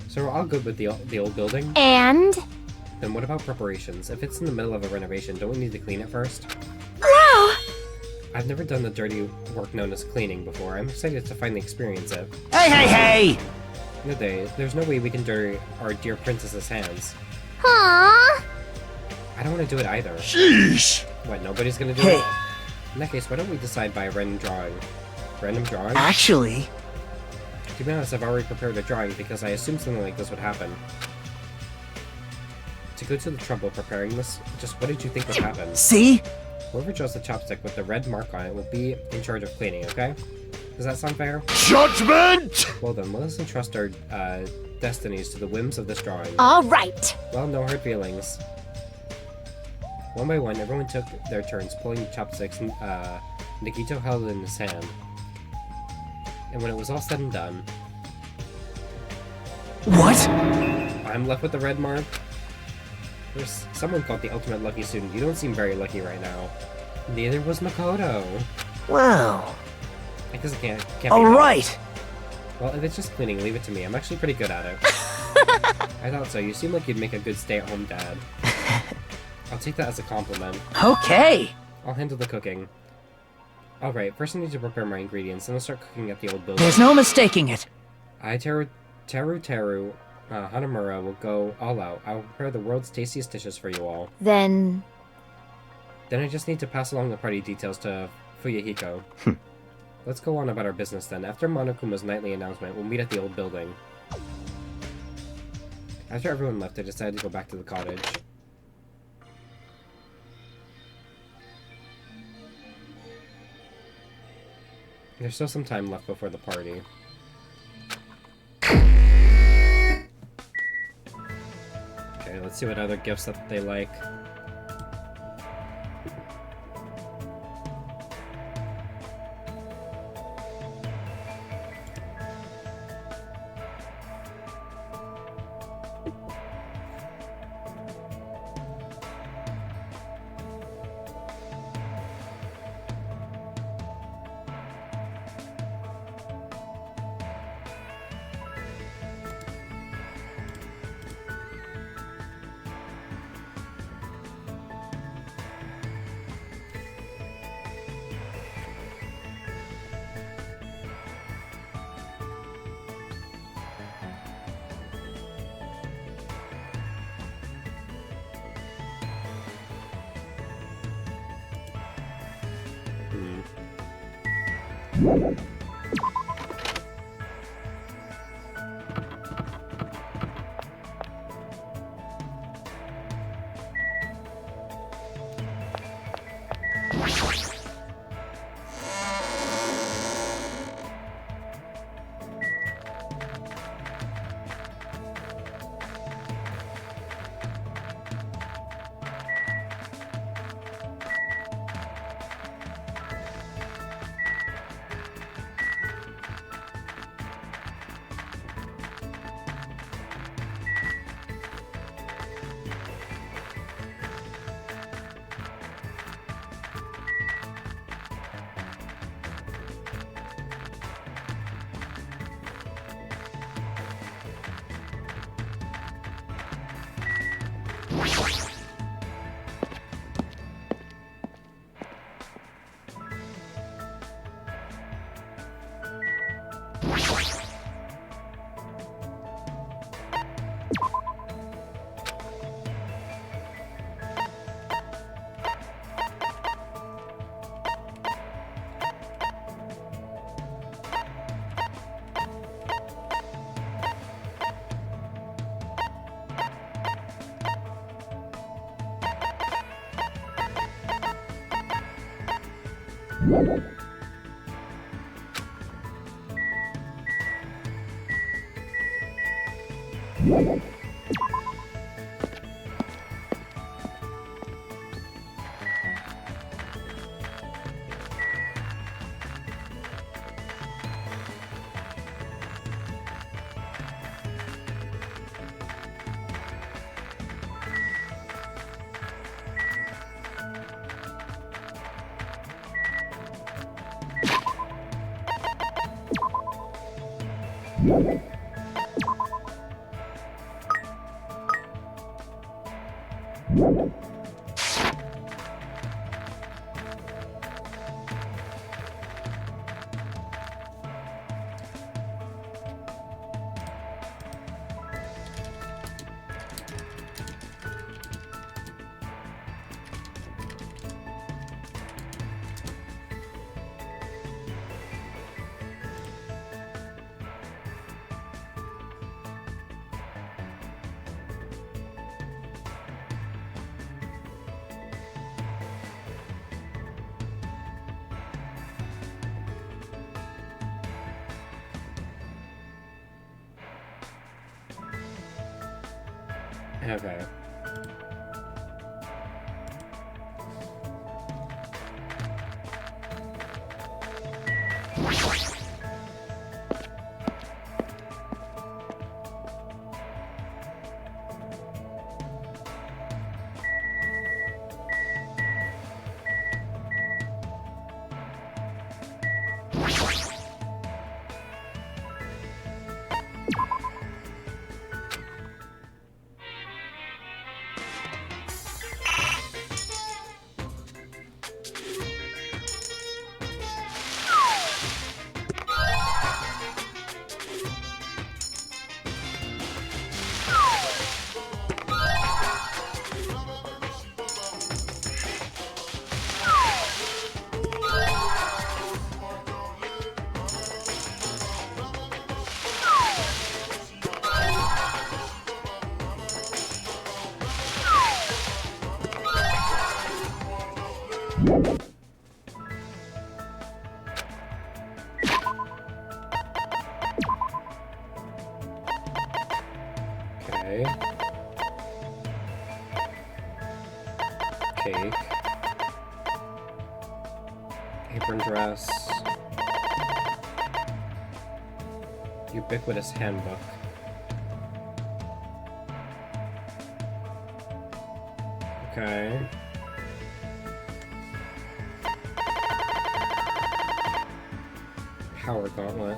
So we're all good with the old building? And? Then what about preparations? If it's in the middle of a renovation, don't we need to clean it first? Wow! I've never done the dirty work known as cleaning before. I'm excited to finally experience it. Hey, hey, hey! No day. There's no way we can dirty our dear princess's hands. Aww! I don't want to do it either. Sheesh! What, nobody's gonna do Hey. it? In that case, why don't we decide by a random drawing? Random drawing? Actually... To be honest, I've already prepared a drawing because I assumed something like this would happen. To go to the trouble of preparing this, just what did you think would happen? See? Whoever draws the chopstick with the red mark on it will be in charge of cleaning, okay? Does that sound fair? Judgment! Well then, let us entrust our destinies to the whims of this drawing. Alright! Well, no hard feelings. One by one, everyone took their turns pulling the chopsticks Nikito held in his hand. And when it was all said and done... What? I'm left with the red mark. There's someone called the ultimate lucky student. You don't seem very lucky right now. Neither was Makoto. Well... I guess it can't be Alright! Well, if it's just cleaning, leave it to me. I'm actually pretty good at it. I thought so. You seem like you'd make a good stay-at-home dad. I'll take that as a compliment. Okay! I'll handle the cooking. Alright, first I need to prepare my ingredients, then I'll start cooking at the old building. There's no mistaking it. Teru Hanamura will go all out. I will prepare the world's tastiest dishes for you all. Then... Then I just need to pass along the party details to Fuyahiko. Let's go on about our business then. After Monokuma's nightly announcement, we'll meet at the old building. After everyone left, I decided to go back to the cottage. There's still some time left before the party. Okay, let's see what other gifts that they like. Okay. Okay. Cake. Apron dress. Ubiquitous handbook. Okay. Power gauntlet.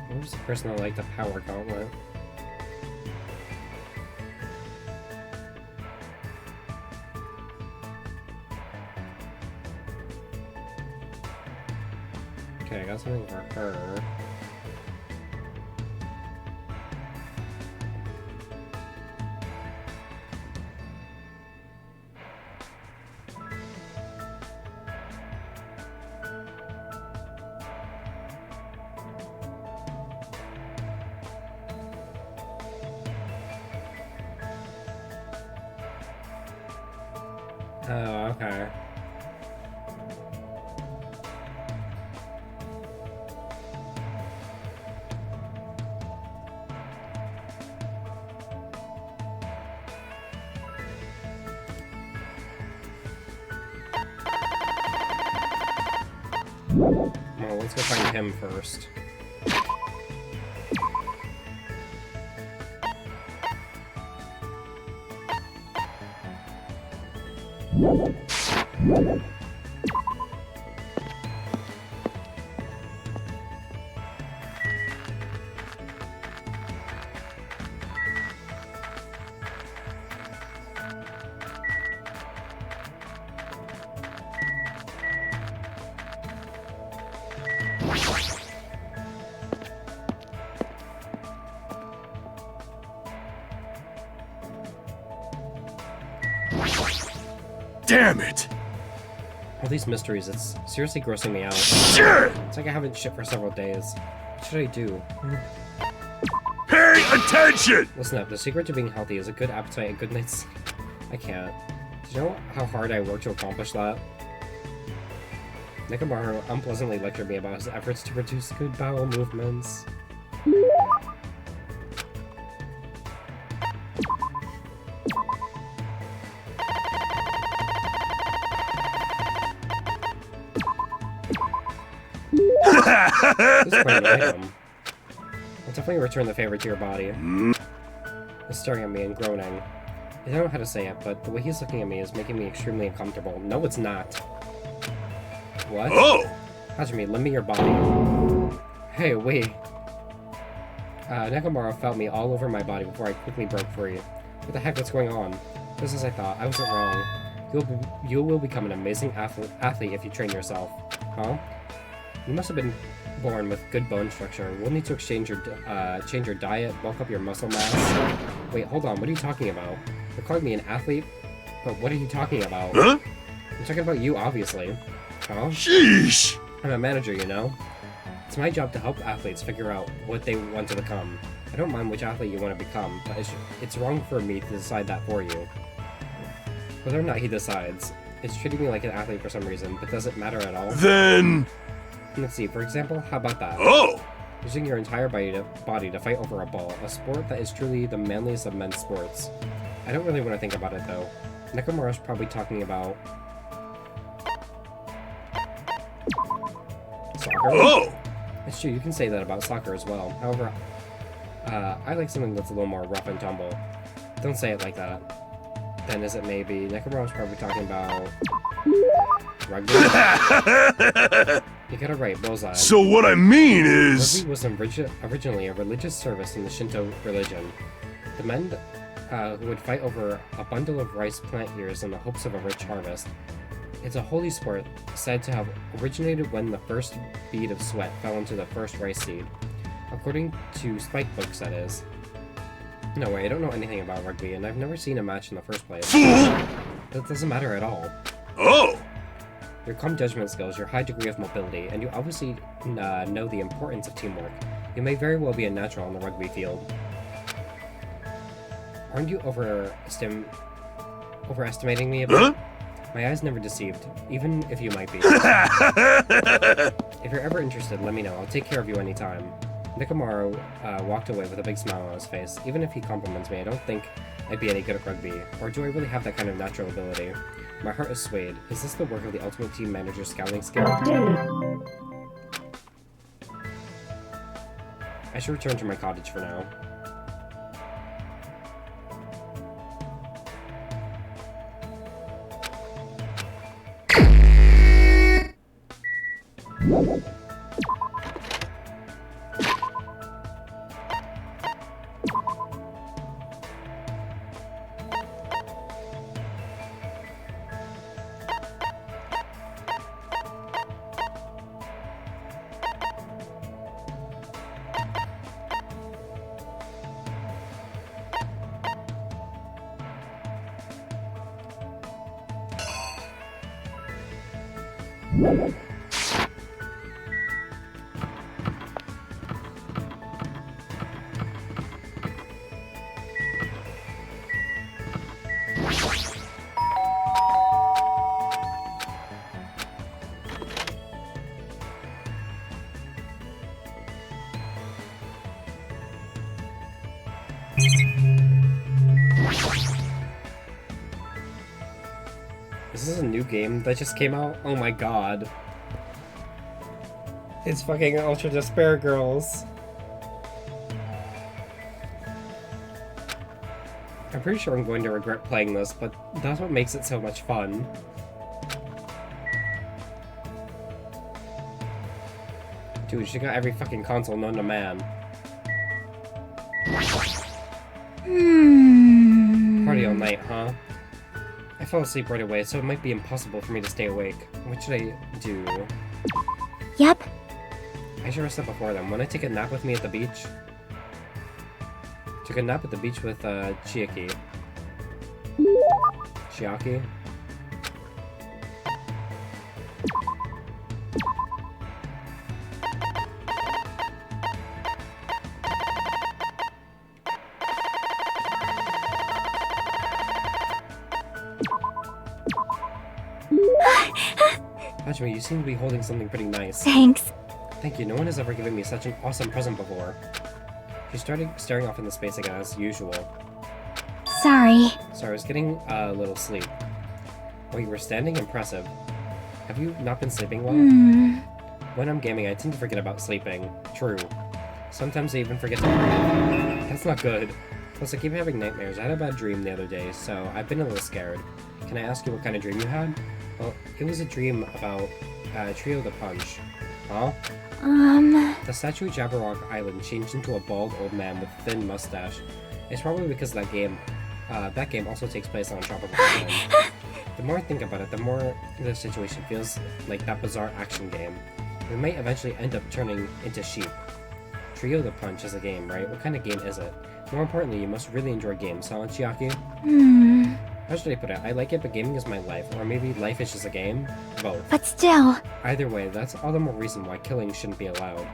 Where's the person that liked the power gauntlet? Okay, I got something for her. Oh, okay. Well, let's go find him first. Damn it! All these mysteries, it's seriously grossing me out. Shit! It's like I haven't shit for several days. What should I do? Pay attention! Listen up, the secret to being healthy is a good appetite and good night's sleep. I can't. Do you know how hard I worked to accomplish that? Nekomaru unpleasantly lectured me about his efforts to produce good bowel movements. This is quite an item. I'll definitely return the favor to your body. He's staring at me and groaning. I don't know how to say it, but the way he's looking at me is making me extremely uncomfortable. No, it's not. What? Oh! Hajime, lend me your body. Hey, wait. Nekomaru felt me all over my body before I quickly broke free. What the heck, what's going on? Just as I thought, I wasn't wrong. You will become an amazing athlete if you train yourself. Huh? You must have been born with good bone structure. We'll need to change your diet, bulk up your muscle mass. Wait, hold on, what are you talking about? You're calling me an athlete? But what are you talking about? Huh? I'm talking about you, obviously. Huh? Sheesh! I'm a manager, you know? It's my job to help athletes figure out what they want to become. I don't mind which athlete you want to become, but it's wrong for me to decide that for you. Whether or not he decides, it's treating me like an athlete for some reason, but does it matter at all? Then... Let's see, for example, how about that? Oh! Using your entire body to fight over a ball, a sport that is truly the manliest of men's sports. I don't really want to think about it, though. Nekomaru's probably talking about... soccer? Oh! It's true, you can say that about soccer as well. However, I like something that's a little more rough and tumble. Don't say it like that. Then is it maybe Nekomaru's probably talking about rugby? You got it right, bullseye. So what I mean is... Rugby was originally a religious service in the Shinto religion. The men who would fight over a bundle of rice plant ears in the hopes of a rich harvest. It's a holy sport said to have originated when the first bead of sweat fell into the first rice seed. According to spike books, that is. No way, I don't know anything about rugby, and I've never seen a match in the first place. That doesn't matter at all. Oh! Your calm judgment skills, your high degree of mobility, and you obviously know the importance of teamwork. You may very well be a natural on the rugby field. Aren't you overestimating me a bit? Huh? My eyes never deceived, even if you might be. If you're ever interested, let me know. I'll take care of you anytime. Nekomaru walked away with a big smile on his face. Even if he compliments me, I don't think I'd be any good at rugby. Or do I really have that kind of natural ability? My heart is swayed. Is this the work of the ultimate team manager's scouting skill? I should return to my cottage for now. Is this a new game that just came out? Oh my god. It's fucking Ultra Despair Girls. I'm pretty sure I'm going to regret playing this, but that's what makes it so much fun. Dude, she got every fucking console known to man. Party all night, huh? I fell asleep right away, so it might be impossible for me to stay awake. What should I do? Yep. I should rest up before then. Wanna take a nap with me at the beach? Took a nap at the beach with, Chiaki. Chiaki? Hajime, you seem to be holding something pretty nice. Thanks. Thank you, no one has ever given me such an awesome present before. She started staring off into space again as usual. Sorry. Sorry, I was getting a little sleep. Oh, you were standing? Impressive. Have you not been sleeping well? When I'm gaming, I tend to forget about sleeping. True. Sometimes I even forget to breathe. That's not good. Plus, I keep having nightmares. I had a bad dream the other day, so I've been a little scared. Can I ask you what kind of dream you had? Well, it was a dream about Trio the Punch. Huh? The statue of Jabberwock Island changed into a bald old man with a thin mustache. It's probably because that game also takes place on a tropical island. The more I think about it, the more the situation feels like that bizarre action game. We might eventually end up turning into sheep. Trio the Punch is a game, right? What kind of game is it? More importantly, you must really enjoy games, huh, Chiaki? How should I put it? I like it, but gaming is my life. Or maybe life is just a game? Both. But still. Either way, that's all the more reason why killing shouldn't be allowed.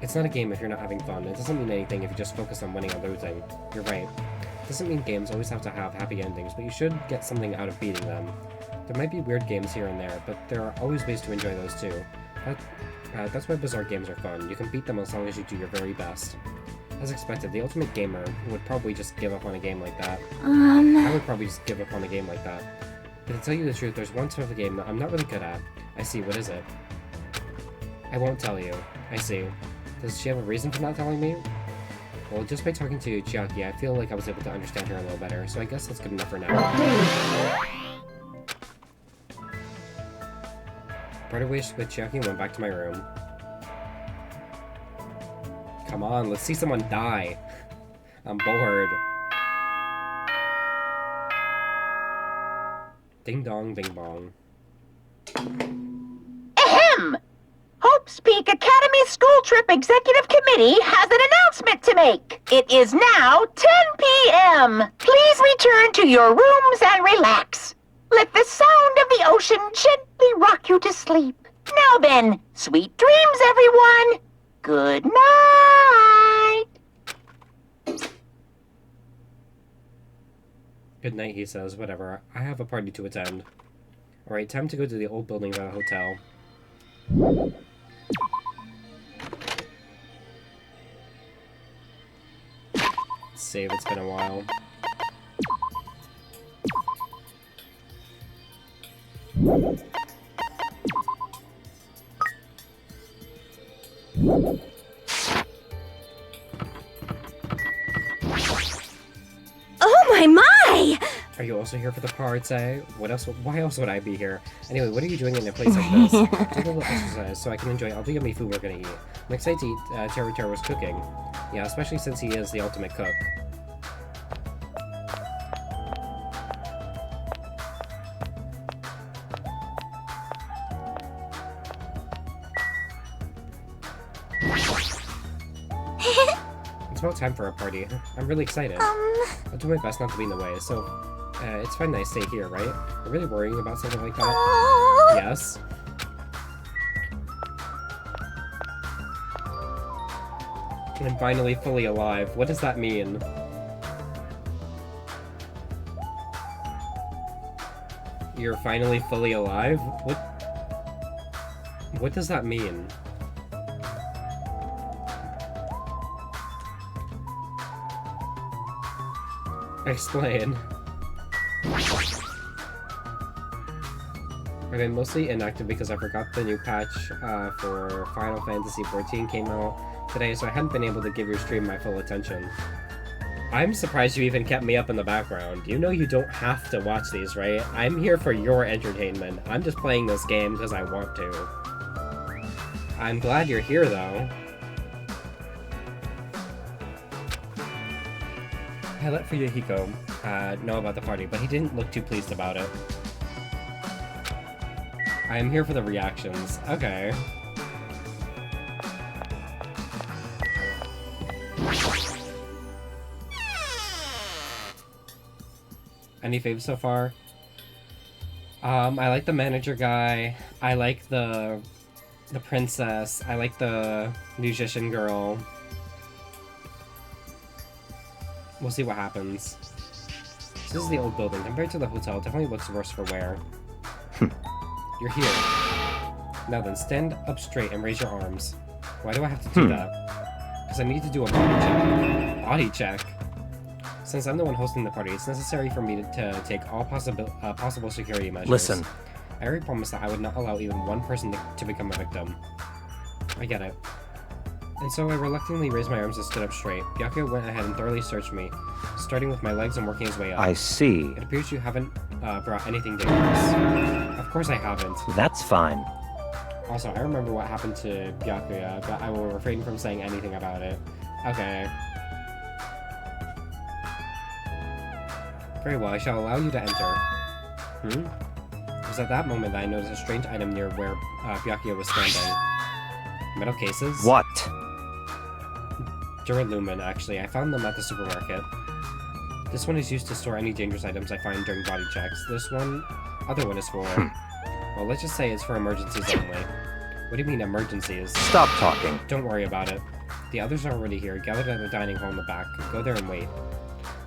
It's not a game if you're not having fun. It doesn't mean anything if you just focus on winning or losing. You're right. It doesn't mean games always have to have happy endings, but you should get something out of beating them. There might be weird games here and there, but there are always ways to enjoy those too. That's why bizarre games are fun. You can beat them as long as you do your very best. As expected, the ultimate gamer would probably just give up on a game like that. I would probably just give up on a game like that. But to tell you the truth, there's one type of game that I'm not really good at. I see, what is it? I won't tell you. I see. Does she have a reason for not telling me? Well, just by talking to Chiaki, I feel like I was able to understand her a little better, so I guess that's good enough for now. Parted ways with Chiaki and went back to my room. Come on, let's see someone die. I'm bored. Ding dong, bing bong. Ahem! Hope's Peak Academy School Trip Executive Committee has an announcement to make. It is now 10 p.m. Please return to your rooms and relax. Let the sound of the ocean gently rock you to sleep. Now then, sweet dreams, everyone. Good night. Good night, he says. Whatever. I have a party to attend. Alright, time to go to the old building by the hotel. Save, it's been a while. Oh my! Are you also here for the party? What else? Why else would I be here? Anyway, what are you doing in a place like this? Take a little exercise so I can enjoy all the yummy food we're gonna eat. I'm excited to eat Teru's cooking. Yeah, especially since he is the ultimate cook. It's about time for a party. I'm really excited. I'll do my best not to be in the way, so it's fine that I stay here, right? You're really worrying about something like that? Yes. I'm finally fully alive. What does that mean? You're finally fully alive? What does that mean? Explain. I've been mostly inactive because I forgot the new patch for Final Fantasy XIV came out today, so I hadn't been able to give your stream my full attention. I'm surprised you even kept me up in the background. You know you don't have to watch these, right? I'm here for your entertainment. I'm just playing this game because I want to. I'm glad you're here, though. I let Fuyuhiko know about the party, but he didn't look too pleased about it. I am here for the reactions. Okay. Any faves so far? I like the manager guy. I like the princess. I like the musician girl. We'll see what happens. This is the old building. Compared to the hotel, it definitely looks worse for wear. You're here. Now then, stand up straight and raise your arms. Why do I have to do that? Because I need to do a body check. Body check? Since I'm the one hosting the party, it's necessary for me to take all possible security measures. Listen. I already promised that I would not allow even one person to become a victim. I get it. And so I reluctantly raised my arms and stood up straight. Byakuya went ahead and thoroughly searched me, starting with my legs and working his way up. I see. It appears you haven't brought anything dangerous. Of course I haven't. That's fine. Also, I remember what happened to Byakuya, but I will refrain from saying anything about it. Okay. Very well, I shall allow you to enter. It was at that moment that I noticed a strange item near where Byakuya was standing. Metal cases? What? Duralumin, actually. I found them at the supermarket. This one is used to store any dangerous items I find during body checks. This other one is for... well, let's just say it's for emergencies only. What do you mean, emergencies? Stop talking. Don't worry about it. The others are already here, gathered at the dining hall in the back. Go there and wait.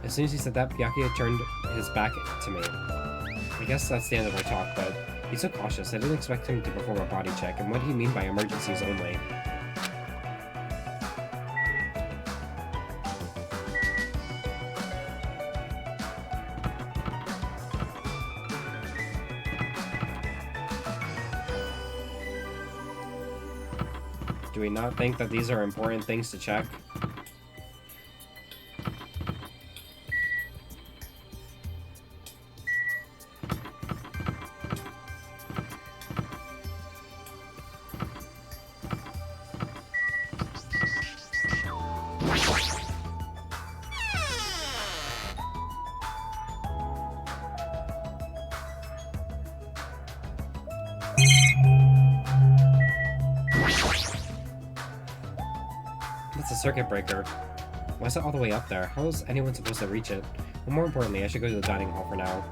As soon as he said that, Byakuya turned his back to me. I guess that's the end of our talk, but he's so cautious. I didn't expect him to perform a body check, and what do you mean by emergencies only? Do we not think that these are important things to check? That's a circuit breaker. Why is it all the way up there? How is anyone supposed to reach it? And more importantly, I should go to the dining hall for now.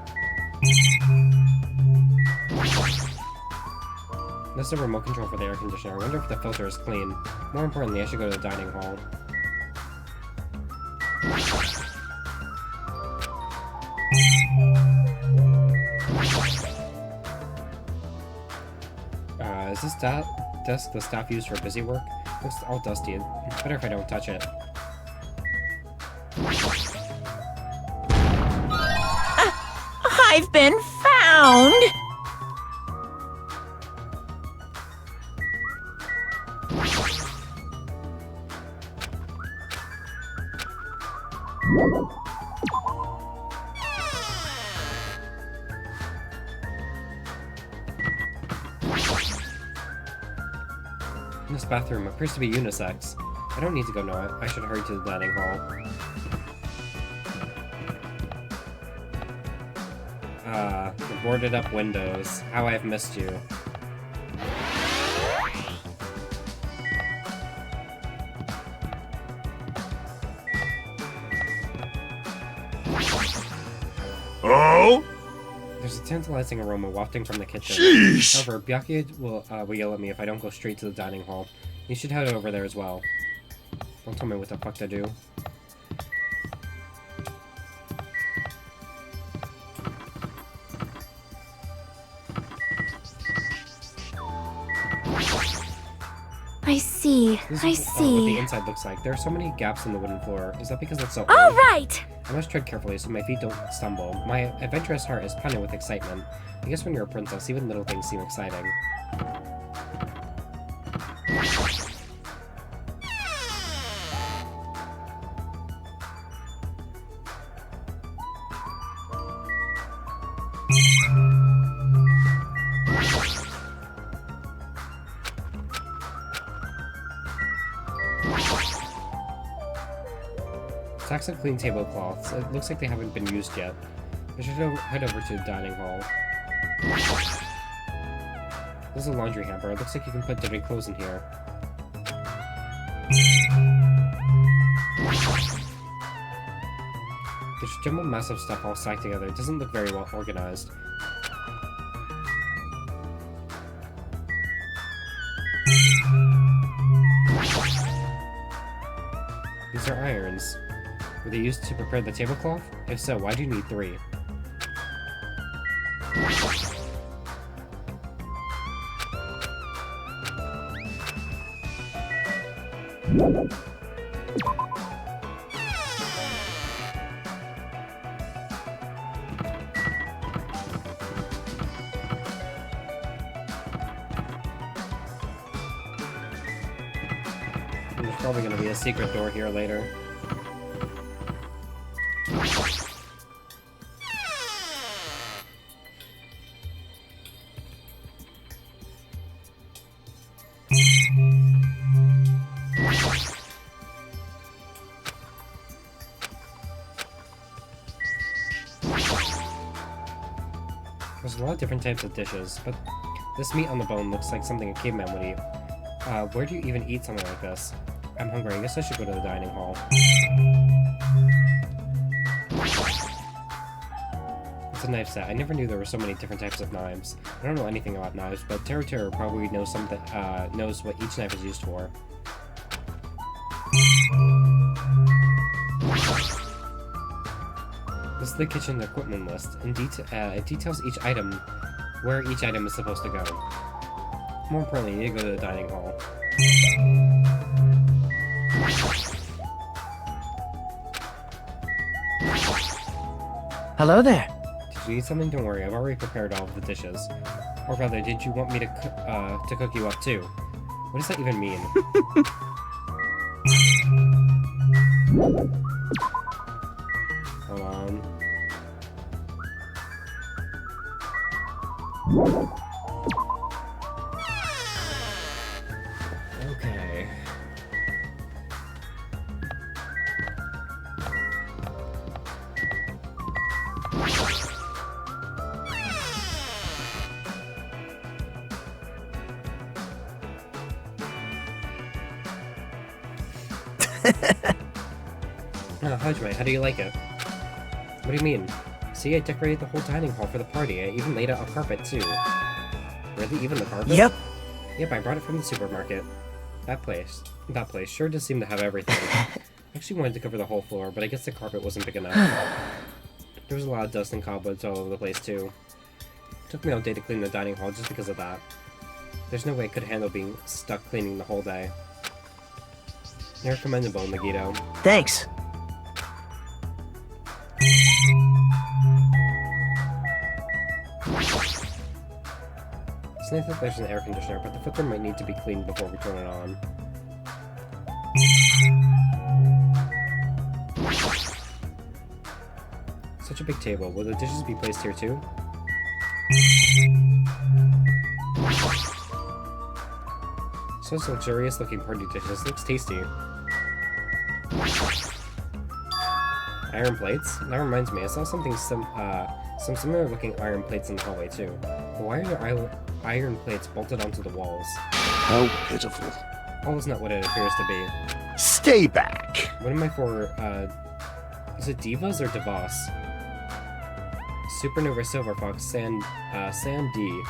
This is a remote control for the air conditioner. I wonder if the filter is clean. More importantly, I should go to the dining hall. Is this desk the staff use for busy work? Looks all dusty. Better if I don't touch it. I've been found! This bathroom appears to be unisex. I don't need to go know it. I should hurry to the dining hall. The boarded up windows. How I've missed you. Oh? There's a tantalizing aroma wafting from the kitchen. Sheesh! However, Byakuya will yell at me if I don't go straight to the dining hall. You should head over there as well. Don't tell me what the fuck to do. I see. This I is what the see. inside looks like. There are so many gaps in the wooden floor. Is that because it's so All old? right! I must tread carefully so my feet don't stumble. My adventurous heart is pounding with excitement. I guess when you're a princess, even little things seem exciting. Stacks of clean tablecloths. It looks like they haven't been used yet. I should head over to the dining hall. This is a laundry hamper. It looks like you can put dirty clothes in here. There's a jumbled mess of stuff all stacked together. It doesn't look very well organized. These are irons. Were they used to prepare the tablecloth? If so, why do you need 3? There's probably going to be a secret door here later. There's a lot of different types of dishes, but this meat on the bone looks like something a caveman would eat. Where do you even eat something like this? I'm hungry. I guess I should go to the dining hall. It's a knife set. I never knew there were so many different types of knives. I don't know anything about knives, but Teru probably knows knows what each knife is used for. This is the kitchen equipment list. It details each item, where each item is supposed to go. More importantly, you need to go to the dining hall. Hello there. Did you need something? Don't worry, I've already prepared all of the dishes. Or rather, did you want me to cook you up too? What does that even mean? Hold on. Okay. Hajime, how do you like it? What do you mean? See, I decorated the whole dining hall for the party. I even laid out a carpet, too. Really? Even the carpet? Yep. Yep, I brought it from the supermarket. That place sure does seem to have everything. I actually wanted to cover the whole floor, but I guess the carpet wasn't big enough. There was a lot of dust and cobwebs all over the place, too. It took me all day to clean the dining hall just because of that. There's no way I could handle being stuck cleaning the whole day. You're commendable, Megito. Thanks. It's nice that there's an air conditioner, but the filter might need to be cleaned before we turn it on. Such a big table. Will the dishes be placed here too? Such luxurious looking party dishes. Looks tasty. Iron plates? That reminds me, I saw some similar looking iron plates in the hallway too. But why are there iron plates bolted onto the walls? How pitiful. All is not what it appears to be. Stay back! What am I for, is it Divas or Devos? Supernova Silver Fox Sam D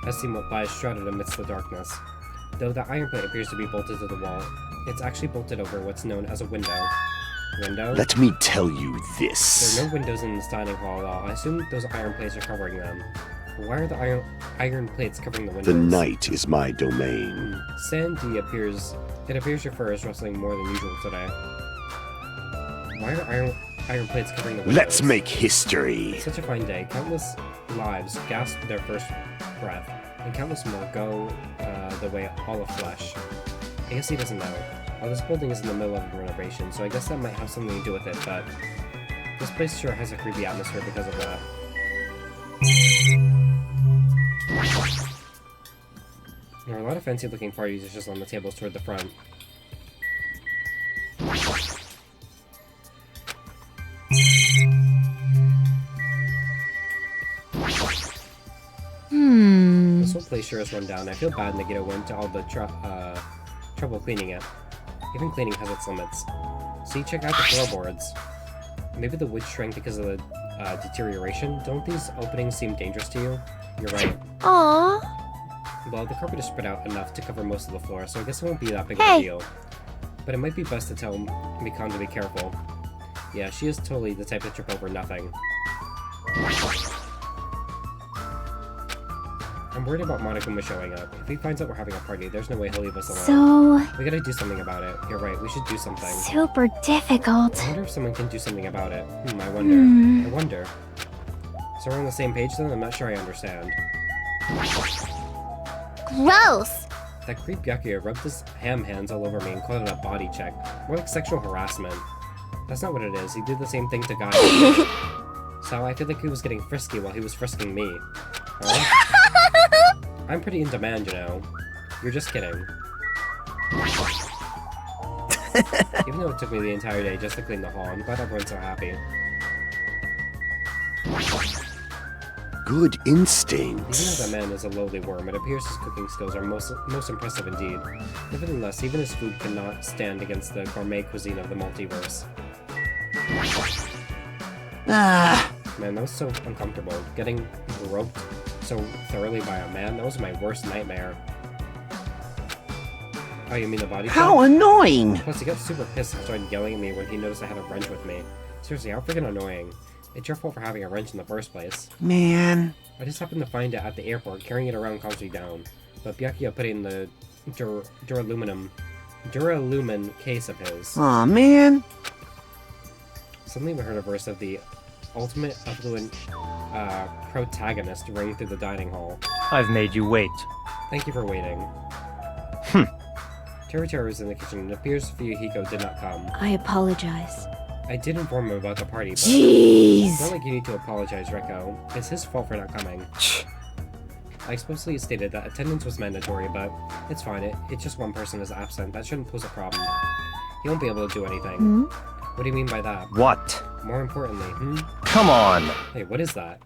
has seen what lies shrouded amidst the darkness. Though the iron plate appears to be bolted to the wall, it's actually bolted over what's known as a window. Window? Let me tell you this. There are no windows in this dining hall at all. I assume those iron plates are covering them. Why are the iron plates covering the windows? The night is my domain. Sandy appears your fur is rustling more than usual today. Why are iron plates covering the windows? Let's make history. Such a fine day. Countless lives gasp their first breath, and countless more go the way all of flesh. I guess he doesn't know. Well, this building is in the middle of a renovation, so I guess that might have something to do with it, but this place sure has a creepy atmosphere because of that. There are a lot of fancy-looking party dishes on the tables toward the front. This whole place sure is run down. I feel bad Nagito went to all the trouble cleaning it. Even cleaning has its limits. See, check out the floorboards. Maybe the wood shrank because of the deterioration. Don't these openings seem dangerous to you? You're right. Aww. Well, the carpet is spread out enough to cover most of the floor, so I guess it won't be that big of a deal. But it might be best to tell Mikan to be careful. Yeah, she is totally the type to trip over nothing. I'm worried about Monokuma showing up. If he finds out we're having a party, there's no way he'll leave us alone. So... We gotta do something about it. You're right, we should do something. super difficult. I wonder if someone can do something about it. I wonder. I wonder. So we're on the same page then? I'm not sure I understand. Gross! That creep Yakuya rubbed his ham hands all over me and called it a body check. More like sexual harassment. That's not what it is. He did the same thing to guys. So I feel like he was getting frisky while he was frisking me. Huh? I'm pretty in demand, you know. You're just kidding. Even though it took me the entire day just to clean the hall, I'm glad everyone's so happy. Good instincts. Even though that man is a lowly worm, it appears his cooking skills are most impressive indeed. Nevertheless, even his food cannot stand against the gourmet cuisine of the multiverse. Man, that was so uncomfortable. Getting groped so thoroughly by a man, that was my worst nightmare. Oh, you mean the body How shot? annoying! Plus, he got super pissed and started yelling at me when he noticed I had a wrench with me. Seriously, how freaking annoying. It's your fault for having a wrench in the first place. Man. I just happened to find it at the airport, carrying it around calms me down. But Byakuya put it in the Duralumin case of his. Aw, man. Suddenly we heard a verse of the ultimate affluent protagonist ring through the dining hall. I've made you wait. Thank you for waiting. Teru is in the kitchen and it appears Fuyuhiko did not come. I apologize. I did inform him about the party, but Jeez! it's not like you need to apologize, Reko. It's his fault for not coming. I explicitly stated that attendance was mandatory, but it's fine. It's just one person is absent. That shouldn't pose a problem. He won't be able to do anything. What do you mean by that? What? More importantly, Come on! Hey, what is that?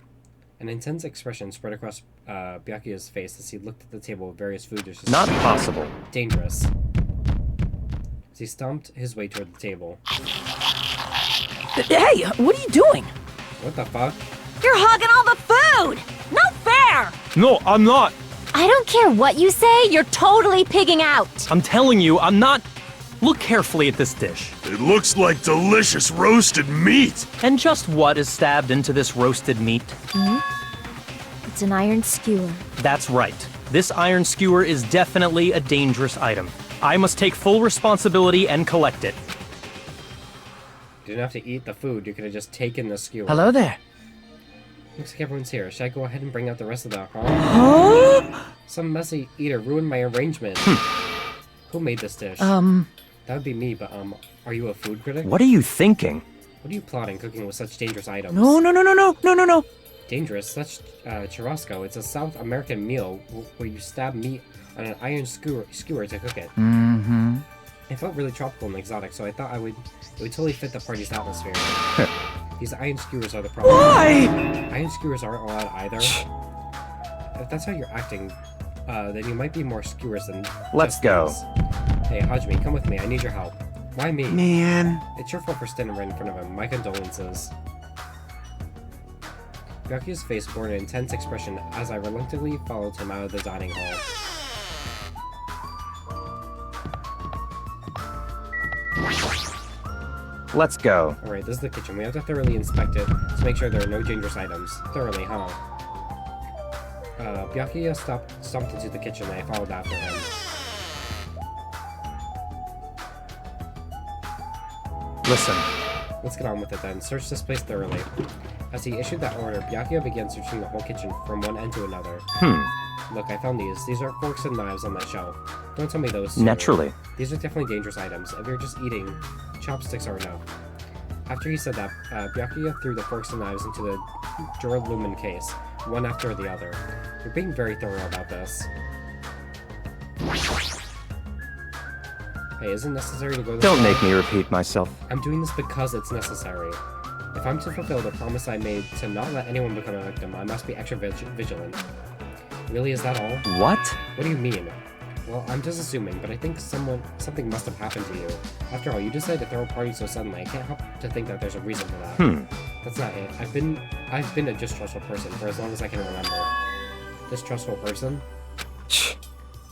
An intense expression spread across Byakuya's face as he looked at the table with various food dishes. Not possible. Dangerous. As he stomped his way toward the table. Hey, what are you doing? What the fuck? You're hogging all the food! Not fair! No, I'm not! I don't care what you say, you're totally pigging out! I'm telling you, I'm not... Look carefully at this dish. It looks like delicious roasted meat! And just what is stabbed into this roasted meat? It's an iron skewer. That's right. This iron skewer is definitely a dangerous item. I must take full responsibility and collect it. You didn't have to eat the food, you could have just taken the skewer. Hello there. Looks like everyone's here. Should I go ahead and bring out the rest of the alcohol? Some messy eater ruined my arrangement. Who made this dish? That would be me, but are you a food critic? What are you thinking? What are you plotting cooking with such dangerous items? No. Dangerous? Such churrasco. It's a South American meal where you stab meat on an iron skewer to cook it. It felt really tropical and exotic, so I thought it would totally fit the party's atmosphere. These iron skewers are the problem. Why? Iron skewers aren't allowed either. If that's how you're acting, then you might be more skewers than Let's just go. these. Hey, Hajime, come with me. I need your help. Why me? Man. It's your fault for standing right in front of him. My condolences. Byakuya's face bore an intense expression as I reluctantly followed him out of the dining hall. Let's go. Alright, this is the kitchen. We have to thoroughly inspect it to make sure there are no dangerous items. Thoroughly, huh? Byakuya stomped into the kitchen and I followed after him. Listen. Let's get on with it then. Search this place thoroughly. As he issued that order, Byakuya began searching the whole kitchen from one end to another. Look, I found these. These are forks and knives on that shelf. Don't tell me those two. Naturally. These are definitely dangerous items. If you're just eating, chopsticks are enough. After he said that, Byakuya threw the forks and knives into the Duralumin case, one after the other. You're being very thorough about this. Hey, is it necessary to go this Don't far? make me repeat myself. I'm doing this because it's necessary. If I'm to fulfill the promise I made to not let anyone become a victim, I must be extra vigilant. Really, is that all? What? What do you mean? Well, I'm just assuming, but I think something must have happened to you. After all, you decided to throw a party so suddenly. I can't help to think that there's a reason for that. That's not it. I've been a distrustful person for as long as I can remember. Distrustful person?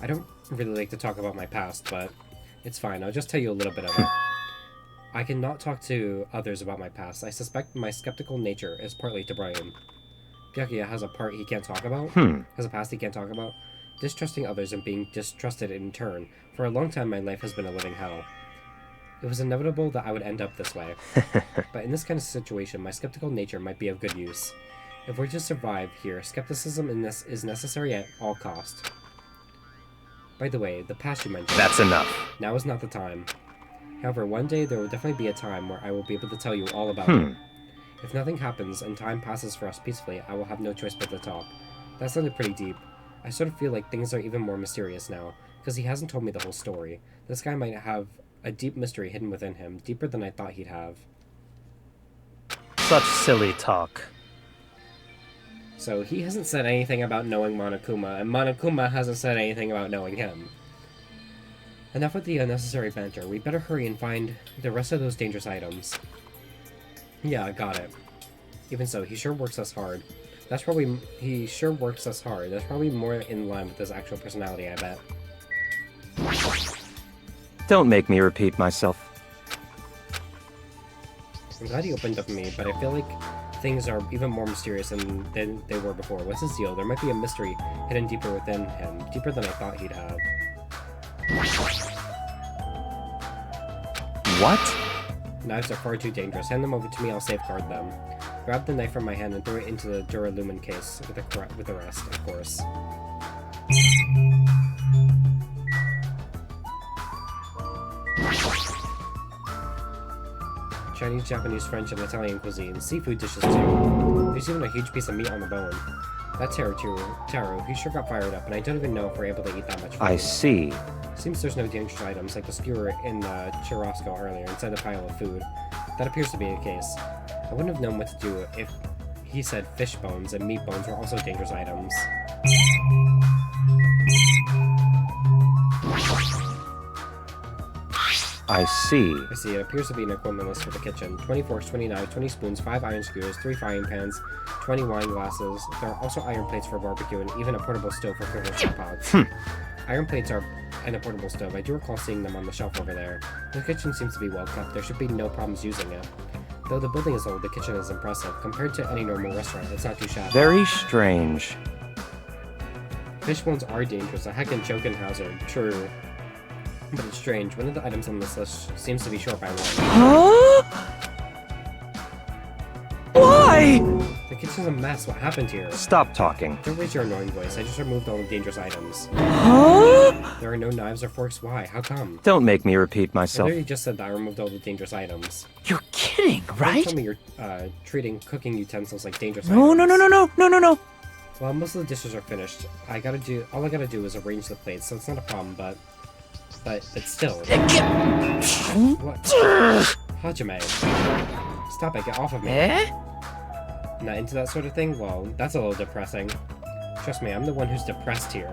I don't really like to talk about my past, but it's fine. I'll just tell you a little bit of it. I cannot talk to others about my past. I suspect my skeptical nature is partly to blame. Byakuya has a part he can't talk about. Has a past he can't talk about. Distrusting others and being distrusted in turn. For a long time, my life has been a living hell. It was inevitable that I would end up this way. But in this kind of situation, my skeptical nature might be of good use. If we're to survive here, skepticism in this is necessary at all cost. By the way, the past you mentioned... That's enough. Now is not the time. However, one day there will definitely be a time where I will be able to tell you all about it. If nothing happens and time passes for us peacefully, I will have no choice but to talk. That sounded pretty deep. I sort of feel like things are even more mysterious now, because he hasn't told me the whole story. This guy might have a deep mystery hidden within him, deeper than I thought he'd have. Such silly talk. So he hasn't said anything about knowing Monokuma, and Monokuma hasn't said anything about knowing him. Enough with the unnecessary banter. We better hurry and find the rest of those dangerous items. Yeah, got it. Even so, he sure works us hard. He sure works us hard. That's probably more in line with his actual personality, I bet. Don't make me repeat myself. I'm glad he opened up to me, but I feel like things are even more mysterious than they were before. What's his deal? There might be a mystery hidden deeper within him, deeper than I thought he'd have. What? Knives are far too dangerous. Hand them over to me, I'll safeguard them. Grab the knife from my hand and throw it into the Duralumin case with the rest, of course. Chinese, Japanese, French, and Italian cuisine. Seafood dishes too. There's even a huge piece of meat on the bone. That taro, he sure got fired up, and I don't even know if we're able to eat that much food. I see. Seems there's no dangerous items, like the skewer in the churrasco earlier, inside the pile of food. That appears to be the case. I wouldn't have known what to do if he said fish bones and meat bones were also dangerous items. I see. I see, it appears to be an equipment list for the kitchen. 20 forks, 20 knives, 20 spoons, 5 iron skewers, 3 frying pans, 20 wine glasses. There are also iron plates for barbecue and even a portable stove for cooking hot pots. Iron plates are and a portable stove. I do recall seeing them on the shelf over there. The kitchen seems to be well kept. There should be no problems using it. Though the building is old, the kitchen is impressive. Compared to any normal restaurant, it's not too shabby. Very strange. Fish bones are dangerous, a heckin' choking hazard. True. But it's strange. One of the items on this list seems to be short by 1. Huh? Why? The kitchen's a mess. What happened here? Stop talking. Don't raise your annoying voice. I just removed all the dangerous items. Huh? There are no knives or forks. Why? How come? Don't make me repeat I myself. literally just said that I removed all the dangerous items. You're kidding, Don't right? tell me you're treating cooking utensils like dangerous No, items. no. Well, most of the dishes are finished. All I gotta do is arrange the plates, so it's not a problem, but still. What? Hajime. Stop it, get off of me. Eh? Not into that sort of thing? Well, that's a little depressing. Trust me, I'm the one who's depressed here.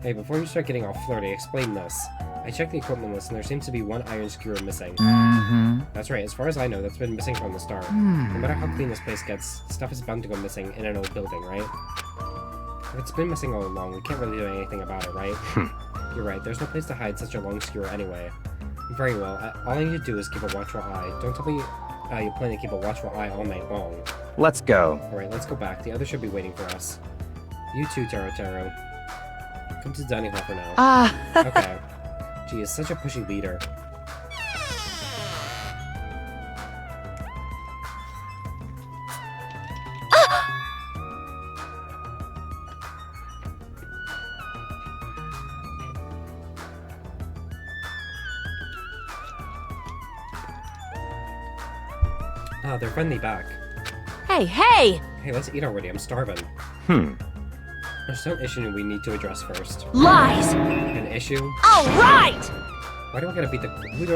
Hey, before you start getting all flirty, explain this. I checked the equipment list and there seems to be 1 iron skewer missing. Mm-hmm. That's right, as far as I know, that's been missing from the start. No matter how clean this place gets, stuff is bound to go missing in an old building, right? If it's been missing all along, we can't really do anything about it, right? You're right, there's no place to hide such a long skewer anyway. Very well, all I need to do is keep a watchful eye. Don't tell me you plan to keep a watchful eye all night long. Let's go. Alright, let's go back. The others should be waiting for us. You too, Taro. Come to the dining hall for now. Okay. Gee, is such a pushy leader. Ah, they're finally back. Hey! Hey, let's eat already. I'm starving. There's some issue we need to address first. Lies! An issue? All right! Who do I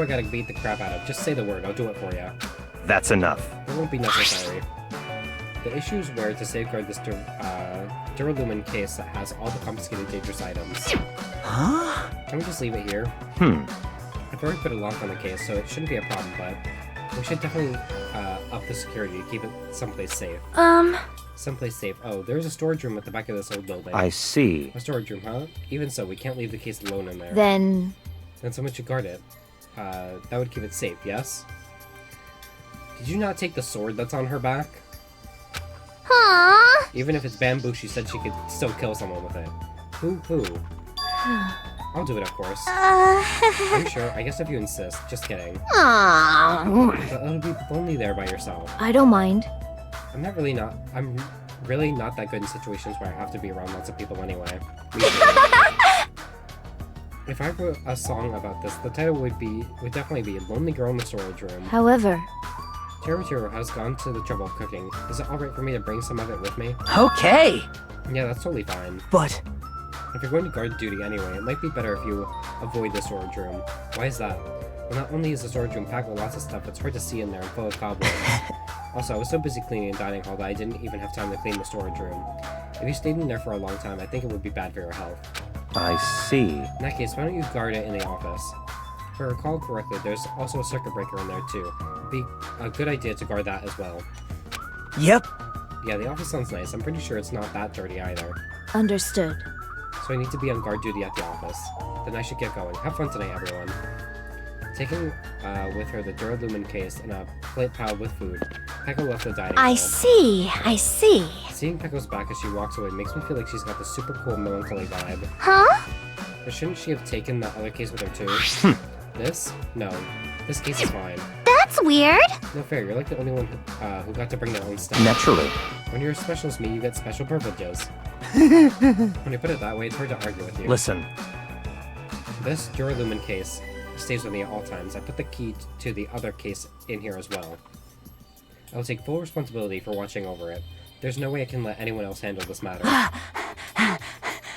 gotta beat the crap out of? Just say the word, I'll do it for you. That's enough. It won't be necessary. The issue is where to safeguard this Duralumin case that has all the confiscated dangerous items. Huh? Can we just leave it here? I've already put a lock on the case, so it shouldn't be a problem, but we should definitely up the security to keep it someplace safe. Someplace safe. Oh, there's a storage room at the back of this old building. I see. A storage room, huh? Even so, we can't leave the case alone in there. Then someone should guard it. That would keep it safe, yes? Did you not take the sword that's on her back? Huh? Even if it's bamboo, she said she could still kill someone with it. Who? I'll do it, of course. I'm sure. I guess if you insist. Just kidding. But it'll be lonely there by yourself. I don't mind. I'm really not that good in situations where I have to be around lots of people anyway. If I wrote a song about this, the title would definitely be Lonely Girl in the Storage Room. However, Taro has gone to the trouble of cooking. Is it alright for me to bring some of it with me? Okay. Yeah, that's totally fine. But If you're going to guard duty anyway, it might be better if you avoid the storage room. Why is that? Well, not only is the storage room packed with lots of stuff, it's hard to see in there and full of cobwebs. Also, I was so busy cleaning the dining hall that I didn't even have time to clean the storage room. If you stayed in there for a long time, I think it would be bad for your health. I see. In that case, why don't you guard it in the office? If I recall correctly, there's also a circuit breaker in there too. It'd be a good idea to guard that as well. Yep. Yeah, the office sounds nice. I'm pretty sure it's not that dirty either. understood. So I need to be on guard duty at the office. Then I should get going. Have fun tonight, everyone. Taking with her the Duralumin case and a plate piled with food, Peko left the dining hall. I see. Seeing Peko's back as she walks away makes me feel like she's got the super cool melancholy vibe. Huh? But shouldn't she have taken the other case with her too? This? No. This case is fine. That's weird. No fair, you're like the only one who got to bring their own stuff. Naturally. When you're as special as me, you get special privileges. When you put it that way, it's hard to argue with you. Listen, This Duralumin case stays with me at all times. I put the key to the other case in here as well. I will take full responsibility for watching over it. There's no way I can let anyone else handle this matter.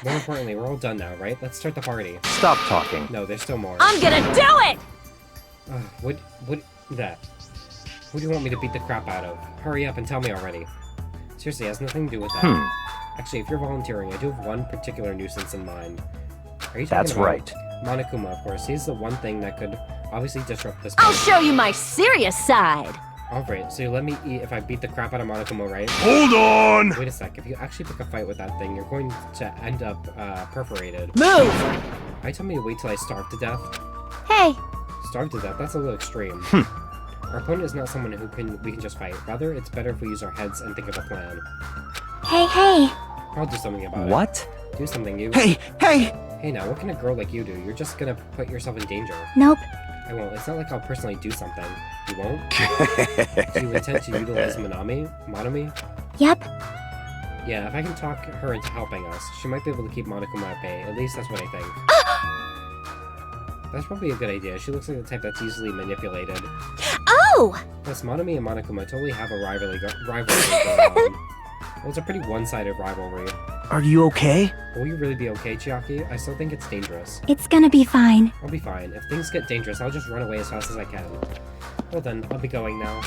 More importantly, we're all done now, right? Let's start the party. Stop talking. No, there's still more. I'm gonna do it! What that? Who do you want me to beat the crap out of? Hurry up and tell me already. Seriously, it has nothing to do with that. Actually, if you're volunteering, I do have one particular nuisance in mind. Are you talking That's about right. Monokuma, of course. He's the one thing that could obviously disrupt this I'll party. show you my serious side. Alright, so you let me eat if I beat the crap out of Monokuma, right? Hold on! Wait a sec, if you actually pick a fight with that thing, you're going to end up perforated. Move! Are you telling me to wait till I starve to death? Hey, Starve to death? That's a little extreme. Our opponent is not someone who we can just fight. Rather, it's better if we use our heads and think of a plan. hey. I'll do something about it. What? Do something, you. Hey! Hey now, what can a girl like you do? You're just gonna put yourself in danger. Nope. I won't. It's not like I'll personally do something. You won't? Do you intend to utilize Monomi? Yep. Yeah, if I can talk her into helping us, she might be able to keep Monokuma at bay. At least that's what I think. That's probably a good idea. She looks like the type that's easily manipulated. Oh! Plus, Monomi and Monokuma totally have a rivalry going on. Well, it's a pretty one-sided rivalry. Are you okay? Will you really be okay, Chiaki? I still think it's dangerous. It's gonna be fine. I'll be fine. If things get dangerous, I'll just run away as fast as I can. Well then, I'll be going now.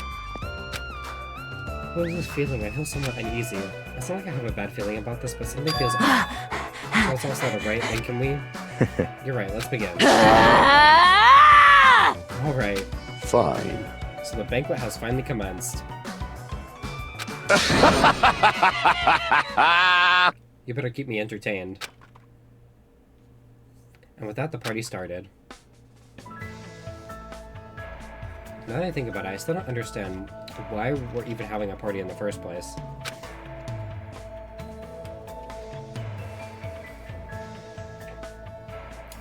What is this feeling? I feel somewhat uneasy. It's not like I have a bad feeling about this, but something feels off. So it's all settled, right? Then can we? You're right, let's begin. Alright, Fine. so the banquet has finally commenced. You better keep me entertained. And with that, the party started. Now that I think about it, I still don't understand why we're even having a party in the first place.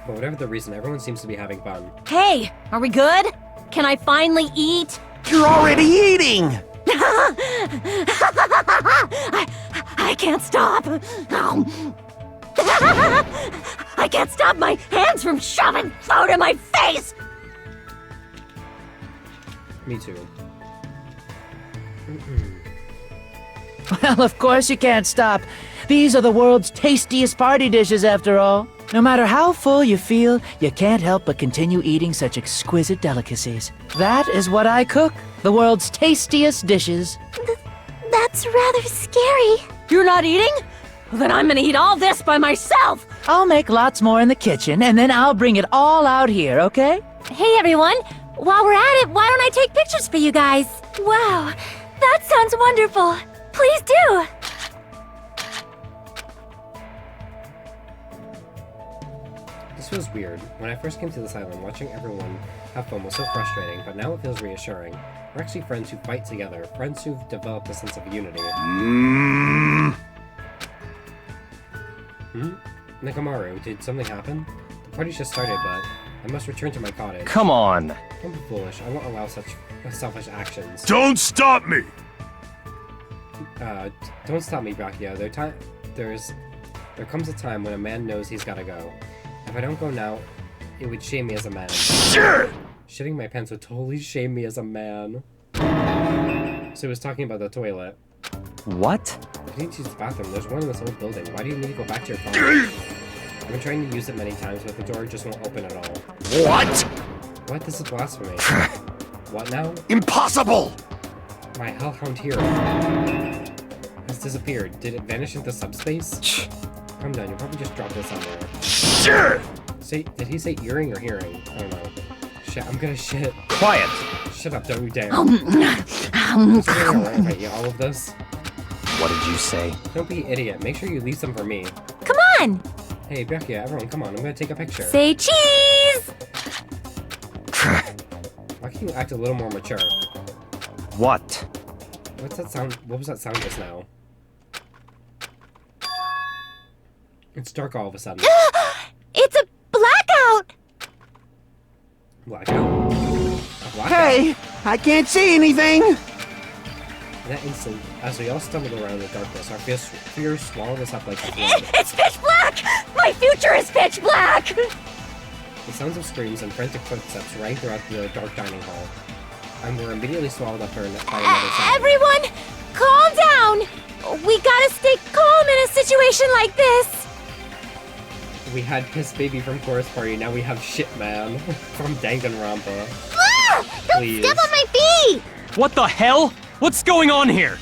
But whatever the reason, everyone seems to be having fun. Hey, are we good? Can I finally eat? You're already eating! I can't stop. I can't stop my hands from shoving food in my face. Me too. Well, of course you can't stop. These are the world's tastiest party dishes, after all. No matter how full you feel, you can't help but continue eating such exquisite delicacies. That is what I cook. The world's tastiest dishes. That's rather scary. You're not eating? Well, then I'm gonna eat all this by myself. I'll make lots more in the kitchen, and then I'll bring it all out here, okay? Hey everyone, while we're at it, why don't I take pictures for you guys? Wow, that sounds wonderful. Please do. This feels weird. When I first came to this island, watching everyone have fun was so frustrating, but now it feels reassuring. We're actually friends who fight together, friends who've developed a sense of unity. Nakamaru, did something happen? The party's just started, but I must return to my cottage. Come on. Don't be foolish. I won't allow such selfish actions. Don't stop me! Don't stop me, Byakuya. There comes a time when a man knows he's gotta go. If I don't go now, it would shame me as a man. Shit! Shitting my pants would totally shame me as a man. So he was talking about the toilet. What? If you need to use the bathroom, there's one in this old building. Why do you need to go back to your car? I've been trying to use it many times, but the door just won't open at all. What? What? This is blasphemy. What now? Impossible! My hellhound hero has disappeared. Did it vanish into subspace? Calm down, you probably just dropped it somewhere. Shit! Did he say earring or hearing? I don't know. Shit, I'm gonna shit. Quiet! Shut up, don't you dare. Is it alright if I eat all of this? What did you say? Don't be an idiot. Make sure you leave some for me. Come on. Hey, Byakuya, everyone, come on. I'm gonna take a picture. Say cheese. Why can't you act a little more mature? What? What's that sound? What was that sound just now? It's dark all of a sudden. It's a blackout. Blackout? A blackout? Hey! I can't see anything! In that instant, as we all stumbled around in the darkness, our fears swallowed us up like a flood. It's pitch black. My future is pitch black. The sounds of screams and frantic footsteps rang throughout the dark dining hall, and were immediately swallowed up by another sound. Everyone, calm down! We gotta stay calm in a situation like this! We had Piss Baby from Chorus Party, now we have Shit Man from Danganronpa. Ah! Don't Please. step on my feet! What the hell? What's going on here?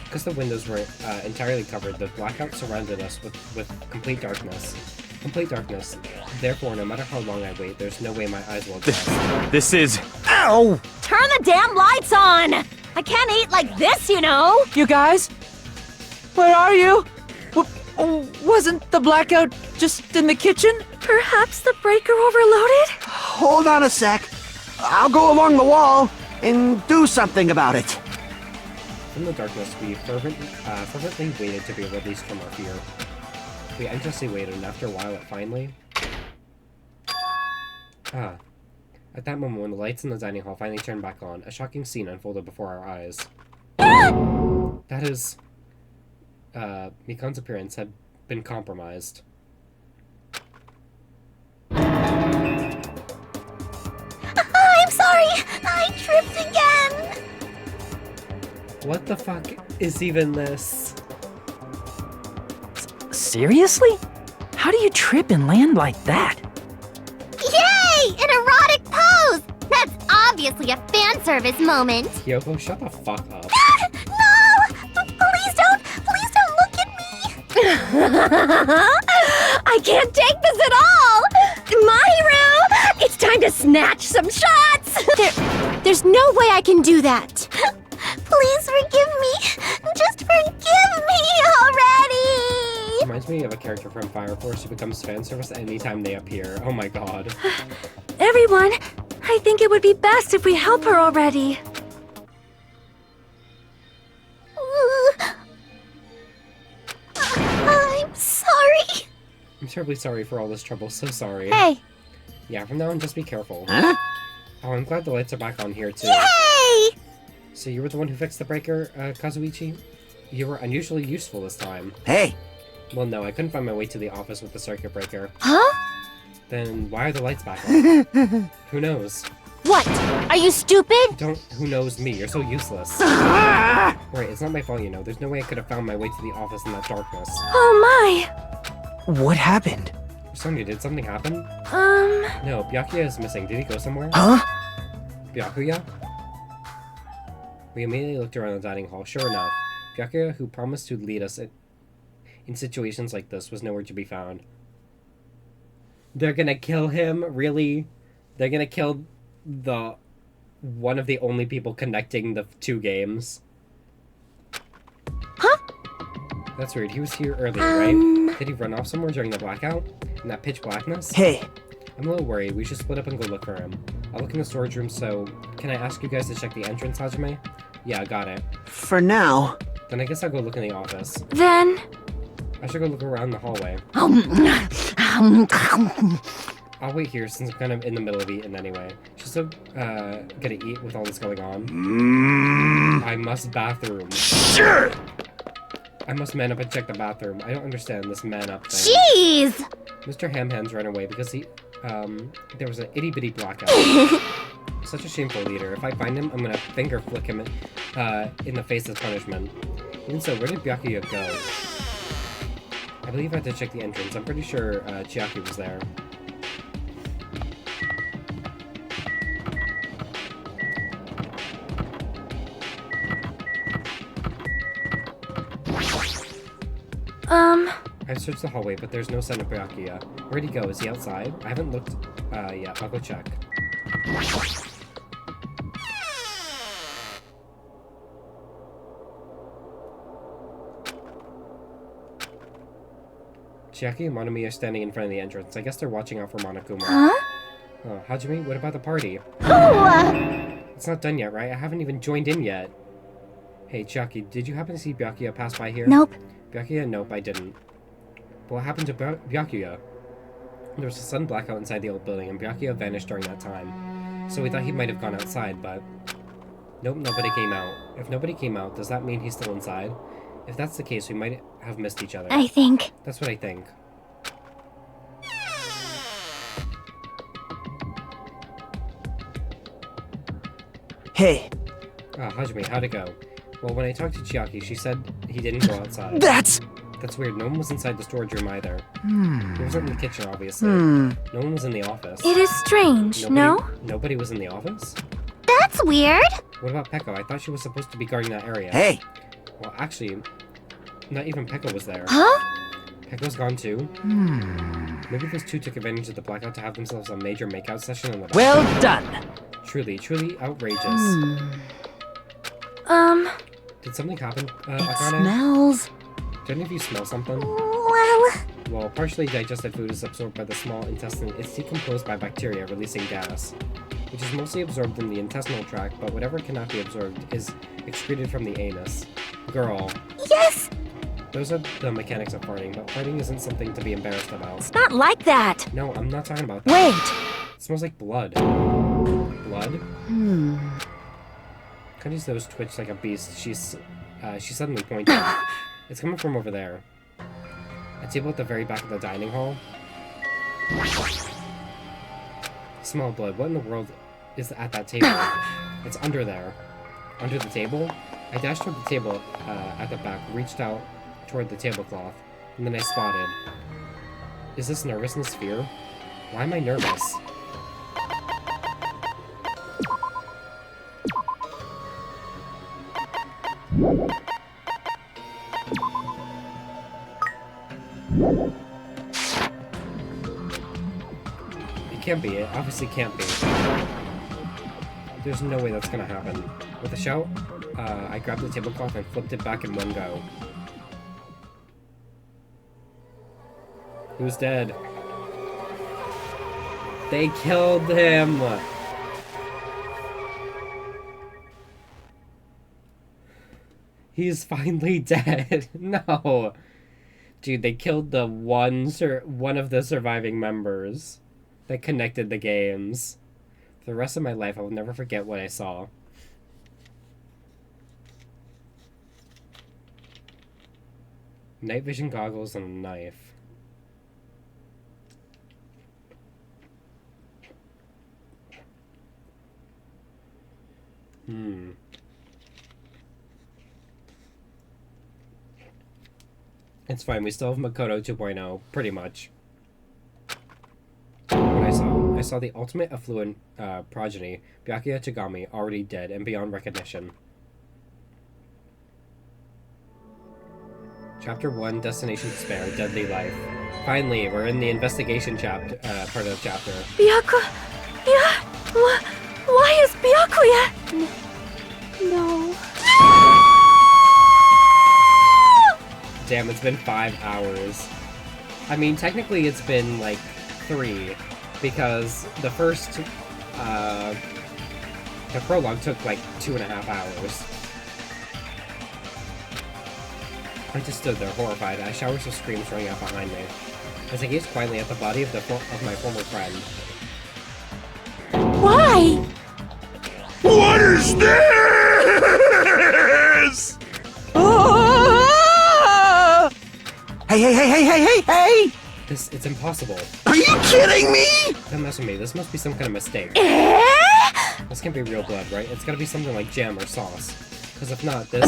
Because the windows were entirely covered, the blackout surrounded us with complete darkness. Complete darkness. Therefore, no matter how long I wait, there's no way my eyes will adjust. This is... Ow! Turn the damn lights on! I can't eat like this, you know! You guys? Where are you? Wasn't the blackout just in the kitchen? Perhaps the breaker overloaded? Hold on a sec. I'll go along the wall and do something about it. In the darkness, we fervently waited to be released from our fear. We anxiously waited, and after a while, it finally... At that moment, when the lights in the dining hall finally turned back on, a shocking scene unfolded before our eyes. That is... Mikan's appearance had been compromised. I'm sorry! I tripped again! What the fuck is even this? Seriously? How do you trip and land like that? Yay! An erotic pose! That's obviously a fan service moment. Kyoko, shut the fuck up. No! Please don't look at me! I can't take this at all! Mahiru! It's time to snatch some shots! There's no way I can do that. Please forgive me. Just forgive me already! Reminds me of a character from Fire Force who becomes fan service anytime they appear. Oh my god. Everyone, I think it would be best if we help her already. I'm sorry. I'm terribly sorry for all this trouble, so sorry. Hey. Yeah, from now on, just be careful. Huh? Oh, I'm glad the lights are back on here, too. Yay! So you were the one who fixed the breaker, Kazuichi? You were unusually useful this time. Hey, Well, no, I couldn't find my way to the office with the circuit breaker. Huh? Then why are the lights back on? Who knows? What? Are you stupid? Who knows me? You're so useless. Right, it's not my fault, you know. There's no way I could have found my way to the office in that darkness. Oh my. What happened? Sonya, did something happen? No, Byakuya is missing. Did he go somewhere? Huh? Byakuya? We immediately looked around the dining hall. Sure enough, Byakuya, who promised to lead us in situations like this, was nowhere to be found. They're gonna kill him? Really? They're gonna kill one of the only people connecting the two games? Huh? That's weird. He was here earlier, right? Did he run off somewhere during the blackout? In that pitch blackness? Hey, I'm a little worried. We should split up and go look for him. I'll look in the storage room, so... Can I ask you guys to check the entrance, Hajime? Yeah, got it. for now. Then I guess I'll go look in the office. Then. I should go look around the hallway. I'll wait here since I'm kind of in the middle of eating anyway. Should still gonna eat with all this going on. I must bathroom. Shit! I must man up and check the bathroom. I don't understand this man up thing. Jeez! Mr. Hamhands ran away because there was an itty-bitty blackout. Such a shameful leader. If I find him, I'm gonna finger flick him in the face as punishment. Even so, where did Byakuya go? I believe I had to check the entrance. I'm pretty sure Chiaki was there. I've searched the hallway, but there's no sign of Byakuya. Where'd he go? Is he outside? I haven't looked yet. I'll go check. Chiaki and Monami are standing in front of the entrance. I guess they're watching out for Monokuma. Huh? Oh, Hajime, what about the party? Oh! It's not done yet, right? I haven't even joined in yet. Hey, Chiaki, did you happen to see Byakuya pass by here? Nope. Byakuya? Nope, I didn't. But what happened to Byakuya? There was a sudden blackout inside the old building, and Byakuya vanished during that time. So we thought he might have gone outside, but... Nope, nobody came out. If nobody came out, does that mean he's still inside? If that's the case, we might have missed each other. I think. That's what I think. Hey, Hajime, how'd it go? Well, when I talked to Chiaki, she said he didn't go outside. that's... That's weird. No one was inside the storage room either. He wasn't in the kitchen, obviously. No one was in the office. It is strange, no? Nobody was in the office? That's weird. What about Pekko? I thought she was supposed to be guarding that area. Hey! Well, actually, not even Pekko was there. Huh? Pekko's gone too. Maybe those two took advantage of the blackout to have themselves a major makeout session in the back. Well done. Truly, truly outrageous. Did something happen, Akane? Smells... Did any of you smell something? well... Well, partially digested food is absorbed by the small intestine. It's decomposed by bacteria, releasing gas, which is mostly absorbed in the intestinal tract, but whatever cannot be absorbed is excreted from the anus. Girl. Yes! Those are the mechanics of farting, but farting isn't something to be embarrassed about. It's not like that. No, I'm not talking about that. Wait. It smells like blood. Blood? Kanji's nose twitched like a beast. She suddenly pointed. It's coming from over there. A table at the very back of the dining hall. Smell of blood. What in the world is at that table? It's under there. Under the table? I dashed toward the table at the back, reached out toward the tablecloth, and then I spotted. Is this nervousness fear? Why am I nervous? It can't be. It obviously can't be. There's no way that's gonna happen. With a shout, I grabbed the tablecloth and flipped it back in one go. He was dead. They killed him! He's finally dead. No! Dude, they killed the one of the surviving members that connected the games. For the rest of my life, I will never forget what I saw. Night vision goggles and a knife. It's fine, we still have Makoto 2.0, pretty much. What I saw the ultimate affluent progeny, Byakuya Chigami, already dead and beyond recognition. Chapter 1, Destination Despair, Deadly Life. Finally, we're in the investigation part of the chapter. Yeah, why is Byakuya? No. Damn, it's been 5 hours. I mean, technically it's been, like, 3. Because the first, the prologue took, like, 2.5 hours. I just stood there, horrified, as showers of screams rang out behind me. As I gazed quietly at the body of my former friend. Why? What is this? Hey! It's impossible. Are you kidding me? Don't mess with me, this must be some kind of mistake. This can't be real blood, right? It's gotta be something like jam or sauce. Because if not, this...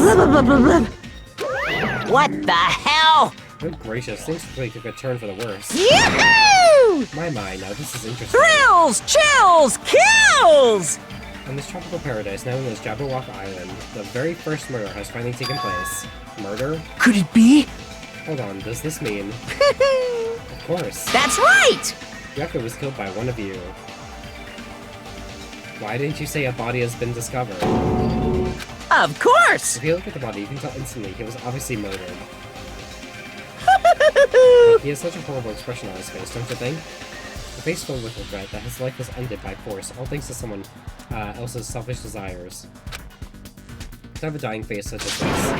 What the hell? Good gracious, things really took a turn for the worse. Yahoo! My, now this is interesting. Thrills, chills, kills! On this tropical paradise known as Jabberwock Island, the very first murder has finally taken place. Murder? Could it be? Hold on, does this mean... Of course. That's right! Byakuya was killed by one of you. Why didn't you say a body has been discovered? Of course! If you look at the body, you can tell instantly he was obviously murdered. He has such a horrible expression on his face, don't you think? A face filled with regret that his life was ended by force, all thanks to someone else's selfish desires. To have a dying face such as this.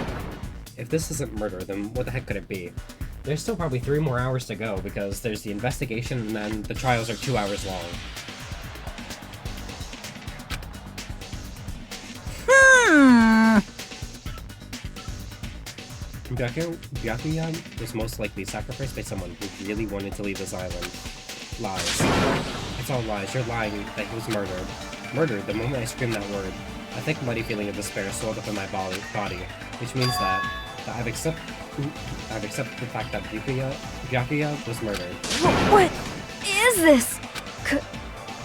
If this isn't murder, then what the heck could it be? There's still probably 3 more hours to go, because there's the investigation and then the trials are 2 hours long. Byakuya was most likely sacrificed by someone who really wanted to leave this island. Lies. It's all lies. You're lying that he was murdered. Murdered the moment I screamed that word. A thick, muddy feeling of despair swelled up in my body, which means that I've accepted the fact that Byakuya was murdered. What is this?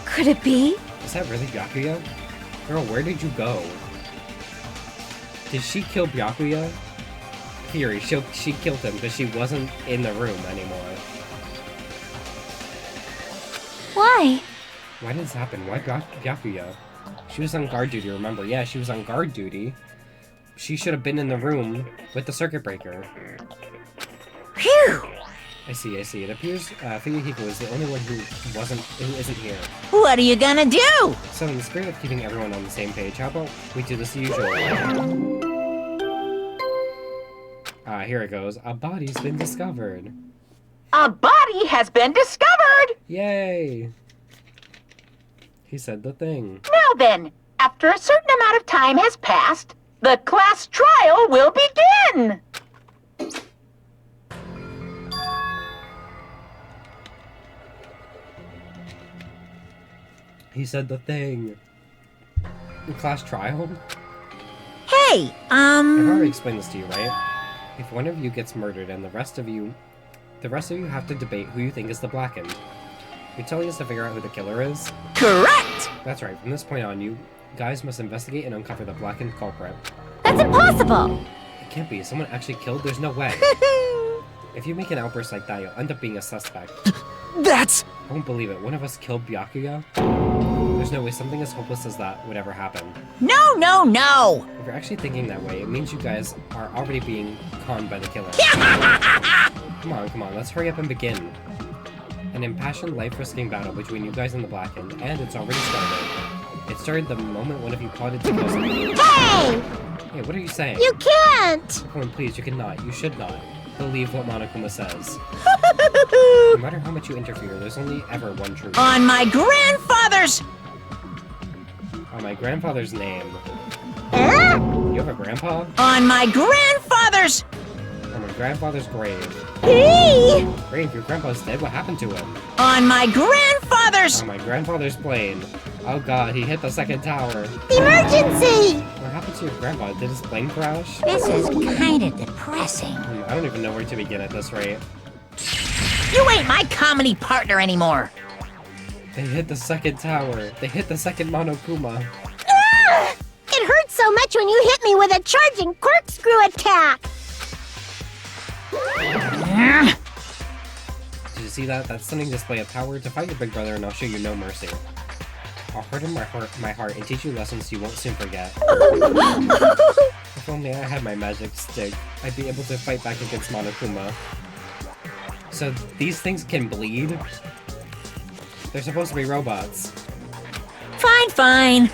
Could it be? Is that really Byakuya? Girl, where did you go? Did she kill Byakuya? Theory, she killed him because she wasn't in the room anymore. Why? Why did this happen? Why Byakuya? She was on guard duty, remember? Yeah, she was on guard duty. She should have been in the room with the circuit breaker. Phew! I see. It appears Fuyuhiko is the only one who isn't here. What are you gonna do? So in the spirit of keeping everyone on the same page, how about we do this the usual way? Here it goes. A body's been discovered. A body has been discovered! Yay! He said the thing. Now then, after a certain amount of time has passed, the class trial will begin! He said the thing. The class trial? Hey, I've already explained this to you, right? If one of you gets murdered and the rest of you have to debate who you think is the blackened. You're telling us to figure out who the killer is? Correct! That's right. From this point on, you guys must investigate and uncover the blackened culprit. That's impossible! It can't be. Someone actually killed? There's no way. If you make an outburst like that, you'll end up being a suspect. That's... I won't believe it. One of us killed Byakuya? There's no way something as hopeless as that would ever happen. No, no, no! If you're actually thinking that way, it means you guys are already being conned by the killer. Come on, let's hurry up and begin. An impassioned, life-risking battle between you guys and the blackened, and it's already started. It started the moment one of you plotted to kill someone. Hey! Hey, what are you saying? You can't! Come on, please, you cannot. You should not. Believe what Monokuma says. No matter how much you interfere, there's only ever one truth. On my grandfather's... On my grandfather's name. Huh? You have a grandpa? On my grandfather's... On my grandfather's grave. Hey! Grave, your grandpa's dead? What happened to him? On my grandfather's... On my grandfather's plane. Oh god, he hit the second tower. Emergency! What happened to your grandpa? Did his plane crash? This is kinda depressing. I don't even know where to begin at this rate. You ain't my comedy partner anymore. They hit the second tower. They hit the second Monokuma. Ah! It hurt so much when you hit me with a charging corkscrew attack! Did you see that? That stunning display of power. To fight your big brother and I'll show you no mercy. I'll harden my heart and teach you lessons you won't soon forget. If only I had my magic stick, I'd be able to fight back against Monokuma. So these things can bleed? They're supposed to be robots. Fine.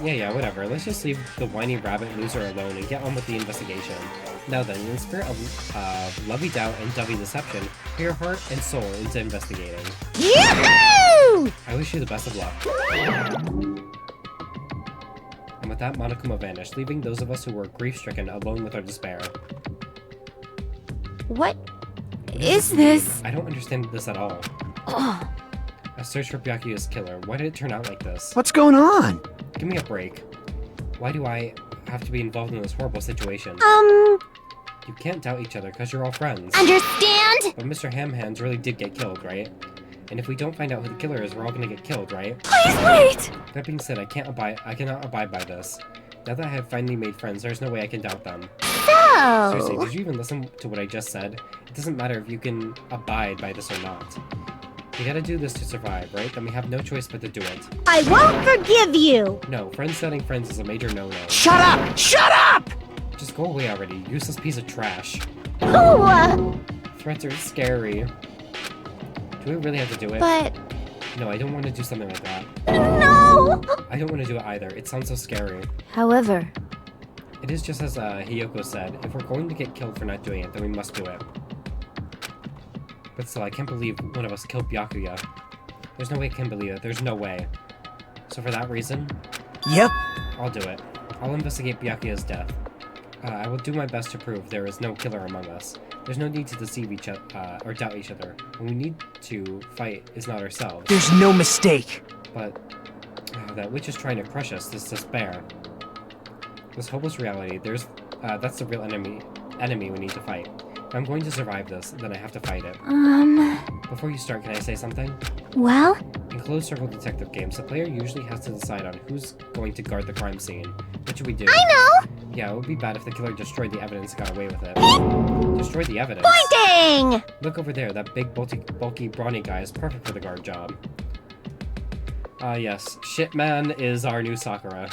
Yeah, whatever. Let's just leave the whiny rabbit loser alone and get on with the investigation. Now then, in the spirit of lovey doubt and dovey deception, put your heart and soul into investigating. Yahoo! I wish you the best of luck. And with that, Monokuma vanished, leaving those of us who were grief-stricken alone with our despair. What is this? I don't understand this at all. Oh. A search for Byakuya's killer. Why did it turn out like this? What's going on? Give me a break. Why do I have to be involved in this horrible situation? You can't doubt each other because you're all friends. Understand? But Mr. Hamhands really did get killed, right? And if we don't find out who the killer is, we're all gonna get killed, right? Please wait! That being said, I cannot abide by this. Now that I have finally made friends, there's no way I can doubt them. So... Seriously, did you even listen to what I just said? It doesn't matter if you can abide by this or not. We gotta do this to survive, right? Then we have no choice but to do it. I won't forgive you! No, friends setting friends is a major no-no. Shut up! Shut up! Just go away already, useless piece of trash. Ooh, Threats are scary. Do we really have to do it? but... No, I don't want to do something like that. No! I don't want to do it either. It sounds so scary. However... It is just as Hiyoko said, if we're going to get killed for not doing it, then we must do it. But still, I can't believe one of us killed Byakuya. There's no way I can believe it. There's no way. So for that reason... Yep. I'll do it. I'll investigate Byakuya's death. I will do my best to prove there is no killer among us. There's no need to deceive each other, or doubt each other. What we need to fight is not ourselves. There's no mistake. But that witch is trying to crush us, this despair. This hopeless reality, that's the real enemy we need to fight. If I'm going to survive this, then I have to fight it. Before you start, can I say something? Well? In closed circle detective games, the player usually has to decide on who's going to guard the crime scene. What should we do? I know! Yeah, it would be bad if the killer destroyed the evidence and got away with it. Destroyed the evidence? Pointing! Look over there, that big, bulky, brawny guy is perfect for the guard job. Ah, yes. Shitman is our new Sakura.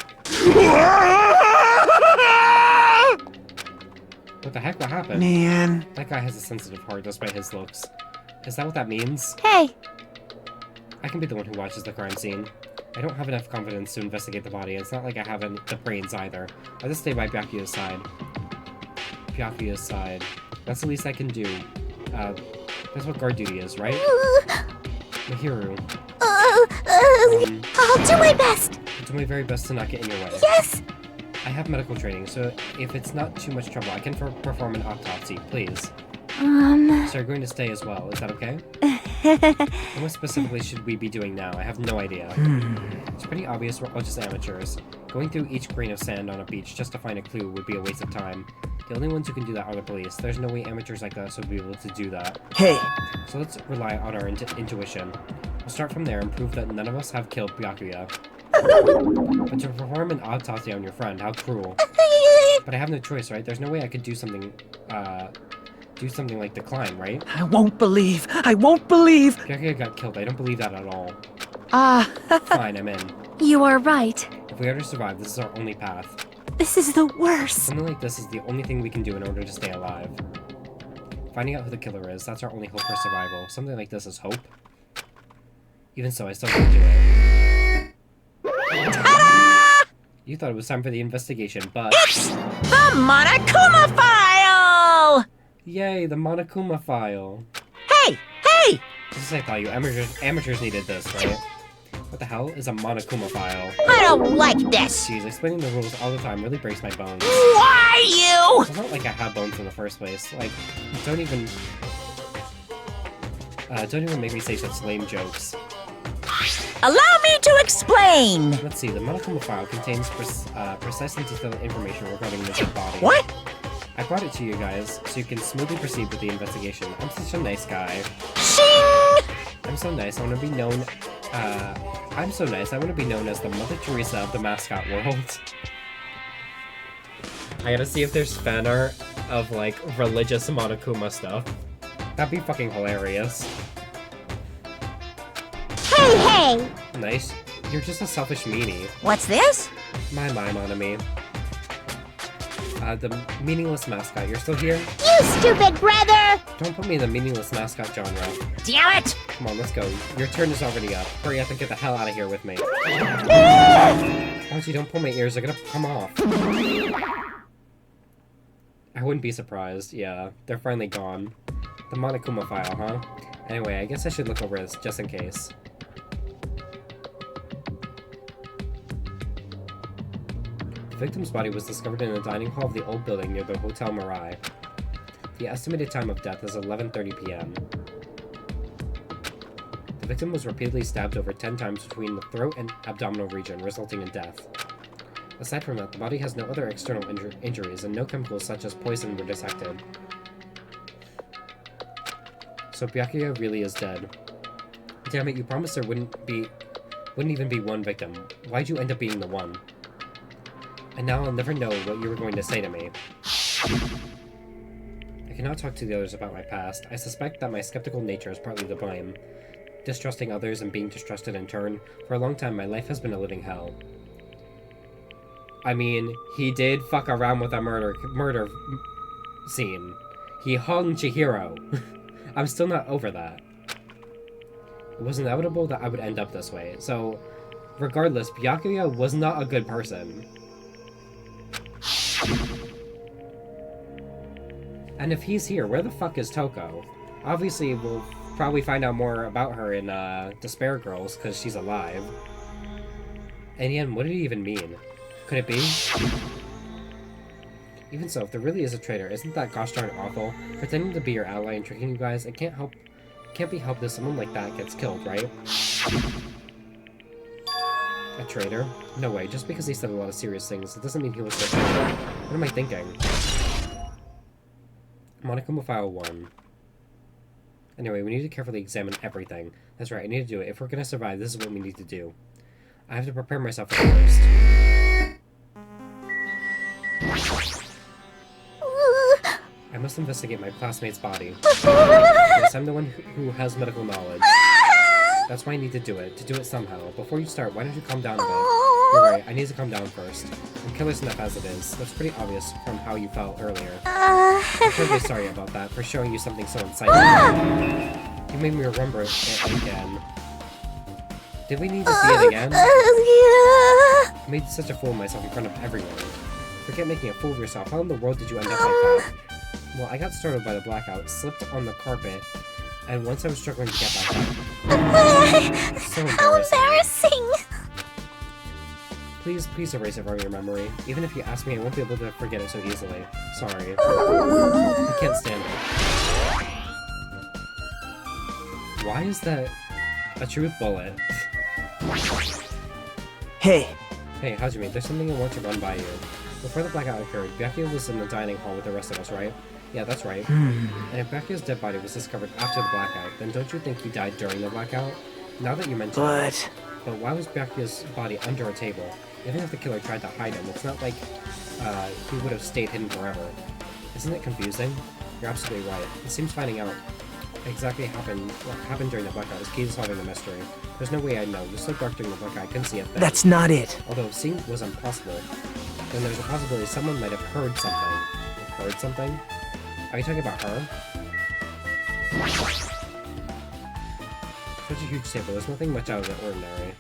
What the heck? What happened? Man. That guy has a sensitive heart despite his looks. Is that what that means? Hey! I can be the one who watches the crime scene. I don't have enough confidence to investigate the body, and it's not like I have the brains either. I'll just stay by Byakuya's side. Byakuya's side. That's the least I can do. That's what guard duty is, right? Mahiru. I'll do my best! I'll do my very best to not get in your way. Yes! I have medical training, so if it's not too much trouble, I can perform an autopsy, please. So you're going to stay as well, is that okay? And what specifically should we be doing now? I have no idea. It's pretty obvious we're all just amateurs. Going through each grain of sand on a beach just to find a clue would be a waste of time. The only ones who can do that are the police. There's no way amateurs like us would be able to do that. Hey! So let's rely on our intuition. We'll start from there and prove that none of us have killed Byakuya. But to perform an autopsy on your friend, how cruel. But I have no choice, right? There's no way I could do something like decline, right? I won't believe! I won't believe! Byakuya got killed. I don't believe that at all. Fine, I'm in. You are right. If we are to survive, this is our only path. This is the worst. Something like this is the only thing we can do in order to stay alive. Finding out who the killer is, that's our only hope for survival. Something like this is hope. Even so, I still won't do it. Ta-da! You thought it was time for the investigation, but... It's the Monokuma file! Yay, the Monokuma file. Hey! Hey! Just as I thought, you amateurs needed this, right? What the hell is a Monokuma file? I don't like this! Jeez, explaining the rules all the time really breaks my bones. Why you? It's not like I have bones in the first place. Like, don't even make me say such lame jokes. Allow me to explain! Let's see, the Monokuma file contains precise and detailed information regarding the dead body. What? I brought it to you guys so you can smoothly proceed with the investigation. I'm such a nice guy. Shing! I'm so nice, I want to be known, I'm so nice, I want to be known as the Mother Teresa of the mascot world. I gotta see if there's fan art of, like, religious Monokuma stuff. That'd be fucking hilarious. Hey, hey! Nice. You're just a selfish meanie. What's this? My Monami. The meaningless mascot, you're still here? You stupid brother! Don't put me in the meaningless mascot genre. Damn it! Come on, let's go. Your turn is already up. Hurry up and get the hell out of here with me. Archie, don't pull my ears, they're gonna come off. I wouldn't be surprised, yeah. They're finally gone. The Monokuma file, huh? Anyway, I guess I should look over this, just in case. The victim's body was discovered in a dining hall of the old building near the Hotel Mirai. The estimated time of death is 11:30 p.m. The victim was repeatedly stabbed over 10 times between the throat and abdominal region, resulting in death. Aside from that, the body has no other external injuries, and no chemicals such as poison were detected. So Byakuya really is dead. Damn it, you promised there wouldn't even be one victim. Why'd you end up being the one? And now I'll never know what you were going to say to me. I cannot talk to the others about my past. I suspect that my skeptical nature is partly to blame. Distrusting others and being distrusted in turn. For a long time, my life has been a living hell. I mean, he did fuck around with a murder scene. He hung Chihiro. I'm still not over that. It was inevitable that I would end up this way, so regardless, Byakuya was not a good person. And if he's here, where the fuck is Toko? Obviously, we'll probably find out more about her in Despair Girls, because she's alive. And again, what did he even mean? Could it be? Even so, if there really is a traitor, isn't that gosh darn awful? Pretending to be your ally and tricking you guys, it can't be helped that someone like that gets killed, right? A traitor? No way, just because he said a lot of serious things, it doesn't mean he was the traitor. What am I thinking? Monochrome File 1. Anyway, we need to carefully examine everything. That's right, I need to do it. If we're gonna survive, this is what we need to do. I have to prepare myself for the worst. I must investigate my classmate's body. Yes, I'm the one who has medical knowledge. That's why I need to do it somehow. Before you start, why don't you calm down a bit? You're right, I need to calm down first. I'm careless enough as it is. That's pretty obvious from how you felt earlier. I'm terribly sorry about that, for showing you something so inciting. You made me remember it again. Did we need to see it again? I made such a fool of myself in front of everyone. Forget making a fool of yourself. How in the world did you end up like that? Well, I got startled by the blackout, slipped on the carpet, and once I was struggling to get back up. So How embarrassing! Please erase it from your memory. Even if you ask me, I won't be able to forget it so easily. Sorry. I can't stand it. Why is that a truth bullet? Hey. Hey, Hajime, there's something I want to run by you. Before the blackout occurred, Byakuya was in the dining hall with the rest of us, right? Yeah, that's right. And if Byakuya's dead body was discovered after the blackout, then don't you think he died during the blackout? Now that you mention it. But why was Byakuya's body under a table? Even if the killer tried to hide him, it's not like he would have stayed hidden forever. Isn't it confusing? You're absolutely right. It seems finding out exactly what happened during the blackout is key to solving the mystery. There's no way I'd know. It was so dark during the blackout I couldn't see a thing. That's not it. Although seeing was impossible, then there's a possibility someone might have heard something. Heard something? Are you talking about her? Such a huge table, there's nothing much out of the ordinary.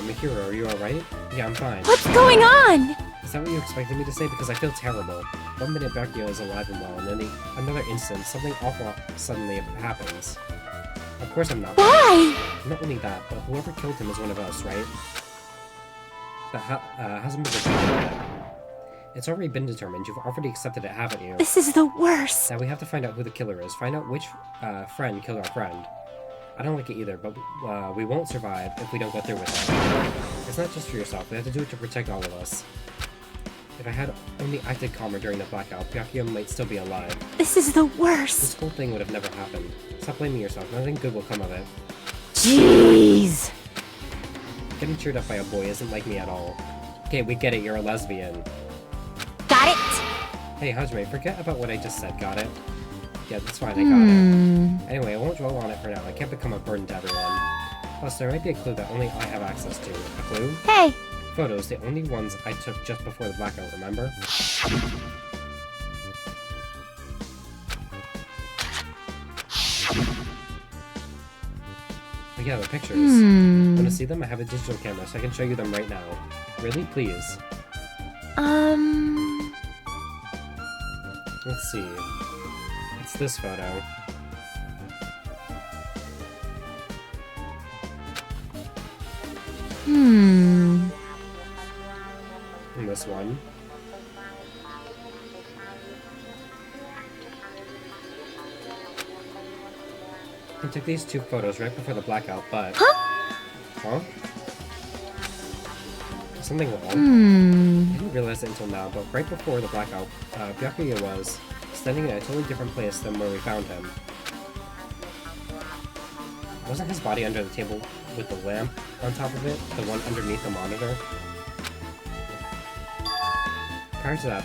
Mikiro, are you alright? Yeah, I'm fine. What's going on? Is that what you expected me to say? Because I feel terrible. One minute Byakuya is alive and well, and then another instant, something awful suddenly happens. Of course I'm not. Why? Not only that, but whoever killed him is one of us, right? That hasn't been determined yet. It's already been determined. You've already accepted it, haven't you? This is the worst. Now we have to find out who the killer is. Find out which friend killed our friend. I don't like it either, but we won't survive if we don't go through with it. It's not just for yourself. We have to do it to protect all of us. If I had only acted calmer during the blackout, Byakuya might still be alive. This is the worst. This whole thing would have never happened. Stop blaming yourself. Nothing good will come of it. Jeez. Getting cheered up by a boy isn't like me at all. Okay, we get it. You're a lesbian. Got it? Hey, Hajime, forget about what I just said. Got it? Yeah, that's fine. I got it. Anyway, I won't dwell on it for now. I can't become a burden to everyone. Plus, there might be a clue that only I have access to. A clue? Hey. Photos, the only ones I took just before the blackout, remember? Oh yeah, the pictures. Want to see them? I have a digital camera, so I can show you them right now. Really? Please. Let's see. It's this photo. And this one. I took these two photos right before the blackout, but... Huh? Is something wrong? I didn't realize it until now, but right before the blackout, Byakuya was standing in a totally different place than where we found him. Wasn't his body under the table with the lamp on top of it? The one underneath the monitor? Prior to that,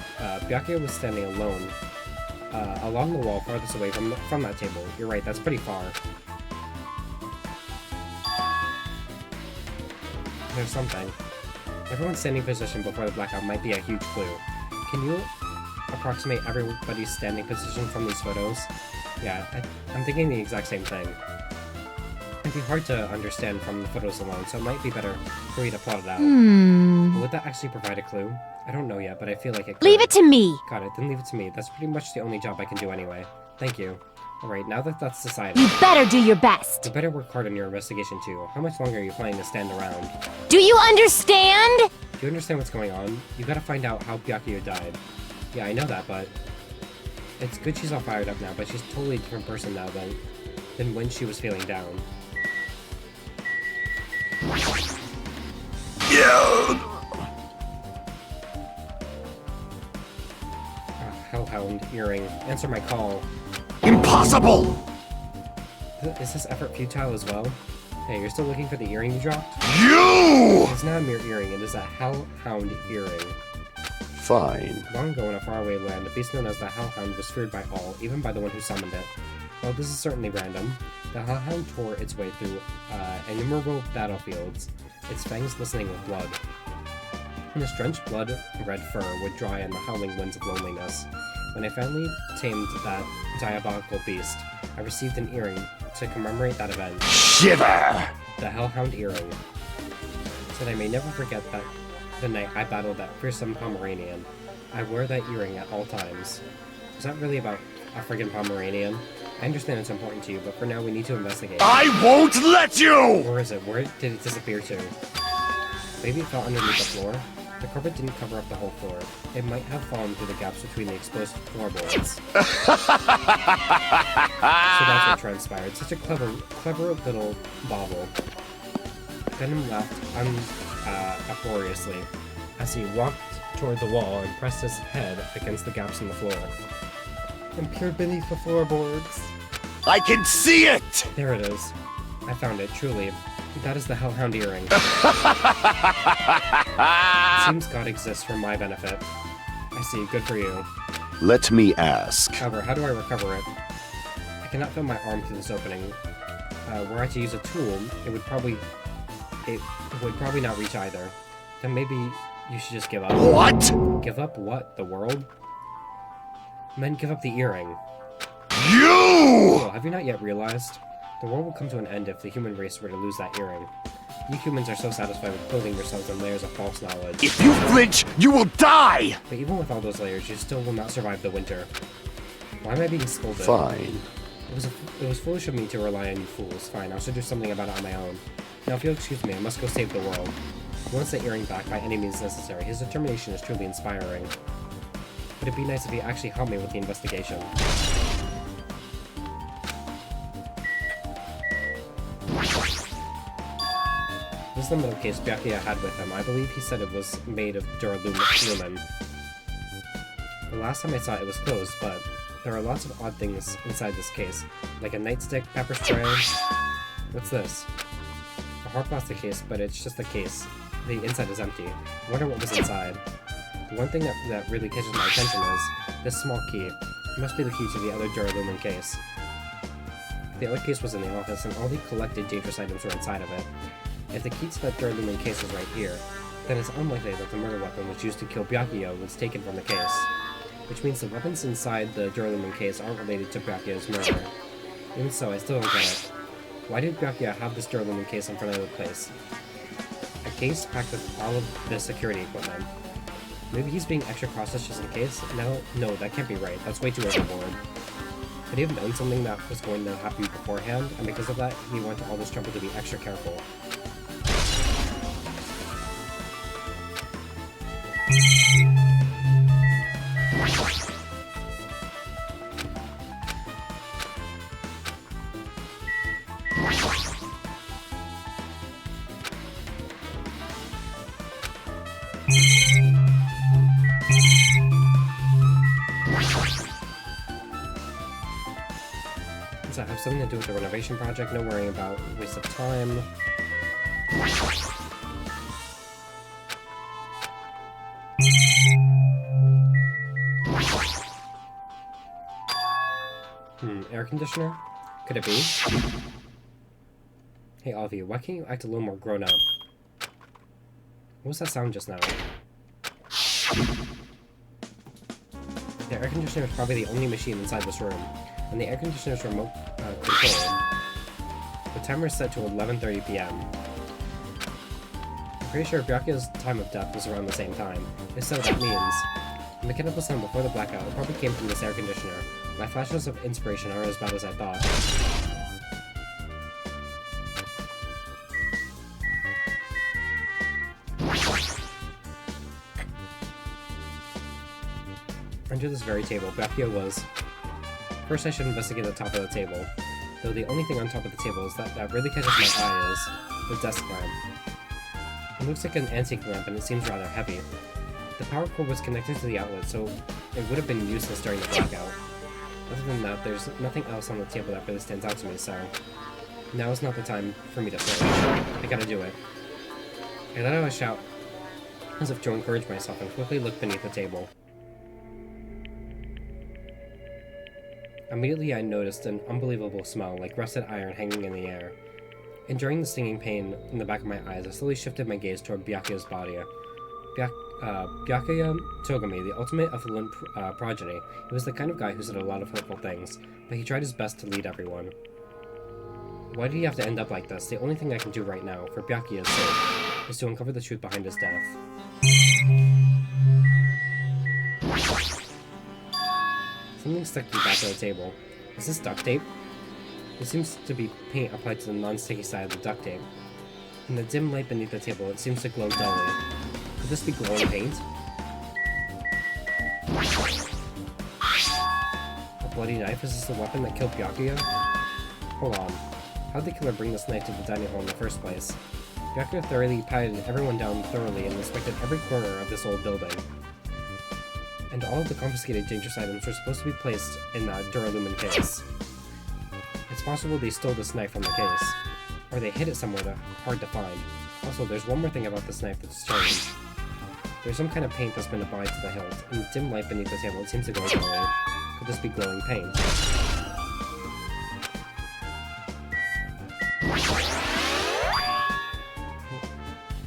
Byakuya was standing alone along the wall farthest away from that table. You're right, that's pretty far. There's something. Everyone's standing position before the blackout might be a huge clue. Can you approximate everybody's standing position from these photos? Yeah, I'm thinking the exact same thing. It'd be hard to understand from the photos alone, so it might be better for you to plot it out. But would that actually provide a clue? I don't know yet, but I feel like it could. Leave it to me. Got it, then leave it to me. That's pretty much the only job I can do anyway. Thank you. Alright, now that that's decided... You better do your best. You better work hard on your investigation too. How much longer are you planning to stand around? Do you understand? Do you understand what's going on? You gotta find out how Byakuya died. Yeah, I know that, but... It's good she's all fired up now, but she's a totally different person now than when she was feeling down. Hellhound earring. Answer my call. Impossible! Is this effort futile as well? Hey, you're still looking for the earring you dropped? You! It's not a mere earring, it is a Hellhound earring. Fine. Long ago in a faraway land, a beast known as the Hellhound was feared by all, even by the one who summoned it. Well, this is certainly random. The Hellhound tore its way through innumerable battlefields, its fangs glistening with blood. And its drenched blood-red fur would dry in the howling winds of loneliness. When I finally tamed that diabolical beast, I received an earring to commemorate that event. Shiver! The Hellhound earring. So that I may never forget that the night I battled that fearsome Pomeranian. I wear that earring at all times. Is that really about a friggin' Pomeranian? I understand it's important to you, but for now we need to investigate. I won't let you! Where is it? Where did it disappear to? Maybe it fell underneath the floor? The carpet didn't cover up the whole floor. It might have fallen through the gaps between the exposed floorboards. So that's what transpired. Such a clever little bauble. Venom laughed uproariously as he walked toward the wall and pressed his head against the gaps in the floor. And peered beneath the floorboards. I can see it! There it is. I found it, truly. That is the Hellhound earring. It seems God exists for my benefit. I see, good for you. Let me ask. However, how do I recover it? I cannot fit my arm through this opening. Were I to use a tool, it would probably not reach either. Then maybe you should just give up. What? Give up what? The world? Then give up the earring. You! Oh, have you not yet realized? The world will come to an end if the human race were to lose that earring. You humans are so satisfied with clothing yourselves in layers of false knowledge. If you flinch, you will die! But even with all those layers, you still will not survive the winter. Why am I being scolded? Fine. It was foolish of me to rely on you fools. Fine, I should do something about it on my own. Now, if you'll excuse me, I must go save the world. He wants the earring back by any means necessary. His determination is truly inspiring. But it'd be nice if he actually helped me with the investigation. This is the metal case Byakuya had with him. I believe he said it was made of duralumin. The last time I saw it, it was closed, but there are lots of odd things inside this case, like a nightstick, pepper spray. What's this? A hard plastic case, but it's just a case. The inside is empty. I wonder what was inside. The one thing that really catches my attention is this small key. It must be the key to the other duralumin case. The other case was in the office, and all the collected dangerous items were inside of it. If the key to that duralumin case is right here, then it's unlikely that the murder weapon which used to kill Byakuya was taken from the case. Which means the weapons inside the duralumin case aren't related to Byakuya's murder. Even so, I still don't get it. Why did Byakuya have this duralumin case in front of the place? A case packed with all of the security equipment. Maybe he's being extra cautious just in case? No, that can't be right. That's way too overboard. Could he have known something that was going to happen beforehand, and because of that, he went to all this trouble to be extra careful? Does that have something to do with the renovation project? No worrying about waste of time. Air conditioner? Could it be? Hey, all of you, why can't you act a little more grown up? What was that sound just now? The air conditioner is probably the only machine inside this room, and the air conditioner's remote control. The timer is set to 11:30 p.m. I'm pretty sure Byakuya's time of death was around the same time. If so, that means the mechanical sound before the blackout probably came from this air conditioner. My flashes of inspiration aren't as bad as I thought. Under this very table, Byakuya was... First I should investigate the top of the table. though the only thing on top of the table is that really catches my eye is the desk lamp. It looks like an antique lamp and it seems rather heavy. The power cord was connected to the outlet, so it would have been useless during the blackout. Other than that, there's nothing else on the table that really stands out to me, so now is not the time for me to search. I gotta do it. I let out a shout, as if to encourage myself, and quickly looked beneath the table. Immediately I noticed an unbelievable smell, like rusted iron hanging in the air. Enduring the stinging pain in the back of my eyes, I slowly shifted my gaze toward Byakuya's body. Byakuya Togami, the ultimate affluent progeny. He was the kind of guy who said a lot of hurtful things, but he tried his best to lead everyone. Why did he have to end up like this? The only thing I can do right now, for Byakuya's sake, is to uncover the truth behind his death. Something stuck to the back of the table. Is this duct tape? There seems to be paint applied to the non-sticky side of the duct tape. In the dim light beneath the table, it seems to glow dully. Could this be glowing paint? A bloody knife? Is this the weapon that killed Byakuya? Hold on. How did the killer bring this knife to the dining hall in the first place? Byakuya thoroughly patted everyone down thoroughly and inspected every corner of this old building. And all of the confiscated dangerous items were supposed to be placed in that duralumin case. It's possible they stole this knife from the case, or they hid it somewhere that's hard to find. Also, there's one more thing about this knife that's strange. There's some kind of paint that's been applied to the hilt. In the dim light beneath the table, it seems to glow glowing. Could this be glowing paint?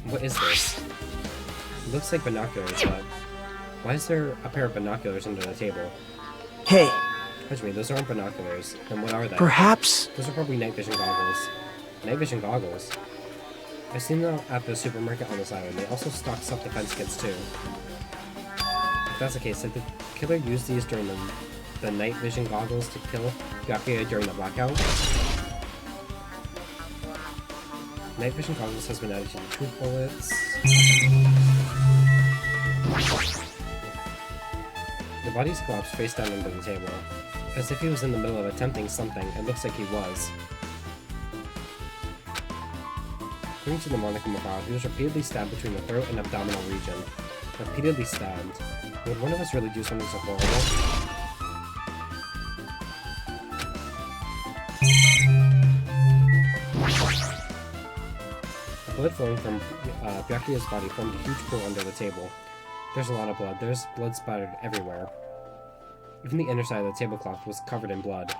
What is this? It looks like binoculars, but why is there a pair of binoculars under the table? Hey, Hajime, those aren't binoculars. Then what are they? perhaps... Those are probably night vision goggles. Night vision goggles? I've seen them at the supermarket on this island. They also stock self-defense kits too. If that's the case, did the killer use these during the night vision goggles to kill Byakuya during the blackout? Night vision goggles has been added to the truth bullets. The body's collapsed face down under the table. As if he was in the middle of attempting something, it looks like he was. According to the Monochrome file, he was repeatedly stabbed between the throat and abdominal region. Repeatedly stabbed. Would one of us really do something so horrible? The blood flowing from Byakuya's body formed a huge pool under the table. There's a lot of blood. There's blood splattered everywhere. Even the inner side of the tablecloth was covered in blood.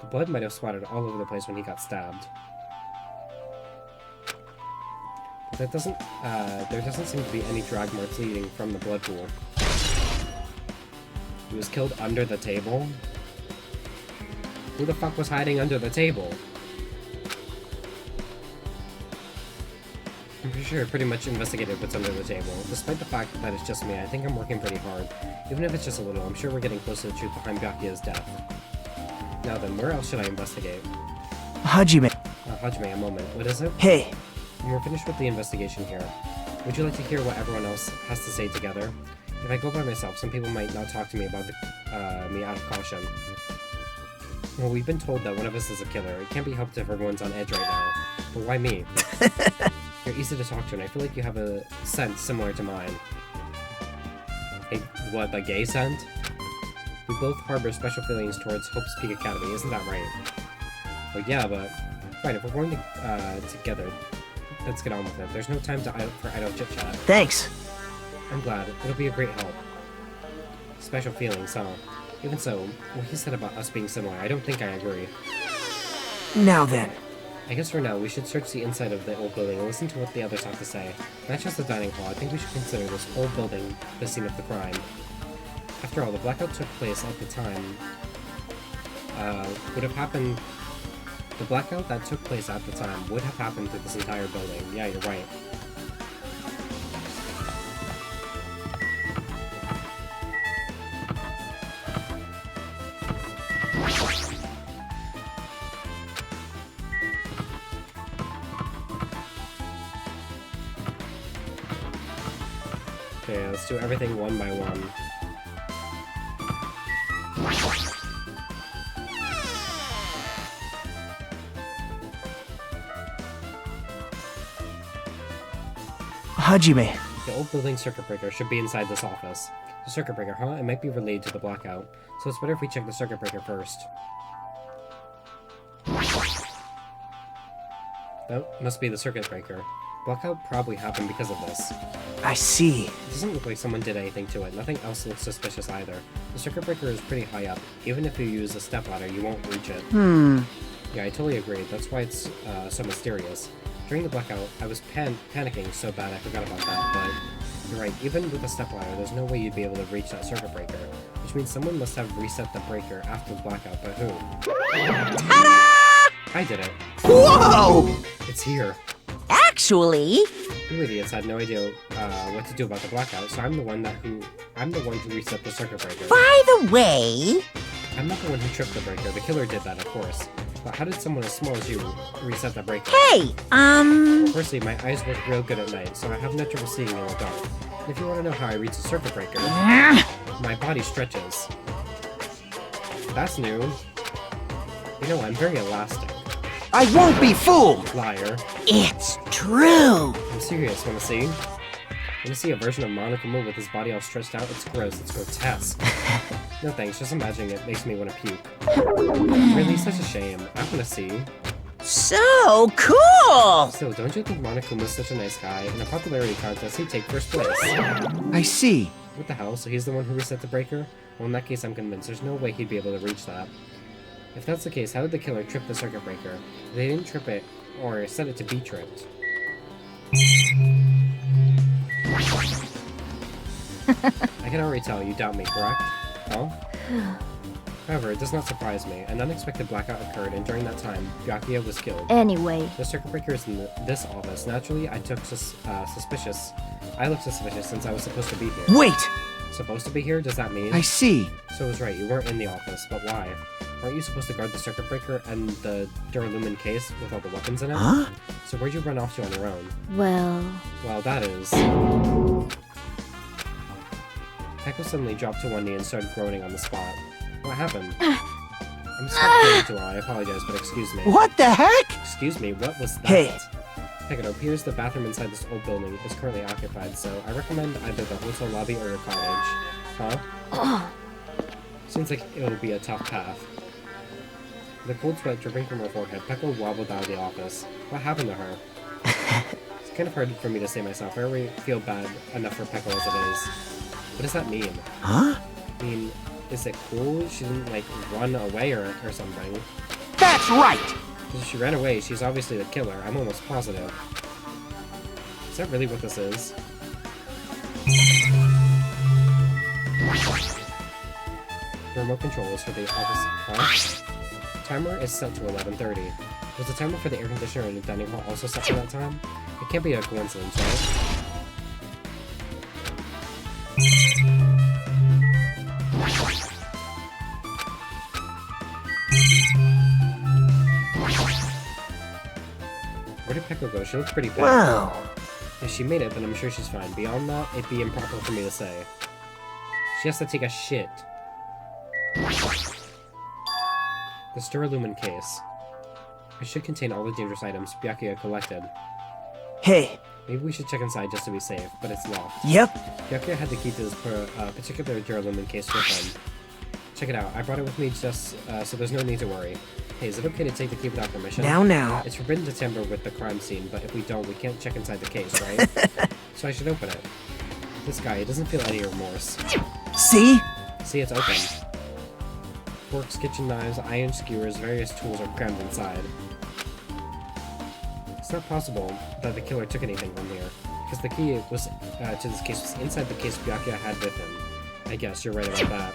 The blood might have splattered all over the place when he got stabbed. But that doesn't, there doesn't seem to be any drag marks leading from the blood pool. He was killed under the table? Who the fuck was hiding under the table? I'm pretty sure I pretty much investigated what's under the table. Despite the fact that it's just me, I think I'm working pretty hard. Even if it's just a little, I'm sure we're getting close to the truth behind Byakuya's death. Now then, where else should I investigate? Hajime. Hajime, a moment. What is it? Hey, When we're finished with the investigation here, would you like to hear what everyone else has to say together? If I go by myself, some people might not talk to me about me out of caution. Well, we've been told that one of us is a killer. It can't be helped if everyone's on edge right now. But why me? You're easy to talk to, and I feel like you have a scent similar to mine. Hey, what, the gay scent? We both harbor special feelings towards Hope's Peak Academy, isn't that right? Well, yeah, but... Fine, if we're going to, together, let's get on with it. There's no time for idle chit-chat. thanks. I'm glad. It'll be a great help. Special feelings, huh? Even so, what he said about us being similar, I don't think I agree. Now then. I guess for now, we should search the inside of the old building and listen to what the others have to say. Not just the dining hall, I think we should consider this whole building the scene of the crime. After all, the blackout took place at the time, would have happened... The blackout that took place at the time would have happened through this entire building. Yeah, you're right. Okay, let's do everything one by one. Hajime. The old building circuit breaker should be inside this office. The circuit breaker, huh? It might be relayed to the blackout. So it's better if we check the circuit breaker first. Oh, must be the circuit breaker. Blackout probably happened because of this. I see. It doesn't look like someone did anything to it. Nothing else looks suspicious either. The circuit breaker is pretty high up. Even if you use a stepladder, you won't reach it. Yeah, I totally agree. That's why it's so mysterious. During the blackout, I was panicking so bad I forgot about that, but you're right. Even with a stepladder, there's no way you'd be able to reach that circuit breaker. Which means someone must have reset the breaker after the blackout, but who? Ta-da! I did it. Whoa! It's here. Actually... You idiots had no idea what to do about the blackout, so I'm the one who reset the circuit breaker. By the way... I'm not the one who tripped the breaker. The killer did that, of course. But how did someone as small as you reset the breaker? Hey, Well, firstly, my eyes work real good at night, so I have no trouble seeing in the dark. And if you want to know how I reach the circuit breaker, my body stretches. That's new. You know, I'm very elastic. I won't be fooled! Liar. It's true! I'm serious. Wanna see? Wanna see a version of Monokuma with his body all stretched out? It's gross. It's grotesque. No thanks. Just imagining it makes me want to puke. Really, such a shame. I wanna see. So cool! Still, don't you think Monokuma's such a nice guy? In a popularity contest, he'd take first place. I see. What the hell? So he's the one who reset the breaker? Well, in that case, I'm convinced there's no way he'd be able to reach that. If that's the case, how did the killer trip the circuit breaker? They didn't trip it, or set it to be tripped. I can already tell you doubt me, correct? Huh? However, it does not surprise me. An unexpected blackout occurred, and during that time, Byakuya was killed. Anyway. The circuit breaker is in this office. Naturally, I looked suspicious since I was supposed to be here. Wait! Supposed to be here? Does that mean? I see. So I was right, you weren't in the office, but why? Aren't you supposed to guard the circuit breaker and the Duralumin case with all the weapons in it? Huh? So where'd you run off to on your own? Well, that is... Peko suddenly dropped to one knee and started groaning on the spot. What happened? I'm sorry to I apologize, but excuse me. What the heck? Excuse me, what was that? Hey. Peko, it appears the bathroom inside this old building is currently occupied, so I recommend either the hotel lobby or your cottage. Huh? Seems like it'll be a tough path. The cold sweat dripping from her forehead, Peko wobbled out of the office. What happened to her? It's kind of hard for me to say myself. I already feel bad enough for Peko as it is. What does that mean? Huh? I mean, is it cool she didn't, like, run away or something? That's right! If she ran away, she's obviously the killer. I'm almost positive. Is that really what this is? The remote control is for the office. Huh? Timer is set to 11:30. Was the timer for the air conditioner in the dining hall also set for that time? It can't be a coincidence, right? Where did Peko go? She looks pretty bad. Wow. If she made it, then I'm sure she's fine. Beyond that, it'd be improper for me to say. She has to take a shit. The Duralumin case. It should contain all the dangerous items Byakuya collected. Hey. Maybe we should check inside just to be safe, but it's locked. Yep. Byakuya had the key to this particular Duralumin case with him. Check it out. I brought it with me just so there's no need to worry. Hey, is it okay to take the key without permission? Now. It's forbidden to tamper with the crime scene, but if we don't, we can't check inside the case, right? So I should open it. This guy, he doesn't feel any remorse. See? See, it's open. Forks, kitchen knives, iron skewers, various tools are crammed inside. It's not possible that the killer took anything from here, because the key was to this case was inside the case Byakuya had with him. I guess you're right about that.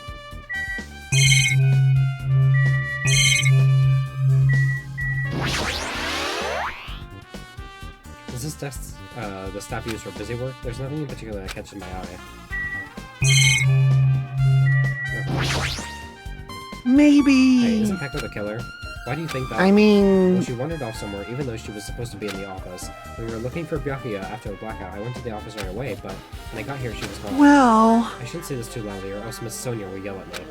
Is this desk the staff used for busy work? There's nothing in particular that catches my eye. Maybe... Hey, isn't Peko the killer? Why do you think that? I mean... Well, she wandered off somewhere, even though she was supposed to be in the office. When we were looking for Byakuya after the blackout, I went to the office right away, but when I got here, she was gone. Well... I shouldn't say this too loudly, or else Miss Sonia will yell at me.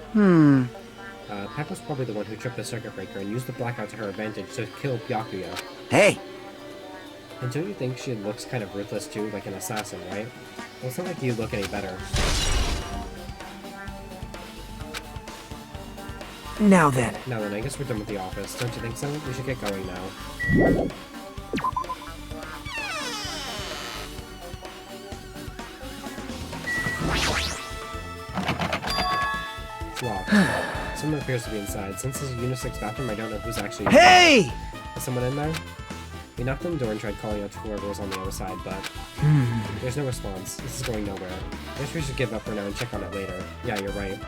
Peko's probably the one who tripped the circuit breaker and used the blackout to her advantage to kill Byakuya. Hey! And don't you think she looks kind of ruthless too, like an assassin, right? Well, it's not like you look any better. Now then. Now then, I guess we're done with the office. Don't you think so? We should get going now. It's locked. Someone appears to be inside. Since this is a unisex bathroom, I don't know who's actually inside. Hey! Is someone in there? We knocked on the door and tried calling out to whoever was on the other side, but there's no response. This is going nowhere. I guess we should give up for now and check on it later. Yeah, you're right.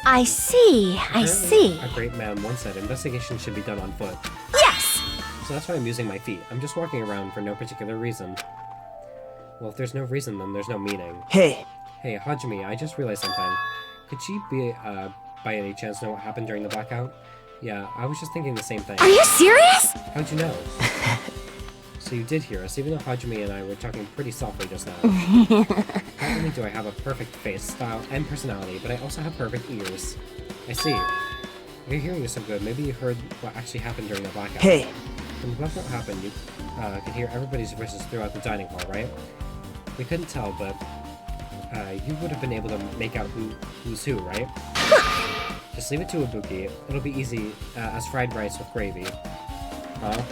I see. A great man once said investigation should be done on foot. Yes! So that's why I'm using my feet. I'm just walking around for no particular reason. Well, if there's no reason, then there's no meaning. Hey. Hey, Hajime, I just realized something. Could she be, by any chance know what happened during the blackout? Yeah, I was just thinking the same thing. Are you serious? How'd you know? So you did hear us, even though Hajime and I were talking pretty softly just now. Not only do I have a perfect face, style, and personality, but I also have perfect ears. I see. Your hearing is so good, maybe you heard what actually happened during the blackout. Hey. When the blackout happened, you could hear everybody's voices throughout the dining hall, right? We couldn't tell, but you would have been able to make out who's who, right? Just leave it to Ibuki. It'll be easy as fried rice with gravy. Huh?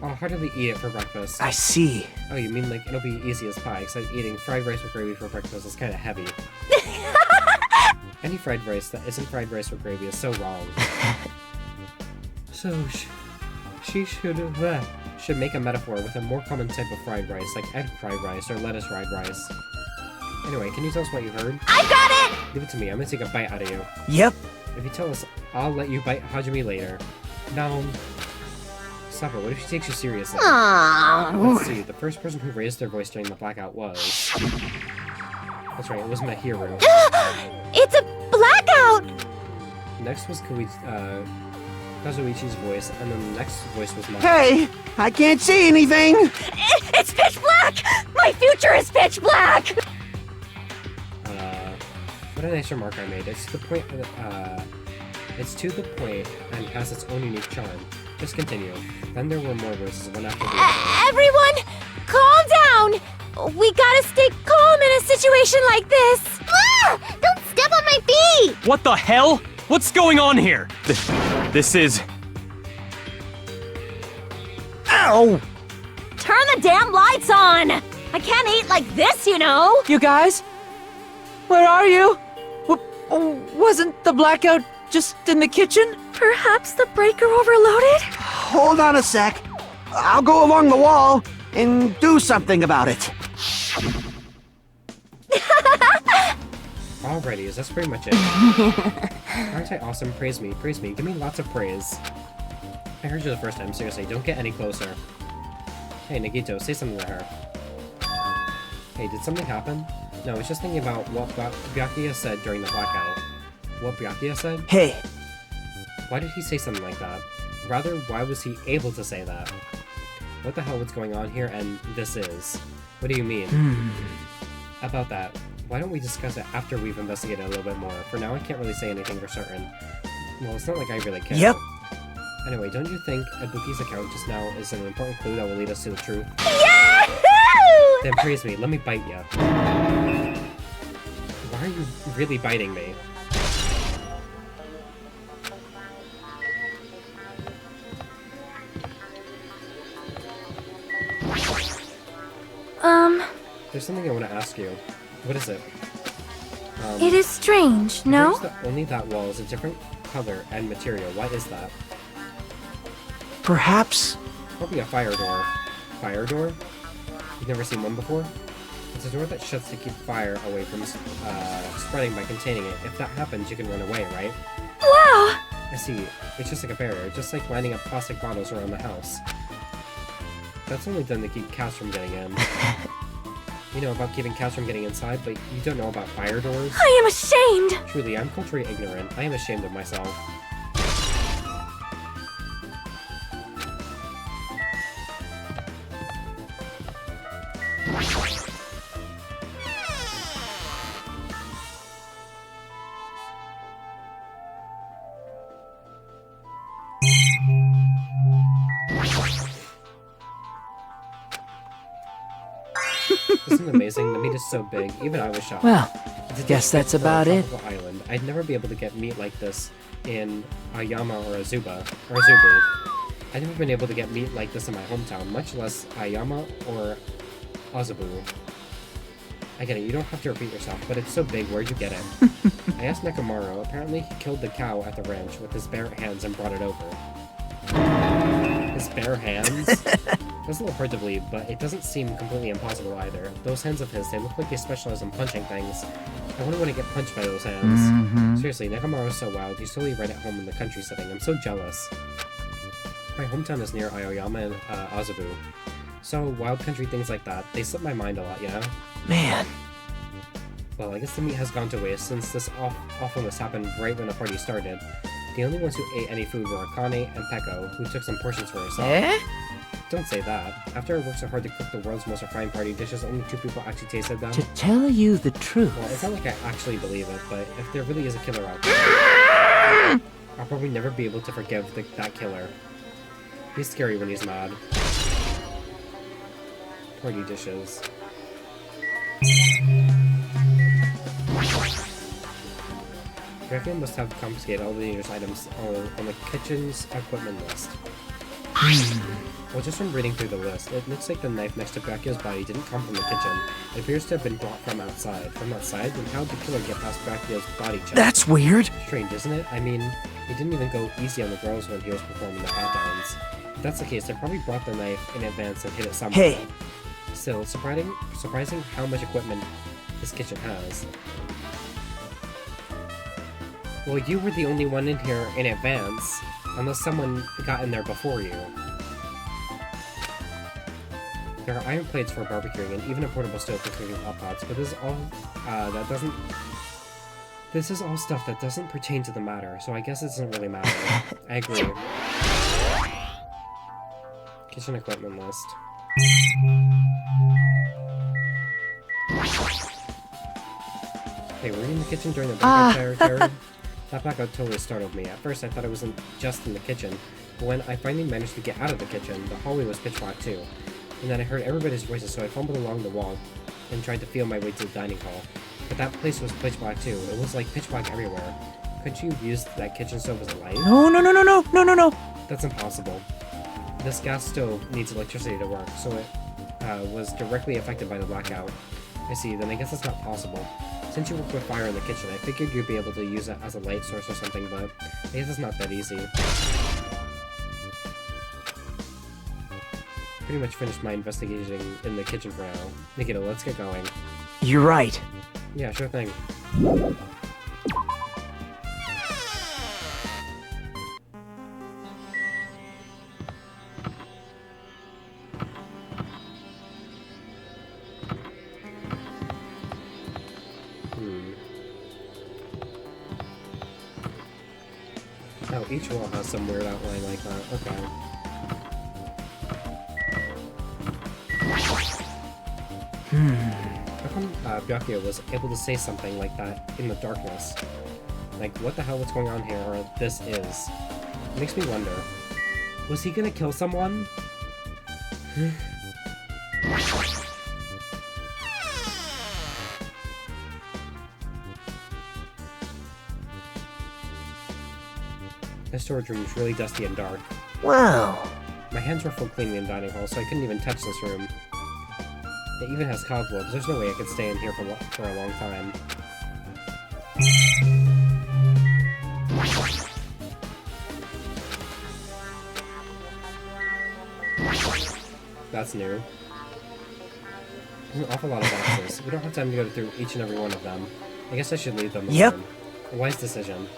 I'll hardly eat it for breakfast. I see. Oh, you mean like it'll be easy as pie, because eating fried rice with gravy for breakfast is kind of heavy. Any fried rice that isn't fried rice with gravy is so wrong. So, she should make a metaphor with a more common type of fried rice, like egg fried rice or lettuce fried rice. Anyway, can you tell us what you heard? I got it! Give it to me, I'm gonna take a bite out of you. Yep. If you tell us, I'll let you bite Hajime later. No. Stop it, what if she takes you seriously? Aww. Let's see, the first person who raised their voice during the blackout was... That's right, it was Mahiru. It's a blackout! Next was Kazuichi's voice, and then the next voice was mine. Hey! I can't see anything! It's pitch black! My future is pitch black! What a nice remark I made. It's to the point, and has its own unique charm. Just continue. Then there were more voices, one after the other. Everyone, calm down! We gotta stay calm in a situation like this! Ah! Don't step on my feet! What the hell? What's going on here? This is... Ow! Turn the damn lights on! I can't eat like this, you know! You guys? Where are you? Wasn't the blackout just in the kitchen? Perhaps the breaker overloaded? Hold on a sec. I'll go along the wall and do something about it. Alrighty, is that's pretty much it? Aren't I awesome? Praise me, give me lots of praise. I heard you the first time, seriously, don't get any closer. Hey, Nagito, say something to her. Hey, did something happen? No, I was just thinking about what Byakuya said during the blackout. What Byakuya said? Hey. Why did he say something like that? Rather, why was he able to say that? What the hell was going on here, and this is? What do you mean? About that, why don't we discuss it after we've investigated a little bit more? For now, I can't really say anything for certain. Well, it's not like I really care. Yep. Anyway, don't you think Ibuki's account just now is an important clue that will lead us to the truth? Yahoo! Then praise me, let me bite you. Why are you really biting me? There's something I want to ask you. What is it? It is strange, no? Notice that only that wall is a different color and material. Why is that? Perhaps. Probably a fire door. Fire door? You've never seen one before? It's a door that shuts to keep fire away from spreading by containing it. If that happens, you can run away, right? Wow! I see. It's just like a barrier, just like lining up plastic bottles around the house. That's only done to keep cats from getting in. You know about keeping cats from getting inside, but you don't know about fire doors? I am ashamed! Truly, I'm culturally ignorant. I am ashamed of myself. Isn't it amazing? The meat is so big, even I was shocked. Well, It's a guess dish that's for a about it. tropical Island. I'd never be able to get meat like this in Ayama or Azubu. I've never been able to get meat like this in my hometown, much less Ayama or Azubu. I get it, you don't have to repeat yourself, but it's so big, where'd you get it? I asked Nekomaru. Apparently he killed the cow at the ranch with his bare hands and brought it over. His bare hands? That's a little hard to believe, but it doesn't seem completely impossible either. Those hands of his, they look like they specialize in punching things. I wonder when I get punched by those hands. Seriously, Nekomaru's so wild, he's totally right at home in the country setting. I'm so jealous. My hometown is near Aoyama and Azubu. So, wild country things like that, they slip my mind a lot, you know? Man, Well, I guess the meat has gone to waste since this awfulness happened right when the party started. The only ones who ate any food were Akane and Peko, who took some portions for herself. eh? Don't say that. After I worked so hard to cook the world's most refined party dishes, only 2 people actually tasted them. To tell you the truth, Well, it's not like I actually believe it, but if there really is a killer out there, I'll probably never be able to forgive that killer. He's scary when he's mad. Party dishes. Draken must have confiscated all the dangerous items on the kitchen's equipment list. Well, just from reading through the list, it looks like the knife next to Brachio's body didn't come from the kitchen. It appears to have been brought from outside. From outside? Then how did the killer get past Brachio's body check? That's weird. Strange, isn't it? I mean, he didn't even go easy on the girls when he was performing the pat-downs. If that's the case, they probably brought the knife in advance and hid it somewhere. Hey. Still, surprising how much equipment this kitchen has. Well, you were the only one in here in advance, unless someone got in there before you. There are iron plates for barbecuing and even a portable stove for cooking hot pots, but this is all This is all stuff that doesn't pertain to the matter, so I guess it doesn't really matter. I agree. Kitchen equipment list. Hey, were you in the kitchen during the breakout Terry? That blackout totally startled me. At first, I thought I wasn't just in the kitchen, but when I finally managed to get out of the kitchen, the hallway was pitch black too. And then I heard everybody's voices, so I fumbled along the wall and tried to feel my way to the dining hall. But that place was pitch black too. It was like pitch black everywhere. Couldn't you have used that kitchen stove as a light? No. That's impossible. This gas stove needs electricity to work, so it was directly affected by the blackout. I see, then I guess it's not possible. Since you work with fire in the kitchen, I figured you'd be able to use it as a light source or something, but I guess it's not that easy. Pretty much finished my investigating in the kitchen for now. Nikita, let's get going. You're right. Yeah, sure thing. Oh, each wall has some weird outline like that. Okay. How come Byakuya was able to say something like that in the darkness? Like, what the hell is going on here, or this is? It makes me wonder. Was he gonna kill someone? The storage room is really dusty and dark. Wow. My hands were full cleaning in the dining hall, so I couldn't even touch this room. It even has cobwebs. There's no way I could stay in here for a long time. That's new. There's an awful lot of boxes. We don't have time to go through each and every one of them. I guess I should leave them Yep. alone. A wise decision.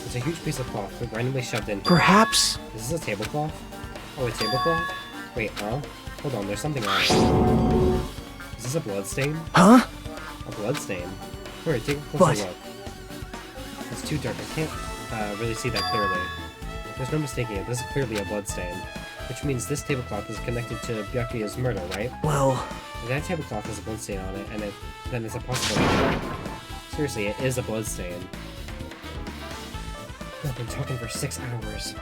It's a huge piece of cloth randomly shoved in here. Perhaps. Is this a tablecloth? Oh, a tablecloth? Wait, huh? Hold on, there's something else. Is this a blood stain? Huh? A blood stain? Here, take a closer What? look. It's too dark, I can't really see that clearly. There's no mistaking it, this is clearly a blood stain. Which means this tablecloth is connected to Byakuya's murder, right? Well, If that tablecloth has a blood stain on it, and then it's a possibility. Seriously, it is a blood stain. I've been talking for 6 hours.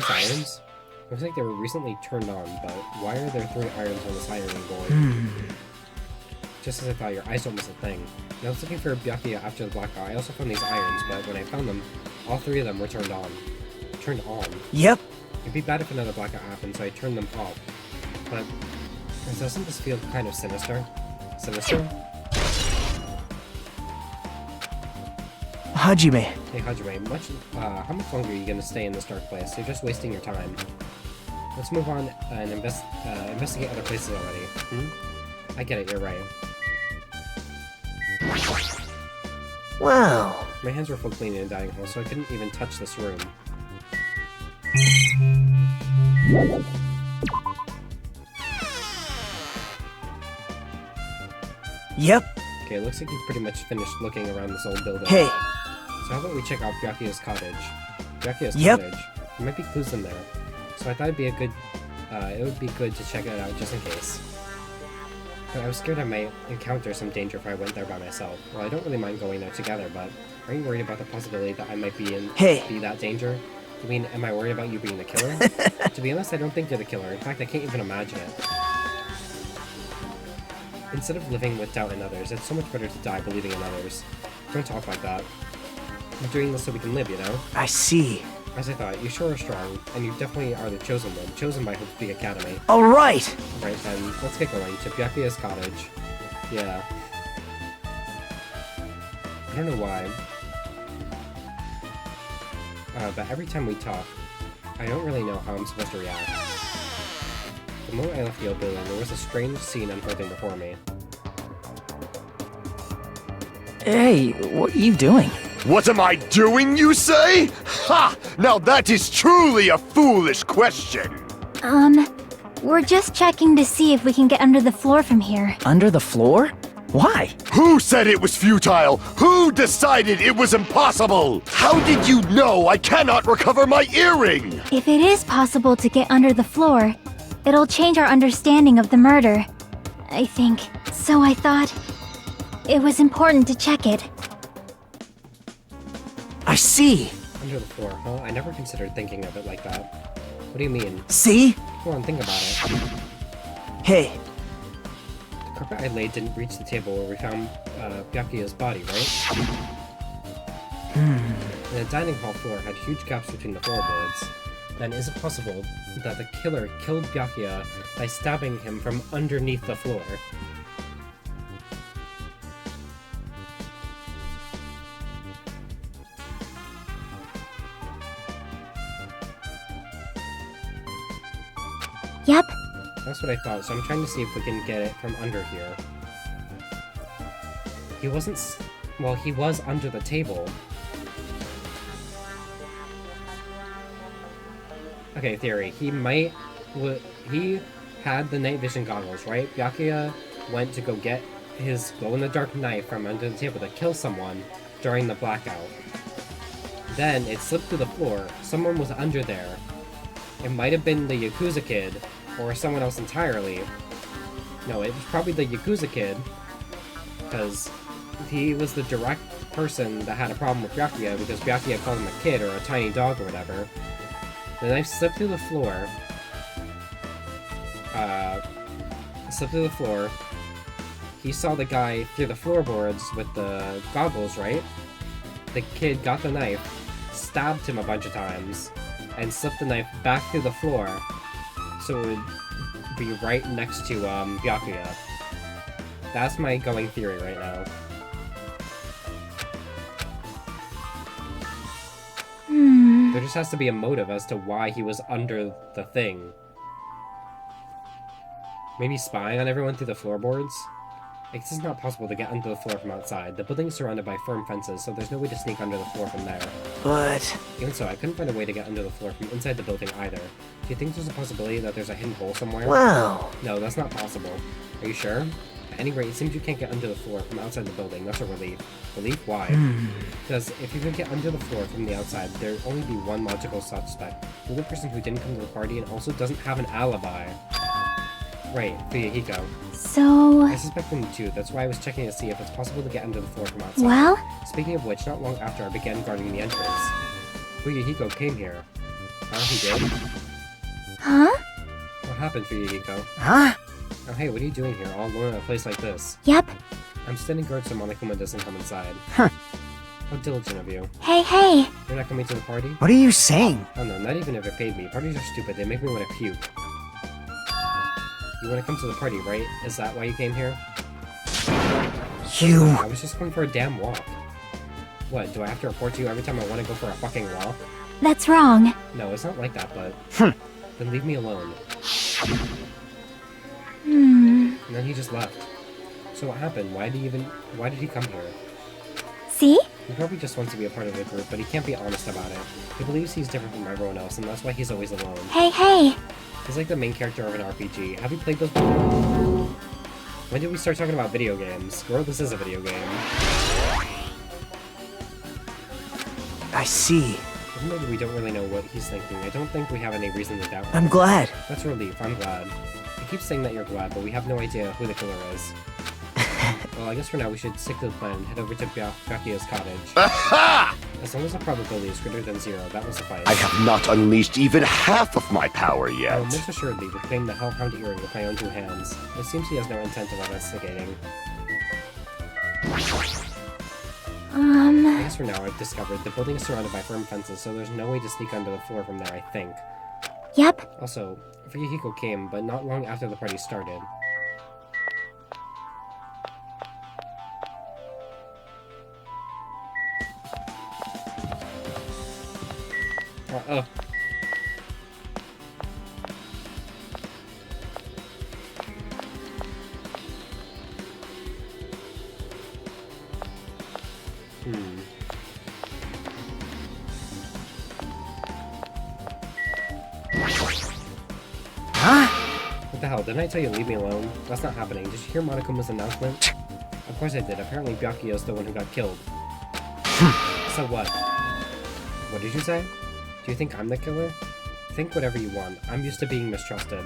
these irons? Looks like they were recently turned on, but why are there 3 irons on this ironing board? Just as I thought, your eyes don't miss a thing. When I was looking for Byakuya after the blackout, I also found these irons, but when I found them, all 3 of them were turned on. Turned on? Yep. It'd be bad if another blackout happened, so I turned them off. But doesn't this feel kind of sinister? Sinister? Hajime. Hey Hajime, how much longer are you gonna stay in this dark place? You're just wasting your time. Let's move on and investigate other places already. I get it, you're right. Wow. My hands were full cleaning in the dining hall, so I couldn't even touch this room. Yep. Okay, it looks like you've pretty much finished looking around this old building. Hey. So how about we check out Byakuya's cottage? Byakuya's Yep. cottage. There might be clues in there. So I thought it would be good to check it out just in case. But I was scared I might encounter some danger if I went there by myself. Well, I don't really mind going there together, but are you worried about the possibility that I might be that danger? You mean, am I worried about you being the killer? To be honest, I don't think you're the killer. In fact, I can't even imagine it. Instead of living with doubt in others, it's so much better to die believing in others. Don't talk like that. I'm doing this so we can live, you know? I see. As I thought, you sure are strong, and you definitely are the chosen one, chosen by Hope Peak Academy. Alright! Right then, let's get going to Byakuya's cottage. Yeah. I don't know why. But every time we talk, I don't really know how I'm supposed to react. The moment I left the old building, there was a strange scene unfolding before me. Hey, what are you doing? What am I doing, you say? Ha! Now that is truly a foolish question! We're just checking to see if we can get under the floor from here. Under the floor? Why? Who said it was futile? Who decided it was impossible? How did you know I cannot recover my earring? If it is possible to get under the floor, it'll change our understanding of the murder, I think. So I thought it was important to check it. I see. Under the floor, huh? I never considered thinking of it like that. What do you mean? See? Go on, think about it. Hey. The carpet I laid didn't reach the table where we found Byakuya's body, right? And the dining hall floor had huge gaps between the floorboards. Then is it possible that the killer killed Byakuya by stabbing him from underneath the floor? Yep. That's what I thought, so I'm trying to see if we can get it from under here. He wasn't well, he was under the table. Okay, theory. He had the night vision goggles, right? Byakuya went to go get his glow-in-the-dark knife from under the table to kill someone during the blackout. Then it slipped through the floor. Someone was under there. It might have been the Yakuza kid, or someone else entirely. No, it was probably the Yakuza kid, because he was the direct person that had a problem with Byakuya, because Byakuya called him a kid or a tiny dog or whatever. The knife slipped through the floor. He saw the guy through the floorboards with the goggles, right? The kid got the knife, stabbed him a bunch of times, and slipped the knife back through the floor, so it would be right next to Byakuya. That's my going theory right now. There just has to be a motive as to why he was under the thing. Maybe spying on everyone through the floorboards? It's just not possible to get under the floor from outside. The building is surrounded by firm fences, so there's no way to sneak under the floor from there. But... Even so, I couldn't find a way to get under the floor from inside the building either. Do you think there's a possibility that there's a hidden hole somewhere? Wow. No, that's not possible. Are you sure? At any rate, it seems you can't get under the floor from outside the building. That's a relief. Relief? Why? Because if you can get under the floor from the outside, there'd only be one logical suspect. The other person who didn't come to the party and also doesn't have an alibi. Right, Fuyuhiko. So... I suspect him too. That's why I was checking to see if it's possible to get under the floor from outside. Well? Speaking of which, not long after I began guarding the entrance, Fuyuhiko came here. He did? Huh? What happened for you, Hiko? Huh? Oh, hey, what are you doing here, all alone in a place like this? Yep. I'm standing guard so Monokuma doesn't come inside. Huh. How diligent of you. Hey. You're not coming to the party? What are you saying? Oh no, not even if it paid me. Parties are stupid, they make me want to puke. You want to come to the party, right? Is that why you came here? You... I was just going for a damn walk. What, do I have to report to you every time I want to go for a fucking walk? That's wrong. No, it's not like that, but... Then leave me alone. Hmm. And then he just left. So what happened? Why did he come here? See? He probably just wants to be a part of the group, but he can't be honest about it. He believes he's different from everyone else, and that's why he's always alone. Hey. He's like the main character of an RPG. Have you played those before? When did we start talking about video games? Girl, this is a video game. I see. Even though we don't really know what he's thinking, I don't think we have any reason to doubt him. I'm glad. That's a relief, I'm glad. You keep saying that you're glad, but we have no idea who the killer is. Well, I guess for now we should stick to the plan and head over to Byakuya's cottage. Aha! As long as the probability is greater than 0, that will suffice. I have not unleashed even half of my power I yet. will most assuredly reclaim the Hellhound earring with my own 2 hands. It seems he has no intent of investigating. I guess for now I've discovered the building is surrounded by firm fences, so there's no way to sneak onto the floor from there, I think. Yep. Also, Fuyuhiko came, but not long after the party started. Oh. Huh? What the hell, didn't I tell you to leave me alone? That's not happening. Did you hear Monokuma's announcement? Of course I did. Apparently Byakuya's the one who got killed. So what? What did you say? Do you think I'm the killer? Think whatever you want. I'm used to being mistrusted.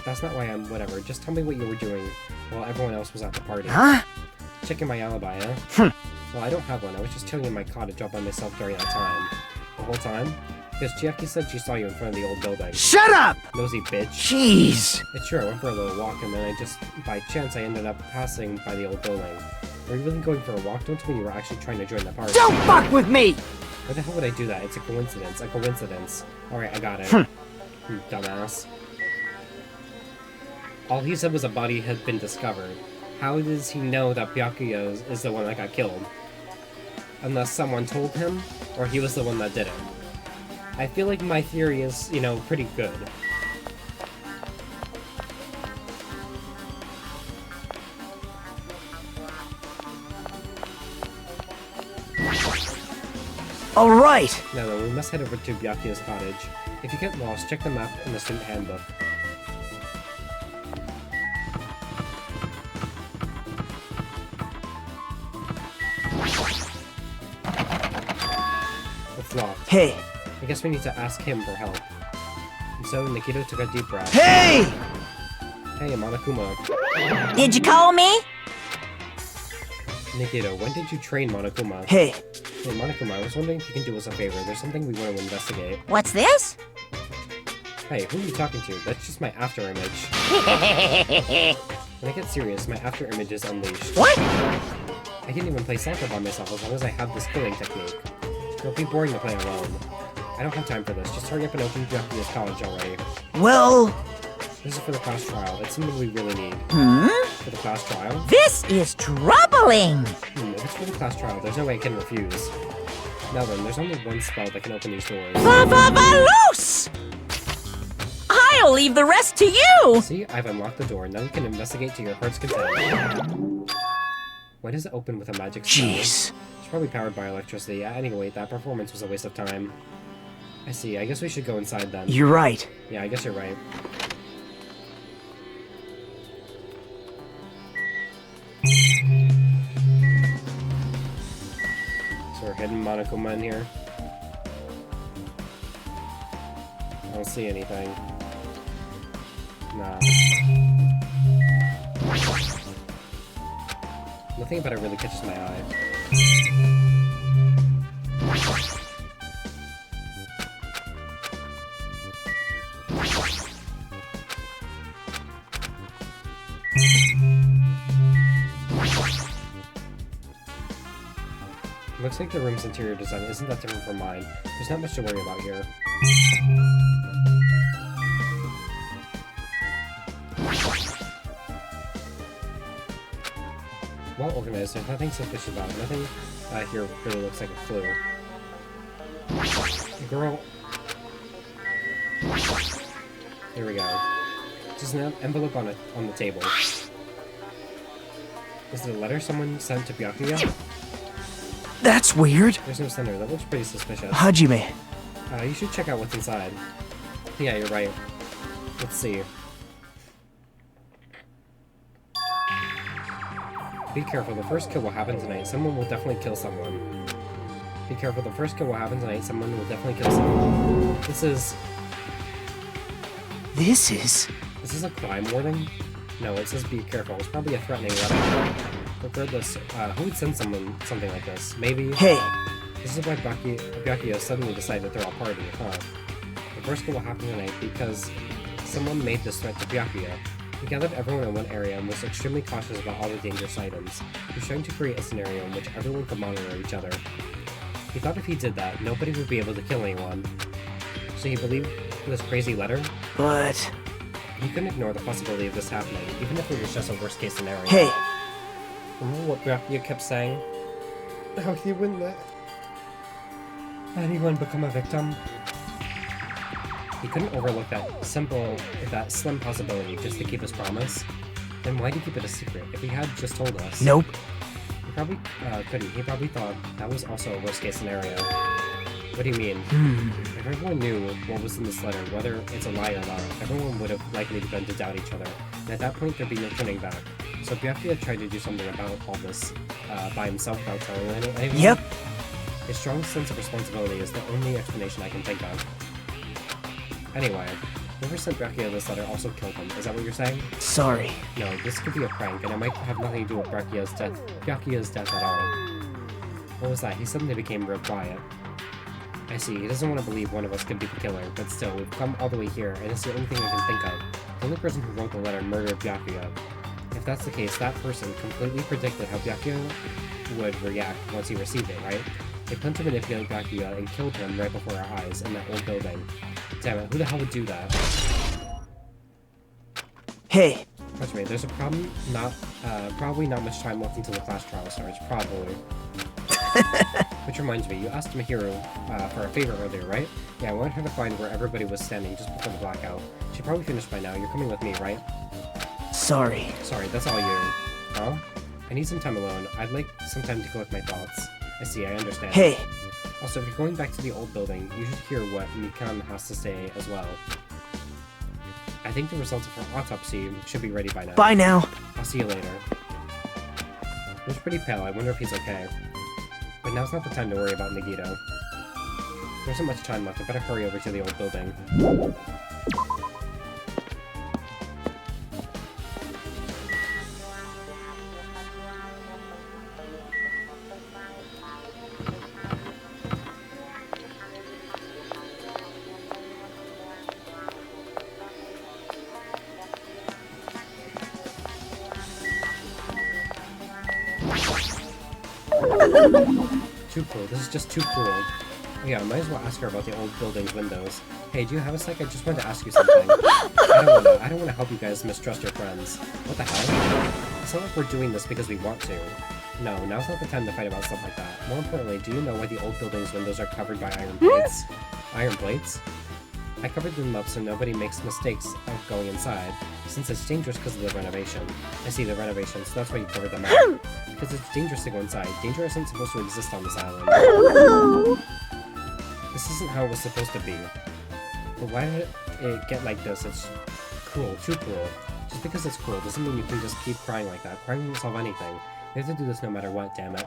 That's not why I'm whatever. Just tell me what you were doing while everyone else was at the party. Huh? Checking my alibi, eh? Well, I don't have one. I was just chilling in my cottage all by myself during that time. The whole time? Because Chiaki said she saw you in front of the old building. Shut up! Nosy bitch. Jeez! It's true, I went for a little walk and then by chance, I ended up passing by the old building. Were you really going for a walk? Don't tell me you were actually trying to join the party. Don't fuck with me! Why the hell would I do that? It's a coincidence. A coincidence. Alright, I got it. Dumbass. All he said was a body had been discovered. How does he know that Byakuya is the one that got killed? Unless someone told him, or he was the one that did it. I feel like my theory is, you know, pretty good. Alright! Now then, we must head over to Byakuya's cottage. If you get lost, check the map in the student handbook. It's locked. Hey! I guess we need to ask him for help. And so Nikito took a deep breath. Hey! Hey, Monokuma. Did you call me? Nikito, when did you train Monokuma? Hey! Hey, Monokuma, I was wondering if you can do us a favor. There's something we want to investigate. What's this? Hey, who are you talking to? That's just my after image. When I get serious, my after image is unleashed. What? I can't even play soccer by myself as long as I have this killing technique. It'll be boring to play alone. I don't have time for this. Just hurry up and open Byakuya's college already. Well... This is for the class trial. It's something we really need. For the class trial? This is troubling! If it's for the class trial, there's no way I can refuse. Now then, there's only one spell that can open these doors. Loose! I'll leave the rest to you! See, I've unlocked the door. Now you can investigate to your heart's content. Why does it open with a magic spell? Jeez. It's probably powered by electricity. Anyway, that performance was a waste of time. I see. I guess we should go inside then. You're right. Yeah, I guess you're right. So we're hidden Monokuma in here. I don't see anything. Nah. Nothing about it really catches my eye. Looks like the room's interior design isn't that different from mine. There's not much to worry about here. Well organized, there's nothing suspicious about it. Nothing here really looks like a clue. Girl. Here we go. Just an envelope on the table. Is it a letter someone sent to Byakuya? That's weird. There's no sender. That looks pretty suspicious. Hajime. You should check out what's inside. Yeah, you're right. Let's see. Be careful, the first kill will happen tonight. Someone will definitely kill someone. Be careful, the first kill will happen tonight. Someone will definitely kill someone. This is a crime warning? No, it says be careful. It's probably a threatening letter. Regardless, who would send someone something like this? Maybe... Hey! This is why Byakuya suddenly decided they're all partying, huh? The first kill will happen tonight because someone made this threat to Byakuya. He gathered everyone in one area and was extremely cautious about all the dangerous items. He was trying to create a scenario in which everyone could monitor each other. He thought if he did that, nobody would be able to kill anyone. So he believed this crazy letter? But... He couldn't ignore the possibility of this happening, even if it was just a worst-case scenario. Hey! Remember what Byakuya kept saying? How he wouldn't let anyone become a victim? He couldn't overlook that slim possibility just to keep his promise. Then why'd he keep it a secret? If he had just told us. Nope. He probably couldn't. He probably thought that was also a worst-case scenario. What do you mean? If everyone knew what was in this letter, whether it's a lie or not, everyone would have likely begun to doubt each other. And at that point, there'd be no turning back. So Byakuya tried to do something about all this by himself without telling anyone. Yep. His strong sense of responsibility is the only explanation I can think of. Anyway, whoever sent Byakuya this letter also killed him. Is that what you're saying? Sorry. No, this could be a prank, and it might have nothing to do with Byakuya's death at all. What was that? He suddenly became real quiet. I see, he doesn't want to believe one of us could be the killer, but still, we've come all the way here, and it's the only thing I can think of. The only person who wrote the letter murdered Byakuya. If that's the case, that person completely predicted how Byakuya would react once he received it, right? They planned to manipulate Byakuya and killed him right before our eyes in that old building. Damn it, who the hell would do that? Hey! That's right, there's a problem, probably not much time left until the class trial starts, probably. Which reminds me, you asked Mihiru for a favor earlier, right? Yeah, I wanted her to find where everybody was standing just before the blackout. She probably finished by now. You're coming with me, right? Sorry. Sorry, that's all you. Oh? I need some time alone. I'd like some time to collect my thoughts. I see, I understand. Hey! Also, if you're going back to the old building, you should hear what Mikan has to say as well. I think the results of her autopsy should be ready by now. Bye now! I'll see you later. He was pretty pale. I wonder if he's okay. But now's not the time to worry about Nagito. There isn't much time left. I better hurry over to the old building. Too cool. This is just too cool. Oh yeah, I might as well ask her about the old building's windows. Hey, do you have a sec? I just wanted to ask you something. I don't wanna help you guys mistrust your friends. What the hell? It's not like we're doing this because we want to. No, now's not the time to fight about stuff like that. More importantly, do you know why the old building's windows are covered by iron plates? Iron plates? I covered them up so nobody makes mistakes of going inside, since it's dangerous because of the renovation. I see the renovation, so that's why you covered them up. Because it's dangerous to go inside. Danger isn't supposed to exist on this island. This isn't how it was supposed to be. But why did it get like this? It's cruel, too cruel. Just because it's cruel doesn't mean you can just keep crying like that. Crying won't solve anything. You have to do this no matter what, damn it.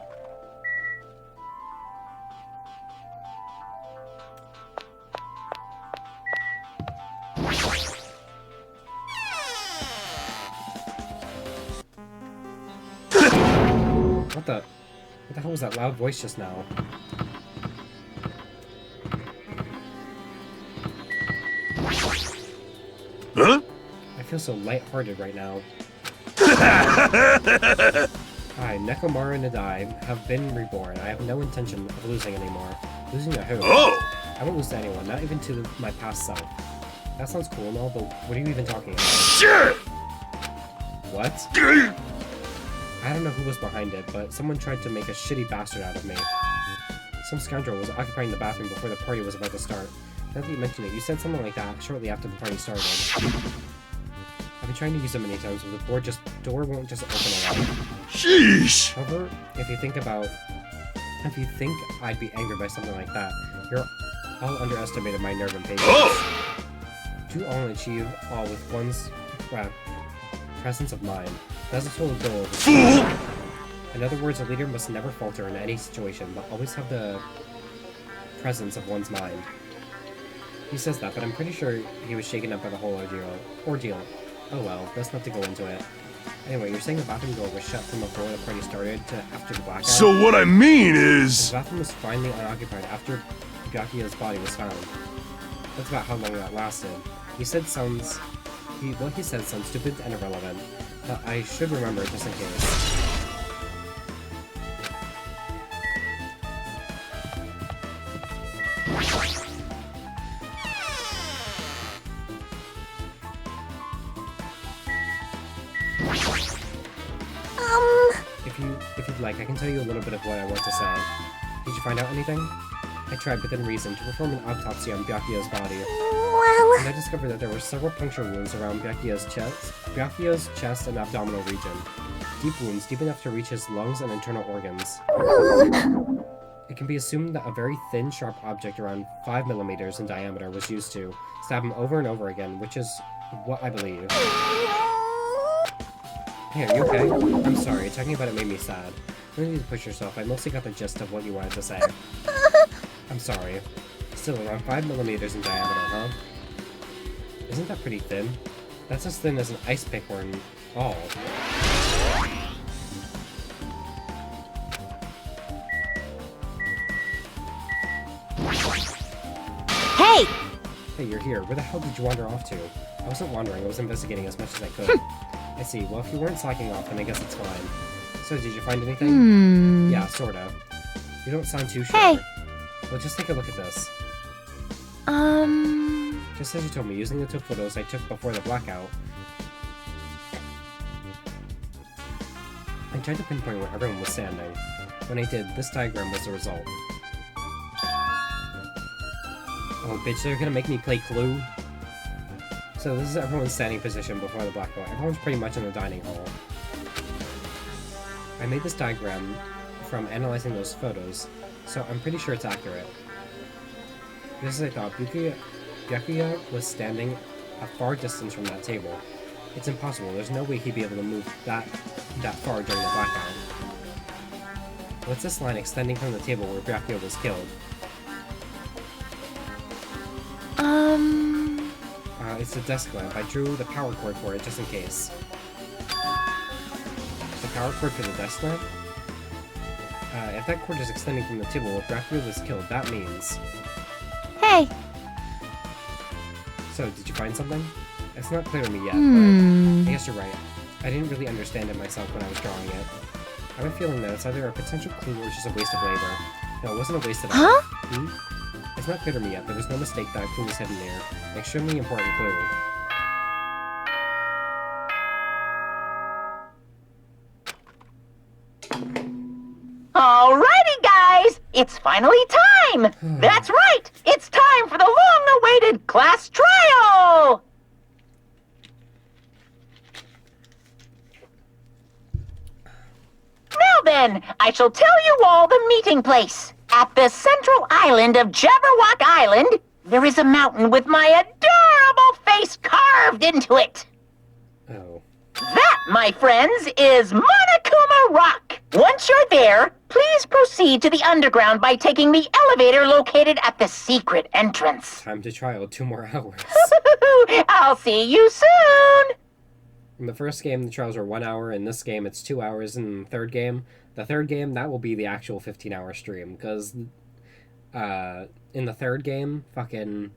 What the hell was that loud voice just now? Huh? I feel so lighthearted right now. Hi, Nekomara and I have been reborn. I have no intention of losing anymore. Losing to who? Oh! I won't lose to anyone, not even to my past self. That sounds cool and all, but what are you even talking about? Shit! What? I don't know who was behind it, but someone tried to make a shitty bastard out of me. Some scoundrel was occupying the bathroom before the party was about to start. Now that you mention it, you said something like that shortly after the party started. I've been trying to use it many times, but the door won't just open alone. Sheesh! However, if you think I'd be angered by something like that, you're all underestimated my nerve and patience. Oh! Do all and achieve all with one's presence of mind. That's the total goal of the Fool! In other words, a leader must never falter in any situation, but always have the presence of one's mind. He says that, but I'm pretty sure he was shaken up by the whole ordeal. Oh well, best not to go into it. Anyway, you're saying the bathroom door was shut from before the party started to after the blackout? So what I mean is... The bathroom was finally unoccupied after Byakuya's body was found. That's about how long that lasted. What he said sounds stupid and irrelevant, but I should remember it just in case. If you'd like, I can tell you a little bit of what I want to say. Did you find out anything? I tried within reason to perform an autopsy on Byakuya's body. Well... And I discovered that there were several puncture wounds around Byakuya's chest and abdominal region. Deep wounds, deep enough to reach his lungs and internal organs. It can be assumed that a very thin, sharp object around 5 millimeters in diameter was used to stab him over and over again, which is what I believe. Hey, are you okay? I'm sorry, talking about it made me sad. You don't need to push yourself, I mostly got the gist of what you wanted to say. I'm sorry. Still, around 5 millimeters in diameter, huh? Isn't that pretty thin? That's as thin as an ice pick or an awl. Hey! Hey, you're here. Where the hell did you wander off to? I wasn't wandering, I was investigating as much as I could. I see. Well, if you weren't slacking off, then I guess it's fine. So, did you find anything? Yeah, sorta. You don't sound too sure. Hey! Well, just take a look at this. Just as you told me, using the two photos I took before the blackout, I tried to pinpoint where everyone was standing. When I did, this diagram was the result. Oh, bitch, they're gonna make me play Clue? So this is everyone's standing position before the blackout. Everyone's pretty much in the dining hall. I made this diagram from analyzing those photos, so I'm pretty sure it's accurate. Just as I thought, Byakuya was standing a far distance from that table. It's impossible, there's no way he'd be able to move that far during the blackout. What's this line extending from the table where Byakuya was killed? It's a desk lamp. I drew the power cord for it just in case. The power cord for the desk lamp? If that cord is extending from the table where Byakuya was killed, that means... Hey! So, did you find something? It's not clear to me yet, but I guess you're right. I didn't really understand it myself when I was drawing it. I have a feeling that it's either a potential clue or just a waste of labor. No, it wasn't a waste of labor. Huh? It's not clear to me yet, but there's no mistake that a clue was hidden there. An extremely important clue. Alrighty, guys! It's finally time! That's right! It's time for the long-awaited class trial! Now then, I shall tell you all the meeting place. At the central island of Jabberwock Island, there is a mountain with my adorable face carved into it. Oh. That, my friends, is Monokuma Rock. Once you're there, please proceed to the underground by taking the elevator located at the secret entrance. Time to trial, 2 more hours. I'll see you soon! In the first game, the trials were 1 hour. In this game, it's 2 hours. In the third game, that will be the actual 15-hour stream. Because in the third game, fucking,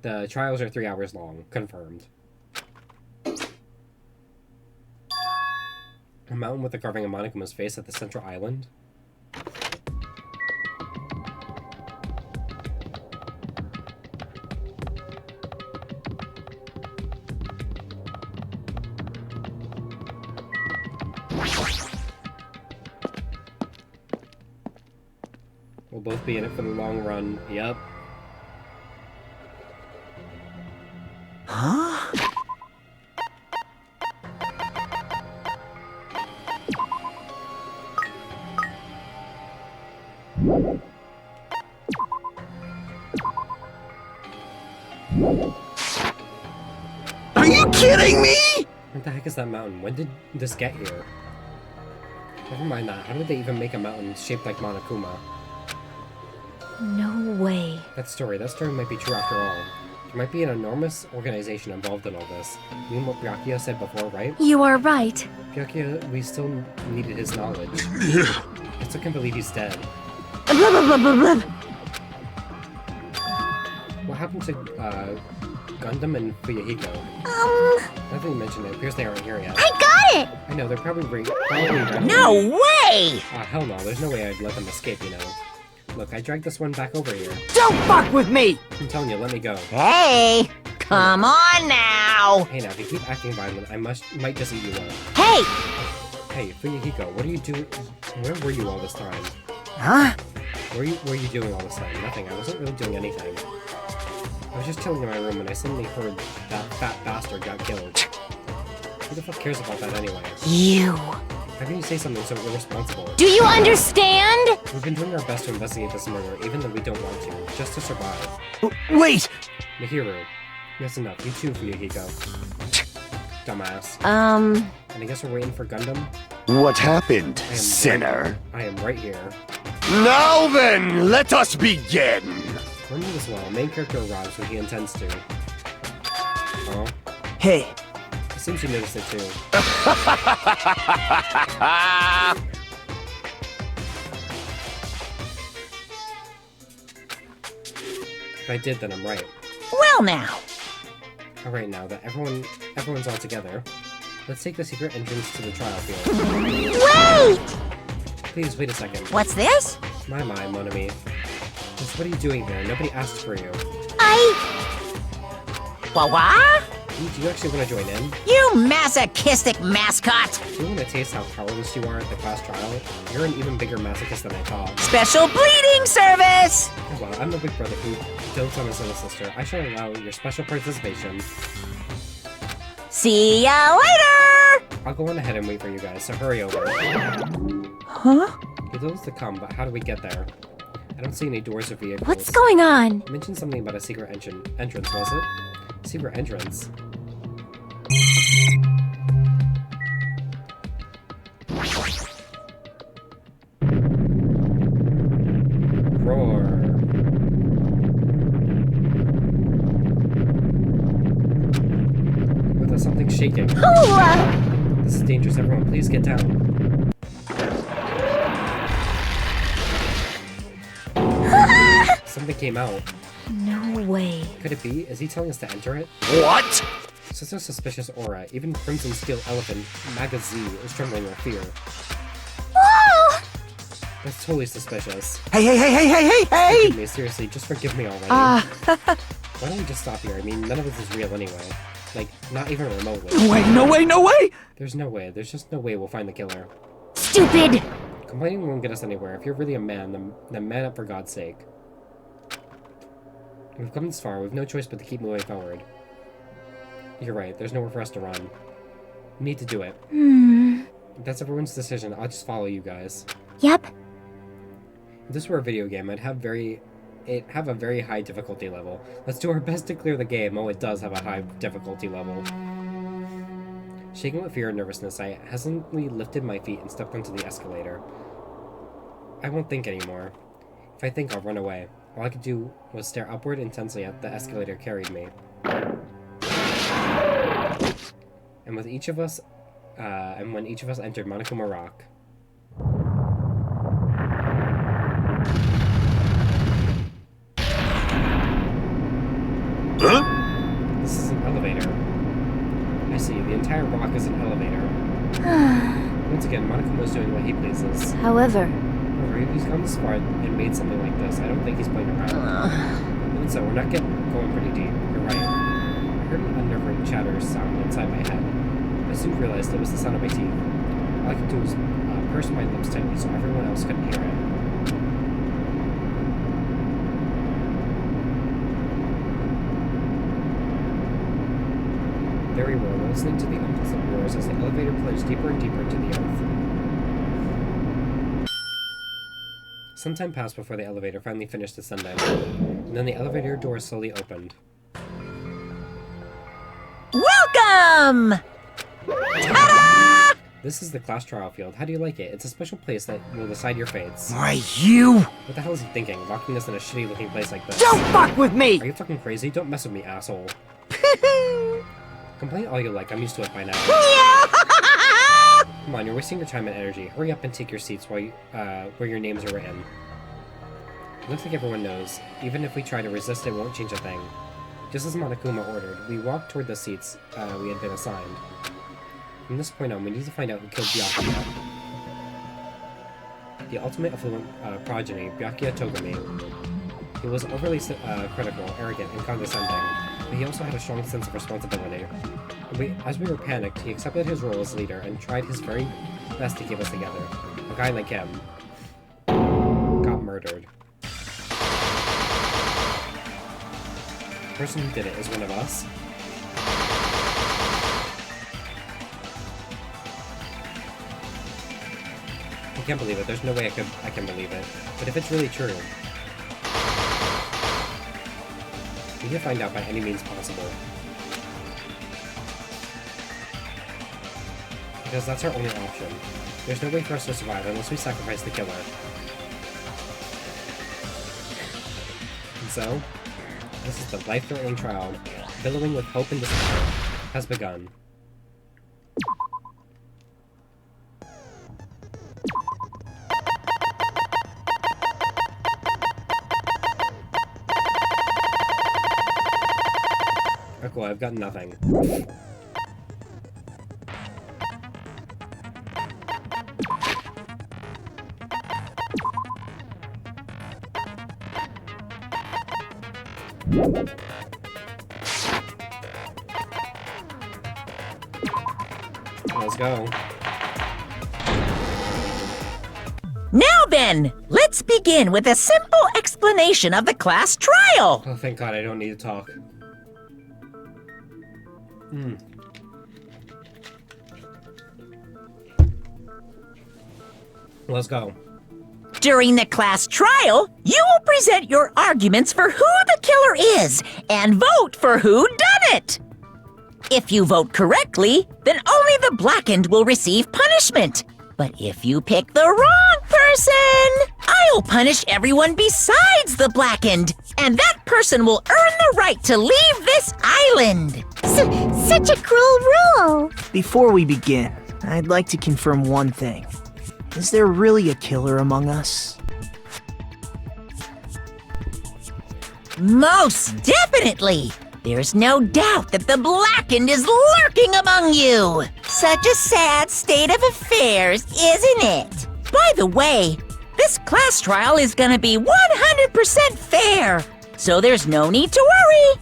the trials are 3 hours long. Confirmed. A mountain with a carving of Monokuma's face at the central island? We'll both be in it for the long run. Yep. Huh? Are you kidding me? What the heck is that mountain? When did this get here? Never mind that. How did they even make a mountain shaped like Monokuma? No way. That story might be true after all. There might be an enormous organization involved in all this. You mean what Byakuya said before, right? You are right. Byakuya, we still needed his knowledge. I still can't believe he's dead. Blah, blah, blah, blah, blah. What happened to, Gundam and Fuyahiko? Now that you mentioned it, it appears they aren't here yet. I got it! I know, they're probably right. No way! Hell no, there's no way I'd let them escape, you know. Look, I dragged this one back over here. Don't fuck with me! I'm telling you, let me go. Hey! Come on now! Hey now, if you keep acting violent, I might just eat you up. Hey! Hey, Fuyahiko, what are you doing? Where were you all this time? Huh? What were you doing all this time? Nothing, I wasn't really doing anything. I was just chilling in my room when I suddenly heard that fat bastard got killed. Who the fuck cares about that anyway? You! How can you say something so irresponsible? Do you understand? We've been doing our best to investigate this murder, even though we don't want to, just to survive. Wait! Mihiru, that's enough. You too, Fuyahiko. Dumbass. And I guess we're waiting for Gundam? What happened, sinner? I am right here. Now then, let us begin! Learn this well. Main character arrives when he intends to. Oh? Hey, It seems you noticed it too. If I did, then I'm right. Well now. Alright, now that everyone's all together, let's take the secret entrance to the trial field. Wait! Please, wait a second. What's this? My, mon ami. Just what are you doing here? Nobody asked for you. What? Do you actually want to join in? You masochistic mascot! Do you want to taste how powerless you are at the class trial? You're an even bigger masochist than I thought. Special bleeding service! Oh, well, I'm the big brother who dotes on his little sister. I shall allow your special participation. See ya later! I'll go on ahead and wait for you guys, so hurry over. Huh? He told us to come, but how do we get there? I don't see any doors or vehicles. What's going on? You mentioned something about a secret entrance, was it? Secret entrance? Roar. Wait, there's something shaking. This is dangerous, everyone. Please get down. Something came out. No way. Could it be? Is he telling us to enter it? What? Such a suspicious aura. Even Crimson Steel Elephant Magazine is trembling with fear. Oh! That's totally suspicious. Hey! Forgive me, seriously, just forgive me already. Why don't we just stop here? I mean, none of this is real anyway. Like, not even remotely. No way! There's no way. There's just no way we'll find the killer. Stupid! Complaining won't get us anywhere. If you're really a man, then man up for God's sake. We've come this far. We've no choice but to keep moving forward. You're right. There's nowhere for us to run. We need to do it. If that's everyone's decision, I'll just follow you guys. Yep. If this were a video game, it'd have a very high difficulty level. Let's do our best to clear the game. Oh, it does have a high difficulty level. Shaking with fear and nervousness, I hesitantly lifted my feet and stepped onto the escalator. I won't think anymore. If I think, I'll run away. All I could do was stare upward intensely as the escalator carried me. And when each of us entered Monokuma Rock. Huh? This is an elevator. I see, the entire rock is an elevator. Once just doing what he pleases. However, If he's gone this far and made something like this, I don't think he's playing around. Even so, we're not going pretty deep. You're right. I heard an unnerving chatter sound inside my head. I soon realized it was the sound of my teeth. All I could do was purse my lips tightly so everyone else couldn't hear it. There we were, listening to the unpleasant roars as the elevator plunged deeper and deeper into the earth. Some time passed before the elevator finally finished descending, and then the elevator door slowly opened. Welcome! Ta-da! This is the class trial field. How do you like it? It's a special place that will decide your fates. Why, you! What the hell is he thinking, locking us in a shitty-looking place like this? Don't fuck with me! Are you fucking crazy? Don't mess with me, asshole. Complain all you like, I'm used to it by now. Come on, you're wasting your time and energy. Hurry up and take your seats while where your names are written. It looks like everyone knows. Even if we try to resist, it won't change a thing. Just as Monokuma ordered, we walked toward the seats we had been assigned. From this point on, we need to find out who killed Byakuya. The ultimate affluent progeny, Byakuya Togami. He was overly critical, arrogant, and condescending, but he also had a strong sense of responsibility. As we were panicked, he accepted his role as leader and tried his very best to keep us together. A guy like him got murdered. The person who did it is one of us. I can't believe it. There's no way I can believe it. But if it's really true, we need to find out by any means possible. Because that's our only option. There's no way for us to survive unless we sacrifice the killer. And so, this is the life-threatening trial, billowing with hope and despair, has begun. Oh, cool, I've got nothing. Let's go. Now then, let's begin with a simple explanation of the class trial. Oh, thank God, I don't need to talk. Let's go. During the class trial, you will present your arguments for who the killer is and vote for who done it. If you vote correctly, then only the blackened will receive punishment. But if you pick the wrong person, I'll punish everyone besides the blackened, and that person will earn the right to leave this island. Such a cruel rule! Before we begin, I'd like to confirm one thing. Is there really a killer among us? Most definitely! There's no doubt that the blackened is lurking among you! Such a sad state of affairs, isn't it? By the way, this class trial is gonna be 100% fair, so there's no need to worry.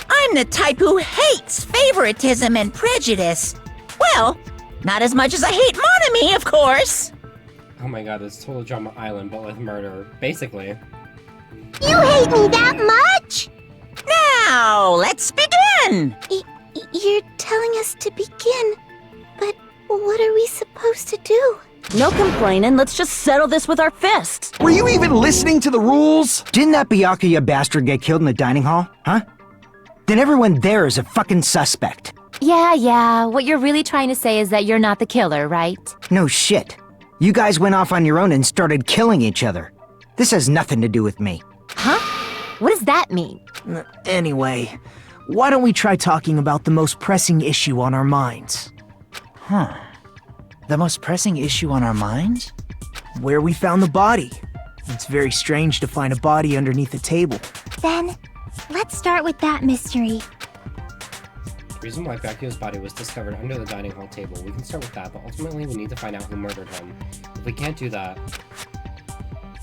I'm the type who hates favoritism and prejudice. Well, not as much as I hate monogamy, of course. Oh my God, it's Total Drama Island, but with murder, basically. You hate me that much? Now, let's begin! You're telling us to begin, but what are we supposed to do? No complaining, let's just settle this with our fists. Were you even listening to the rules? Didn't that Byakuya bastard get killed in the dining hall? Huh? Then everyone there is a fucking suspect. Yeah, what you're really trying to say is that you're not the killer, right? No shit. You guys went off on your own and started killing each other. This has nothing to do with me. Huh? What does that mean? Anyway, why don't we try talking about the most pressing issue on our minds? Huh. The most pressing issue on our minds? Where we found the body. It's very strange to find a body underneath a table. Then, let's start with that mystery. reason why Byakuya's body was discovered under the dining hall table. We can start with that, but ultimately we need to find out who murdered him. If we can't do that...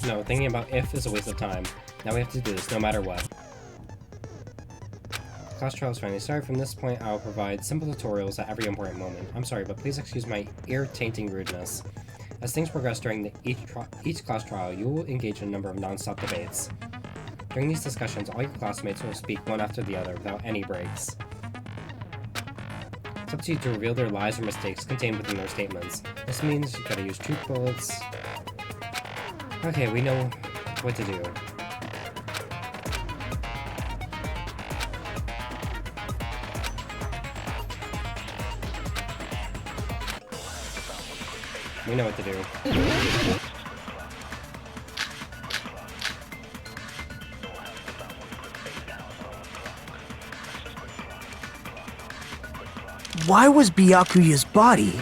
No, thinking about if is a waste of time. Now we have to do this, no matter what. Class trial is finally started. From this point, I will provide simple tutorials at every important moment. I'm sorry, but please excuse my ear-tainting rudeness. As things progress during each class trial, you will engage in a number of non-stop debates. During these discussions, all your classmates will speak one after the other without any breaks. It's up to you to reveal their lies or mistakes contained within their statements. This means you gotta use truth bullets. Okay, we know what to do. We know what to do. Why was Byakuya's body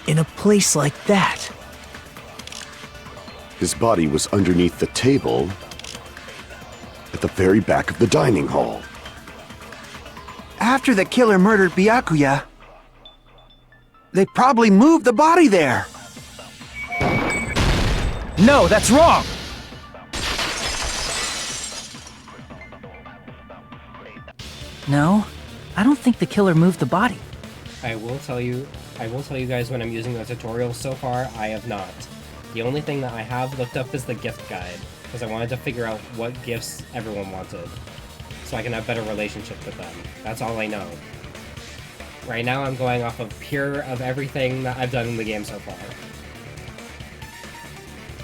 in a place like that? His body was underneath the table at the very back of the dining hall. After the killer murdered Byakuya, they probably moved the body there. No, that's wrong! No, I don't think the killer moved the body. I will tell you guys when I'm using the tutorial. So far, I have not. The only thing that I have looked up is the gift guide, because I wanted to figure out what gifts everyone wanted, so I can have better relationship with them. That's all I know. Right now, I'm going off of everything that I've done in the game so far.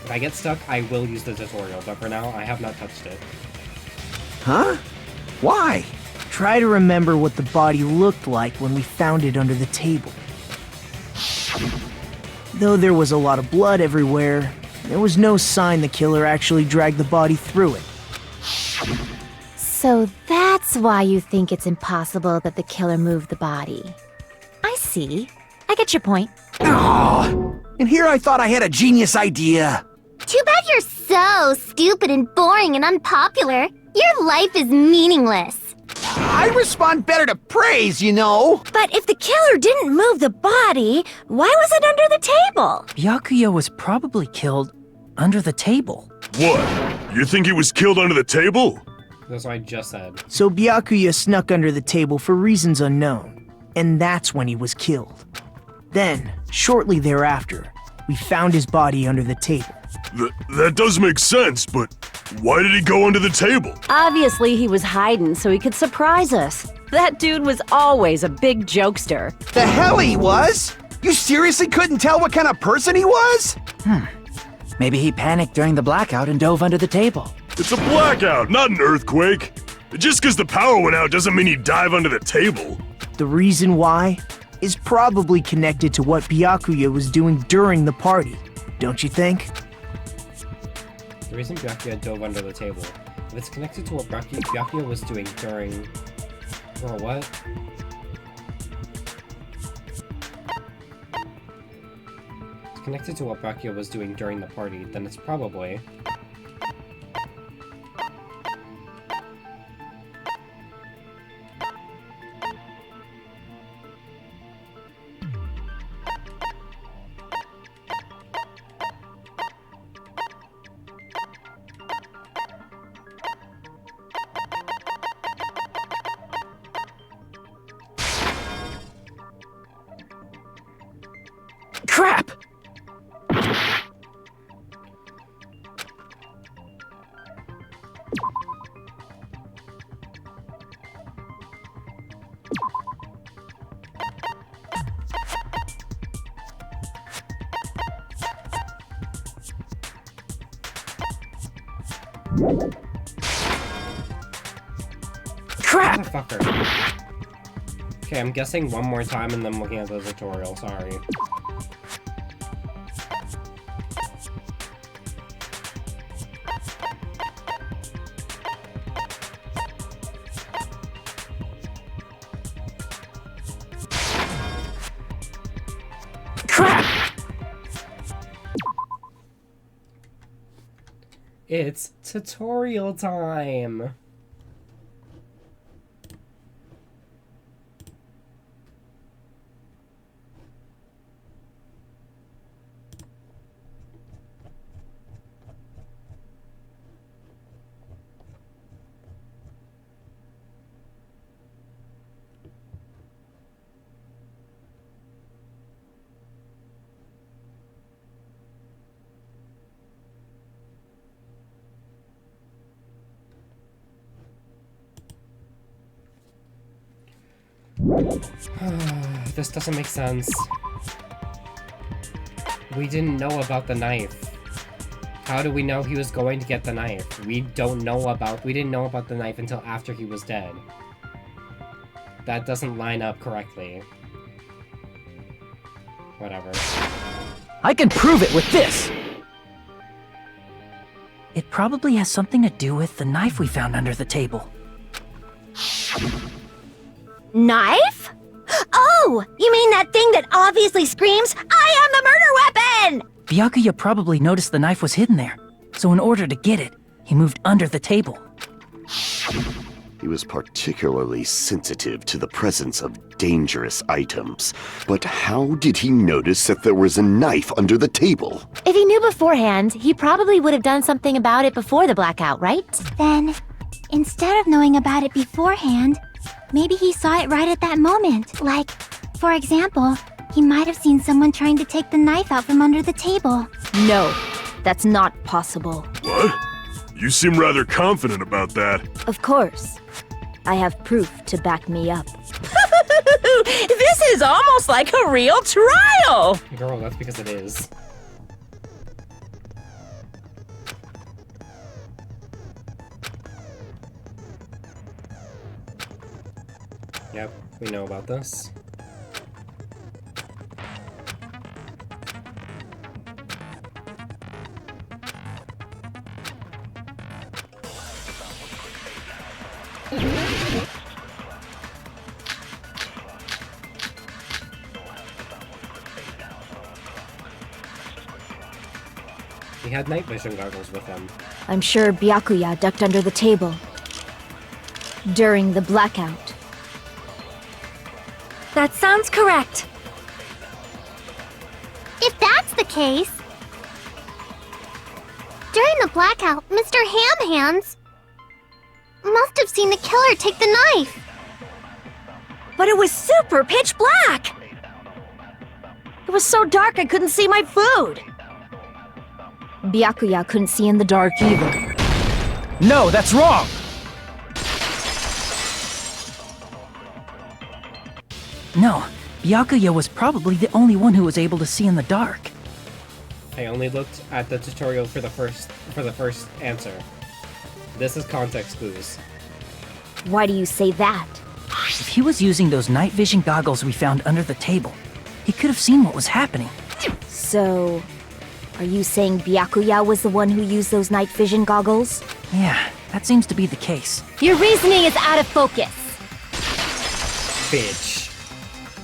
If I get stuck, I will use the tutorial, but for now, I have not touched it. Huh? Why? Try to remember what the body looked like when we found it under the table. Though there was a lot of blood everywhere, there was no sign the killer actually dragged the body through it. So that's why you think it's impossible that the killer moved the body. I see. I get your point. Oh, and here I thought I had a genius idea. Too bad you're so stupid and boring and unpopular. Your life is meaningless. I respond better to praise, you know. But if the killer didn't move the body, why was it under the table? Byakuya was probably killed under the table. What? You think he was killed under the table? That's what I just said. So Byakuya snuck under the table for reasons unknown, and that's when he was killed. Then, shortly thereafter, we found his body under the table. That does make sense, but why did he go under the table? Obviously, he was hiding so he could surprise us. That dude was always a big jokester. The hell he was? You seriously couldn't tell what kind of person he was? Maybe he panicked during the blackout and dove under the table. It's a blackout, not an earthquake. Just because the power went out doesn't mean he'd dive under the table. The reason why is probably connected to what Byakuya was doing during the party, don't you think? The reason Byakuya dove under the table. If it's connected to what Byakuya was doing during... Or what? It's connected to what Byakuya was doing during the party, then it's probably... Crap! Crap! Motherfucker. Okay, I'm guessing one more time and then looking at the tutorial, sorry. It's tutorial time! This doesn't make sense. We didn't know about the knife. How do we know he was going to get the knife? We didn't know about the knife until after he was dead. That doesn't line up correctly. Whatever. I can prove it with this! It probably has something to do with the knife we found under the table. Knife? Oh, you mean that thing that obviously screams, "I am the murder weapon!" Byakuya probably noticed the knife was hidden there, so in order to get it, he moved under the table. He was particularly sensitive to the presence of dangerous items. But how did he notice that there was a knife under the table? If he knew beforehand, he probably would have done something about it before the blackout, right? Then, instead of knowing about it beforehand, maybe he saw it right at that moment. Like, for example, he might have seen someone trying to take the knife out from under the table. No, that's not possible. What? You seem rather confident about that. Of course. I have proof to back me up. This is almost like a real trial! Girl, that's because it is. Yep, we know about this. He had night vision goggles with him. I'm sure Byakuya ducked under the table during the blackout. That sounds correct. If that's the case, during the blackout, Mr. Ham Hands must have seen the killer take the knife. But it was super pitch black! It was so dark I couldn't see my food. Byakuya couldn't see in the dark either. No, that's wrong! No, Byakuya was probably the only one who was able to see in the dark. I only looked at the tutorial for the first answer. This is context clues. Why do you say that? If he was using those night vision goggles we found under the table, he could have seen what was happening. So, are you saying Byakuya was the one who used those night vision goggles? Yeah, that seems to be the case. Your reasoning is out of focus. Bitch.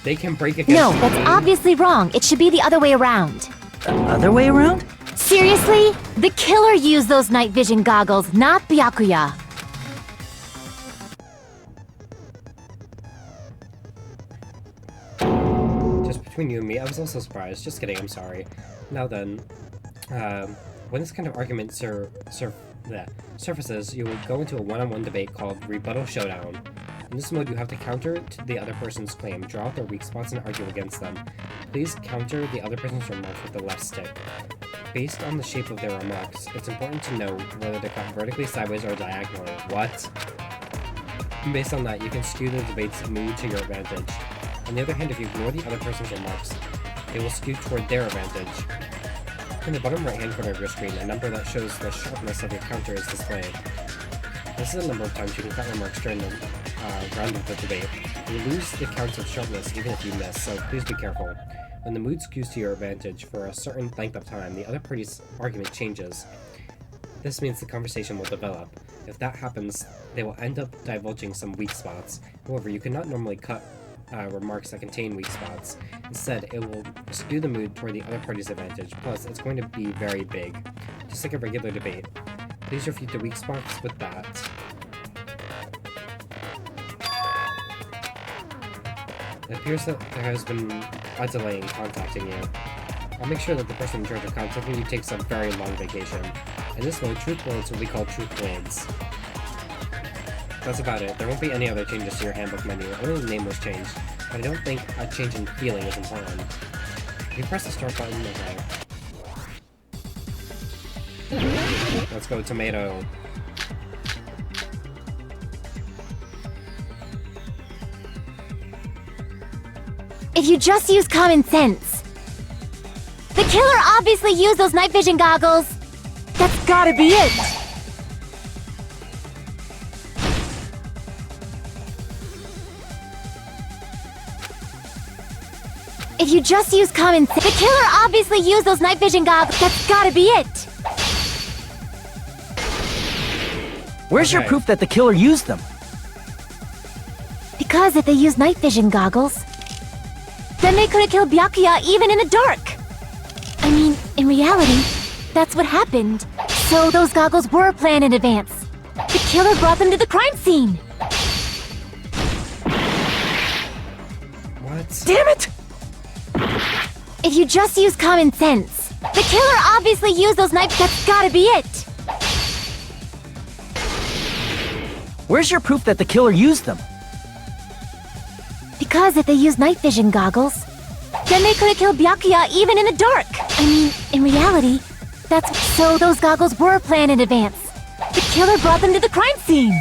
They can break against No, the that's game. obviously wrong. It should be the other way around. The other way around? Seriously? The killer used those night vision goggles, not Byakuya. Just between you and me, I was also surprised. Just kidding, I'm sorry. Now then, when this kind of argument surfaces, you will go into a one-on-one debate called Rebuttal Showdown. In this mode, you have to counter the other person's claim, draw out their weak spots, and argue against them. Please counter the other person's remarks with the left stick. Based on the shape of their remarks, it's important to know whether to cut vertically, sideways, or diagonally. What? Based on that, you can skew the debate's mood to your advantage. On the other hand, if you ignore the other person's remarks, they will skew toward their advantage. In the bottom right-hand corner of your screen, a number that shows the sharpness of your counter is displayed. This is a number of times you can cut remarks during the round of the debate. You lose the count of sharpness even if you miss, so please be careful. When the mood skews to your advantage for a certain length of time, the other party's argument changes. This means the conversation will develop. If that happens, they will end up divulging some weak spots. However, you cannot normally cut remarks that contain weak spots. Instead, it will skew the mood toward the other party's advantage, plus it's going to be very big, just like a regular debate. Please refute the weak spots with that. It appears that there has been a delay in contacting you. I'll make sure that the person in charge of contacting you takes a very long vacation. In this mode, truth words will be called truth blades. That's about it. There won't be any other changes to your handbook menu, only the name was changed, but I don't think a change in feeling is important. If you press the start button, okay. Let's go tomato. – If you just use common sense. The killer obviously used those night vision goggles. That's gotta be it. If you just use common sense. The killer obviously used those night vision goggles. That's gotta be it. Where's your proof that the killer used them? Because if they used night vision goggles, then they could have killed Byakuya even in the dark. I mean, in reality, that's what happened. So those goggles were planned in advance. The killer brought them to the crime scene. What? Damn it! If you just use common sense. The killer obviously used those knives. That's gotta be it. Where's your proof that the killer used them? Because if they used night vision goggles, then they could have killed Byakuya even in the dark. I mean, in reality, that's... So those goggles were planned in advance. The killer brought them to the crime scene.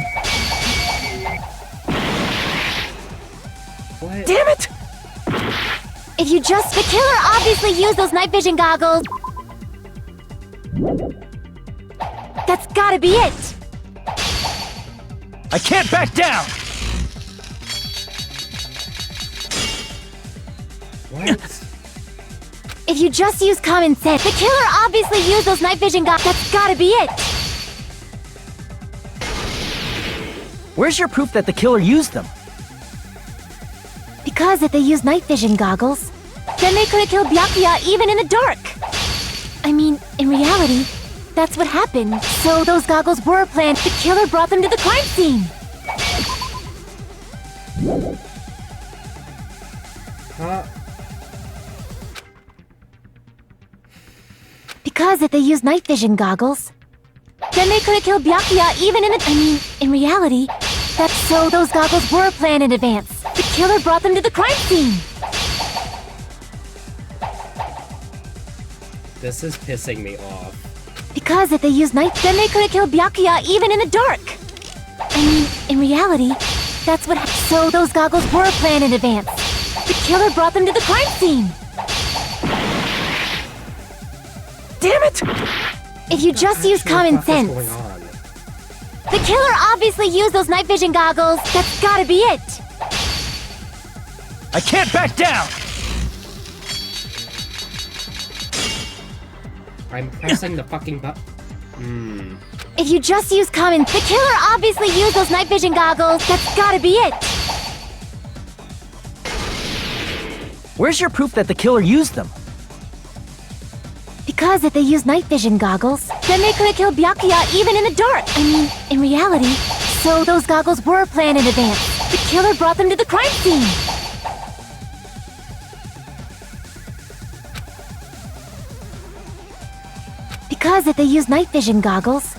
What? Damn it! If you just... The killer obviously used those night vision goggles. That's gotta be it. I can't back down! What? If you just use common sense. The killer obviously used those night vision goggles. That's gotta be it. Where's your proof that the killer used them? Because if they used night vision goggles, then they could have killed Byakuya even in the dark. I mean, in reality, that's what happened. So those goggles were planned. The killer brought them to the crime scene. Huh? Because if they used night vision goggles, then they could have killed Byakuya even in the... I mean, in reality, that's... So those goggles were planned in advance. The killer brought them to the crime scene. This is pissing me off. Because if they used night, then they could have killed Byakuya even in the dark. I mean, in reality, that's what... So those goggles were planned in advance. The killer brought them to the crime scene. Damn it! If you just use common sense. What's going on? The killer obviously used those night vision goggles. That's gotta be it. I can't back down! I'm pressing the fucking button. If you just use common... The killer obviously used those night vision goggles. That's gotta be it. Where's your proof that the killer used them? Because if they used night vision goggles, then they could have killed Byakuya even in the dark. I mean, in reality, so those goggles were planned in advance. The killer brought them to the crime scene. Because if they used night vision goggles,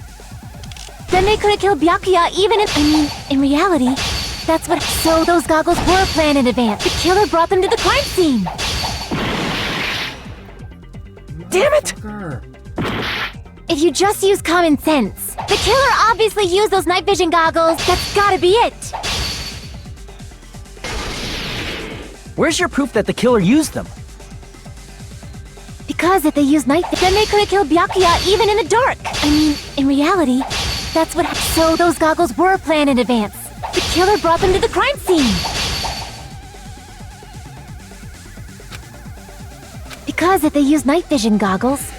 then they could have killed Byakuya even in... I mean, in reality, that's what... So those goggles were planned in advance. The killer brought them to the crime scene. Damn it! If you just use common sense. The killer obviously used those night vision goggles. That's gotta be it. Where's your proof that the killer used them? Because if they used night, then they could have killed Byakuya even in the dark. I mean, in reality, that's what... So those goggles were planned in advance. The killer brought them to the crime scene. Because if they used night vision goggles,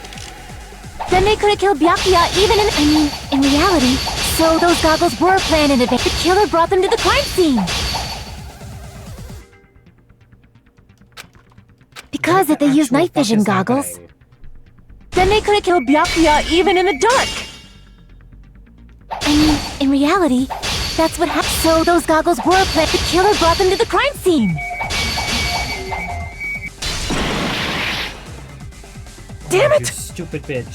then they could have killed Byakuya even in... I mean, in reality, so those goggles were planned in advance. The killer brought them to the crime scene. Because if they used night vision goggles, then they could have killed Byakuya even in the dark. I mean, in reality, that's what happened. So those goggles were planned. The killer brought them to the crime scene. Damn You it! stupid bitch.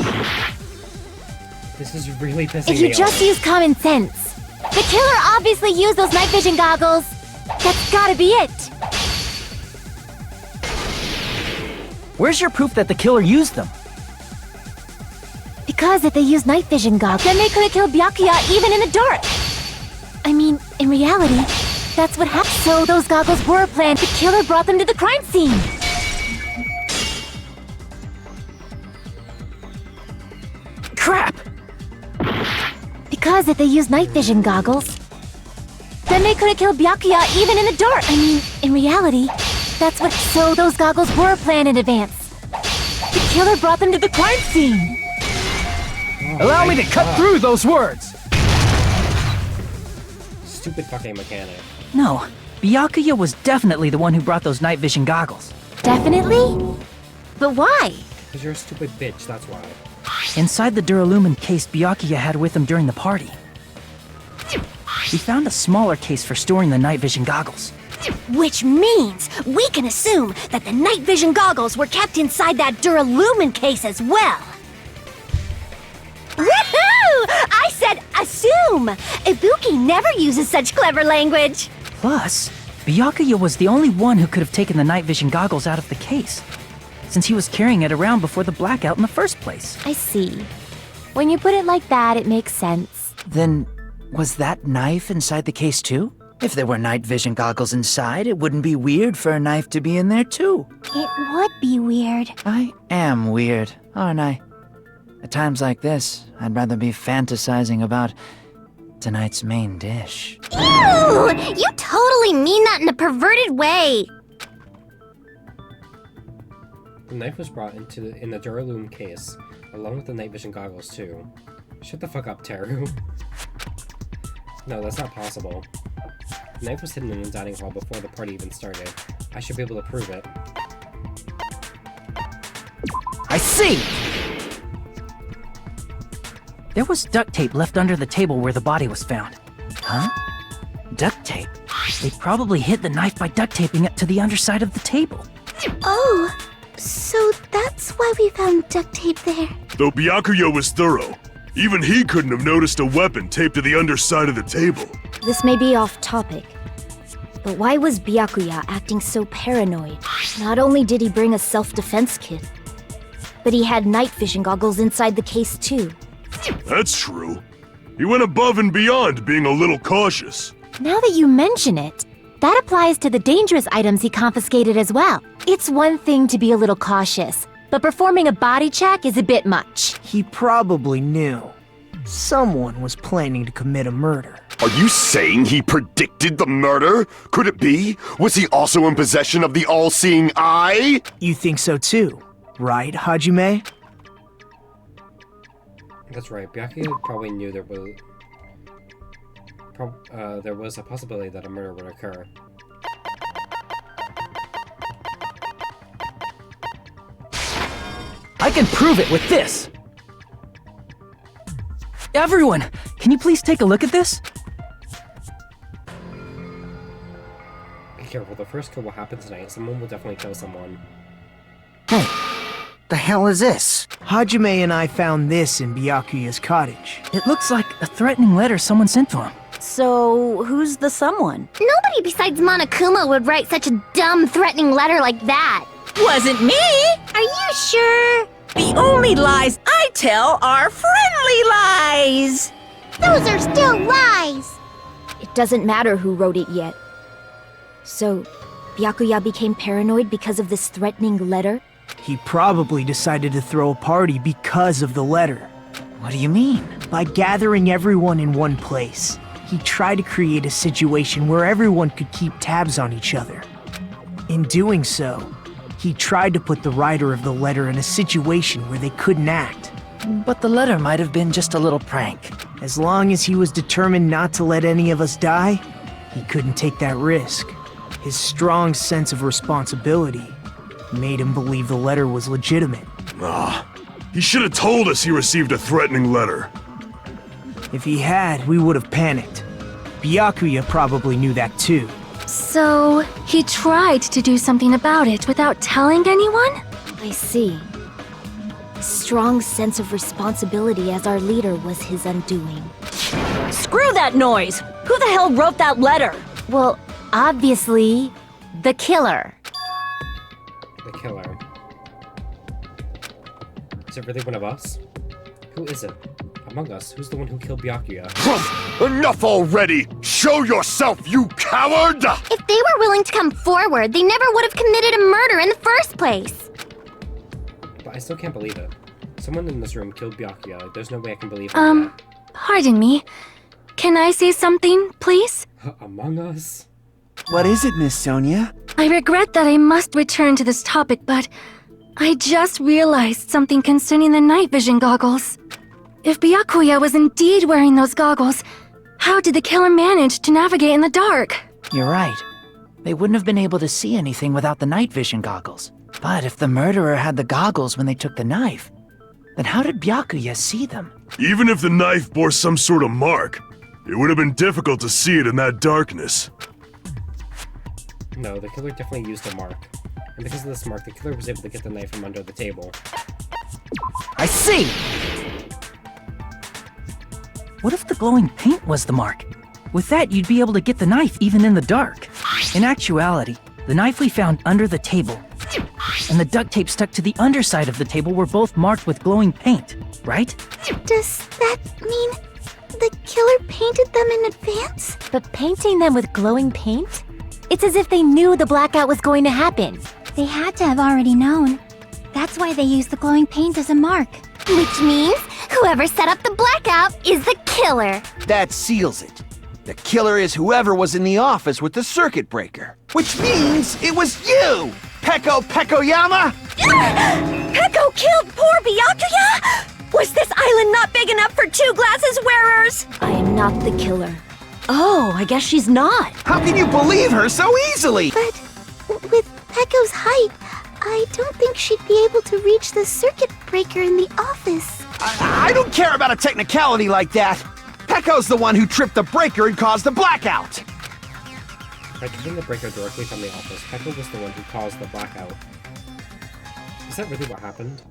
This is really pissing me off. If you just use common sense. The killer obviously used those night vision goggles. That's gotta be it. Where's your proof that the killer used them? Because if they used night vision goggles, then they could have killed Byakuya even in the dark. I mean, in reality, That's what happened. So those goggles were planned. The killer brought them to the crime scene. Crap! Because if they used night vision goggles, then they could have killed Byakuya even in the dark. I mean, in reality, that's what... So those goggles were planned in advance. The killer brought them to the crime scene. Allow me to cut through those words! Stupid fucking mechanic. No, Byakuya was definitely the one who brought those night vision goggles. Definitely? But why? Because you're a stupid bitch, that's why. Inside the Duralumin case Byakuya had with him during the party, we found a smaller case for storing the night vision goggles. Which means we can assume that the night vision goggles were kept inside that Duralumin case as well. Woohoo! I said assume! Ibuki never uses such clever language. Plus, Byakuya was the only one who could have taken the night vision goggles out of the case, since he was carrying it around before the blackout in the first place. I see. When you put it like that, it makes sense. Then, was that knife inside the case too? If there were night vision goggles inside, it wouldn't be weird for a knife to be in there too. It would be weird. I am weird, aren't I? At times like this, I'd rather be fantasizing about tonight's main dish. Ew! You totally mean that in a perverted way. The knife was brought in the Duralumin case, along with the night vision goggles too. Shut the fuck up, Teru. No, that's not possible. The knife was hidden in the dining hall before the party even started. I should be able to prove it. I see! There was duct tape left under the table where the body was found. Huh? Duct tape? They probably hid the knife by duct taping it to the underside of the table. Oh, so that's why we found duct tape there. Though Byakuya was thorough, even he couldn't have noticed a weapon taped to the underside of the table. This may be off topic, but why was Byakuya acting so paranoid? Not only did he bring a self-defense kit, but he had night vision goggles inside the case too. That's true. He went above and beyond being a little cautious. Now that you mention it, that applies to the dangerous items he confiscated as well. It's one thing to be a little cautious, but performing a body check is a bit much. He probably knew. Someone was planning to commit a murder. Are you saying he predicted the murder? Could it be? Was he also in possession of the all-seeing eye? You think so too, right, Hajime? That's right. Byakuya probably knew there was a possibility that a murder would occur. I can prove it with this! Everyone, can you please take a look at this? Be careful, the first kill will happen tonight. Someone will definitely kill someone. Hey, the hell is this? Hajime and I found this in Byakuya's cottage. It looks like a threatening letter someone sent to him. So, who's the someone? Nobody besides Monokuma would write such a dumb, threatening letter like that. Wasn't me! Are you sure? The only lies I tell are friendly lies! Those are still lies. It doesn't matter who wrote it yet. So, Byakuya became paranoid because of this threatening letter? He probably decided to throw a party because of the letter. What do you mean? By gathering everyone in one place, he tried to create a situation where everyone could keep tabs on each other. In doing so, he tried to put the writer of the letter in a situation where they couldn't act. But the letter might have been just a little prank. As long as he was determined not to let any of us die, he couldn't take that risk. His strong sense of responsibility made him believe the letter was legitimate. He should have told us he received a threatening letter. If he had, we would have panicked. Byakuya probably knew that too. So, he tried to do something about it without telling anyone? I see. Strong sense of responsibility as our leader was his undoing. Screw that noise! Who the hell wrote that letter? Well, obviously, the killer. The killer. Is it really one of us? Who is it? Among us, who's the one who killed Byakuya? Enough already! Show yourself, you coward! If they were willing to come forward, they never would have committed a murder in the first place. But I still can't believe it. Someone in this room killed Byakuya. Like, there's no way I can believe that. Pardon me. Can I say something, please? Among Us? What is it, Miss Sonia? I regret that I must return to this topic, but I just realized something concerning the night vision goggles. If Byakuya was indeed wearing those goggles, how did the killer manage to navigate in the dark? You're right. They wouldn't have been able to see anything without the night vision goggles. But if the murderer had the goggles when they took the knife, then how did Byakuya see them? Even if the knife bore some sort of mark, it would have been difficult to see it in that darkness. No, the killer definitely used a mark. And because of this mark, the killer was able to get the knife from under the table. I see! What if the glowing paint was the mark? With that, you'd be able to get the knife even in the dark. In actuality, the knife we found under the table and the duct tape stuck to the underside of the table were both marked with glowing paint, right? Does that mean the killer painted them in advance? But painting them with glowing paint? It's as if they knew the blackout was going to happen. They had to have already known. That's why they used the glowing paint as a mark. Which means whoever set up the blackout is the killer. That seals it. The killer is whoever was in the office with the circuit breaker. Which means it was you, Peko Pekoyama! Peko killed poor Byakuya? Was this island not big enough for two glasses wearers? I am not the killer. Oh, I guess she's not. How can you believe her so easily? But with Peko's height, I don't think she'd be able to reach the circuit breaker in the office. I don't care about a technicality like that. Peko's the one who tripped the breaker and caused the blackout. By tripping the breaker directly from the office, Peko was the one who caused the blackout. Is that really what happened?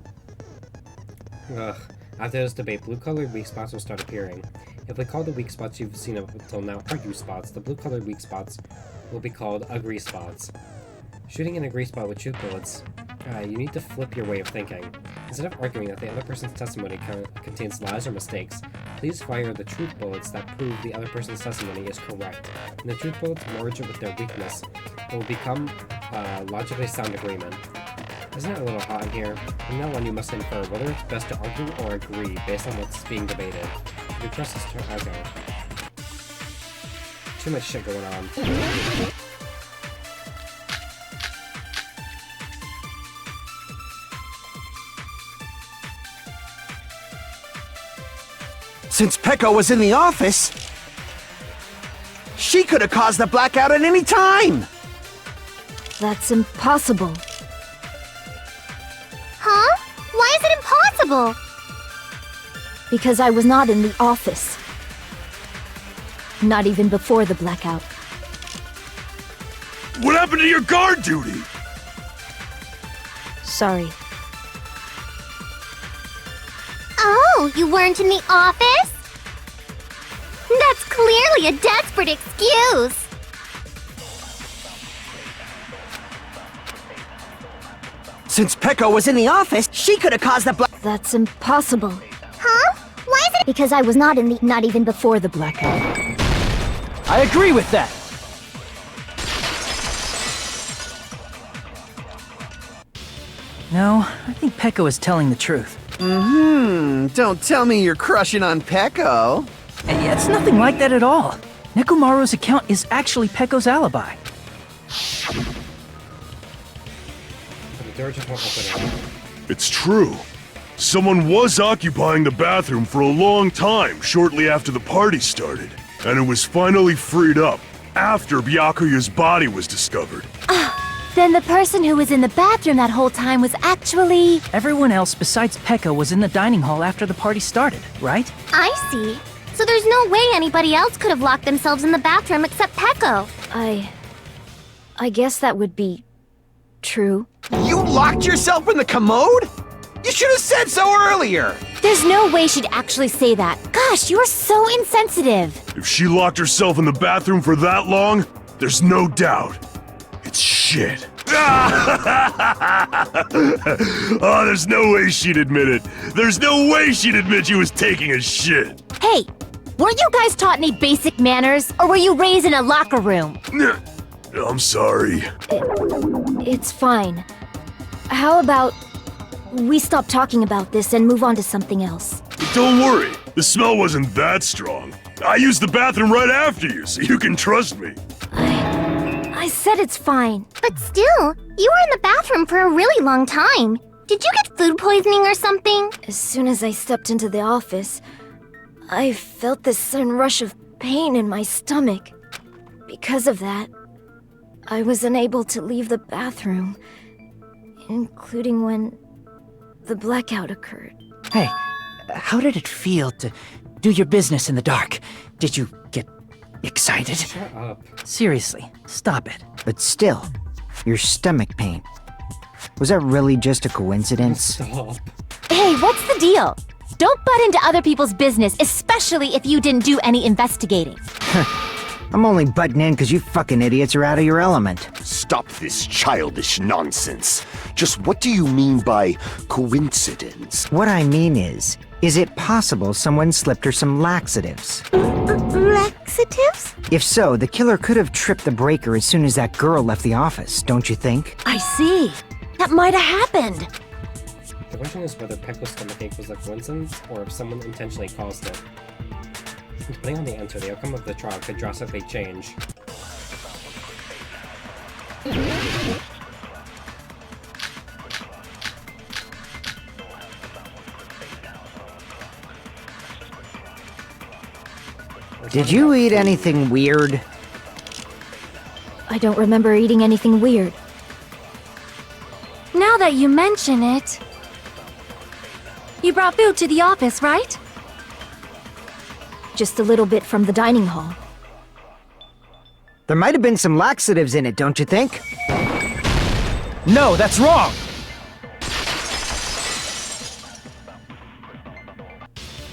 Ugh. After this debate, blue-colored weak spots will start appearing. If we call the weak spots you've seen up until now argue spots, the blue-colored weak spots will be called agree spots. Shooting an agree spot with truth bullets, you need to flip your way of thinking. Instead of arguing that the other person's testimony contains lies or mistakes, please fire the truth bullets that prove the other person's testimony is correct. When the truth bullets merge with their weakness, it will become a logically sound agreement. Isn't it a little hot in here? From now on, you must infer whether it's best to argue or agree based on what's being debated. If you trust this turn, okay. Too much shit going on. Since Peko was in the office, she could have caused the blackout at any time. That's impossible. Huh? Why is it impossible? Because I was not in the office. Not even before the blackout. What happened to your guard duty? Sorry. Oh, you weren't in the office? That's clearly a desperate excuse. Since Peko was in the office, she could have caused the That's impossible. Huh? Why is it? Because I was not in the... not even before the blackout. I agree with that! No, I think Peko is telling the truth. Don't tell me you're crushing on Peko. It's nothing like that at all. Nekomaru's account is actually Peko's alibi. But the door just won't open at all. It's true. Someone was occupying the bathroom for a long time shortly after the party started, and it was finally freed up after Byakuya's body was discovered. Then the person who was in the bathroom that whole time was actually... Everyone else besides Peko was in the dining hall after the party started, right? I see. So there's no way anybody else could have locked themselves in the bathroom except Peko. I guess that would be... true. You locked yourself in the commode? You should have said so earlier! There's no way she'd actually say that. Gosh, you're so insensitive. If she locked herself in the bathroom for that long, there's no doubt. It's shit. Oh, there's no way she'd admit it. There's no way she'd admit she was taking a shit. Hey, weren't you guys taught any basic manners, or were you raised in a locker room? I'm sorry. It's fine. How about we stop talking about this and move on to something else? Don't worry. The smell wasn't that strong. I used the bathroom right after you, so you can trust me. I said it's fine. But still, you were in the bathroom for a really long time. Did you get food poisoning or something? As soon as I stepped into the office, I felt this sudden rush of pain in my stomach. Because of that, I was unable to leave the bathroom, including when the blackout occurred. Hey, how did it feel to do your business in the dark? Did you get excited? Shut up. Seriously, stop it. But still, your stomach pain. Was that really just a coincidence? Stop. Hey, what's the deal? Don't butt into other people's business, especially if you didn't do any investigating. I'm only butting in because you fucking idiots are out of your element. Stop this childish nonsense. Just what do you mean by coincidence? What I mean is it possible someone slipped her some laxatives? Laxatives? If so, the killer could have tripped the breaker as soon as that girl left the office, don't you think? I see. That might have happened. The question is whether Pecco's stomachache was a coincidence, or if someone intentionally caused it. Depending on the answer, the outcome of the trial could drastically change. Did you eat anything weird? I don't remember eating anything weird. Now that you mention it... You brought food to the office, right? Just a little bit from the dining hall. There might have been some laxatives in it, don't you think? No, that's wrong!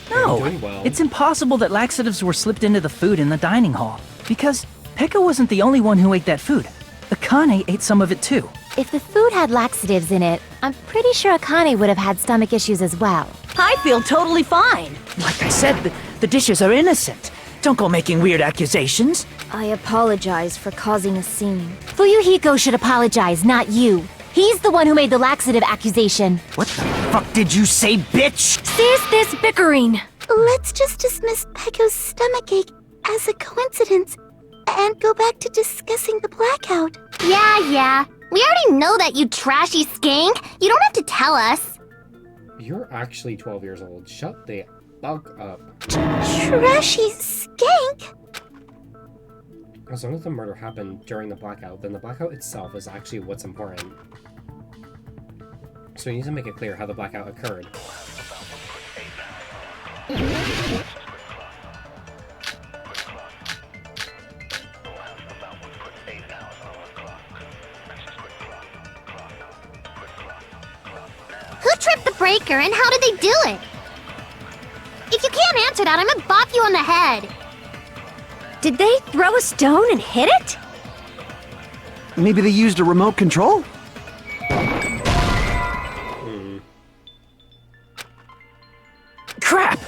No, doing well. it's impossible that laxatives were slipped into the food in the dining hall. Because Pekka wasn't the only one who ate that food. Akane ate some of it too. If the food had laxatives in it, I'm pretty sure Akane would have had stomach issues as well. I feel totally fine. Like I said, the dishes are innocent. Don't go making weird accusations. I apologize for causing a scene. Fuyuhiko should apologize, not you. He's the one who made the laxative accusation. What the fuck did you say, bitch? Cease this bickering. Let's just dismiss Pecco's stomachache as a coincidence and go back to discussing the blackout. Yeah. We already know that, you trashy skank. You don't have to tell us. You're actually 12 years old. Shut the fuck up. Trashy skank? As long as the murder happened during the blackout, then the blackout itself is actually what's important. So we need to make it clear how the blackout occurred. Who tripped the breaker and how did they do it? If you can't answer that, I'm gonna bop you on the head. Did they throw a stone and hit it? Maybe they used a remote control? Crap!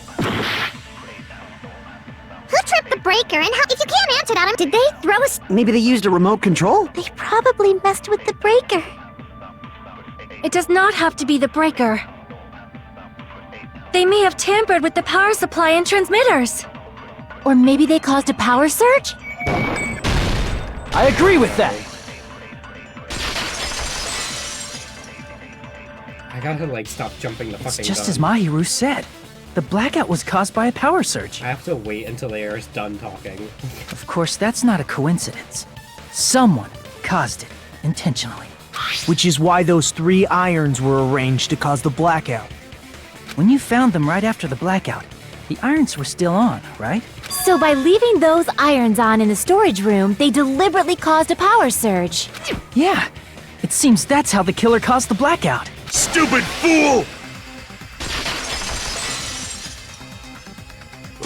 Who tripped the breaker and how... If you can't answer that, did they throw a... Maybe they used a remote control? They probably messed with the breaker. It does not have to be the breaker. They may have tampered with the power supply and transmitters. Or maybe they caused a power surge? I agree with that. I gotta, like, stop jumping the fucking Just gun. as Mahiru said. The blackout was caused by a power surge. I have to wait until they are done talking. Of course, that's not a coincidence. Someone caused it intentionally. Which is why those 3 irons were arranged to cause the blackout. When you found them right after the blackout, the irons were still on, right? So by leaving those irons on in the storage room, they deliberately caused a power surge. Yeah, it seems that's how the killer caused the blackout. Stupid fool!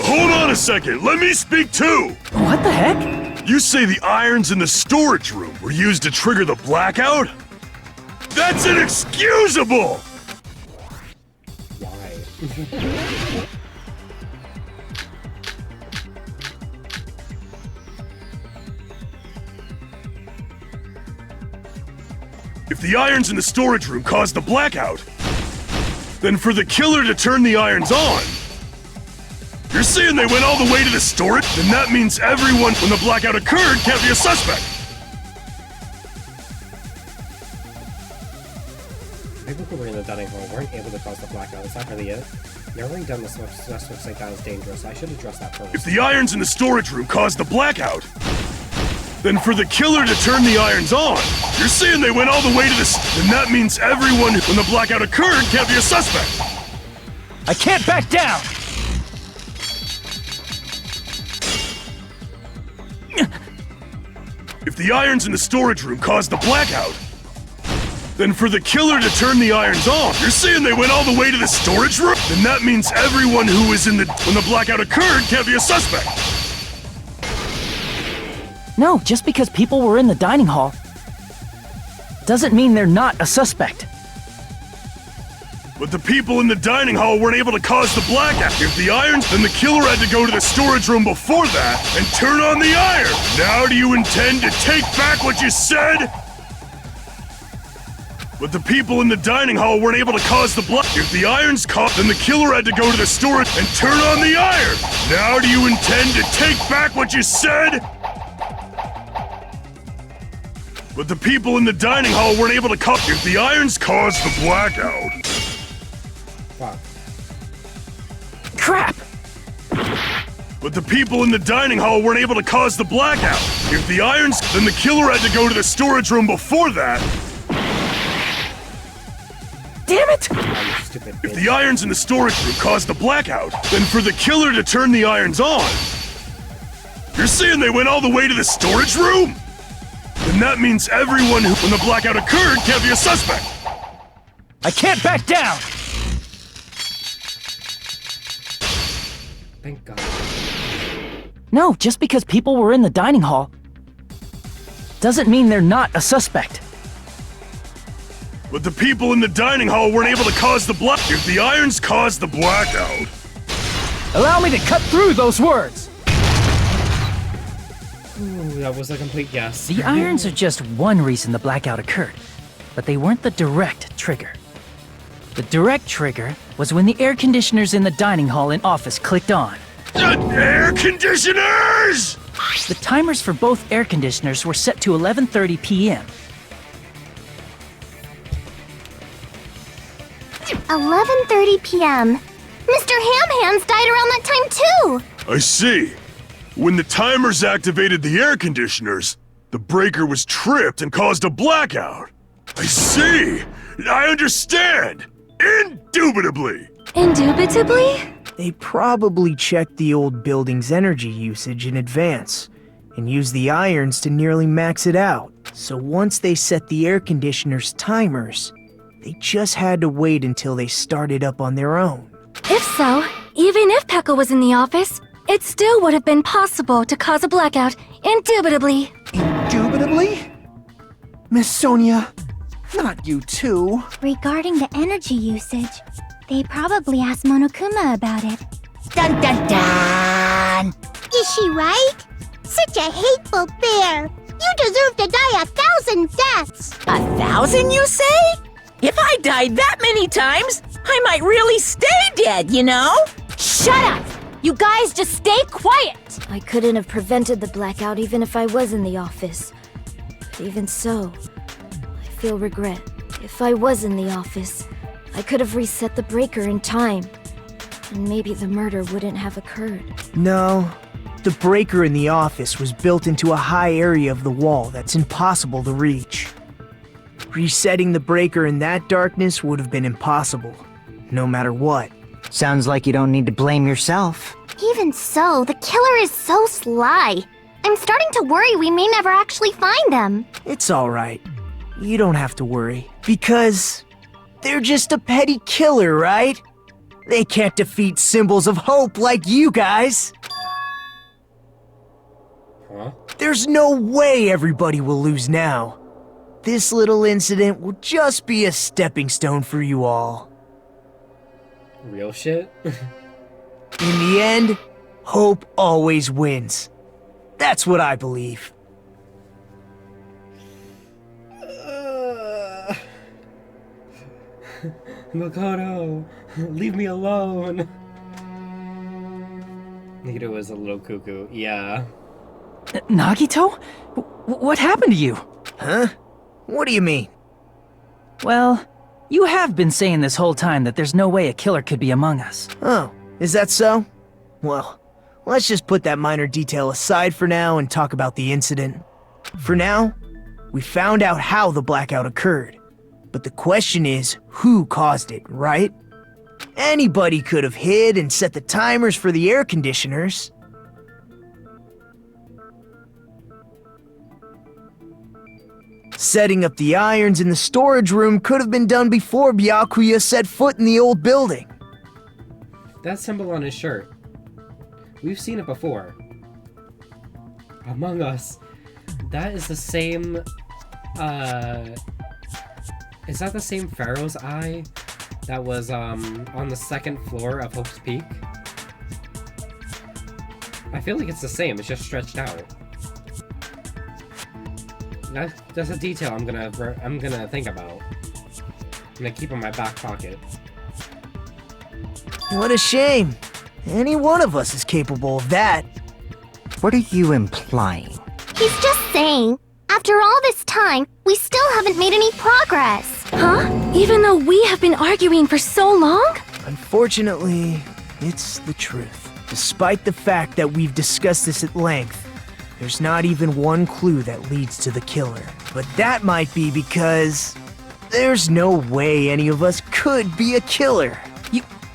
Hold on a second, let me speak too! What the heck? You say the irons in the storage room were used to trigger the blackout? That's inexcusable! Why? If the irons in the storage room caused the blackout, then for the killer to turn the irons on, you're saying they went all the way to the storage? Then that means everyone when the blackout occurred can't be a suspect. People who were in the dining hall weren't able to cause the blackout. Is that really it? Narrowing down the suspects looks like that is dangerous. I should address that first. If the irons in the storage room caused the blackout, then for the killer to turn the irons on, you're saying they went all the way to the then that means everyone when the blackout occurred can't be a suspect. I can't back down! If the irons in the storage room caused the blackout, then for the killer to turn the irons on, you're saying they went all the way to the storage room? Then that means everyone who was in the when the blackout occurred can't be a suspect. No, just because people were in the dining hall doesn't mean they're not a suspect. But the people in the dining hall weren't able to cause the blackout. If the irons, then the killer had to go to the storage room before that and turn on the iron. Now do you intend to take back what you said? But the people in the dining hall weren't able to cause the blackout. If the irons caught, then the killer had to go to the storage and turn on the iron. Now do you intend to take back what you said? But the people in the dining hall weren't able to cause. If the irons caused the blackout. Fuck. Crap! But the people in the dining hall weren't able to cause the blackout. If the irons, then the killer had to go to the storage room before that. Damn it! Oh, you stupid If bitch. the irons in the storage room caused the blackout, then for the killer to turn the irons on, you're saying they went all the way to the storage room? Then that means everyone who, when the blackout occurred, can't be a suspect. I can't back down! Thank God. No, just because people were in the dining hall doesn't mean they're not a suspect. But the people in the dining hall weren't able to cause the black. If the irons caused the blackout, Allow me to cut through those words! Ooh, that was a complete guess. The irons are just one reason the blackout occurred, but they weren't the direct trigger. The direct trigger was when the air conditioners in the dining hall and office clicked on. air conditioners! The timers for both air conditioners were set to 11:30 p.m. 11:30 p.m. Mr. Ham-Hands died around that time too! I see. When the timers activated the air conditioners, the breaker was tripped and caused a blackout. I see. I understand. Indubitably. Indubitably? They probably checked the old building's energy usage in advance and used the irons to nearly max it out. So once they set the air conditioner's timers, they just had to wait until they started up on their own. If so, even if Pekka was in the office, it still would have been possible to cause a blackout, indubitably. Indubitably? Miss Sonia, not you too. Regarding the energy usage, they probably asked Monokuma about it. Dun dun dun! Is she right? Such a hateful bear! You deserve to die 1,000 deaths! 1,000, you say? If I died that many times, I might really stay dead, you know? Shut up! You guys just stay quiet! I couldn't have prevented the blackout even if I was in the office. But even so, I feel regret. If I was in the office, I could have reset the breaker in time. And maybe the murder wouldn't have occurred. No, the breaker in the office was built into a high area of the wall that's impossible to reach. Resetting the breaker in that darkness would have been impossible, no matter what. Sounds like you don't need to blame yourself. Even so, the killer is so sly. I'm starting to worry we may never actually find them. It's alright. You don't have to worry. Because they're just a petty killer, right? They can't defeat symbols of hope like you guys. Huh? There's no way everybody will lose now. This little incident will just be a stepping stone for you all. Real shit? In the end, hope always wins. That's what I believe. Makoto, leave me alone. Nagito was a little cuckoo, yeah. Nagito? What happened to you? Huh? What do you mean? Well, you have been saying this whole time that there's no way a killer could be among us. Oh, is that so? Well, let's just put that minor detail aside for now and talk about the incident. For now, we found out how the blackout occurred. But the question is, who caused it, right? Anybody could have hid and set the timers for the air conditioners. Setting up the irons in the storage room could have been done before Byakuya set foot in the old building. That symbol on his shirt. We've seen it before. Among Us. That is the same, is that the same Pharaoh's Eye that was, on the second floor of Hope's Peak? I feel like it's the same, it's just stretched out. That's a detail I'm gonna think about. I'm gonna keep in my back pocket. What a shame. Any one of us is capable of that. What are you implying? He's just saying, after all this time, we still haven't made any progress. Huh? Even though we have been arguing for so long? Unfortunately, it's the truth. Despite the fact that we've discussed this at length, there's not even one clue that leads to the killer. But that might be because there's no way any of us could be a killer.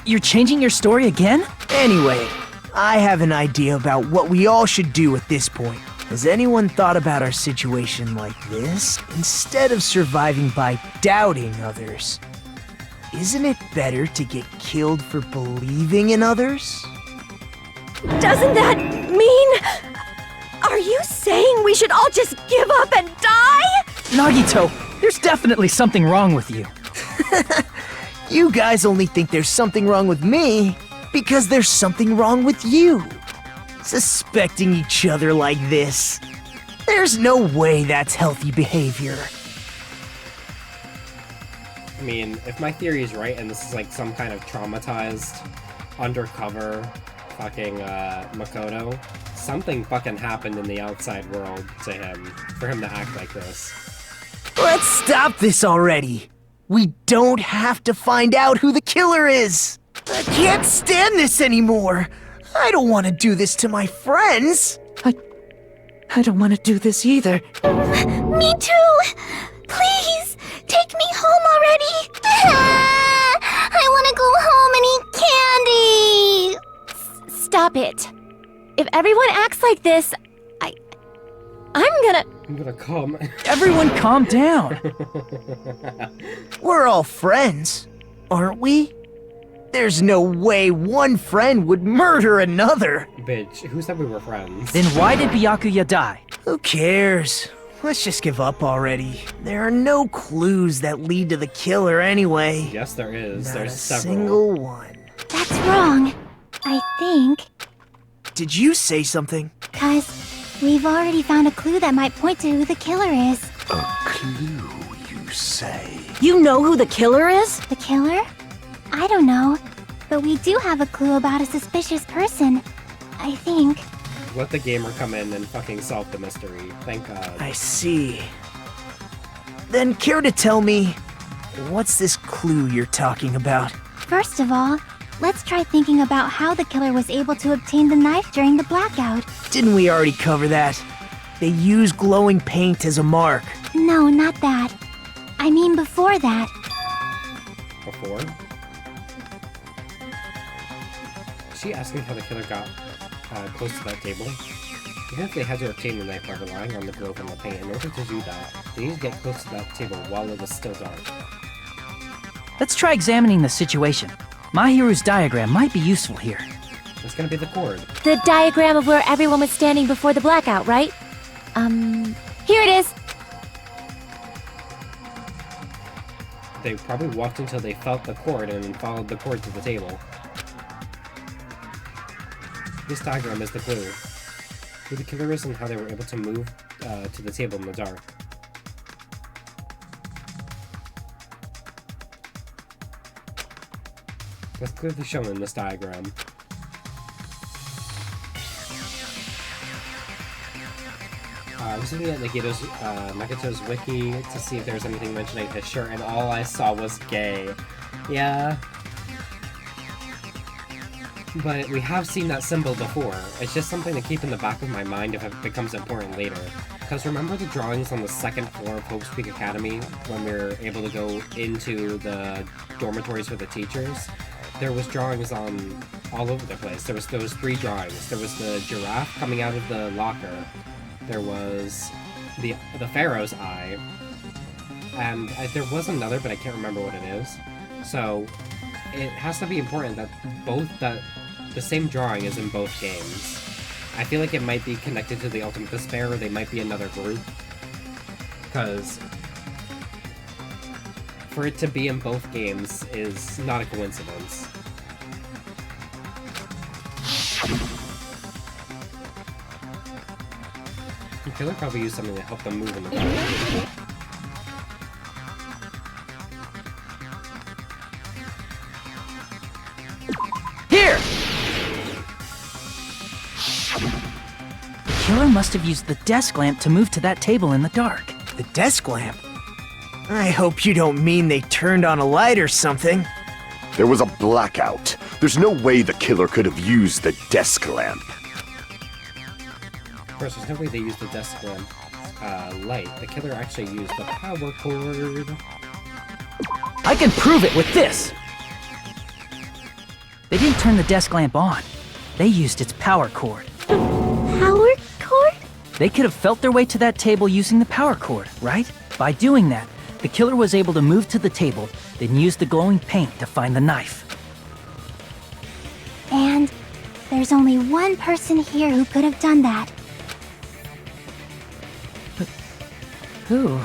You're changing your story again? Anyway, I have an idea about what we all should do at this point. Has anyone thought about our situation like this? Instead of surviving by doubting others, isn't it better to get killed for believing in others? Doesn't that mean... Are you saying we should all just give up and die? Nagito, there's definitely something wrong with you. You guys only think there's something wrong with me because there's something wrong with you. Suspecting each other like this. There's no way that's healthy behavior. I mean, if my theory is right and this is like some kind of traumatized, undercover fucking Makoto, something fucking happened in the outside world to him for him to act like this. Let's stop this already. We don't have to find out who the killer is. I can't stand this anymore. I don't want to do this to my friends. I don't want to do this either. Me too! Please, take me home already! I want to go home and eat candy! Stop it. If everyone acts like this, I'm gonna calm. Everyone calm down. We're all friends, aren't we? There's no way one friend would murder another. Bitch, who said we were friends? Then why did Byakuya die? Who cares? Let's just give up already. There are no clues that lead to the killer anyway. Yes, there is. Not There's a several. single one. That's wrong. I think. Did you say something? 'Cause we've already found a clue that might point to who the killer is. A clue, you say? You know who the killer is? The killer? I don't know. But we do have a clue about a suspicious person. I think. Let the gamer come in and fucking solve the mystery. Thank God. I see. Then care to tell me, what's this clue you're talking about? First of all, let's try thinking about how the killer was able to obtain the knife during the blackout. Didn't we already cover that? They use glowing paint as a mark. No, not that. I mean before that. Before? Is she asking how the killer got close to that table? Even if they had to obtain the knife by relying on the glow from the paint, in order to do that, they need to get close to that table while it was still dark. Let's try examining the situation. Mahiru's diagram might be useful here. It's gonna be the cord. The diagram of where everyone was standing before the blackout, right? Here it is. They probably walked until they felt the cord and then followed the cord to the table. This diagram is the clue. Who the killer is and how they were able to move to the table in the dark. That's clearly shown in this diagram. I was looking at Nagito's wiki to see if there was anything mentioning his shirt, and all I saw was gay. Yeah. But we have seen that symbol before. It's just something to keep in the back of my mind if it becomes important later. Because remember the drawings on the second floor of Hope's Peak Academy when we were able to go into the dormitories for the teachers? There was drawings on all over the place. There was those 3 drawings. There was the giraffe coming out of the locker. There was the Pharaoh's eye. And there was another, but I can't remember what it is. So it has to be important that the same drawing is in both games. I feel like it might be connected to the Ultimate Despair, or they might be another group. Because for it to be in both games is not a coincidence. The killer probably used something to help them move in the dark. Here! The killer must have used the desk lamp to move to that table in the dark. The desk lamp? I hope you don't mean they turned on a light or something. There was a blackout. There's no way the killer could have used the desk lamp. Of course, there's no way they used the desk lamp light. The killer actually used the power cord. I can prove it with this! They didn't turn the desk lamp on. They used its power cord. Power cord? They could have felt their way to that table using the power cord, right? By doing that, the killer was able to move to the table, then use the glowing paint to find the knife. And there's only one person here who could have done that. But who?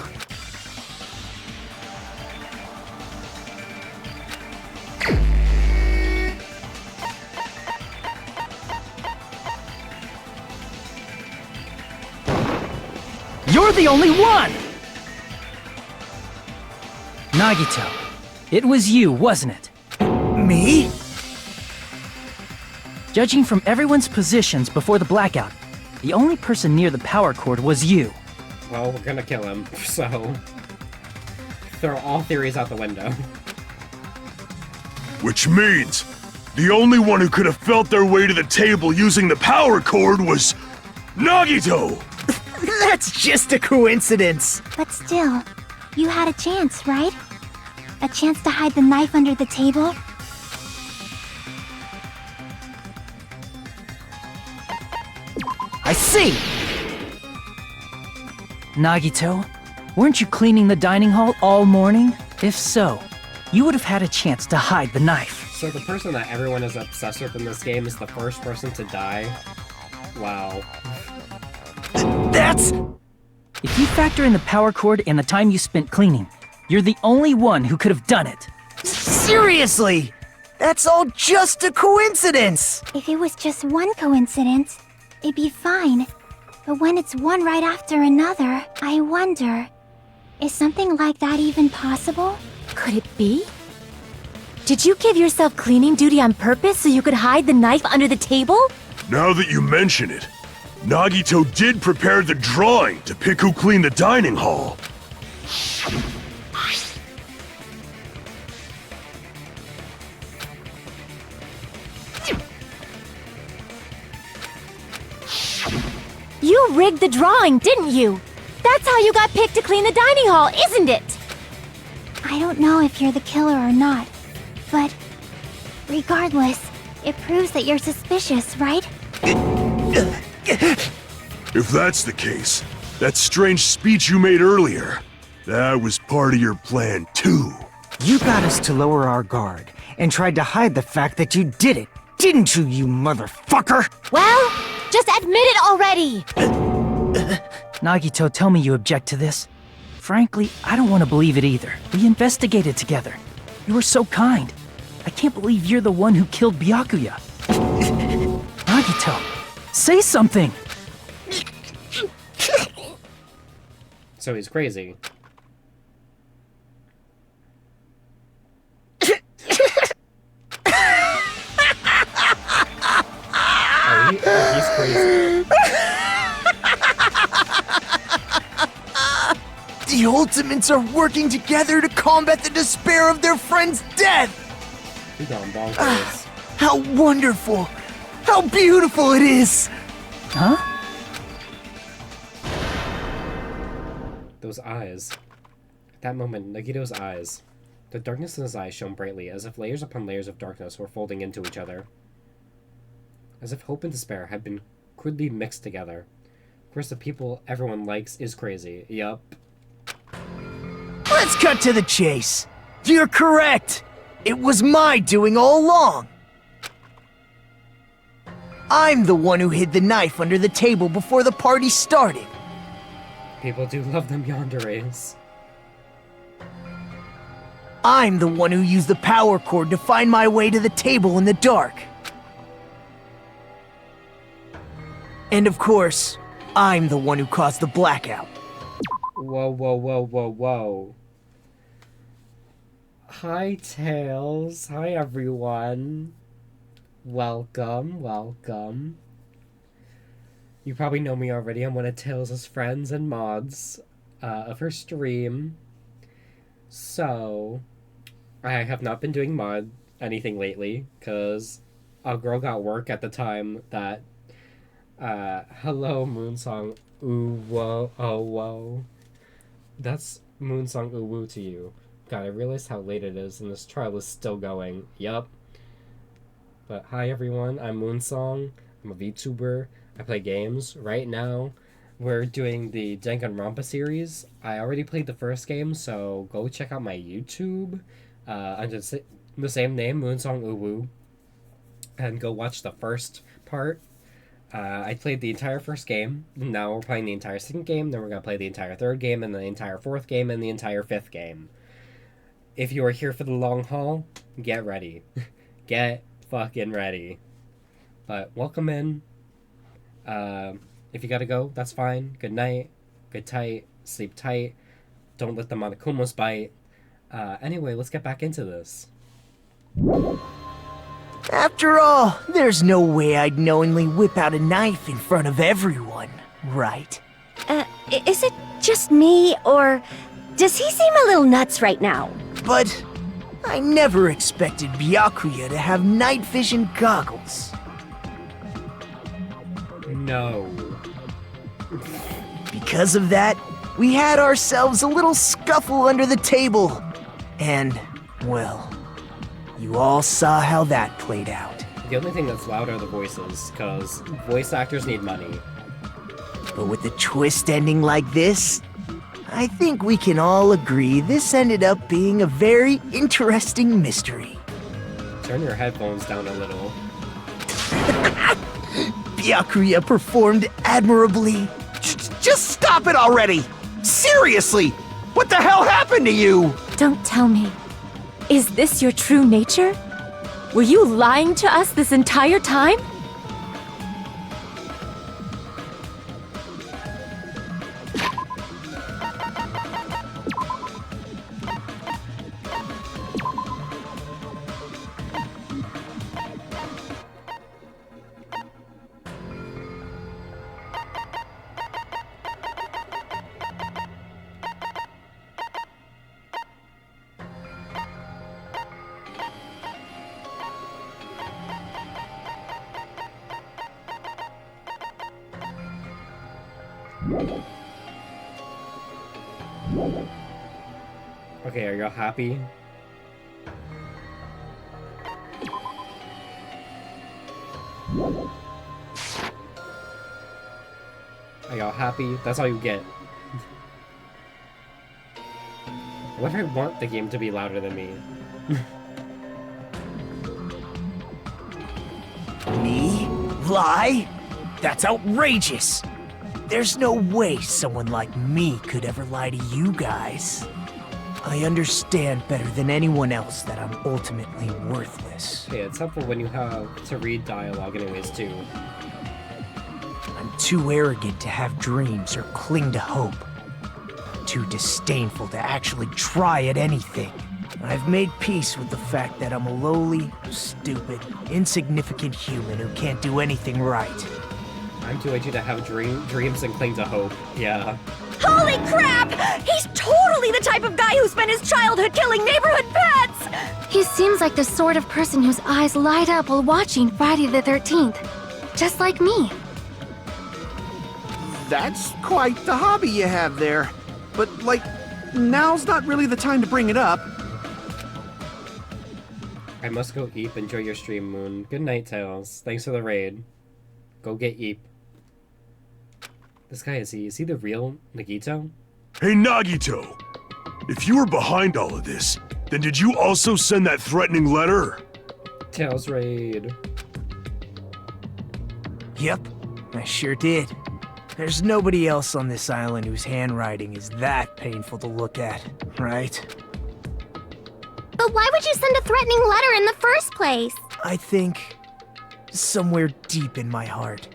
You're the only one! Nagito, it was you, wasn't it? Me? Judging from everyone's positions before the blackout, the only person near the power cord was you. Well, we're gonna kill him, so throw all theories out the window. Which means the only one who could have felt their way to the table using the power cord was Nagito! That's just a coincidence. But still, you had a chance, right? A chance to hide the knife under the table? I see! Nagito, weren't you cleaning the dining hall all morning? If so, you would have had a chance to hide the knife. So the person that everyone is obsessed with in this game is the first person to die? Wow. That's... If you factor in the power cord and the time you spent cleaning, you're the only one who could have done it. Seriously! That's all just a coincidence! If it was just one coincidence, it'd be fine. But when it's one right after another, I wonder, is something like that even possible? Could it be? Did you give yourself cleaning duty on purpose so you could hide the knife under the table? Now that you mention it, Nagito did prepare the drawing to pick who cleaned the dining hall. You rigged the drawing, didn't you? That's how you got picked to clean the dining hall, isn't it? I don't know if you're the killer or not, but regardless, it proves that you're suspicious, right? If that's the case, that strange speech you made earlier, that was part of your plan too. You got us to lower our guard and tried to hide the fact that you did it, didn't you, you motherfucker? Well, just admit it already! Nagito, tell me you object to this. Frankly, I don't want to believe it either. We investigated together. You were so kind. I can't believe you're the one who killed Byakuya. Nagito, say something! So he's crazy. He's crazy. The Ultimates are working together to combat the despair of their friend's death! He gone bonkers. How wonderful! How beautiful it is! Huh? Those eyes. At that moment, Nagito's eyes. The darkness in his eyes shone brightly, as if layers upon layers of darkness were folding into each other. As if hope and despair had been crudely mixed together. Of course, the people everyone likes is crazy. Yup. Let's cut to the chase. You're correct. It was my doing all along. I'm the one who hid the knife under the table before the party started. People do love them yanderes. I'm the one who used the power cord to find my way to the table in the dark. And of course, I'm the one who caused the blackout. Whoa, whoa, whoa, whoa, whoa. Hi, Tails. Hi, everyone. Welcome, welcome. You probably know me already. I'm one of Tails' friends and mods of her stream. So, I have not been doing mod anything lately, because a girl got work at the time that, hello, Moonsong, ooh, whoa, oh, whoa. That's Moonsong, ooh, woo to you. God, I realized how late it is, and this trial is still going. Yup. But hi, everyone, I'm Moonsong. I'm a VTuber. I play games. Right now, we're doing the Danganronpa series. I already played the first game, so go check out my YouTube under the same name, Moonsong Uwu, and go watch the first part. I played the entire first game. Now we're playing the entire second game. Then we're going to play the entire third game, and the entire fourth game, and the entire fifth game. If you are here for the long haul, get ready. Get fucking ready. But welcome in. If you gotta go, that's fine. Good night. Good tight. Sleep tight. Don't let the Monokumos bite. Anyway, let's get back into this. After all, there's no way I'd knowingly whip out a knife in front of everyone, right? Is it just me, or does he seem a little nuts right now? But I never expected Byakuya to have night vision goggles. No. Because of that, we had ourselves a little scuffle under the table. And, well, you all saw how that played out. The only thing that's loud are the voices, because voice actors need money. But with the twist ending like this, I think we can all agree this ended up being a very interesting mystery. Turn your headphones down a little. Byakuya performed admirably. Just stop it already! Seriously! What the hell happened to you? Don't tell me. Is this your true nature? Were you lying to us this entire time? Okay, are y'all happy? Are y'all happy? That's all you get. What if I want the game to be louder than me? Me? Lie? That's outrageous. There's no way someone like me could ever lie to you guys. I understand better than anyone else that I'm ultimately worthless. Yeah, it's helpful when you have to read dialogue anyways, too. I'm too arrogant to have dreams or cling to hope. Too disdainful to actually try at anything. I've made peace with the fact that I'm a lowly, stupid, insignificant human who can't do anything right. I'm too edgy to have dreams and cling to hope. Yeah. Holy crap! He's totally the type of guy who spent his childhood killing neighborhood pets! He seems like the sort of person whose eyes light up while watching Friday the 13th. Just like me. That's quite the hobby you have there. But, like, now's not really the time to bring it up. I must go eat. Enjoy your stream, Moon. Good night, Tails. Thanks for the raid. Go get Eep. This guy, is he the real Nagito? Hey, Nagito! If you were behind all of this, then did you also send that threatening letter? Tails raid. Yep, I sure did. There's nobody else on this island whose handwriting is that painful to look at, right? But why would you send a threatening letter in the first place? I think, somewhere deep in my heart,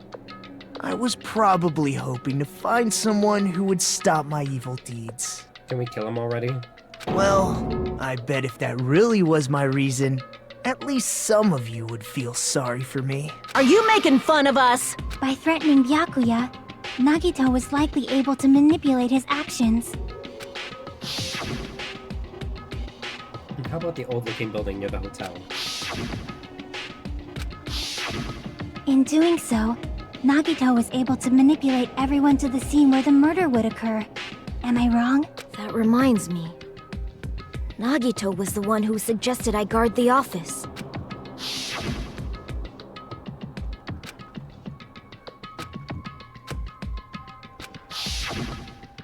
I was probably hoping to find someone who would stop my evil deeds. Can we kill him already? Well, I bet if that really was my reason, at least some of you would feel sorry for me. Are you making fun of us? By threatening Byakuya, Nagito was likely able to manipulate his actions. How about the old-looking building near the hotel? In doing so, Nagito was able to manipulate everyone to the scene where the murder would occur. Am I wrong? That reminds me. Nagito was the one who suggested I guard the office.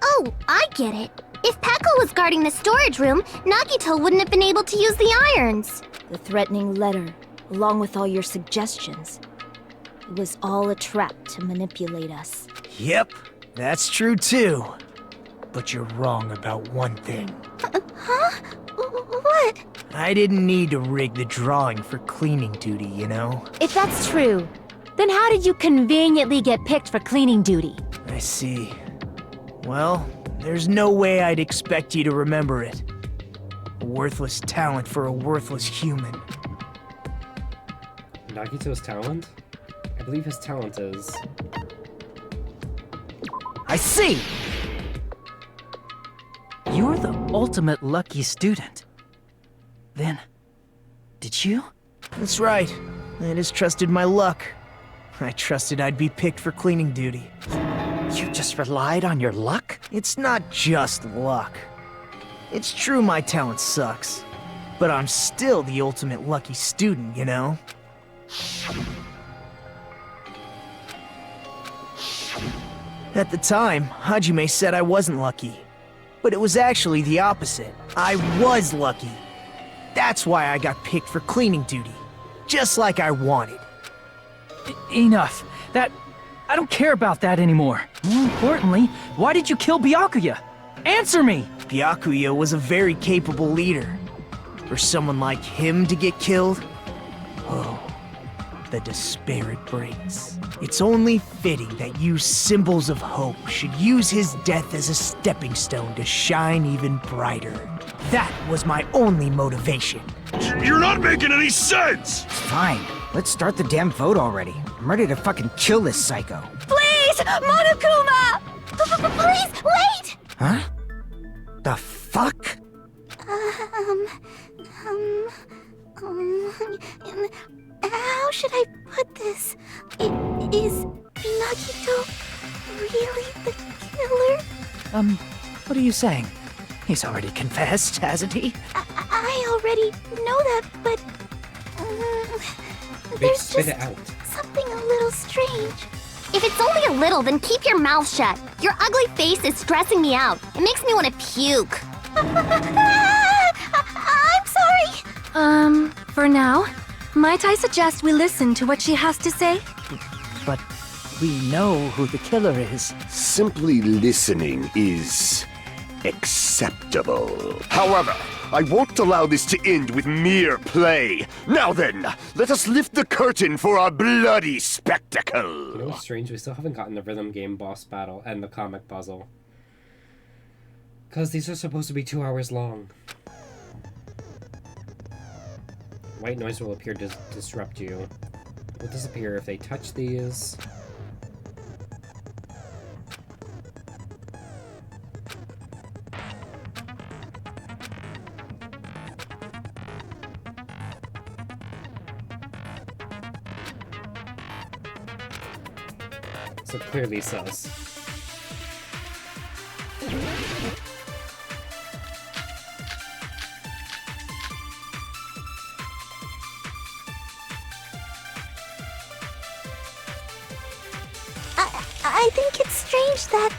Oh, I get it. If Peko was guarding the storage room, Nagito wouldn't have been able to use the irons. The threatening letter, along with all your suggestions. It was all a trap to manipulate us. Yep, that's true too. But you're wrong about one thing. Huh? What? I didn't need to rig the drawing for cleaning duty, you know? If that's true, then how did you conveniently get picked for cleaning duty? I see. Well, there's no way I'd expect you to remember it. A worthless talent for a worthless human. Nagito's talent? I believe his talent is... I see! You're the ultimate lucky student. Then, did you? That's right. I just trusted my luck. I trusted I'd be picked for cleaning duty. You just relied on your luck? It's not just luck. It's true my talent sucks, but I'm still the ultimate lucky student, you know? At the time, Hajime said I wasn't lucky, but it was actually the opposite. I was lucky. That's why I got picked for cleaning duty, just like I wanted. Enough. I don't care about that anymore. More importantly, why did you kill Byakuya? Answer me! Byakuya was a very capable leader. For someone like him to get killed, oh, the despair it brings. It's only fitting that you symbols of hope should use his death as a stepping stone to shine even brighter. That was my only motivation. You're not making any sense! Fine. Let's start the damn vote already. I'm ready to fucking kill this psycho. Please! Monokuma! Please, wait! Huh? The fuck? How should I put this? Is Nagito really the killer? What are you saying? He's already confessed, hasn't he? I already know that, but... there's Spit just it out. something a little strange. If it's only a little, then keep your mouth shut. Your ugly face is stressing me out. It makes me want to puke. I'm sorry. For now, might I suggest we listen to what she has to say? But we know who the killer is. Simply listening is acceptable. However, I won't allow this to end with mere play. Now then, let us lift the curtain for our bloody spectacle. You know what's strange? We still haven't gotten the rhythm game boss battle and the comic puzzle. Because these are supposed to be 2 hours long. White noise will appear to disrupt you. Will disappear if they touch these. So clearly sus. I think it's strange that...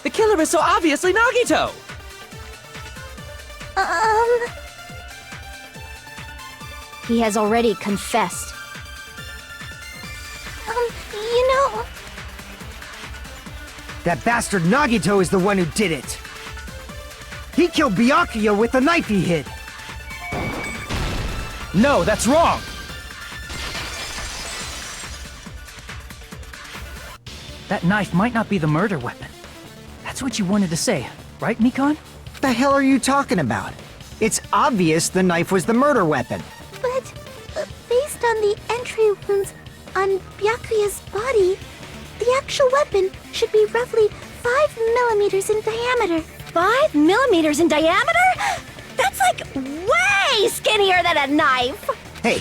The killer is so obviously Nagito! He has already confessed. You know... That bastard Nagito is the one who did it. He killed Byakuya with the knife he hid. No, that's wrong! That knife might not be the murder weapon. That's what you wanted to say, right, Mikon? The hell are you talking about? It's obvious the knife was the murder weapon. But, based on the entry wounds on Byakuya's body, the actual weapon should be roughly 5 millimeters in diameter. 5 millimeters in diameter? That's like way skinnier than a knife! Hey,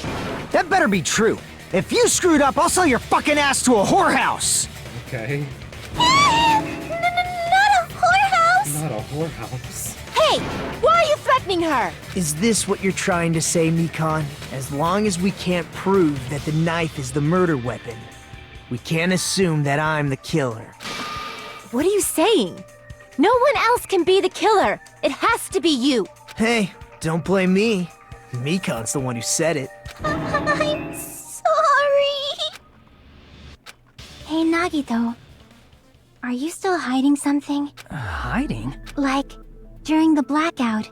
that better be true. If you screwed up, I'll sell your fucking ass to a whorehouse! Okay. Not a whorehouse! Not a whorehouse. Hey, why are you threatening her? Is this what you're trying to say, Mikon? As long as we can't prove that the knife is the murder weapon, we can't assume that I'm the killer. What are you saying? No one else can be the killer. It has to be you. Hey, don't blame me. Mikon's the one who said it. I'm sorry. Hey, Nagito. Are you still hiding something? Hiding? Like, during the blackout,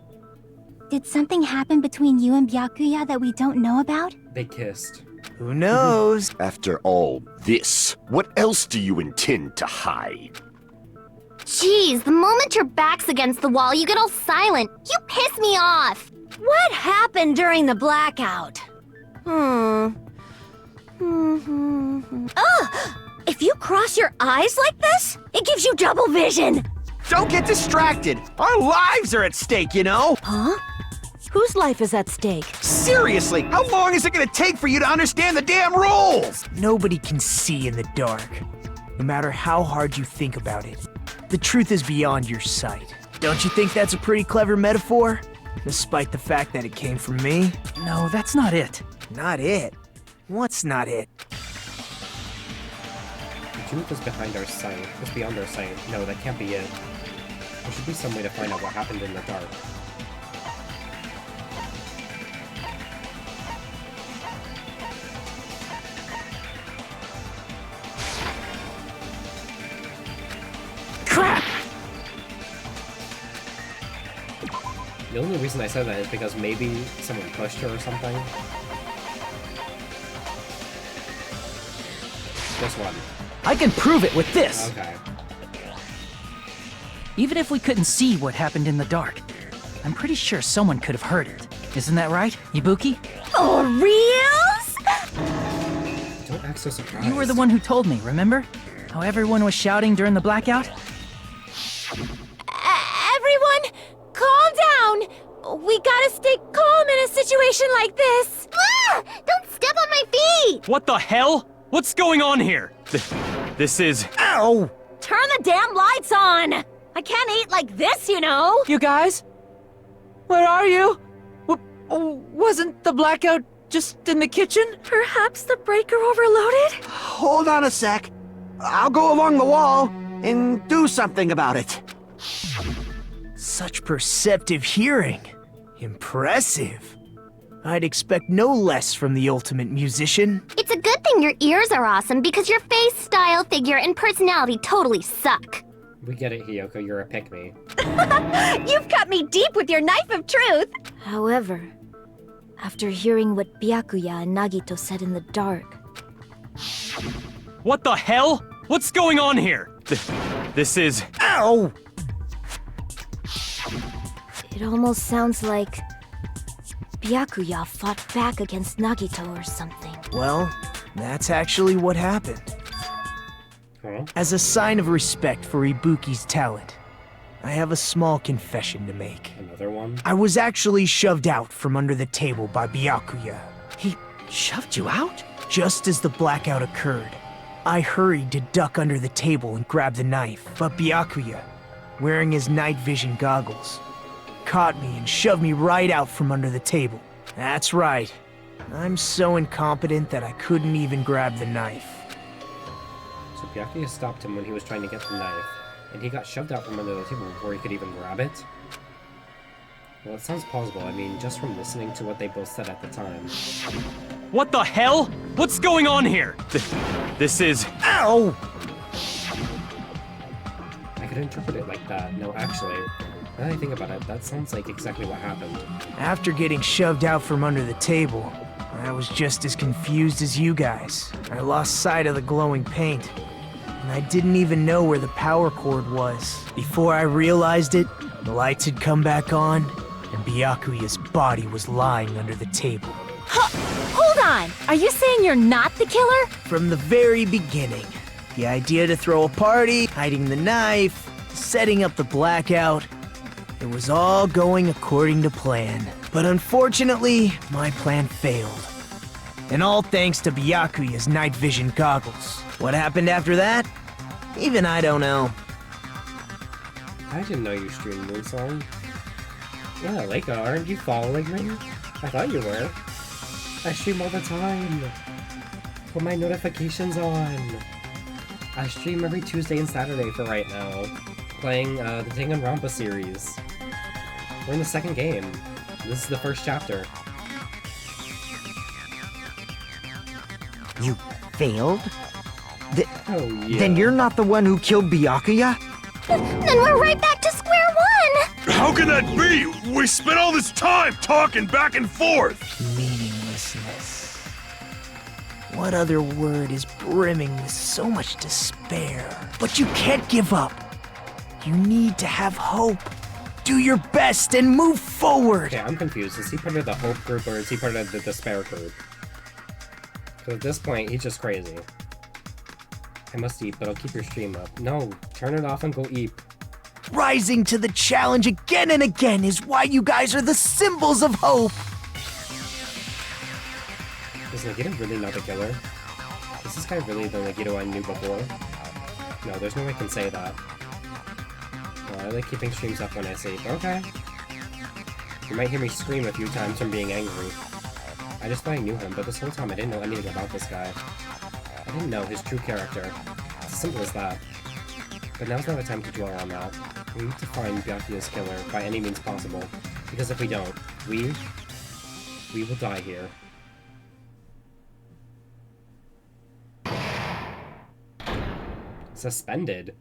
did something happen between you and Byakuya that we don't know about? They kissed. Who knows? After all this, what else do you intend to hide? Jeez, the moment your back's against the wall, you get all silent. You piss me off. What happened during the blackout? If you cross your eyes like this, it gives you double vision. Don't get distracted. Our lives are at stake, you know? Huh? Whose life is at stake? Seriously, how long is it gonna take for you to understand the damn rules? Nobody can see in the dark, no matter how hard you think about it. The truth is beyond your sight. Don't you think that's a pretty clever metaphor? Despite the fact that it came from me? No, that's not it. Not it? What's not it? The truth is behind our sight. It's beyond our sight. No, that can't be it. There should be some way to find out what happened in the dark. Crap! The only reason I said that is because maybe someone pushed her or something. Just one. I can prove it with this! Okay. Even if we couldn't see what happened in the dark, I'm pretty sure someone could have heard it. Isn't that right, Ibuki? For reals? Don't act so surprised. You were the one who told me, remember? How everyone was shouting during the blackout? Everyone, calm down! We gotta stay calm in a situation like this! Ah! Don't step on my feet! What the hell? What's going on here? This is... Ow! Turn the damn lights on! I can't eat like this, you know! You guys? Where are you? Wasn't the blackout just in the kitchen? Perhaps the breaker overloaded? Hold on a sec. I'll go along the wall and do something about it. Such perceptive hearing. Impressive. I'd expect no less from the ultimate musician. It's a good thing your ears are awesome because your face, style, figure, and personality totally suck. We get it, Hiyoko, you're a pick-me. You've cut me deep with your knife of truth! However, after hearing what Byakuya and Nagito said in the dark... What the hell? What's going on here? This is... Ow! It almost sounds like... Byakuya fought back against Nagito or something. Well, that's actually what happened. Huh? As a sign of respect for Ibuki's talent, I have a small confession to make. Another one? I was actually shoved out from under the table by Byakuya. He shoved you out? Just as the blackout occurred, I hurried to duck under the table and grab the knife, but Byakuya, wearing his night vision goggles, caught me and shoved me right out from under the table. That's right. I'm so incompetent that I couldn't even grab the knife. So Byakuya stopped him when he was trying to get the knife, and he got shoved out from under the table before he could even grab it? Well, it sounds plausible. I mean, just from listening to what they both said at the time. What the hell? What's going on here? This is... Ow! I could interpret it like that. No, actually, now that I think about it, that sounds like exactly what happened. After getting shoved out from under the table, I was just as confused as you guys. I lost sight of the glowing paint, and I didn't even know where the power cord was. Before I realized it, the lights had come back on, and Byakuya's body was lying under the table. Hold on! Are you saying you're not the killer? From the very beginning, the idea to throw a party, hiding the knife, setting up the blackout, it was all going according to plan. But unfortunately, my plan failed. And all thanks to Byakuya's night vision goggles. What happened after that? Even I don't know. I didn't know you streamed Moonsong. Yeah, Leica, aren't you following me? I thought you were. I stream all the time. Put my notifications on. I stream every Tuesday and Saturday for right now. Playing the Danganronpa series. We're in the second game. This is the first chapter. You failed? Oh, yeah. Then you're not the one who killed Byakuya? Then we're right back to square one! How can that be? We spent all this time talking back and forth! Meaninglessness. What other word is brimming with so much despair? But you can't give up. You need to have hope. Do your best and move forward. Okay, I'm confused. Is he part of the hope group or is he part of the despair group? So at this point, he's just crazy. I must eat, but I'll keep your stream up. No, turn it off and go eat. Rising to the challenge again and again is why you guys are the symbols of hope. Is Nagito really not the killer? Is this guy really the Nagito I knew before? No, there's no way I can say that. Well, I like keeping streams up when I sleep. Okay. You might hear me scream a few times from being angry. I just thought I knew him, but this whole time I didn't know anything about this guy. I didn't know his true character. It's as simple as that. But now's not the time to dwell on that. We need to find Byakuya's killer by any means possible. Because if we don't, we will die here. Suspended.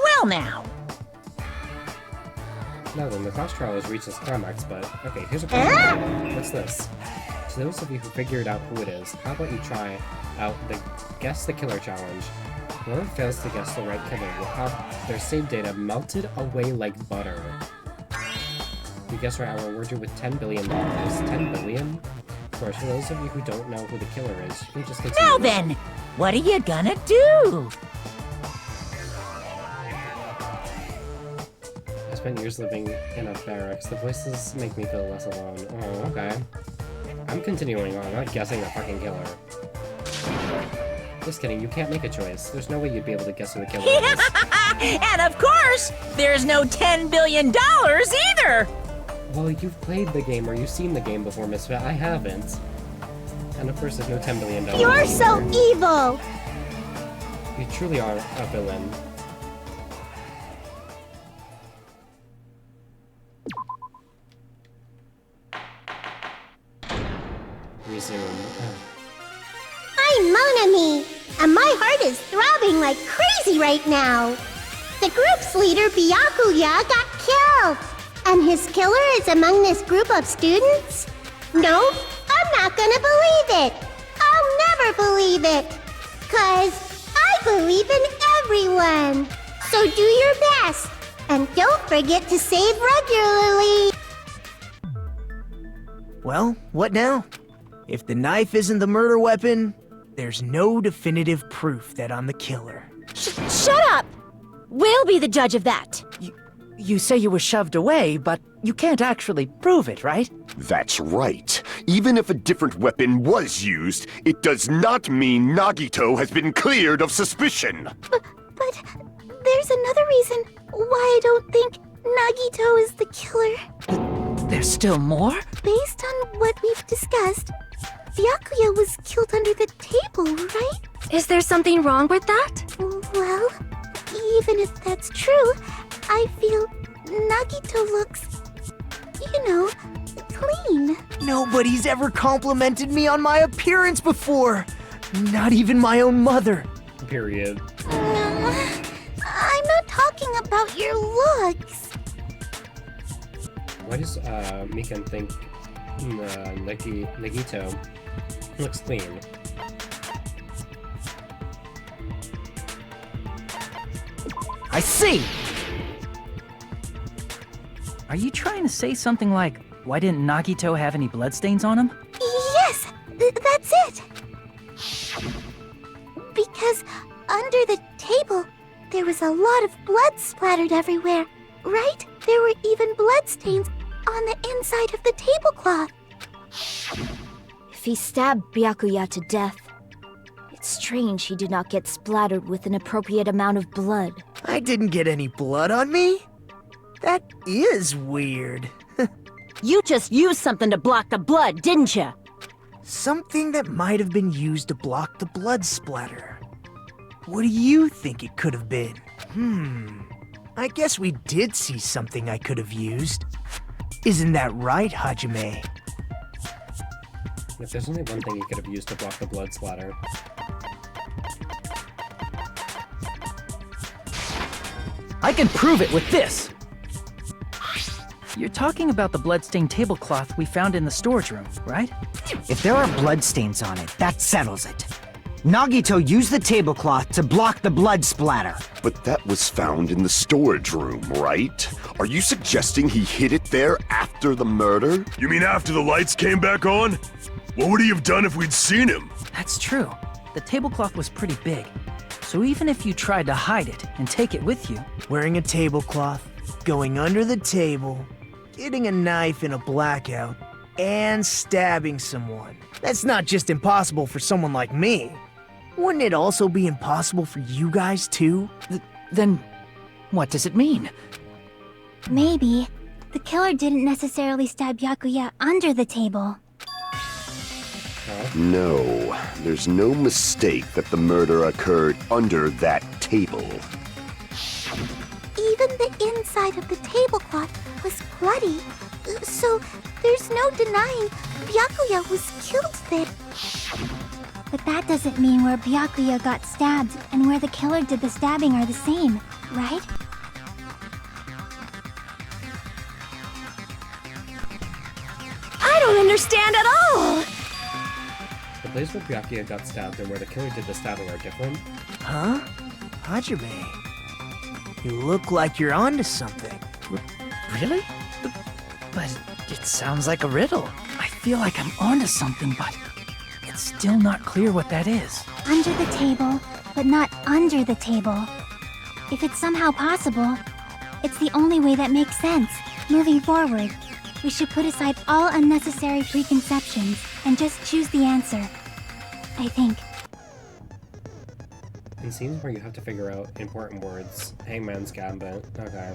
Well now. Now then, the class trial has reached its climax, but... Okay, here's a question. What's this? To those of you who figured out who it is, how about you try out the Guess the Killer challenge? Whoever fails to guess the right killer will have their save data melted away like butter. If you guess right, I will reward you with $10 billion. 10 billion? Of course, for those of you who don't know who the killer is, you can just continue. Now then, what are you gonna do? I spent years living in a barracks. The voices make me feel less alone. Oh, okay. I'm continuing on, not guessing the fucking killer. Just kidding, you can't make a choice. There's no way you'd be able to guess who the killer is. And of course, there's no $10 billion either! Well, you've played the game or you've seen the game before, Misfit. I haven't. And of course, there's no $10 billion. You're so evil! You truly are a villain. of me, and my heart is throbbing like crazy right now. The group's leader, Byakuya, got killed, and his killer is among this group of students? Nope, I'm not gonna believe it. I'll never believe it, 'cause I believe in everyone. So do your best, and don't forget to save regularly. Well, what now? If the knife isn't the murder weapon, there's no definitive proof that I'm the killer. Shut up! We'll be the judge of that. You say you were shoved away, but you can't actually prove it, right? That's right. Even if a different weapon was used, it does not mean Nagito has been cleared of suspicion. But there's another reason why I don't think Nagito is the killer. There's still more? Based on what we've discussed, Byakuya was killed under the table, right? Is there something wrong with that? Well, even if that's true, I feel Nagito looks, clean. Nobody's ever complimented me on my appearance before. Not even my own mother. Period. I'm not talking about your looks. Why does Mikan think Nagito looks clean? I see! Are you trying to say something like, why didn't Nagito have any bloodstains on him? Yes, that's it. Because under the table, there was a lot of blood splattered everywhere, right? There were even bloodstains on the inside of the tablecloth. If he stabbed Byakuya to death, it's strange he did not get splattered with an appropriate amount of blood. I didn't get any blood on me? That is weird. You just used something to block the blood, didn't you? Something that might have been used to block the blood splatter. What do you think it could have been? I guess we did see something I could have used. Isn't that right, Hajime? If there's only one thing you could have used to block the blood splatter. I can prove it with this! You're talking about the bloodstained tablecloth we found in the storage room, right? If there are bloodstains on it, that settles it. Nagito used the tablecloth to block the blood splatter. But that was found in the storage room, right? Are you suggesting he hid it there after the murder? You mean after the lights came back on? What would he have done if we'd seen him? That's true. The tablecloth was pretty big. So even if you tried to hide it and take it with you... Wearing a tablecloth, going under the table, getting a knife in a blackout, and stabbing someone. That's not just impossible for someone like me. Wouldn't it also be impossible for you guys too? Then, what does it mean? Maybe the killer didn't necessarily stab Byakuya under the table. No, there's no mistake that the murder occurred under that table. Even the inside of the tablecloth was bloody, so there's no denying Byakuya was killed there. But that doesn't mean where Byakuya got stabbed and where the killer did the stabbing are the same, right? I don't understand at all! The place where Byakuya got stabbed and where the killer did the stabbing are different? Huh? Hajime, you look like you're onto something. Really? But it sounds like a riddle. I feel like I'm onto something, but it's still not clear what that is. Under the table, but not under the table. If it's somehow possible, it's the only way that makes sense. Moving forward, we should put aside all unnecessary preconceptions and just choose the answer. I think. In scenes where you have to figure out important words, Hangman's Gambit. Okay.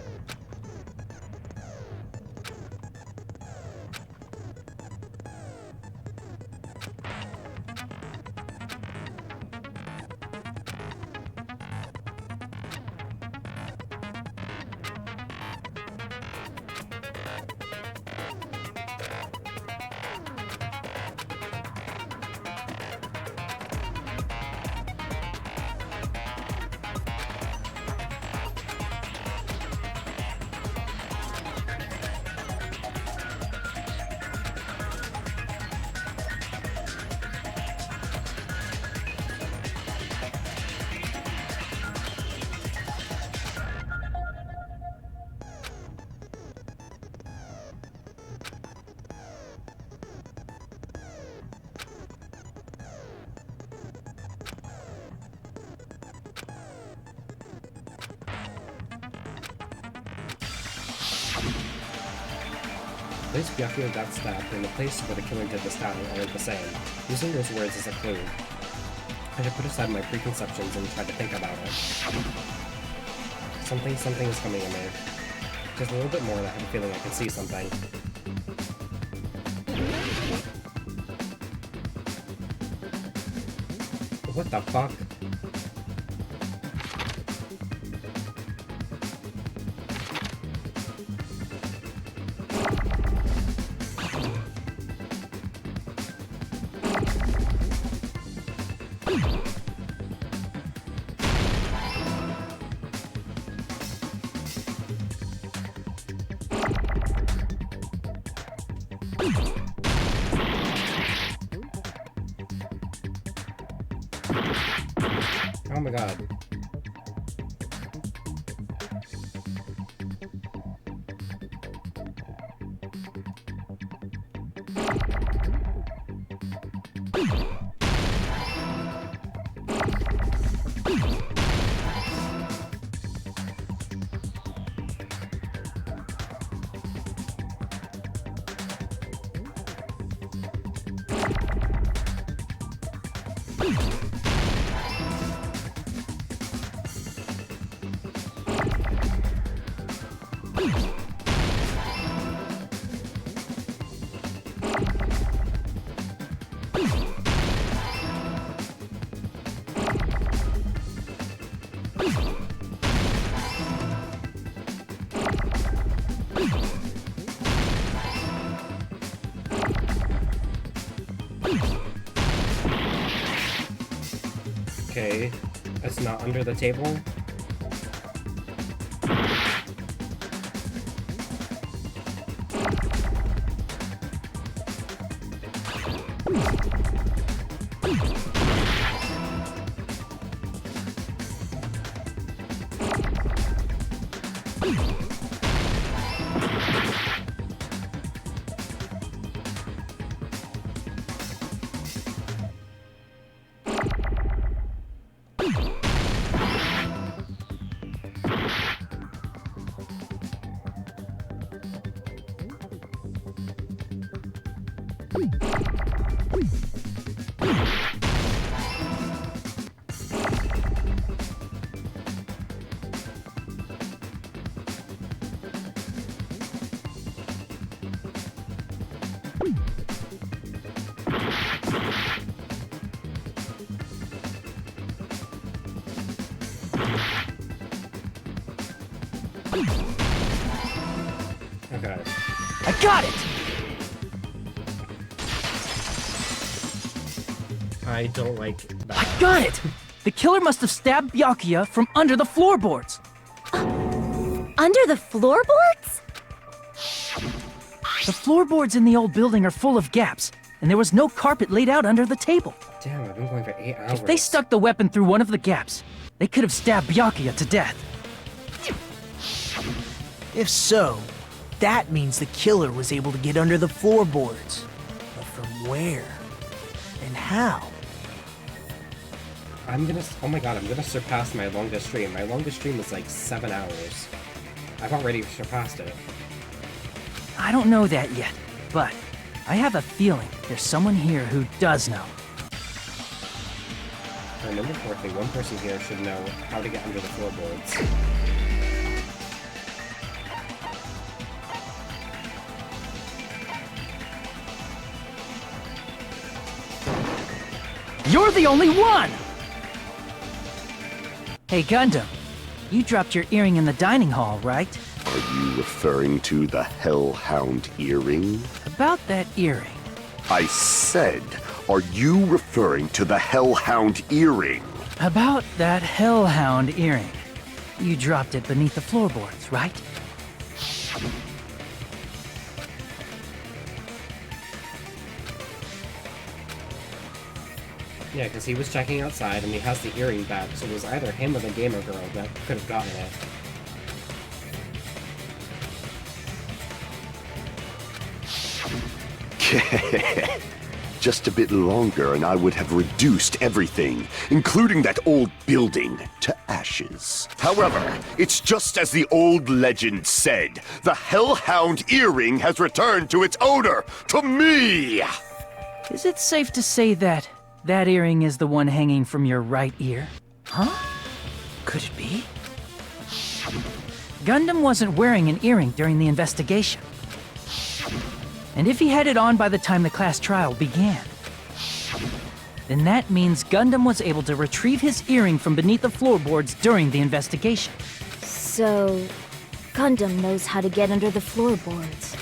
place Byakuya got stabbed and the place where the killer did the stabbing are the same. Using those words as a clue. I should put aside my preconceptions and try to think about it. Something is coming in me. Just a little bit more and I have a feeling I can see something. What the fuck? Oh my god. Okay, it's not under the table. Okay. I got it! I don't like that. I got it! The killer must have stabbed Byakuya from under the floorboards. Under the floorboards? The floorboards in the old building are full of gaps, and there was no carpet laid out under the table. Damn, I've been going for 8 hours. If they stuck the weapon through one of the gaps, they could have stabbed Byakuya to death. If so, that means the killer was able to get under the floorboards. But from where? And how? Oh my god, I'm gonna surpass my longest stream. My longest stream was like 7 hours. I've already surpassed it. I don't know that yet, but I have a feeling there's someone here who does know. If I remember correctly, one person here should know how to get under the floorboards. You're the only one! Hey, Gundam, you dropped your earring in the dining hall, right? Are you referring to the Hellhound earring? About that earring. I said, are you referring to the Hellhound earring? About that Hellhound earring. You dropped it beneath the floorboards, right? Yeah, because he was checking outside and he has the earring back, so it was either him or the gamer girl that could have gotten it. Just a bit longer and I would have reduced everything, including that old building, to ashes. However, it's just as the old legend said. The Hellhound earring has returned to its owner, to me! Is it safe to say that that earring is the one hanging from your right ear? Huh? Could it be? Gundam wasn't wearing an earring during the investigation. And if he had it on by the time the class trial began, then that means Gundam was able to retrieve his earring from beneath the floorboards during the investigation. So, Gundam knows how to get under the floorboards.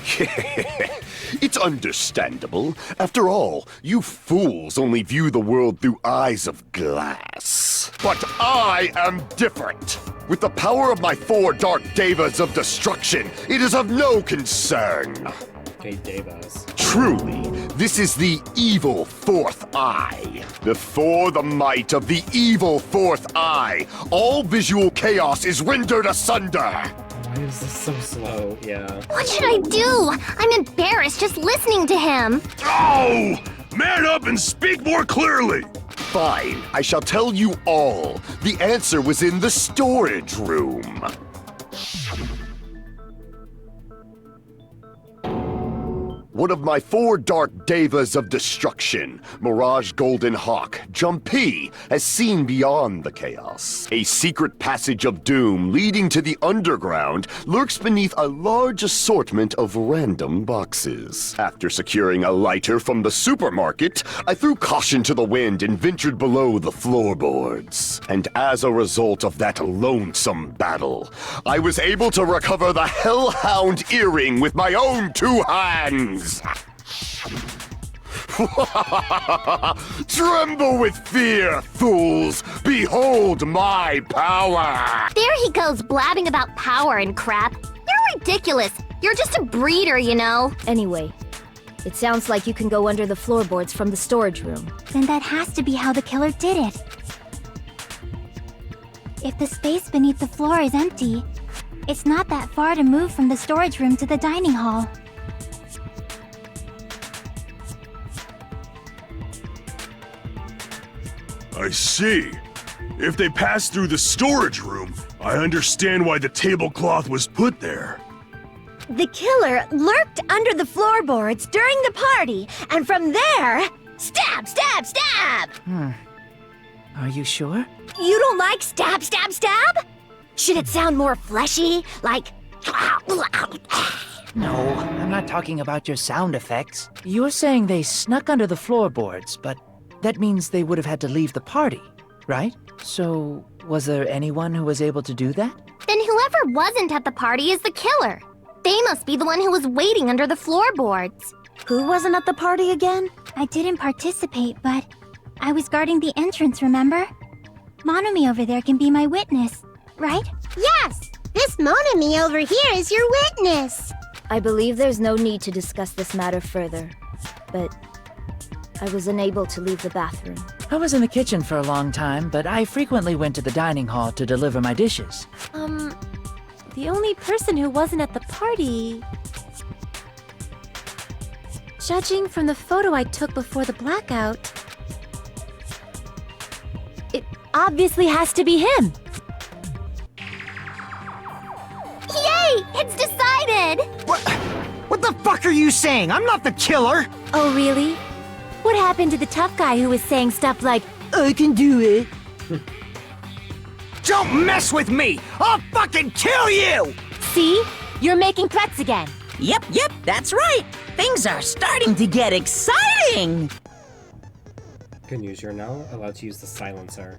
It's understandable. After all, you fools only view the world through eyes of glass. But I am different. With the power of my 4 Dark Devas of Destruction, it is of no concern. Okay, Devas. Truly, this is the evil 4th eye. Before the might of the evil 4th eye, all visual chaos is rendered asunder. Why is this so slow? Yeah. What should I do? I'm embarrassed just listening to him. Oh! Man up and speak more clearly! Fine, I shall tell you all. The answer was in the storage room. One of my 4 Dark Devas of Destruction, Mirage Golden Hawk, Jumpy, has seen beyond the chaos. A secret passage of doom leading to the underground lurks beneath a large assortment of random boxes. After securing a lighter from the supermarket, I threw caution to the wind and ventured below the floorboards. And as a result of that lonesome battle, I was able to recover the Hellhound earring with my own 2 hands. Tremble with fear, fools! Behold my power! There he goes blabbing about power and crap. You're ridiculous. You're just a breeder, you know. Anyway, it sounds like you can go under the floorboards from the storage room. Then that has to be how the killer did it. If the space beneath the floor is empty, it's not that far to move from the storage room to the dining hall. I see. If they passed through the storage room, I understand why the tablecloth was put there. The killer lurked under the floorboards during the party, and from there, stab, stab, stab! Are you sure? You don't like stab, stab, stab? Should it sound more fleshy, like... No, I'm not talking about your sound effects. You're saying they snuck under the floorboards, but that means they would have had to leave the party, right? So, was there anyone who was able to do that? Then whoever wasn't at the party is the killer. They must be the one who was waiting under the floorboards. Who wasn't at the party again? I didn't participate, but I was guarding the entrance, remember? Monomi over there can be my witness, right? Yes! This Monami over here is your witness! I believe there's no need to discuss this matter further, but I was unable to leave the bathroom. I was in the kitchen for a long time, but I frequently went to the dining hall to deliver my dishes. The only person who wasn't at the party... Judging from the photo I took before the blackout, it obviously has to be him. Yay! It's decided! What the fuck are you saying? I'm not the killer! Oh, really? What happened to the tough guy who was saying stuff like, I can do it. Don't mess with me! I'll fucking kill you! see? You're making threats again. Yep, that's right. Things are starting to get exciting. Good news, you're now allowed to use the silencer.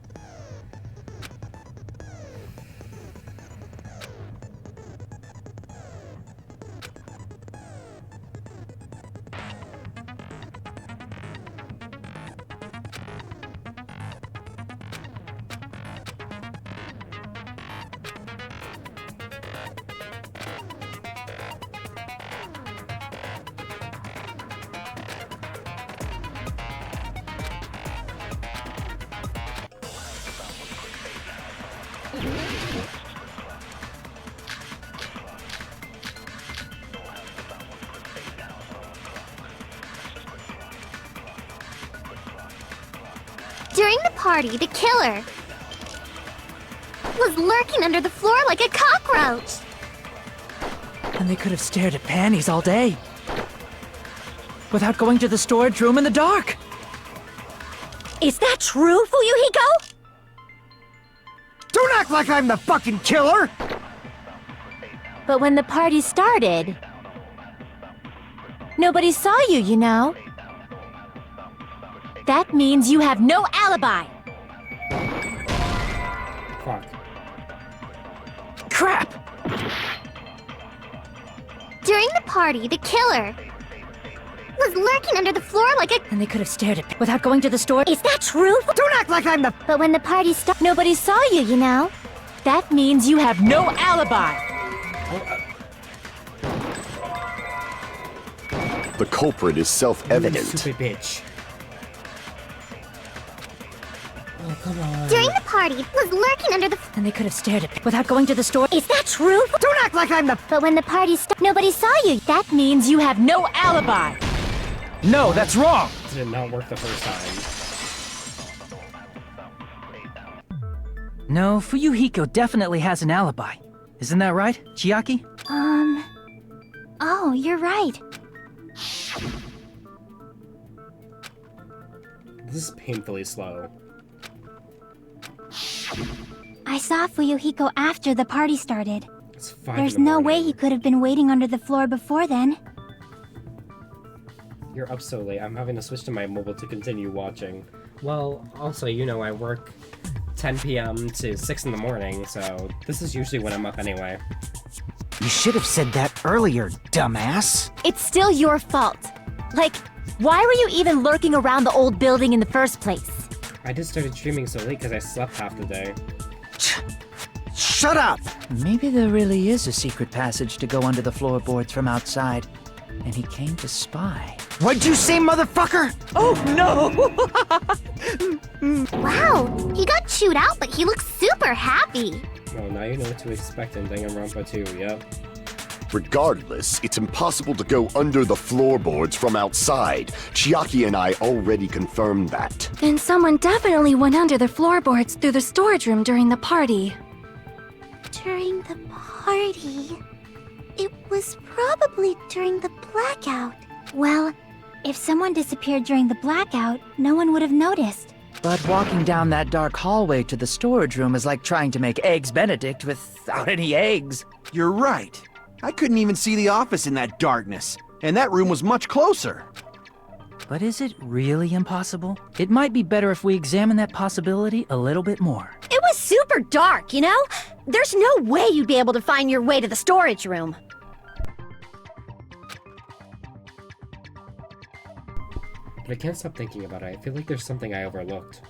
party, the killer was lurking under the floor like a cockroach. And they could have stared at panties all day. Without going to the storage room in the dark. Is that true, Fuyuhiko? Don't act like I'm the fucking killer! But when the party started, nobody saw you, you know. That means you have no alibi. Fuck. Crap! During the party, the killer was lurking under the floor like a... And they could have stared at without going to the store. Is that true? Don't act like I'm the... But when the party started, nobody saw you, you know. That means you have no alibi. The culprit is self-evident. Stupid bitch. Oh, come on. During the party, was lurking under the... And they could have stared at without going to the store. Is that true? Don't act like I'm the... But when the party started, nobody saw you. That means you have no alibi. No, that's wrong! Did not work the first time. No, Fuyuhiko definitely has an alibi. Isn't that right, Chiaki? Oh, you're right. This is painfully slow. I saw Fuyuhiko after the party started. It's 5 There's in the no way morning. he could have been waiting under the floor before then. You're up so late. I'm having to switch to my mobile to continue watching. Well, also, you know, I work 10 p.m. to 6 in the morning, so this is usually when I'm up anyway. You should have said that earlier, dumbass. It's still your fault. Like, why were you even lurking around the old building in the first place? I just started streaming so late because I slept half the day. Shut up! Maybe there really is a secret passage to go under the floorboards from outside, and he came to spy. What'd you say, motherfucker? Oh no! Wow, he got chewed out, but he looks super happy. Well, now you know what to expect in Danganronpa 2, yep. Regardless, it's impossible to go under the floorboards from outside. Chiaki and I already confirmed that. Then someone definitely went under the floorboards through the storage room during the party. During the party? It was probably during the blackout. Well, if someone disappeared during the blackout, no one would have noticed. But walking down that dark hallway to the storage room is like trying to make Eggs Benedict without any eggs. You're right. I couldn't even see the office in that darkness, and that room was much closer. But is it really impossible? It might be better if we examine that possibility a little bit more. It was super dark, you know? There's no way you'd be able to find your way to the storage room. But I can't stop thinking about it. I feel like there's something I overlooked.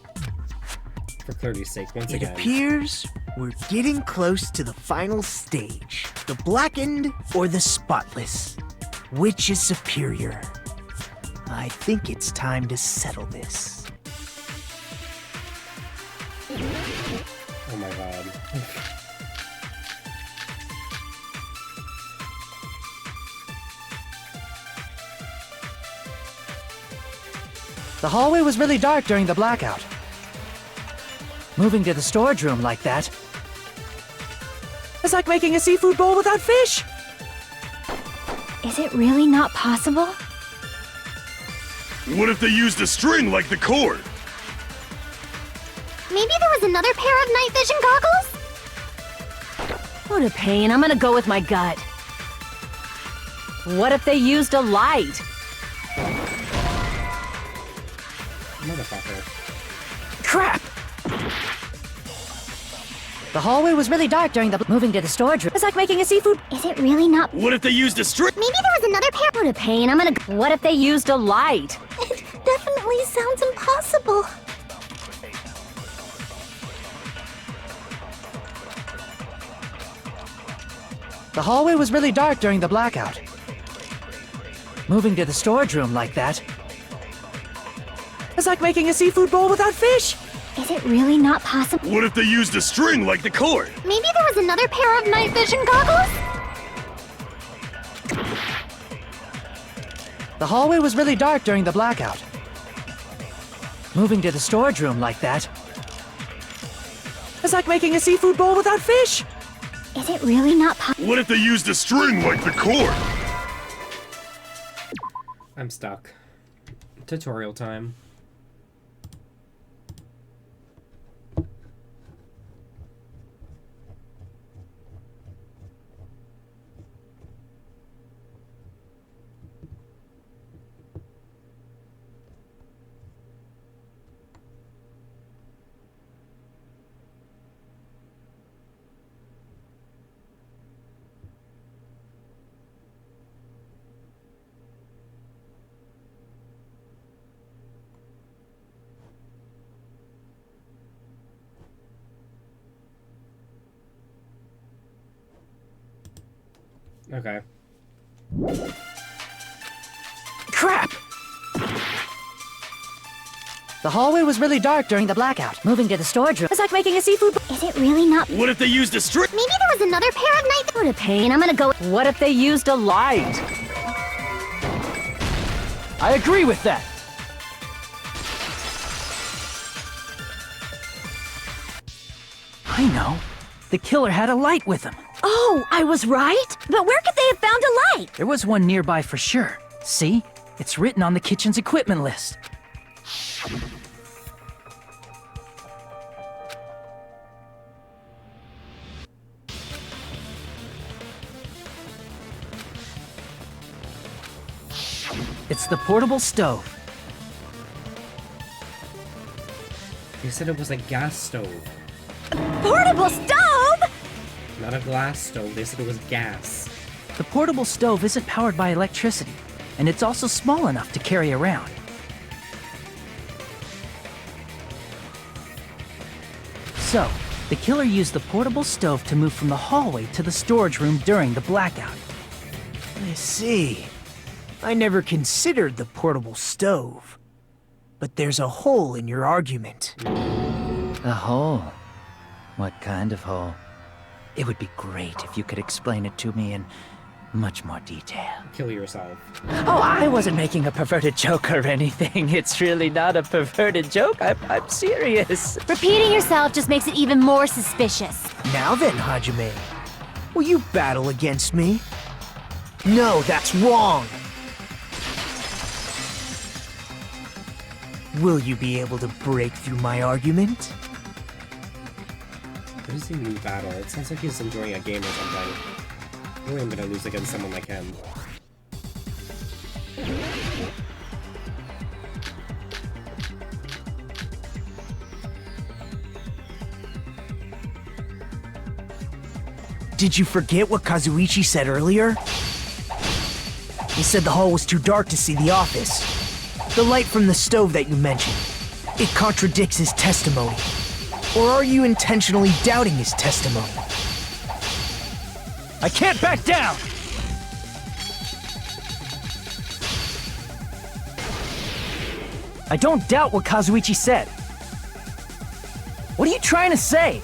For clarity's sake, once It again. appears we're getting close to the final stage. The blackened or the spotless? Which is superior? I think it's time to settle this. Oh my god. The hallway was really dark during the blackout. Moving to the storage room like that is like making a seafood bowl without fish. Is it really not possible? What if they used a string like the cord? Maybe there was another pair of night vision goggles? What a pain. I'm gonna go with my gut. What if they used a light? Motherfucker. Crap! The hallway was really dark during the moving to the storage room. It's like making a seafood. Is it really not? What if they used a string? Maybe there was another pair. What a pain. I'm gonna. What if they used a light? It definitely sounds impossible. The hallway was really dark during the blackout. Moving to the storage room like that is like making a seafood bowl without fish. Is it really not possible? What if they used a string like the cord? Maybe there was another pair of night vision goggles? The hallway was really dark during the blackout. Moving to the storage room like that It's like making a seafood bowl without fish. Is it really not possible? What if they used a string like the cord? I'm stuck. Tutorial time. Okay. Crap! The hallway was really dark during the blackout. Moving to the storage room. It's like making a seafood. Is it really not? What if they used a string? Maybe there was another pair of night. What a pain. I'm gonna go. What if they used a light? I agree with that. I know. The killer had a light with him. Oh, I was right? But where could they have found a light? There was one nearby for sure. See? It's written on the kitchen's equipment list. It's the portable stove. They said it was a gas stove. Portable stove? Not a glass stove, they said it was gas. The portable stove isn't powered by electricity, and it's also small enough to carry around. So, the killer used the portable stove to move from the hallway to the storage room during the blackout. I see. I never considered the portable stove. But there's a hole in your argument. A hole? What kind of hole? It would be great if you could explain it to me in much more detail. Kill yourself. Oh, I wasn't making a perverted joke or anything. It's really not a perverted joke. I'm serious. Repeating yourself just makes it even more suspicious. Now then, Hajime, will you battle against me? No, that's wrong. Will you be able to break through my argument? What does he mean battle? It sounds like he's enjoying a game or something. I know I'm gonna lose against someone like him. Did you forget what Kazuichi said earlier? He said the hall was too dark to see the office. The light from the stove that you mentioned, it contradicts his testimony. Or are you intentionally doubting his testimony? I can't back down! I don't doubt what Kazuichi said. What are you trying to say?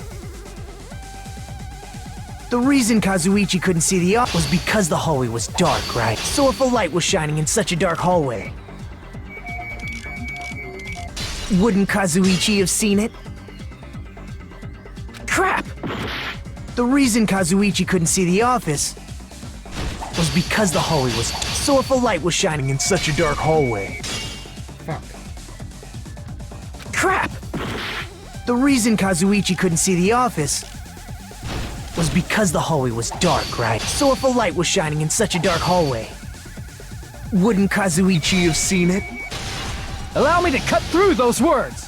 The reason Kazuichi couldn't see the office was because the hallway was dark, right? So if a light was shining in such a dark hallway, wouldn't Kazuichi have seen it? Crap! The reason Kazuichi couldn't see the office was because the hallway was... So if a light was shining in such a dark hallway... Fuck. Crap! The reason Kazuichi couldn't see the office was because the hallway was dark, right? So if a light was shining in such a dark hallway, wouldn't Kazuichi have seen it? Allow me to cut through those words!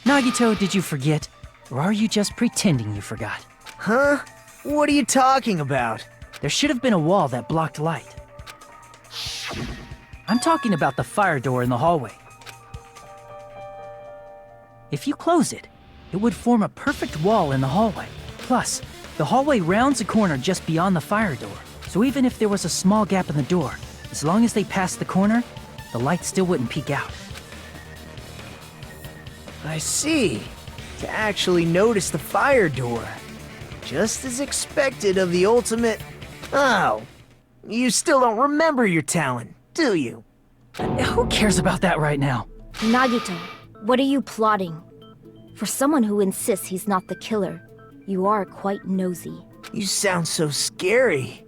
Nagito, did you forget? Or are you just pretending you forgot? Huh? What are you talking about? There should have been a wall that blocked light. I'm talking about the fire door in the hallway. If you close it, it would form a perfect wall in the hallway. Plus, the hallway rounds a corner just beyond the fire door. So even if there was a small gap in the door, as long as they passed the corner, the light still wouldn't peek out. I see. To actually notice the fire door. Just as expected of the ultimate... Oh, you still don't remember your talent, do you? Who cares about that right now? Nagito, What are you plotting? For someone who insists he's not the killer, you are quite nosy. You sound so scary.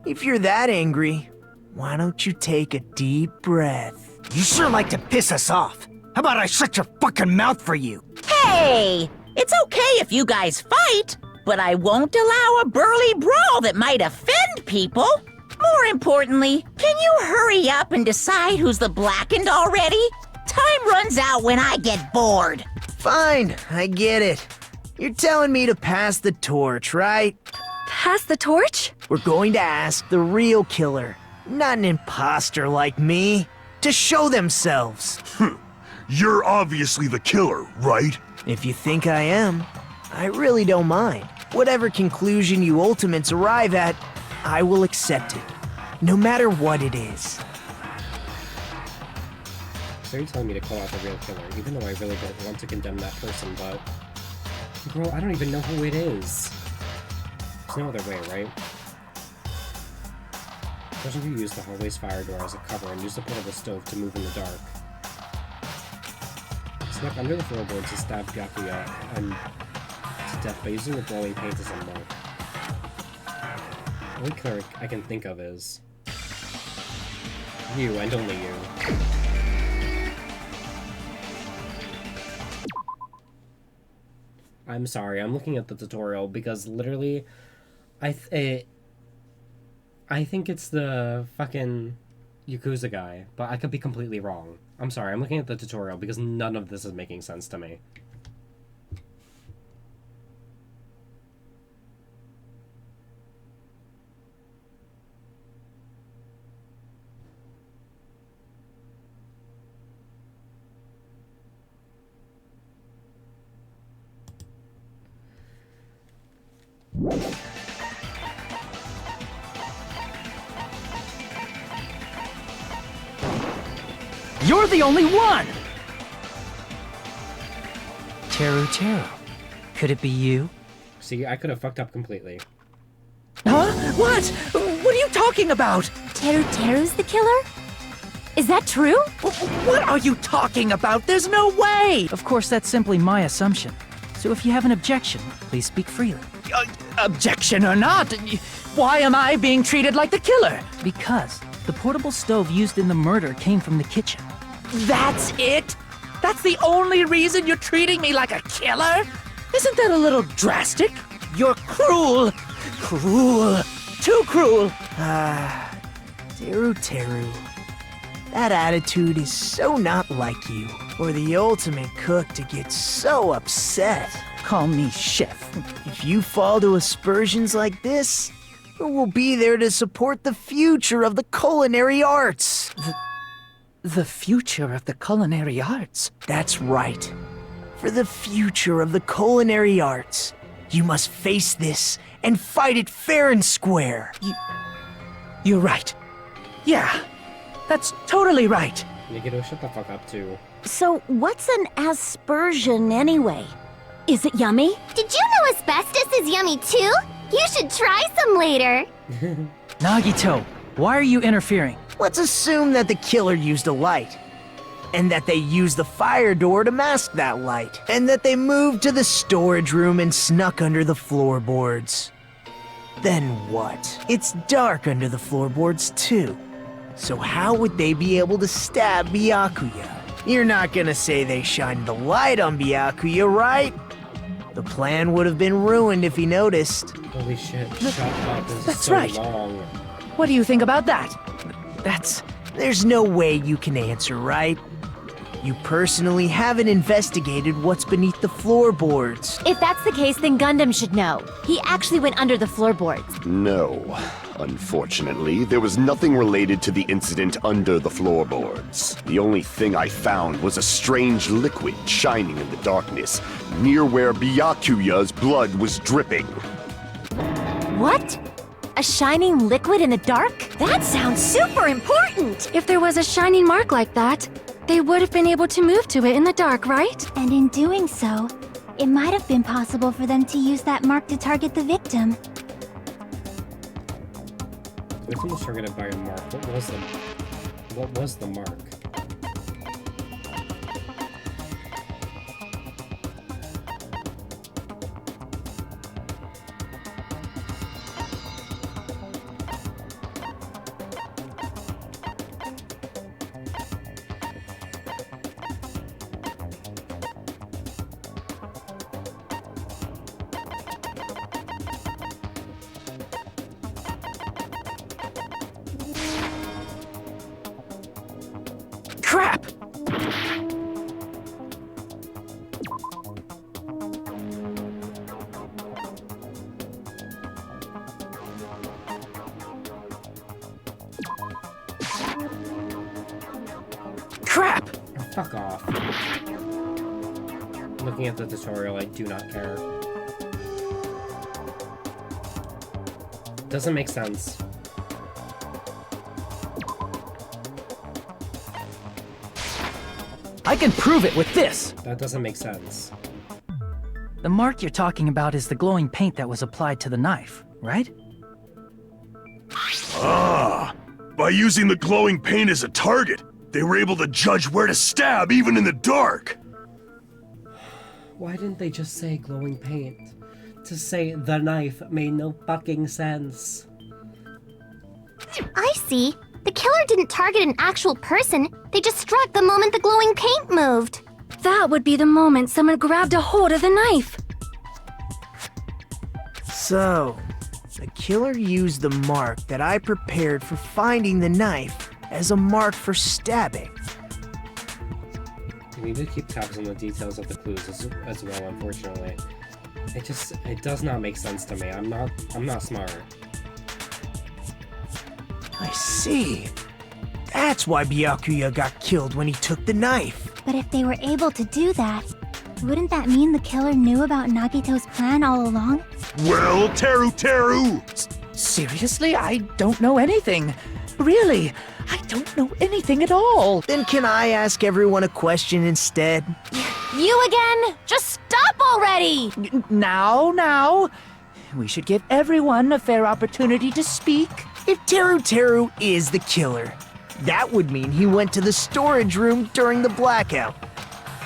If you're that angry, why don't you take a deep breath? You sure like to piss us off. How about I shut your fucking mouth for you? Hey! It's okay if you guys fight, but I won't allow a burly brawl that might offend people. More importantly, can you hurry up and decide who's the blackened already? Time runs out when I get bored. Fine, I get it. You're telling me to pass the torch, right? Pass the torch? We're going to ask the real killer, not an imposter like me, to show themselves. You're obviously the killer, right? If you think I am, I really don't mind. Whatever conclusion you ultimates arrive at, I will accept it, no matter what it is. So you're telling me to call out the real killer, even though I really don't want to condemn that person, but... Bro, I don't even know who it is. There's no other way, right? Suppose you use the hallway's fire door as a cover and use the portable stove to move in the dark. Snuck under the floorboards to stab Byakuya to death by using the glowing paint as a mark. The only killer I can think of is... you, and only you. I'm sorry, I'm looking at the tutorial because literally, I think it's the fucking Yakuza guy, but I could be completely wrong. I'm sorry, I'm looking at the tutorial because none of this is making sense to me. You're the only one! Teru. Could it be you? See, I could have fucked up completely. Huh? What? What are you talking about? Teru's the killer? Is that true? What are you talking about? There's no way! Of course, that's simply my assumption. So if you have an objection, please speak freely. Objection or not, why am I being treated like the killer? Because the portable stove used in the murder came from the kitchen. That's it? That's the only reason you're treating me like a killer? Isn't that a little drastic? You're cruel. Cruel. Too cruel. Teru. That attitude is so not like you, or the ultimate cook to get so upset. Call me chef. If you fall to aspersions like this, who will be there to support the future of the culinary arts? The future of the culinary arts? That's right. For the future of the culinary arts, you must face this and fight it fair and square. You're right. Yeah, that's totally right. Nigito, shut the fuck up too. So, what's an aspersion anyway? Is it yummy? Did you know asbestos is yummy too? You should try some later. Nagito, why are you interfering? Let's assume that the killer used a light, and that they used the fire door to mask that light, and that they moved to the storage room and snuck under the floorboards. Then what? It's dark under the floorboards too. So how would they be able to stab Byakuya? You're not gonna say they shined the light on Byakuya, right? The plan would have been ruined if he noticed. Holy shit, shut up, this That's is so right. long. What do you think about that? There's no way you can answer, right? You personally haven't investigated what's beneath the floorboards. If that's the case, then Gundam should know. He actually went under the floorboards. No. Unfortunately, there was nothing related to the incident under the floorboards. The only thing I found was a strange liquid shining in the darkness, near where Byakuya's blood was dripping. What? A shining liquid in the dark? That sounds super important! If there was a shining mark like that, they would have been able to move to it in the dark, right? And in doing so, it might have been possible for them to use that mark to target the victim. The victim was targeted by a mark. What was the mark? Fuck off. Looking at the tutorial, I do not care. Doesn't make sense. I can prove it with this! That doesn't make sense. The mark you're talking about is the glowing paint that was applied to the knife, right? Ah! By using the glowing paint as a target, they were able to judge where to stab even in the dark! Why didn't they just say glowing paint? To say the knife made no fucking sense. I see. The killer didn't target an actual person. They just struck the moment the glowing paint moved. That would be the moment someone grabbed a hold of the knife. So, the killer used the mark that I prepared for finding the knife as a mark for stabbing. We need to keep tabs on the details of the clues as well, unfortunately. It does not make sense to me. I'm not smart. I see. That's why Byakuya got killed when he took the knife. But if they were able to do that, wouldn't that mean the killer knew about Nagito's plan all along? Well, Teru Teru! Seriously? I don't know anything. Really, I don't know anything at all. Then can I ask everyone a question instead? You again? Just stop already! Now. We should give everyone a fair opportunity to speak. If Teru Teru is the killer, that would mean he went to the storage room during the blackout.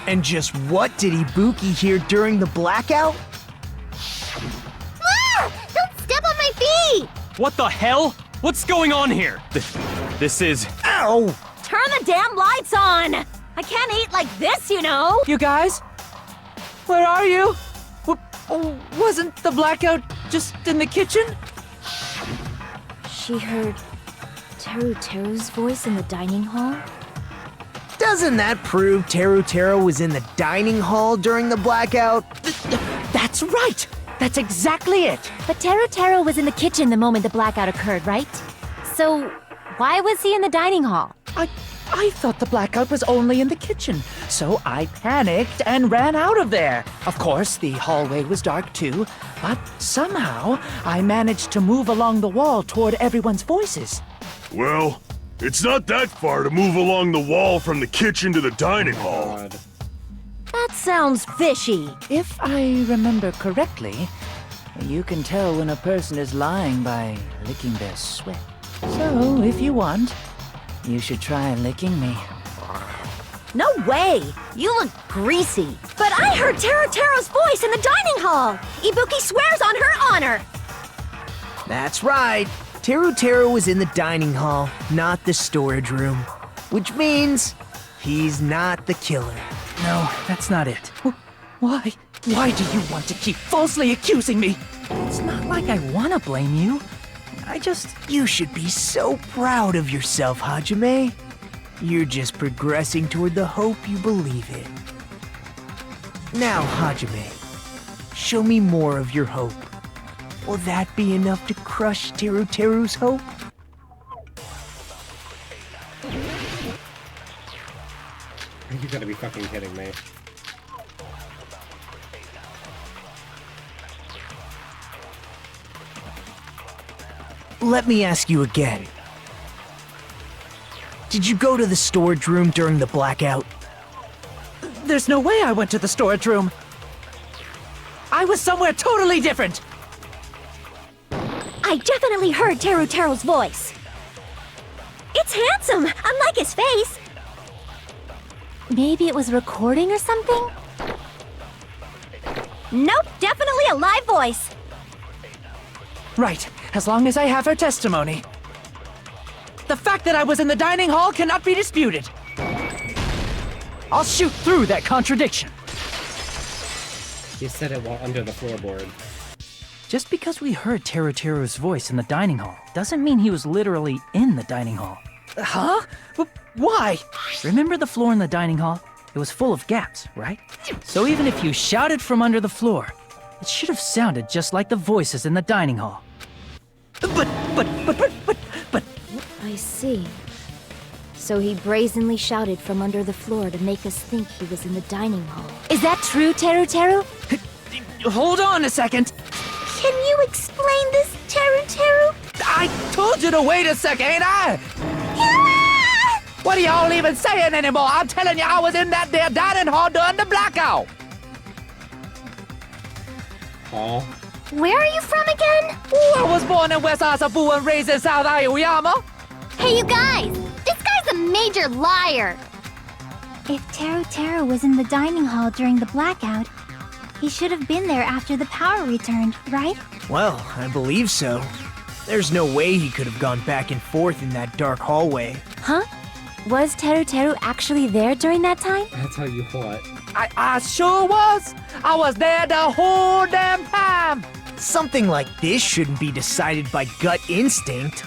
And just what did Ibuki hear during the blackout? Ah! Don't step on my feet! What the hell? What's going on here? This is... Ow! Turn the damn lights on! I can't eat like this, you know! You guys? Where are you? Wasn't the blackout just in the kitchen? She heard Teru's voice in the dining hall? Doesn't that prove Teru was in the dining hall during the blackout? That's right! That's exactly it! But Teru was in the kitchen the moment the blackout occurred, right? So, why was he in the dining hall? I thought the blackout was only in the kitchen, so I panicked and ran out of there. Of course, the hallway was dark too, but somehow I managed to move along the wall toward everyone's voices. Well, it's not that far to move along the wall from the kitchen to the dining hall. God. That sounds fishy. If I remember correctly, you can tell when a person is lying by licking their sweat. So, if you want, you should try licking me. No way! You look greasy. But I heard Teru's voice in the dining hall! Ibuki swears on her honor! That's right. Teru was in the dining hall, not the storage room. Which means he's not the killer. No, that's not it. Why? Why do you want to keep falsely accusing me? It's not like I want to blame you. You should be so proud of yourself, Hajime. You're just progressing toward the hope you believe in. Now, Hajime, show me more of your hope. Will that be enough to crush Teru's hope? You gotta be fucking kidding me. Let me ask you again. Did you go to the storage room during the blackout? There's no way I went to the storage room. I was somewhere totally different. I definitely heard Teru's voice. It's handsome, unlike his face. Maybe it was a recording or something? Nope, definitely a live voice. Right, as long as I have her testimony. The fact that I was in the dining hall cannot be disputed. I'll shoot through that contradiction. You said it while under the floorboard. Just because we heard Teru's voice in the dining hall doesn't mean he was literally in the dining hall. Huh? Why? Remember the floor in the dining hall? It was full of gaps, right? So even if you shouted from under the floor, it should have sounded just like the voices in the dining hall. But... I see. So he brazenly shouted from under the floor to make us think he was in the dining hall. Is that true, Teru Teru? Hold on a second. Can you explain this, Teru Teru? I told you to wait a second, ain't I? What are y'all even saying anymore? I'm telling you, I was in that there dining hall during the blackout. Hall? Where are you from again? I was born in West Asabu and raised in South Aoyama. Hey, you guys! This guy's a major liar! If Teru Teru was in the dining hall during the blackout, he should have been there after the power returned, right? Well, I believe so. There's no way he could have gone back and forth in that dark hallway. Huh? Was Teru Teru actually there during that time? I'll tell you what. I sure was. I was there the whole damn time. Something like this shouldn't be decided by gut instinct.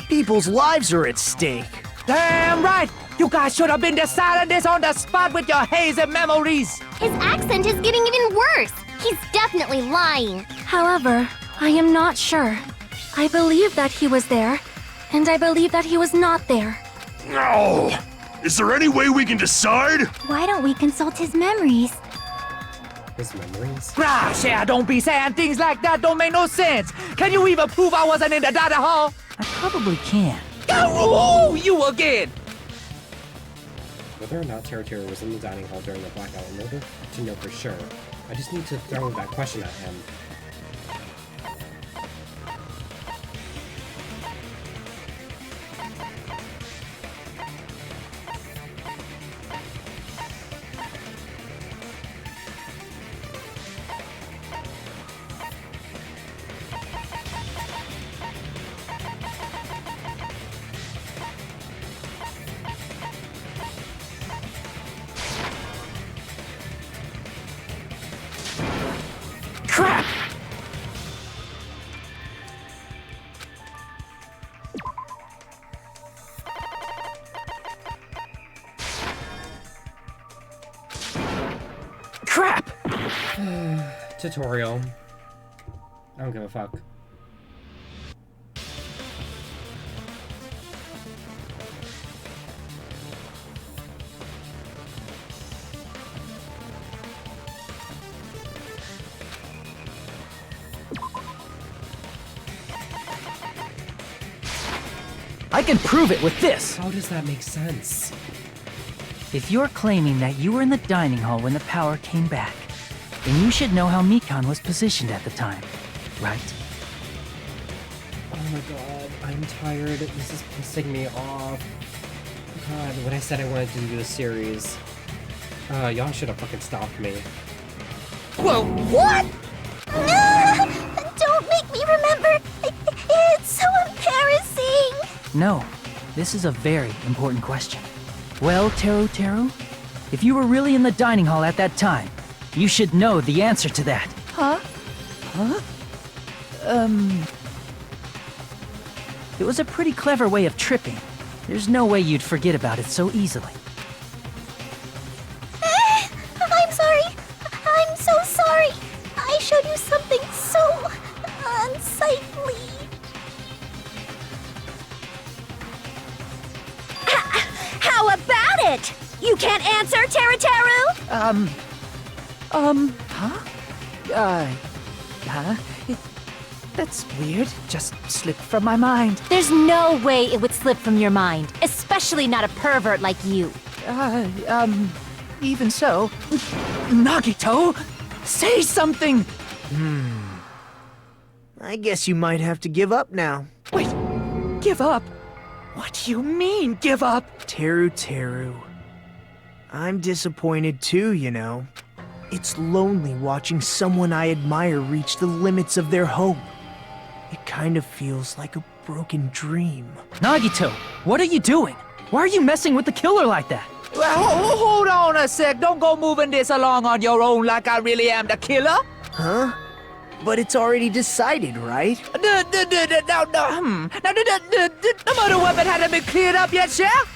People's lives are at stake. Damn right. You guys should have been deciding this on the spot with your hazy memories. His accent is getting even worse. He's definitely lying. However, I am not sure. I believe that he was there, and I believe that he was not there. No! Is there any way we can decide? Why don't we consult his memories? His memories? Gosh, yeah, don't be saying things like that. Don't make no sense. Can you even prove I wasn't in the dining hall? I probably can. Oh, you again! Whether or not Teru Teru was in the dining hall during the blackout, in order to know for sure, I just need to throw that question at him. Crap! Crap! Tutorial. I don't give a fuck. I can prove it with this! How does that make sense? If you're claiming that you were in the dining hall when the power came back, then you should know how Mikan was positioned at the time, right? Oh my god, I'm tired. This is pissing me off. God, when I said I wanted to do this series, y'all should have fucking stopped me. Whoa, What? Don't make me remember. It's so embarrassing. No, this is a very important question. Well, Teru Teru, if you were really in the dining hall at that time, you should know the answer to that. Huh? Huh? It was a pretty clever way of tripping. There's no way you'd forget about it so easily. I'm sorry. I'm so sorry. I showed you something so unsightly. How about it? You can't answer, Teru Teru? That's weird. Just slipped from my mind. There's no way it would slip from your mind, especially not a pervert like you. Even so. Nagito, say something! I guess you might have to give up now. Wait, give up? What do you mean, give up? Teru Teru. I'm disappointed too, you know. It's lonely watching someone I admire reach the limits of their hope. It kind of feels like a broken dream. Nagito, what are you doing? Why are you messing with the killer like that? Well, hold on a sec. Don't go moving this along on your own like I really am the killer. Huh? But it's already decided, right? Now, the murder weapon hasn't been cleared up yet, Chef?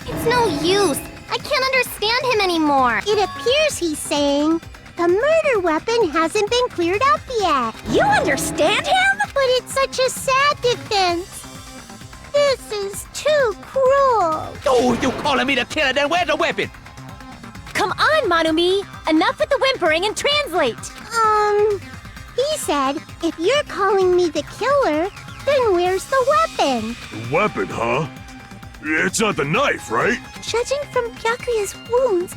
It's no use. I can't understand him anymore. It appears he's saying the murder weapon hasn't been cleared up yet. You understand him? But it's such a sad defense. This is too cruel. Oh, you calling me the killer, then where's the weapon? Come on, Manumi! Enough with the whimpering and translate! He said, if you're calling me the killer, then where's the weapon? Weapon, huh? It's not the knife, right? Judging from Byakuya's wounds,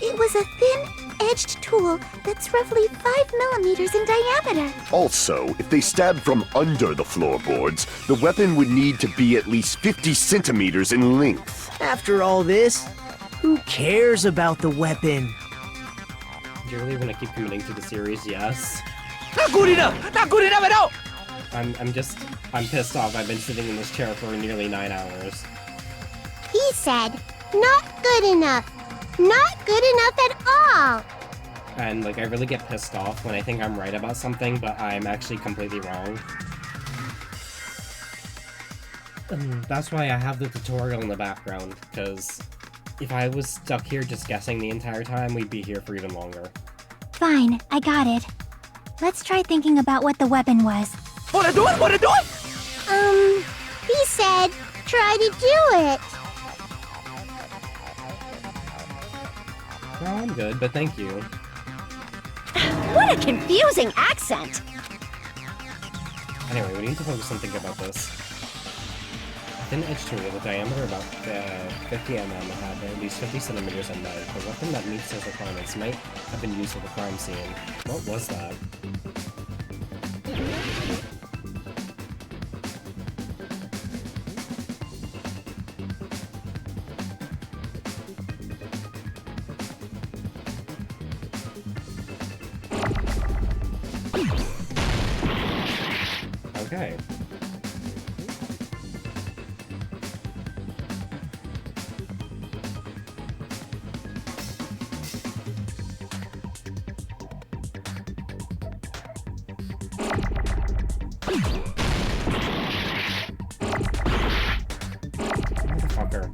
it was a thin-edged tool that's roughly 5 millimeters in diameter. Also, if they stabbed from under the floorboards, the weapon would need to be at least 50 centimeters in length. After all this, who cares about the weapon? Do you really want to keep committing to the series? Yes. Not good enough! Not good enough at all! I'm pissed off. I've been sitting in this chair for nearly 9 hours. He said, not good enough. Not good enough at all. And, like, I really get pissed off when I think I'm right about something, but I'm actually completely wrong. And that's why I have the tutorial in the background, because if I was stuck here just guessing the entire time, we'd be here for even longer. Fine, I got it. Let's try thinking about what the weapon was. Wanna do it? Wanna do it? He said, try to do it. No, I'm good, but thank you. What a confusing accent! Anyway, we need to focus on thinking about this. Thin edge tool with a diameter about 50 mm and had at least 50 centimeters in length. The weapon that meets those requirements might have been used at the crime scene. What was that? Okay. Motherfucker.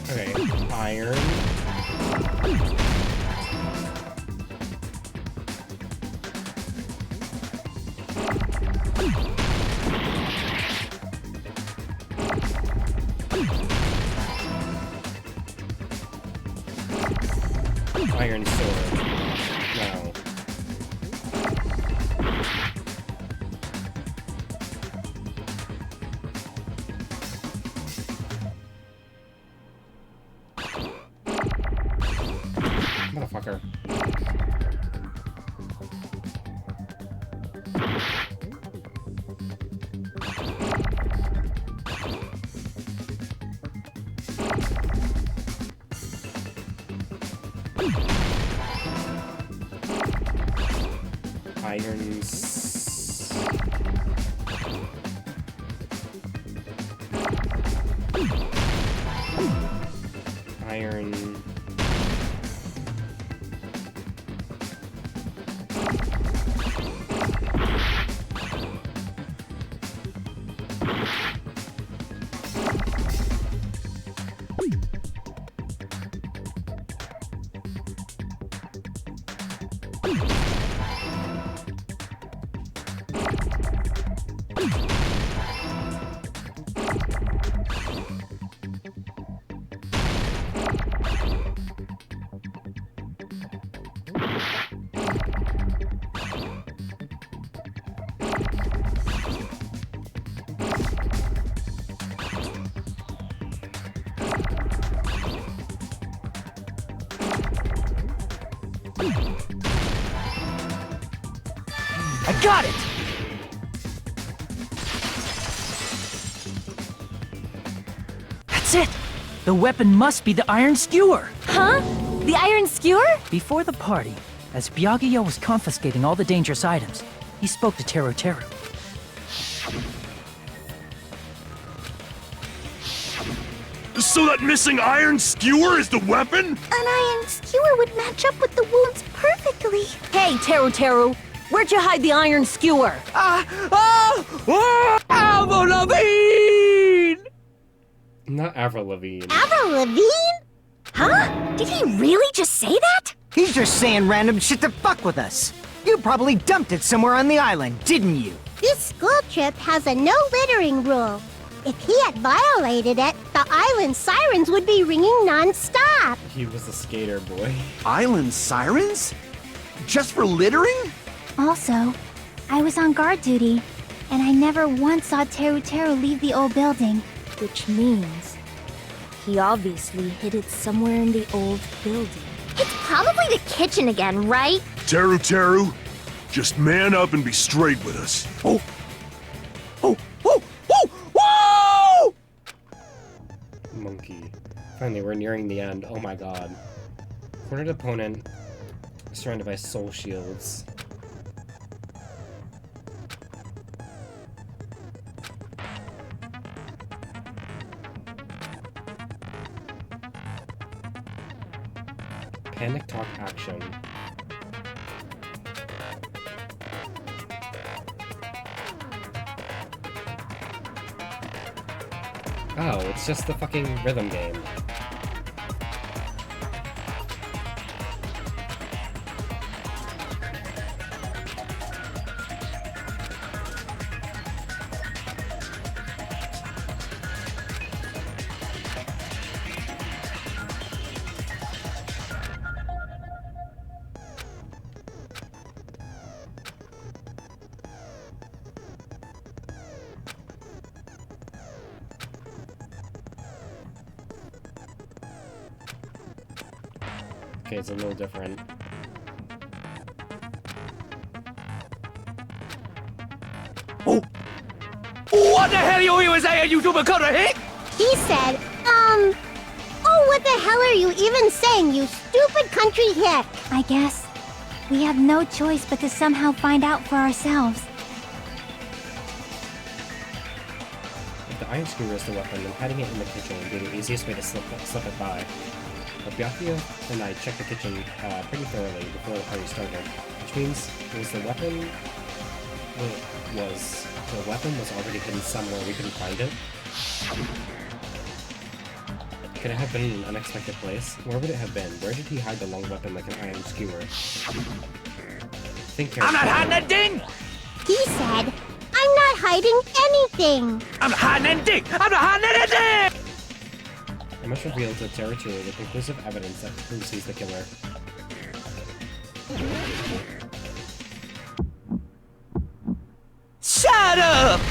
Okay, iron. Iron sword. No. Motherfucker. Irons. Iron. I got it! That's it! The weapon must be the iron skewer! Huh? The iron skewer? Before the party, as Byakuya was confiscating all the dangerous items, he spoke to Teru Teru. So that missing iron skewer is the weapon? An iron skewer would match up with the wounds perfectly. Hey, Teru Teru, where'd you hide the iron skewer? Avril Lavigne! Not Avril Lavigne. Avril Lavigne? Huh? Did he really just say that? He's just saying random shit to fuck with us. You probably dumped it somewhere on the island, didn't you? This school trip has a no littering rule. If he had violated it, the island sirens would be ringing non-stop. He was a skater boy. Island sirens? Just for littering? Also, I was on guard duty, and I never once saw Teru Teru leave the old building. Which means he obviously hid it somewhere in the old building. It's probably the kitchen again, right? Teru Teru, just man up and be straight with us. Oh! Whoa! Monkey. Finally, we're nearing the end. Oh my god. Cornered opponent surrounded by soul shields. Panic talk action. Oh, it's just the fucking rhythm game. Okay, it's a little different. Oh! What the hell you even saying, you stupid cutter hick? He said, oh, what the hell are you even saying, you stupid country hick? I guess we have no choice but to somehow find out for ourselves. If the iron skewer is the weapon, then hiding it in the kitchen would be the easiest way to slip it by. But Byakuya and I checked the kitchen pretty thoroughly before the party started, which means it was the weapon was already hidden somewhere we couldn't find it. Could it have been in an unexpected place? Where would it have been? Where did he hide the long weapon like an iron skewer? Think I'm not hiding that thing! He said, I'm not hiding anything. I'm not hiding anything! I'm not hiding anything! I must reveal to Teru Teru the conclusive evidence that proves he's the killer. Shut up!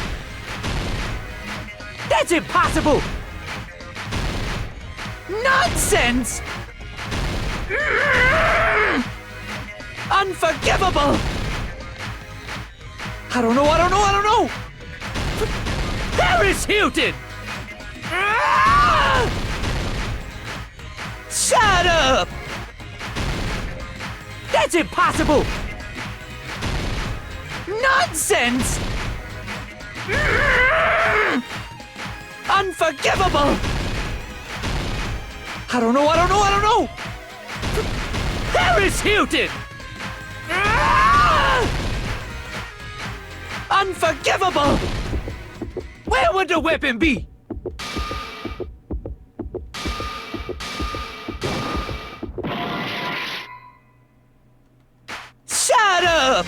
That's impossible! Nonsense! Unforgivable! I don't know! Paris Hilton! Shut up! That's impossible! Nonsense! Unforgivable! I don't know! Paris Hilton! Unforgivable! Where would the weapon be? Shut up!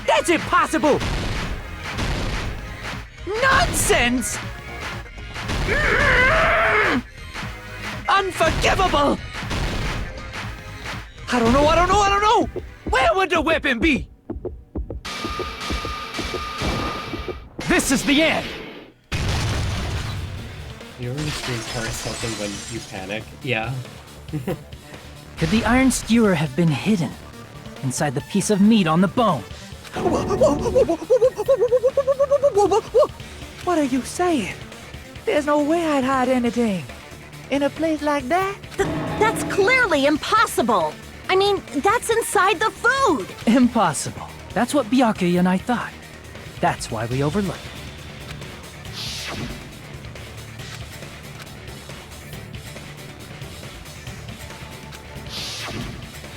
That's impossible! Nonsense! Unforgivable! I don't know! Where would the weapon be? This is the end! You already scream Paris Hilton when you panic. Yeah. Could the iron skewer have been hidden? inside the piece of meat on the bone. What are you saying? There's no way I'd hide anything. In a place like that? That's clearly impossible. I mean, that's inside the food. Impossible. That's what Byakuya and I thought. That's why we overlooked it.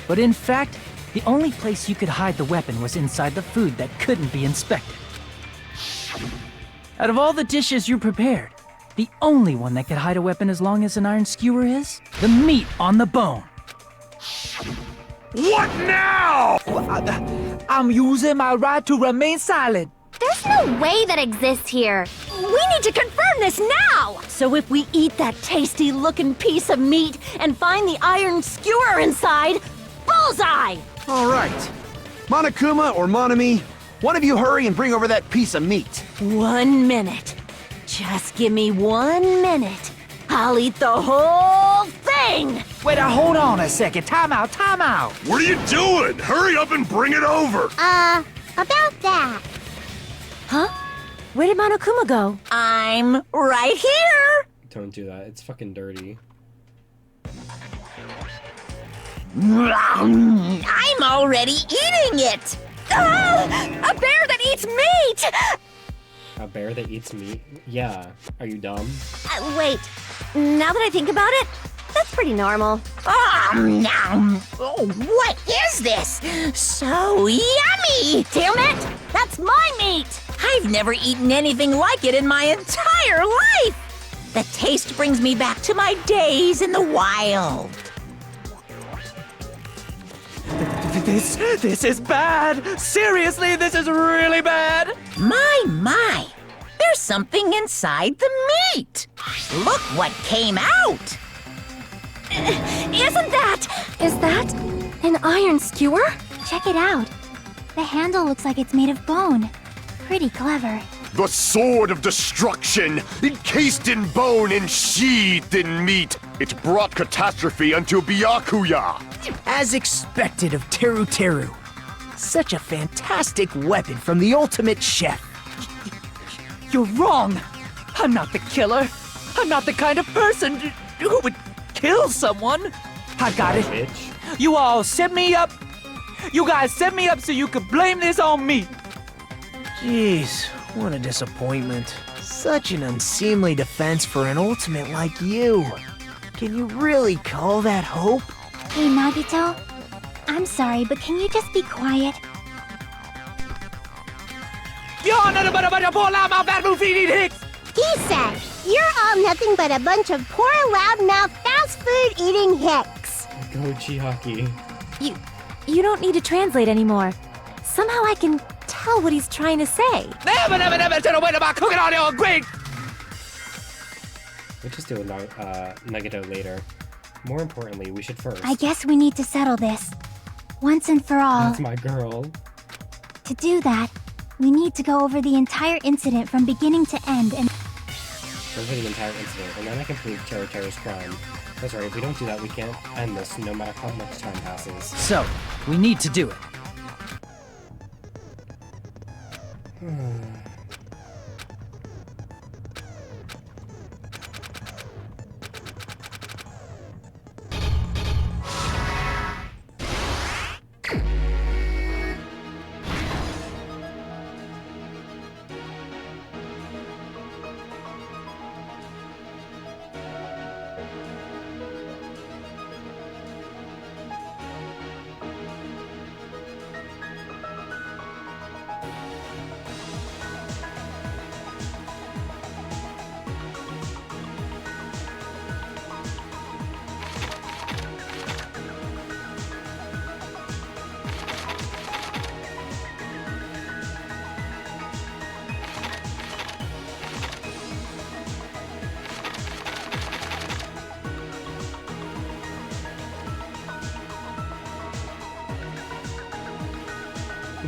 But in fact, the only place you could hide the weapon was inside the food that couldn't be inspected. Out of all the dishes you prepared, the only one that could hide a weapon as long as an iron skewer is the meat on the bone. What now? I'm using my right to remain silent. There's no way that exists here. We need to confirm this now! So if we eat that tasty-looking piece of meat and find the iron skewer inside, bullseye! All right. Monokuma or Monami, one of you hurry and bring over that piece of meat. 1 minute. Just give me 1 minute. I'll eat the whole thing! Wait, hold on a second. Time out, time out. What are you doing? Hurry up and bring it over! About that. Huh? Where did Monokuma go? I'm right here! Don't do that. It's fucking dirty. I'm already eating it! A bear that eats meat! A bear that eats meat? Yeah. Are you dumb? Wait, now that I think about it, that's pretty normal. Oh, what is this? So yummy! Damn it! That's my meat! I've never eaten anything like it in my entire life! The taste brings me back to my days in the wild. This is bad. Seriously, this is really bad. My. There's something inside the meat. Look what came out. Is that an iron skewer? Check it out. The handle looks like it's made of bone. Pretty clever. The sword of destruction, encased in bone and sheathed in meat. It brought catastrophe unto Byakuya. As expected of Teru Teru. Such a fantastic weapon from the ultimate chef. You're wrong. I'm not the killer. I'm not the kind of person who would kill someone. I got it. Bitch. You all set me up. You guys set me up so you could blame this on me. Jeez, what a disappointment. Such an unseemly defense for an ultimate like you. Can you really call that hope? Hey, Nagito. I'm sorry, but can you just be quiet? You're not about a poor loudmouth bad move eating hicks. He said, you're all nothing but a bunch of poor loudmouth fast food eating hicks. Go Chihaki. You don't need to translate anymore. Somehow I can tell what he's trying to say. Never tell a word about cooking on your grate. We'll just do a Nagito later. More importantly, we should first. I guess we need to settle this. Once and for all. That's my girl. To do that, we need to go over the entire incident from beginning to end and... Over the entire incident, and then I can prove Teru Teru's crime. That's right, if we don't do that, we can't end this no matter how much time passes. So, we need to do it.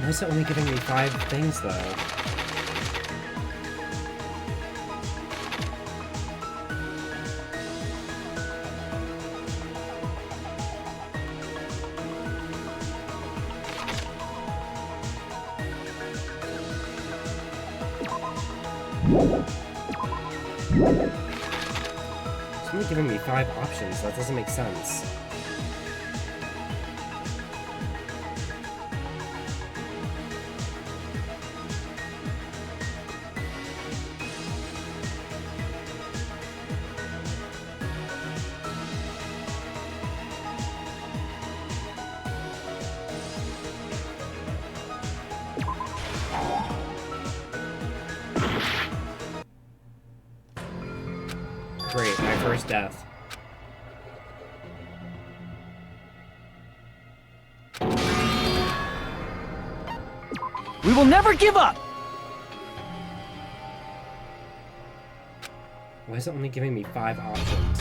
Why is it only giving me 5 things, though? It's only giving me 5 options. That doesn't make sense. Great, my first death. We will never give up! Why is it only giving me 5 options?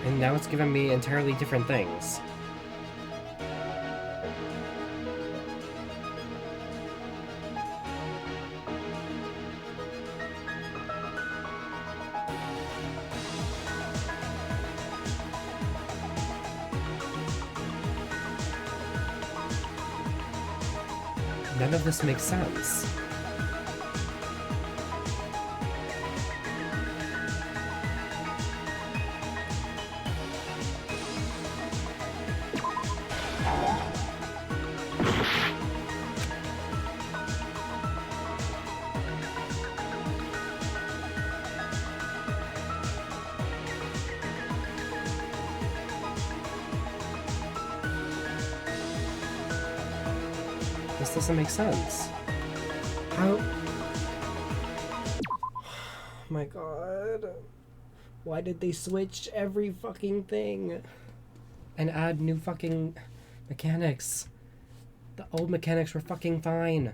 And now it's giving me entirely different things. None of this makes sense. This doesn't make sense. How? My god. Why did they switch every fucking thing? And add new fucking mechanics? The old mechanics were fucking fine.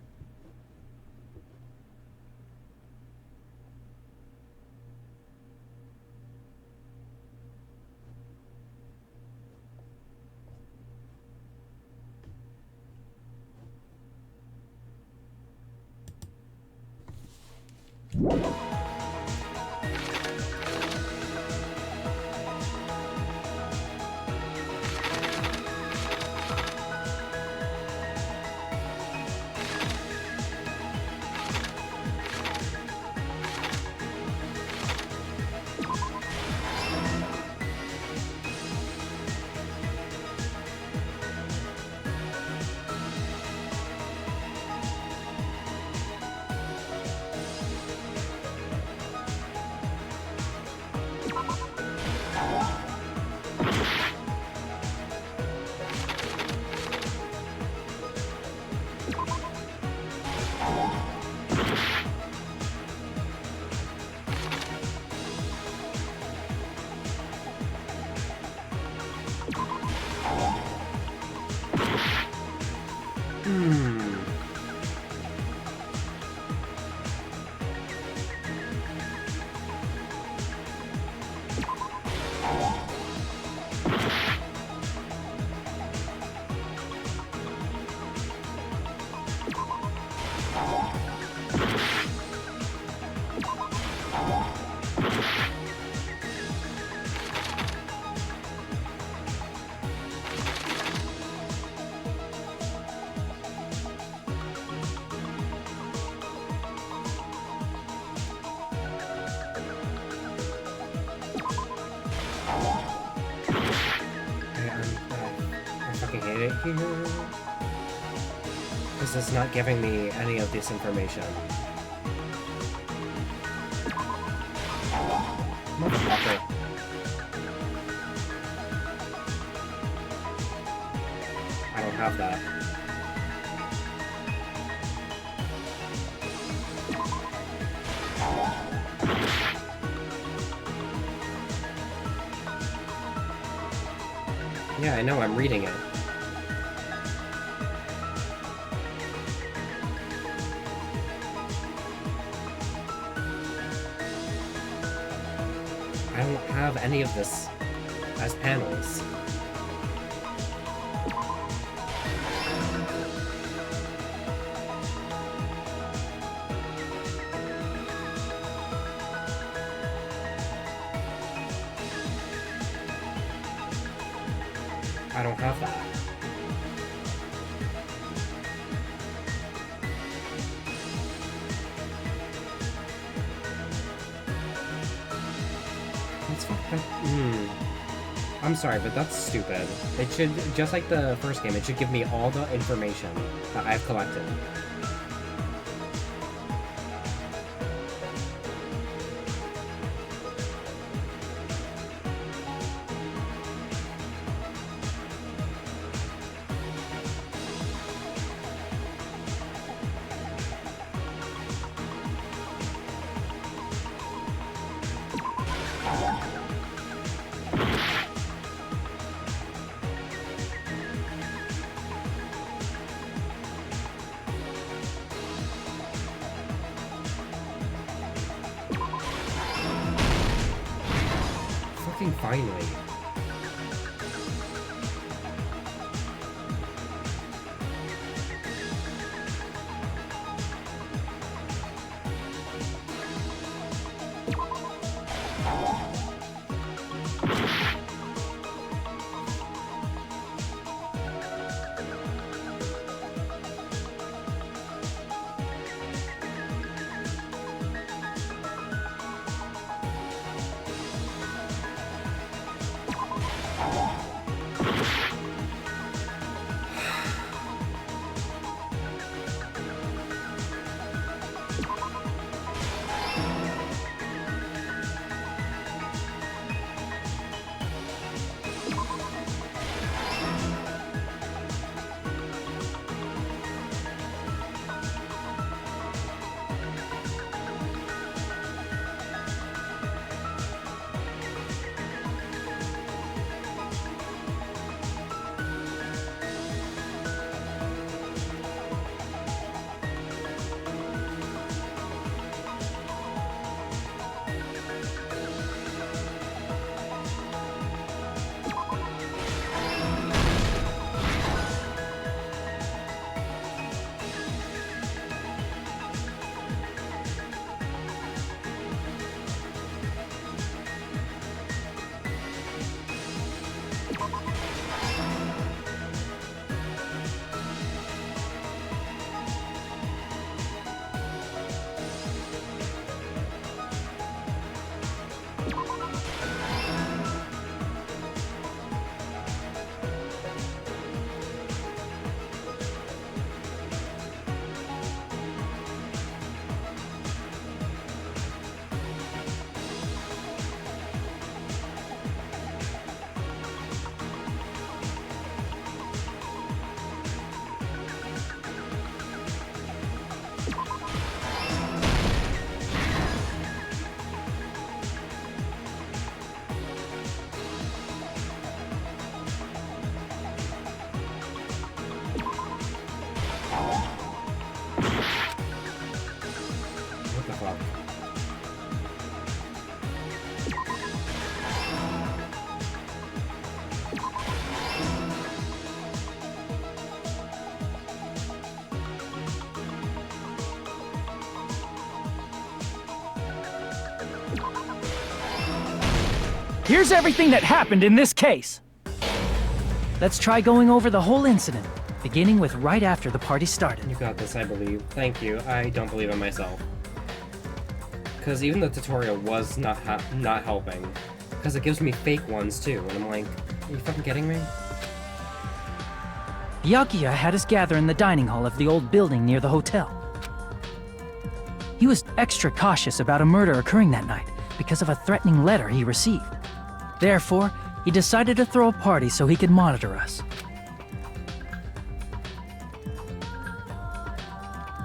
Hate it here. Because it's not giving me any of this information. Motherfucker. I don't have that. Yeah, I know, I'm reading it. I don't have any of this as panels. I don't have that. That's fucked up. I'm sorry, but that's stupid. It should, just like the first game, it should give me all the information that I've collected. Finally. Here's everything that happened in this case. Let's try going over the whole incident, beginning with right after the party started. You got this, I believe. Thank you. I don't believe in myself. Because even the tutorial was not helping. Because it gives me fake ones too, and I'm like, are you fucking kidding me? Byakuya had us gather in the dining hall of the old building near the hotel. He was extra cautious about a murder occurring that night because of a threatening letter he received. Therefore, he decided to throw a party so he could monitor us.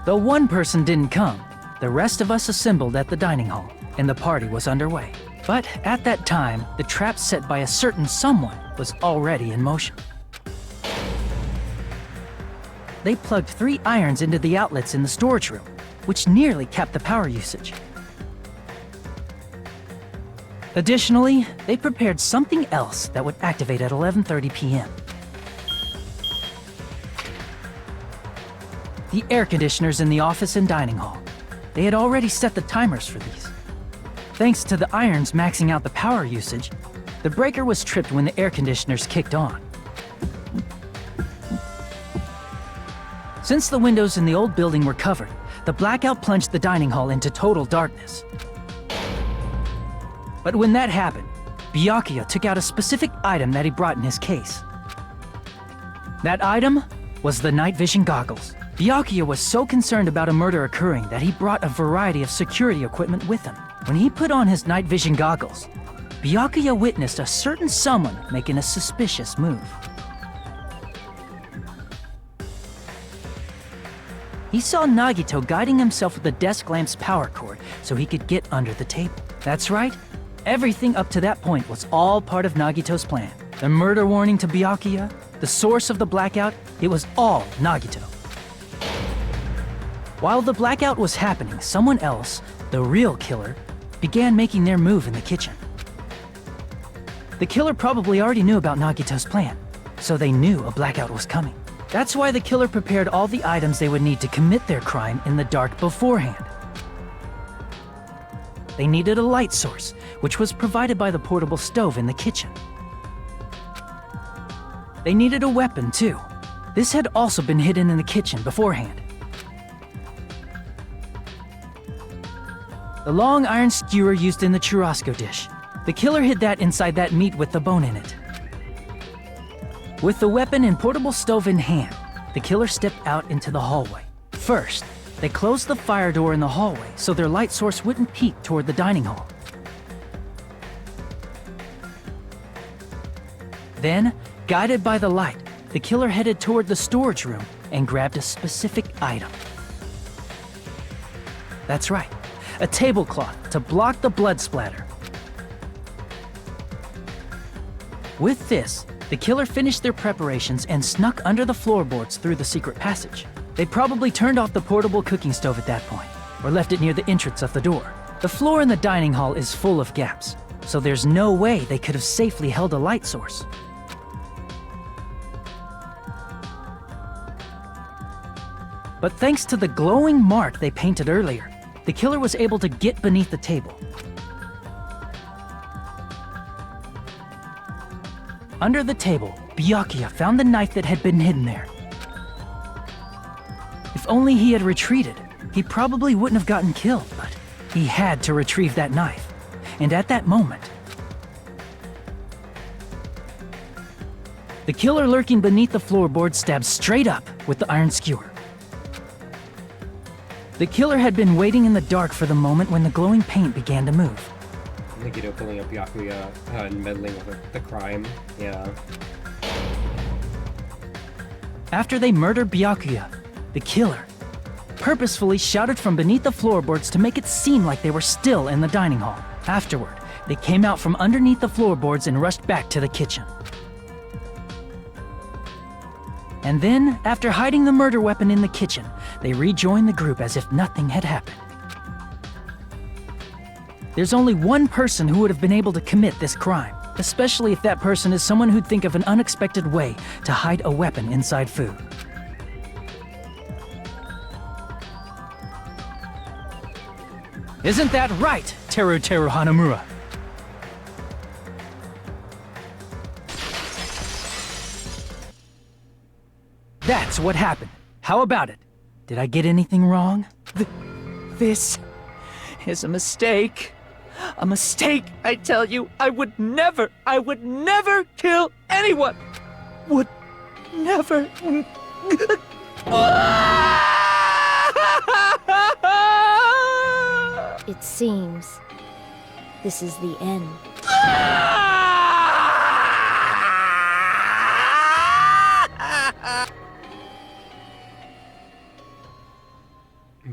Though one person didn't come, the rest of us assembled at the dining hall, and the party was underway. But at that time, the trap set by a certain someone was already in motion. They plugged 3 irons into the outlets in the storage room, which nearly capped the power usage. Additionally, they prepared something else that would activate at 11:30 p.m. The air conditioners in the office and dining hall. They had already set the timers for these. Thanks to the irons maxing out the power usage, the breaker was tripped when the air conditioners kicked on. Since the windows in the old building were covered, the blackout plunged the dining hall into total darkness. But when that happened, Byakuya took out a specific item that he brought in his case. That item was the night vision goggles. Byakuya was so concerned about a murder occurring that he brought a variety of security equipment with him. When he put on his night vision goggles, Byakuya witnessed a certain someone making a suspicious move. He saw Nagito guiding himself with the desk lamp's power cord so he could get under the table. That's right, everything up to that point was all part of Nagito's plan. The murder warning to Byakuya, the source of the blackout, it was all Nagito. While the blackout was happening, someone else, the real killer, began making their move in the kitchen. The killer probably already knew about Nagito's plan, so they knew a blackout was coming. That's why the killer prepared all the items they would need to commit their crime in the dark beforehand. They needed a light source, which was provided by the portable stove in the kitchen. They needed a weapon, too. This had also been hidden in the kitchen beforehand. The long iron skewer used in the churrasco dish. The killer hid that inside that meat with the bone in it. With the weapon and portable stove in hand, the killer stepped out into the hallway. First, they closed the fire door in the hallway so their light source wouldn't peek toward the dining hall. Then, guided by the light, the killer headed toward the storage room and grabbed a specific item. That's right, a tablecloth to block the blood splatter. With this, the killer finished their preparations and snuck under the floorboards through the secret passage. They probably turned off the portable cooking stove at that point, or left it near the entrance of the door. The floor in the dining hall is full of gaps, so there's no way they could have safely held a light source. But thanks to the glowing mark they painted earlier, the killer was able to get beneath the table. Under the table, Byakuya found the knife that had been hidden there. If only he had retreated, he probably wouldn't have gotten killed, but he had to retrieve that knife. And at that moment, the killer lurking beneath the floorboard stabbed straight up with the iron skewer. The killer had been waiting in the dark for the moment when the glowing paint began to move. Nagito pulling up Byakuya and meddling with the crime. Yeah. After they murdered Byakuya, the killer purposefully shouted from beneath the floorboards to make it seem like they were still in the dining hall. Afterward, they came out from underneath the floorboards and rushed back to the kitchen. And then, after hiding the murder weapon in the kitchen, they rejoined the group as if nothing had happened. There's only one person who would have been able to commit this crime, especially if that person is someone who'd think of an unexpected way to hide a weapon inside food. Isn't that right, Teru Hanamura? That's what happened. How about it? Did I get anything wrong? This is a mistake. A mistake, I tell you. I would never kill anyone. Would never. It seems this is the end.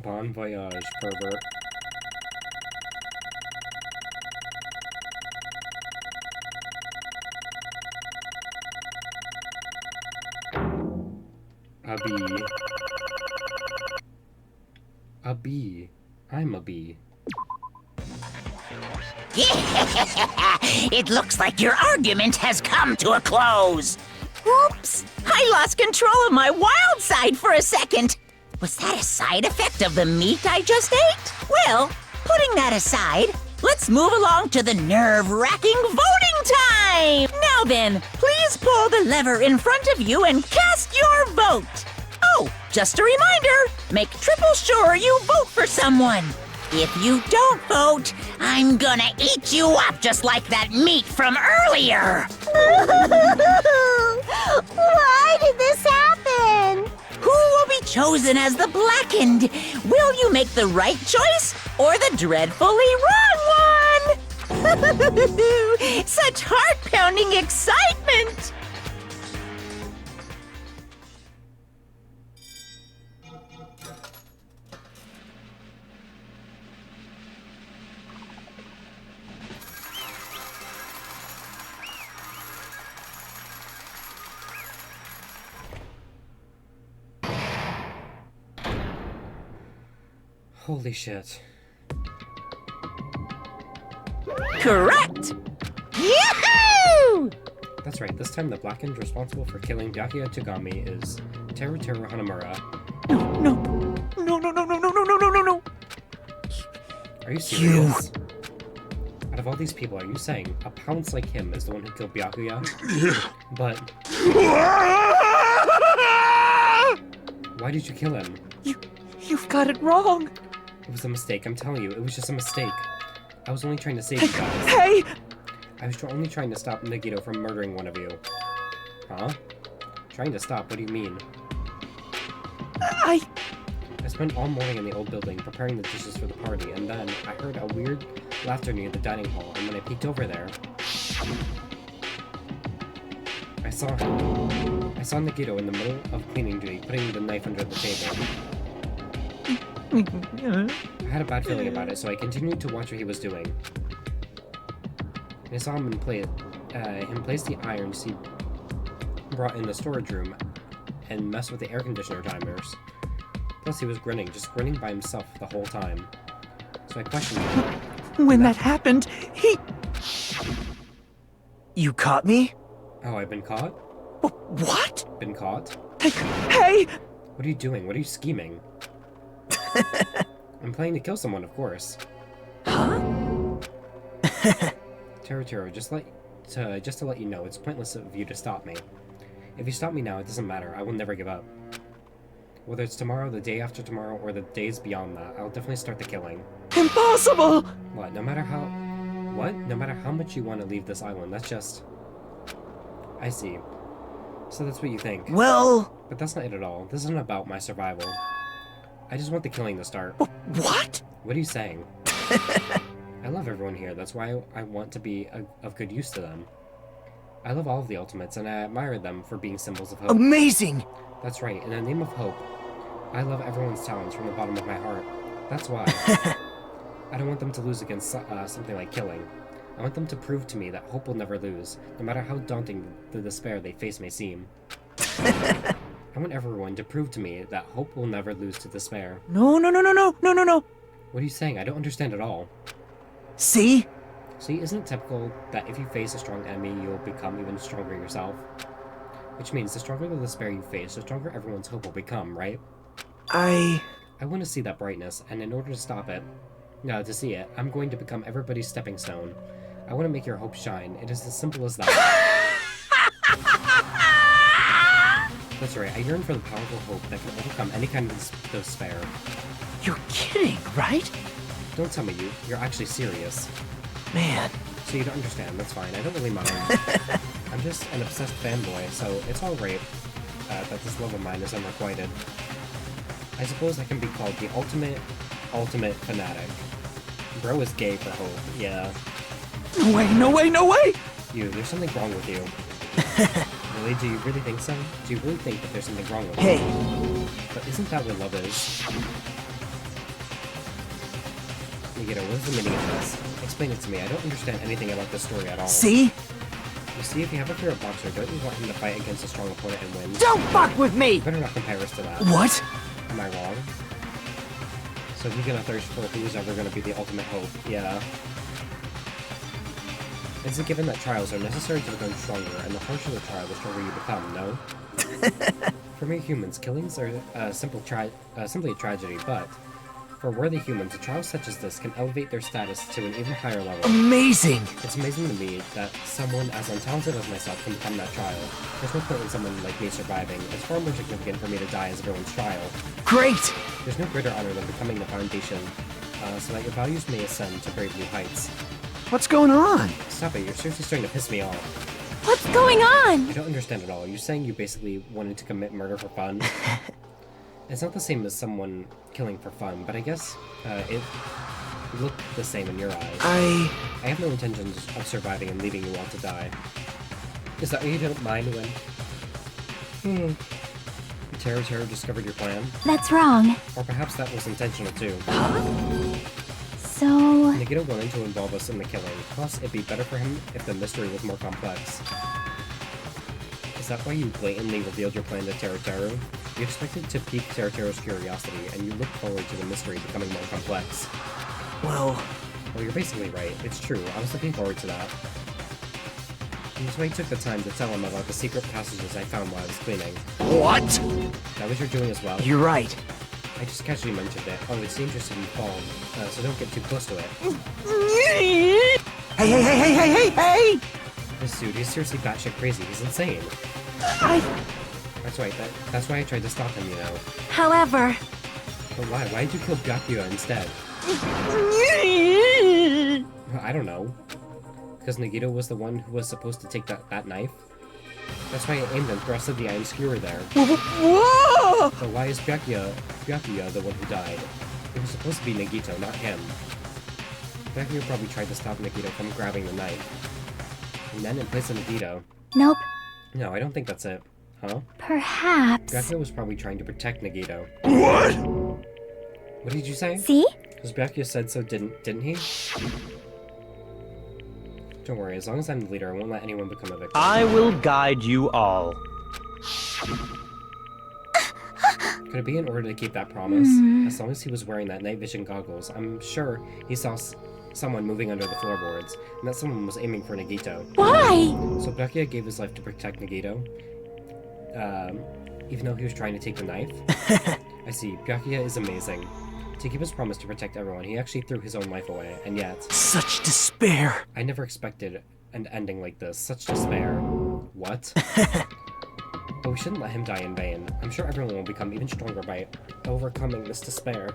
Bon voyage, pervert. A bee. A bee. I'm a bee. It looks like your argument has come to a close. Oops! I lost control of my wild side for a second. Was that a side effect of the meat I just ate? Well, putting that aside, let's move along to the nerve-wracking voting time! Now then, please pull the lever in front of you and cast your vote. Oh, Just a reminder, make triple sure you vote for someone. If you don't vote, I'm gonna eat you up just like that meat from earlier. Why did this happen? Who will be chosen as the blackened? Will you make the right choice or the dreadfully wrong one? Such heart-pounding excitement! Holy shit. Correct! Yahoo! That's right, this time the blackened responsible for killing Byakuya Togami is Teru Hanamura. No. Are you serious? Out of all these people, are you saying a pounce like him is the one who killed Byakuya? But... why did you kill him? You've got it wrong. It was a mistake, I'm telling you, it was just a mistake. I was only trying to save you guys. Hey! I was only trying to stop Nagito from murdering one of you. Huh? Trying to stop? What do you mean? I spent all morning in the old building preparing the dishes for the party, and then I heard a weird laughter near the dining hall, and when I peeked over there, I saw Nagito in the middle of cleaning duty, putting the knife under the table. I had a bad feeling about it, so I continued to watch what he was doing. I saw him place the irons he brought in the storage room and mess with the air conditioner timers. Plus, he was just grinning by himself the whole time. So I questioned him. When that happened, he... You caught me? Oh, I've been caught? What? Been caught? Hey! What are you doing? What are you scheming? I'm planning to kill someone, of course. Huh? Teru, just to let you know, it's pointless of you to stop me. If you stop me now, it doesn't matter. I will never give up. Whether it's tomorrow, the day after tomorrow, or the days beyond that, I'll definitely start the killing. Impossible! What? No matter how much you want to leave this island, that's just... I see. So that's what you think. Well... But that's not it at all. This isn't about my survival. I just want the killing to start. What? What are you saying? I love everyone here. That's why I want to be of good use to them. I love all of the Ultimates, and I admire them for being symbols of hope. Amazing! That's right. In the name of hope, I love everyone's talents from the bottom of my heart. That's why. I don't want them to lose against something like killing. I want them to prove to me that hope will never lose, no matter how daunting the despair they face may seem. I want everyone to prove to me that hope will never lose to despair. No. What are you saying? I don't understand at all. See? See, isn't it typical that if you face a strong enemy, you'll become even stronger yourself? Which means the stronger the despair you face, the stronger everyone's hope will become, right? I want to see that brightness, and in order to stop it, to see it, I'm going to become everybody's stepping stone. I want to make your hope shine. It is as simple as that. That's right, I yearn for the powerful hope that can overcome any kind of despair. You're kidding, right? Don't tell me you're actually serious. Man. So you don't understand, that's fine, I don't really mind. I'm just an obsessed fanboy, so it's alright that this love of mine is unrequited. I suppose I can be called the ultimate fanatic. Bro is gay for hope, yeah. No way! There's something wrong with you. Really? Do you really think so? Do you really think that there's something wrong with you? But isn't that what love is? Nagito, what is the meaning of this? Explain it to me. I don't understand anything about this story at all. See? You see, if you have a favorite boxer, don't you want him to fight against a strong opponent and win? Don't fuck with me! You better not compare us to that. What? Am I wrong? So you're gonna thirst for who's ever gonna be the ultimate hope, yeah. It's a given that trials are necessary to become stronger, and the harsher the trial, the stronger you become, no? For me, humans, killings are simply a tragedy, but For worthy humans, a trial such as this can elevate their status to an even higher level. Amazing! It's amazing to me that someone as untalented as myself can become that trial. There's no point in someone like me surviving. It's far more significant for me to die as everyone's trial. Great! There's no greater honor than becoming the foundation, so that your values may ascend to brave new heights. What's going on? Stop it, you're seriously starting to piss me off. What's going on? I don't understand at all. You're saying you basically wanted to commit murder for fun? It's not the same as someone killing for fun, but I guess it looked the same in your eyes. I have no intentions of surviving and leaving you all to die. Is that why you don't mind when... Terror discovered your plan? That's wrong. Or perhaps that was intentional too. So... Nagito wanted to involve us in the killing, plus it'd be better for him if the mystery was more complex. Is that why you blatantly revealed your plan to Teru? You expected to pique Teru's curiosity, and you looked forward to the mystery becoming more complex. Well, you're basically right. It's true. I was looking forward to that. And that's why I took the time to tell him about the secret passages I found while I was cleaning. What? That was your doing as well? You're right. I just casually mentioned it. Oh, it's dangerous if you fall, so don't get too close to it. Hey! This dude, he's seriously batshit crazy. He's insane. That's right. That's why I tried to stop him, you know. However... But why? Why did you kill Byakuya instead? I don't know. Because Nagito was the one who was supposed to take that knife? That's why I aimed and thrusted the iron skewer there. Whoa! So why is Byakuya the one who died? It was supposed to be Nagito, not him. Byakuya probably tried to stop Nagito from grabbing the knife. And then in place of Nagito... Nope. No, I don't think that's it. Huh? Perhaps. Byakuya was probably trying to protect Nagito. What? What did you say? See? Because Byakuya said so, didn't he? Don't worry, as long as I'm the leader, I won't let anyone become a victim. I will guide you all. Could it be in order to keep that promise? As long as he was wearing that night vision goggles, I'm sure he saw someone moving under the floorboards, and that someone was aiming for Nagito. Why? So Byakuya gave his life to protect Nagito, even though he was trying to take the knife. I see, Byakuya is amazing. To keep his promise to protect everyone, he actually threw his own life away, and yet... Such despair! I never expected an ending like this. Such despair. What? But we shouldn't let him die in vain. I'm sure everyone will become even stronger by overcoming this despair.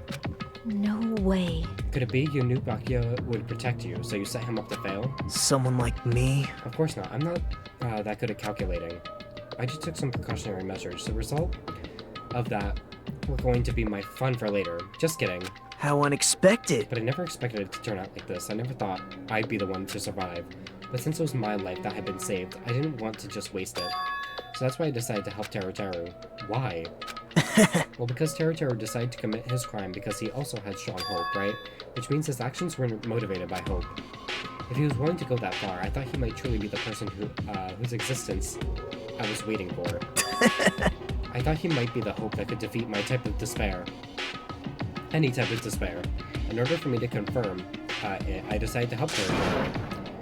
No way. Could it be you knew Byakuya would protect you, so you set him up to fail? Someone like me? Of course not. I'm not that good at calculating. I just took some precautionary measures. The result of that were going to be my fun for later. Just kidding. How unexpected. But I never expected it to turn out like this. I never thought I'd be the one to survive. But since it was my life that had been saved, I didn't want to just waste it. So that's why I decided to help Teru. Why? Well, because Teru decided to commit his crime because he also had strong hope, right? Which means his actions were motivated by hope. If he was willing to go that far, I thought he might truly be the person whose existence I was waiting for. I thought he might be the hope that could defeat my type of despair. Any type of despair. In order for me to confirm I decided to help Teru.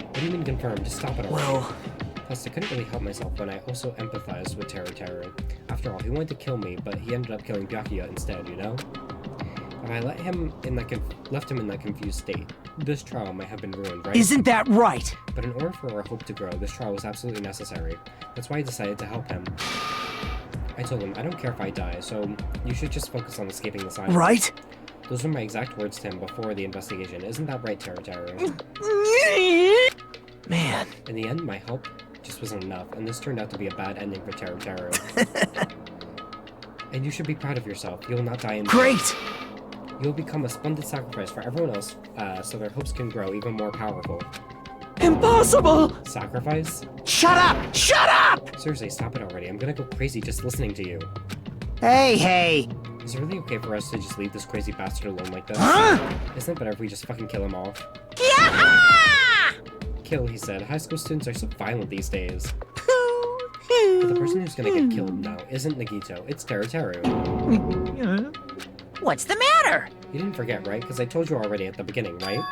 What do you mean confirm? Just stop it already. Well... Plus, I couldn't really help myself when I also empathized with Teru. After all, he wanted to kill me, but he ended up killing Byakuya instead, you know? If I left him in that confused state, this trial might have been ruined, right? Isn't that right? But in order for our hope to grow, this trial was absolutely necessary. That's why I decided to help him. I told him, I don't care if I die, so you should just focus on escaping this island. Right? Those were my exact words to him before the investigation. Isn't that right, Teru? Man. In the end, my help just wasn't enough, and this turned out to be a bad ending for Teru. And you should be proud of yourself. You will not die in vain. Great! You will become a splendid sacrifice for everyone else, so their hopes can grow even more powerful. Impossible! Sacrifice? Shut up! Shut up! Seriously, stop it already. I'm gonna go crazy just listening to you. Hey! Is it really okay for us to just leave this crazy bastard alone like this? Huh? Isn't it better if we just fucking kill him off? Yeah! Kill, he said. High school students are so violent these days. But the person who's gonna get killed now isn't Nagito, it's Teru. What's the matter? You didn't forget, right? Because I told you already at the beginning, right?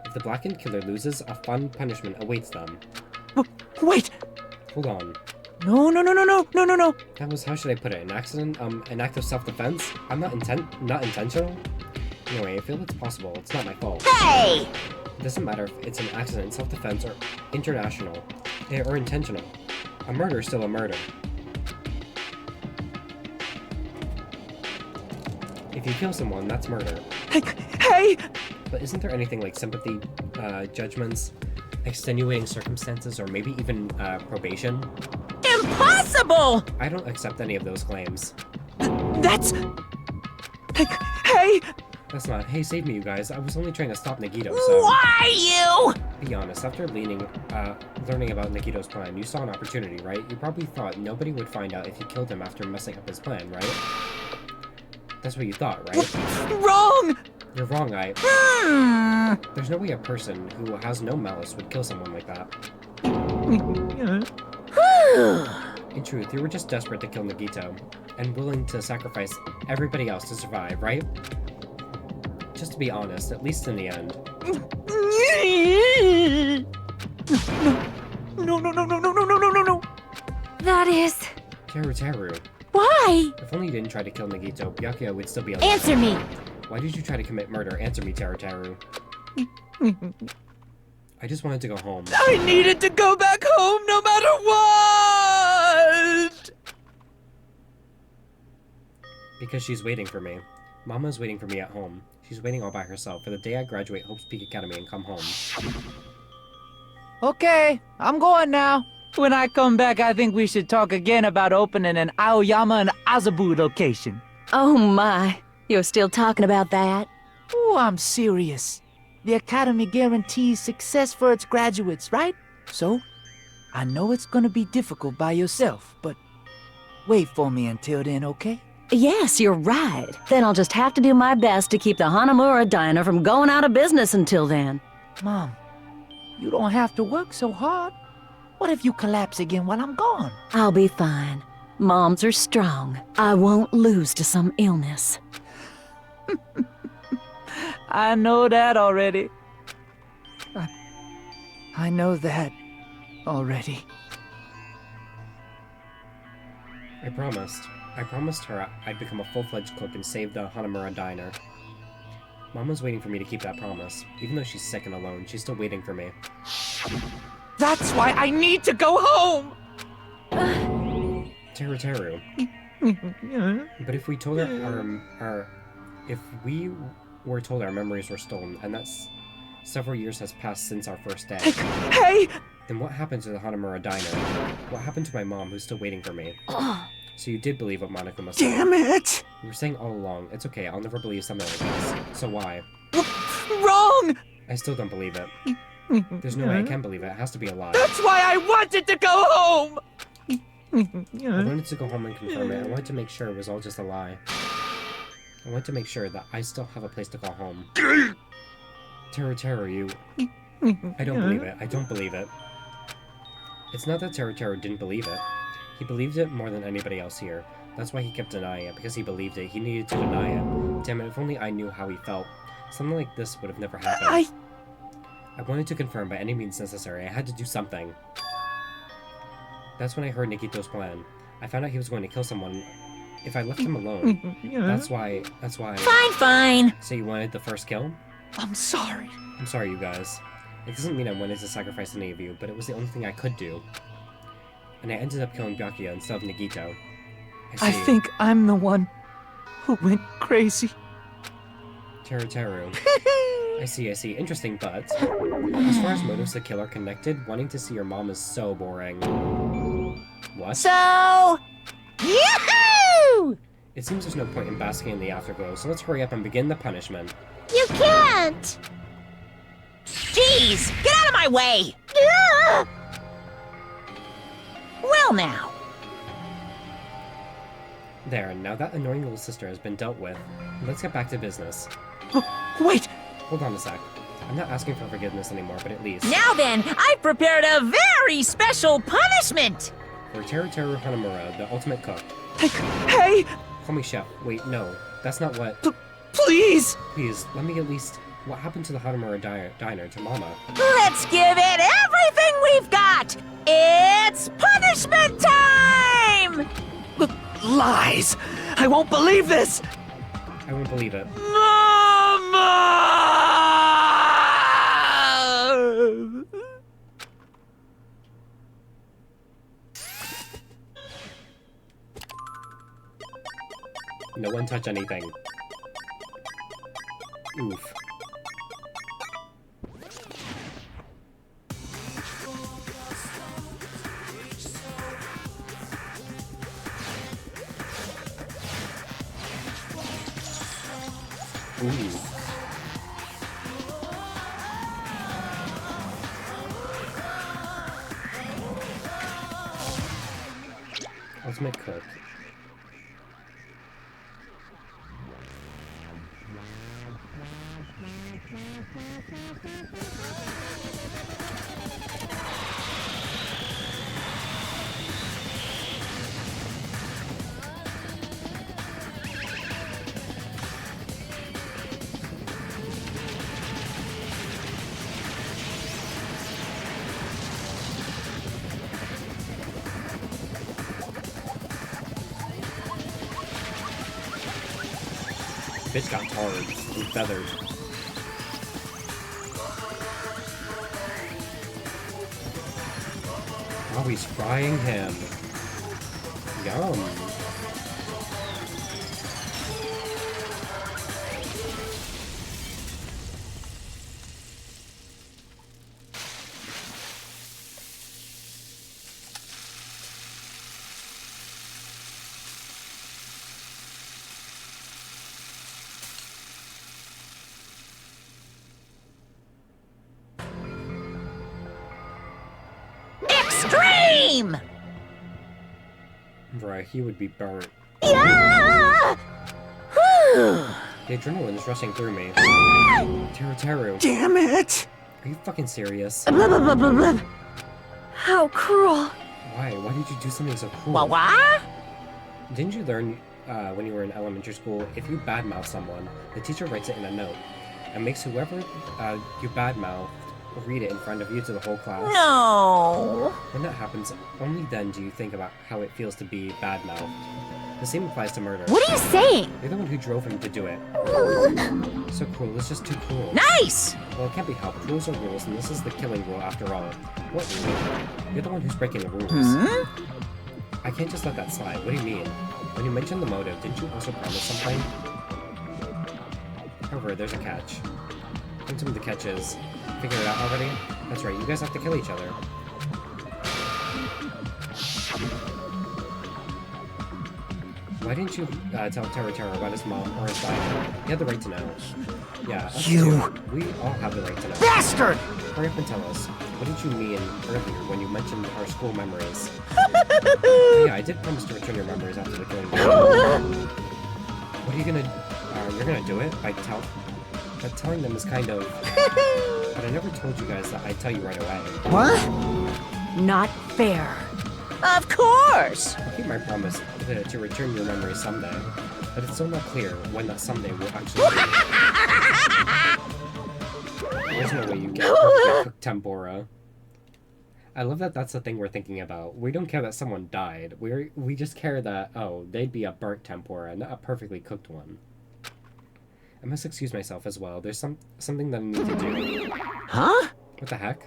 If the blackened killer loses, a fun punishment awaits them. Wait! Hold on. No. That was, how should I put it, an accident? An act of self-defense? I'm not intentional? Anyway, I feel it's possible. It's not my fault. Hey! It doesn't matter if it's an accident, self-defense, or international, or intentional. A murder is still a murder. If you kill someone, that's murder. Hey! But isn't there anything like sympathy, judgments, extenuating circumstances, or maybe even probation? Impossible! I don't accept any of those claims. That's... Hey! That's not, hey, save me, you guys. I was only trying to stop Nagito, so... Why you? Be honest, after learning about Nagito's plan, you saw an opportunity, right? You probably thought nobody would find out if you killed him after messing up his plan, right? That's what you thought, right? Wrong! You're wrong, There's no way a person who has no malice would kill someone like that. In truth, you were just desperate to kill Nagito, and willing to sacrifice everybody else to survive, right? Just to be honest, at least in the end. No. That is... Teru. Why? If only you didn't try to kill Nagito, Byakuya would still be alive. Answer me! Why did you try to commit murder? Answer me, Teru. I just wanted to go home. I needed to go back home no matter what! Because she's waiting for me. Mama's waiting for me at home. She's waiting all by herself for the day I graduate Hope's Peak Academy and come home. Okay, I'm going now. When I come back, I think we should talk again about opening an Aoyama and Azabu location. Oh my, you're still talking about that? Oh, I'm serious. The Academy guarantees success for its graduates, right? So, I know it's gonna be difficult by yourself, but wait for me until then, okay? Yes, you're right. Then I'll just have to do my best to keep the Hanamura Diner from going out of business until then. Mom, you don't have to work so hard. What if you collapse again while I'm gone? I'll be fine. Moms are strong. I won't lose to some illness. I know that already. I know that already. I promised her I'd become a full-fledged cook and save the Hanamura Diner. Mama's waiting for me to keep that promise. Even though she's sick and alone, she's still waiting for me. That's why I need to go home! Teru. But if we told her if we were told our memories were stolen, and that's several years has passed since our first day. Hey! Then what happened to the Hanamura Diner? What happened to my mom who's still waiting for me? So you did believe what Monokuma said. Damn it! You were saying all along, it's okay, I'll never believe something like this. So why? Wrong! I still don't believe it. There's no way I can believe it. It has to be a lie. That's why I wanted to go home! I wanted to go home and confirm it. I wanted to make sure it was all just a lie. I wanted to make sure that I still have a place to call home. Teru, you... I don't believe it. I don't believe it. It's not that Teru didn't believe it. He believed it more than anybody else here. That's why he kept denying it, because he believed it. He needed to deny it. Damn it, if only I knew how he felt. Something like this would have never happened. I wanted to confirm by any means necessary. I had to do something. That's when I heard Nagito's plan. I found out he was going to kill someone if I left him alone. That's why... Fine. So you wanted the first kill? I'm sorry. I'm sorry, you guys. It doesn't mean I wanted to sacrifice any of you, but it was the only thing I could do. And I ended up killing Byakuya instead of Nagito. I think I'm the one who went crazy. Teru. I see. Interesting, but... as far as motives the killer connected, wanting to see your mom is so boring. What? So... Yahoo! It seems there's no point in basking in the afterglow, so let's hurry up and begin the punishment. You can't! Jeez! Get out of my way! Well now. There, now that annoying little sister has been dealt with, let's get back to business. Wait! Hold on a sec. I'm not asking for forgiveness anymore, but at least... Now then, I've prepared a very special punishment! For Teru Hanamura, the ultimate cook. Hey! Call me chef. Wait, no. That's not what... Please! Please, let me at least... What happened to the Hanamura diner to Mama? Let's give it everything we've got! It's punishment time! Lies! I won't believe this! I won't believe it. Mom! No one touch anything. Oof. Ooh. Ultimate cook. Bitch got tarred and feathered. Oh, he's frying him. Yum. Extreme! Right, he would be burnt. Yeah! The adrenaline is rushing through me. Teru. Damn it! Are you fucking serious? Blah, blah, blah, blah, blah. How cruel. Why? Why did you do something so cruel? What? Didn't you learn when you were in elementary school, if you badmouth someone, the teacher writes it in a note and makes whoever you badmouth read it in front of you to the whole class? No. When that happens, only then do you think about how it feels to be badmouthed. The same applies to murder. What are you saying? You're the one who drove him to do it. So cruel, it's just too cruel. Nice! Well, it can't be helped. Rules are rules, and this is the killing rule after all. What rule? You're the one who's breaking the rules. I can't just let that slide. What do you mean? When you mentioned the motive, didn't you also promise something? However, there's a catch. Think some of the catches. Figured it out already? That's right, you guys have to kill each other. Why didn't you tell Teru about his mom or his dad? He had the right to know. Yeah, us You... too. We all have the right to know. Bastard! Hurry up and tell us. What did you mean earlier when you mentioned our school memories? Yeah, I did promise to return your memories after the killing. What are you gonna... you're gonna do it? But telling them is kind of... But I never told you guys that I'd tell you right away. What? Not fair. Of course! I'll keep my promise to return your memories someday. But it's still not clear when that someday will actually be. There's no way you get cooked tempura. I love that that's the thing we're thinking about. We don't care that someone died. We just care that, oh, they'd be a burnt tempura, not a perfectly cooked one. I must excuse myself as well. There's something that I need to do. Huh? What the heck?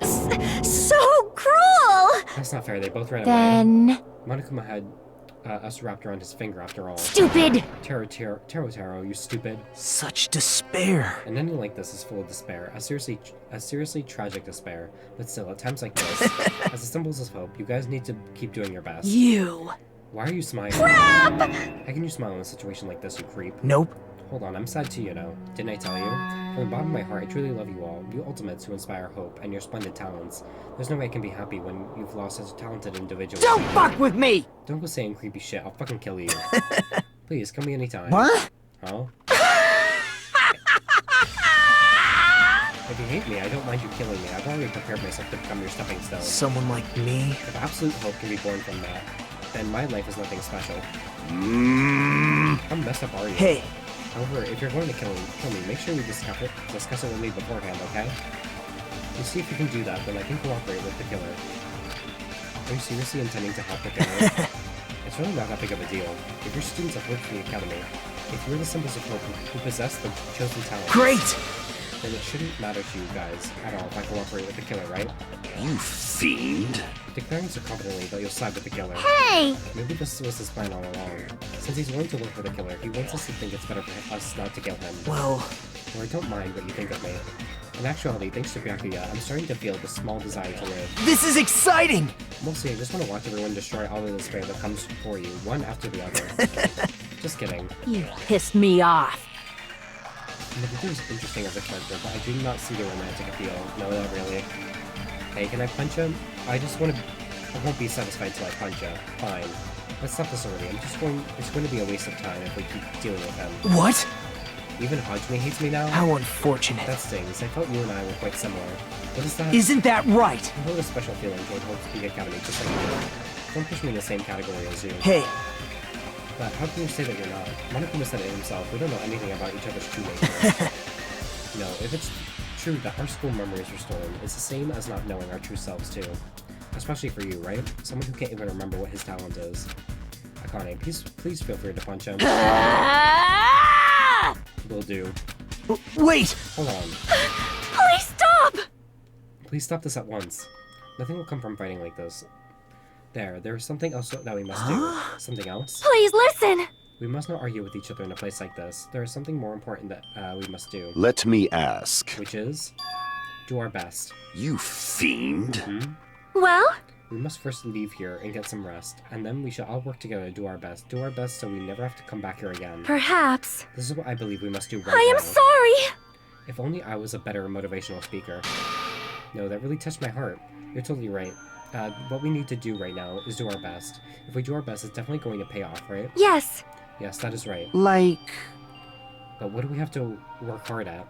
So cruel! That's not fair. They both ran away. Then... Monokuma had us wrapped around his finger after all. Stupid! Taro, you stupid. Such despair. An ending like this is full of despair. A seriously tragic despair. But still, at times like this, as a symbols of hope, you guys need to keep doing your best. You! Why are you smiling? Crap! How can you smile in a situation like this, you creep? Nope. Hold on, I'm sad too, you know. Didn't I tell you? From the bottom of my heart, I truly love you all. You ultimates who inspire hope, and your splendid talents. There's no way I can be happy when you've lost such a talented individual. Don't fuck with me! Don't go saying creepy shit, I'll fucking kill you. Please, kill me anytime. What? Huh? If you hate me, I don't mind you killing me. I've already prepared myself to become your stepping stone. Someone like me? If absolute hope can be born from that, then my life is nothing special. How messed up are you? Hey. However, if you're going to kill me, make sure you discuss it with me beforehand, okay? You see if you can do that, then I can cooperate with the killer. Are you seriously intending to help the killer? It's really not that big of a deal. If you're students of Hope from the Academy, if you're the symbols of hope who possess the chosen talent, Great! then it shouldn't matter to you guys at all if I cooperate with the killer, right? You fiend. Declaring so confidently that you'll side with the killer. Hey! Maybe this was his plan all along. Since he's willing to work for the killer, he wants us to think it's better for us not to kill him. Well... Or I don't mind what you think of me. In actuality, thanks to Byakuya, I'm starting to feel the small desire to live. This is exciting! Mostly, I just want to watch everyone destroy all the despair that comes for you, one after the other. Just kidding. You pissed me off. Nagito is interesting as a character, but I do not see the romantic appeal. No, not really. Hey, can I punch him? I won't be satisfied till I punch him. Fine. Let's stop this already. It's going to be a waste of time if we keep dealing with him. What? Even Hajime hates me now? How unfortunate. That stings. I felt you and I were quite similar. What is that? Isn't that right? I hold a special feeling toward Hope's Peak Academy, just like you. Don't push me in the same category as you. Hey. But how can you say that you're not? Monokuma said it himself. We don't know anything about each other's true nature. No, if it's true that our school memories are stolen, it's the same as not knowing our true selves too. Especially for you, right? Someone who can't even remember what his talent is. Akane, please feel free to punch him. Will do. Wait! Hold on. Please stop! Please stop this at once. Nothing will come from fighting like this. There's something else that we must do. Something else? Please listen! We must not argue with each other in a place like this. There is something more important that we must do. Let me ask. Which is? Do our best. You fiend! Hmm? Well? We must first leave here and get some rest, and then we shall all work together to do our best. Do our best so we never have to come back here again. Perhaps. This is what I believe we must do right now. I am sorry! If only I was a better motivational speaker. No, that really touched my heart. You're totally right. What we need to do right now is do our best. If we do our best, it's definitely going to pay off, right? Yes. Yes, that is right. Like... But what do we have to work hard at?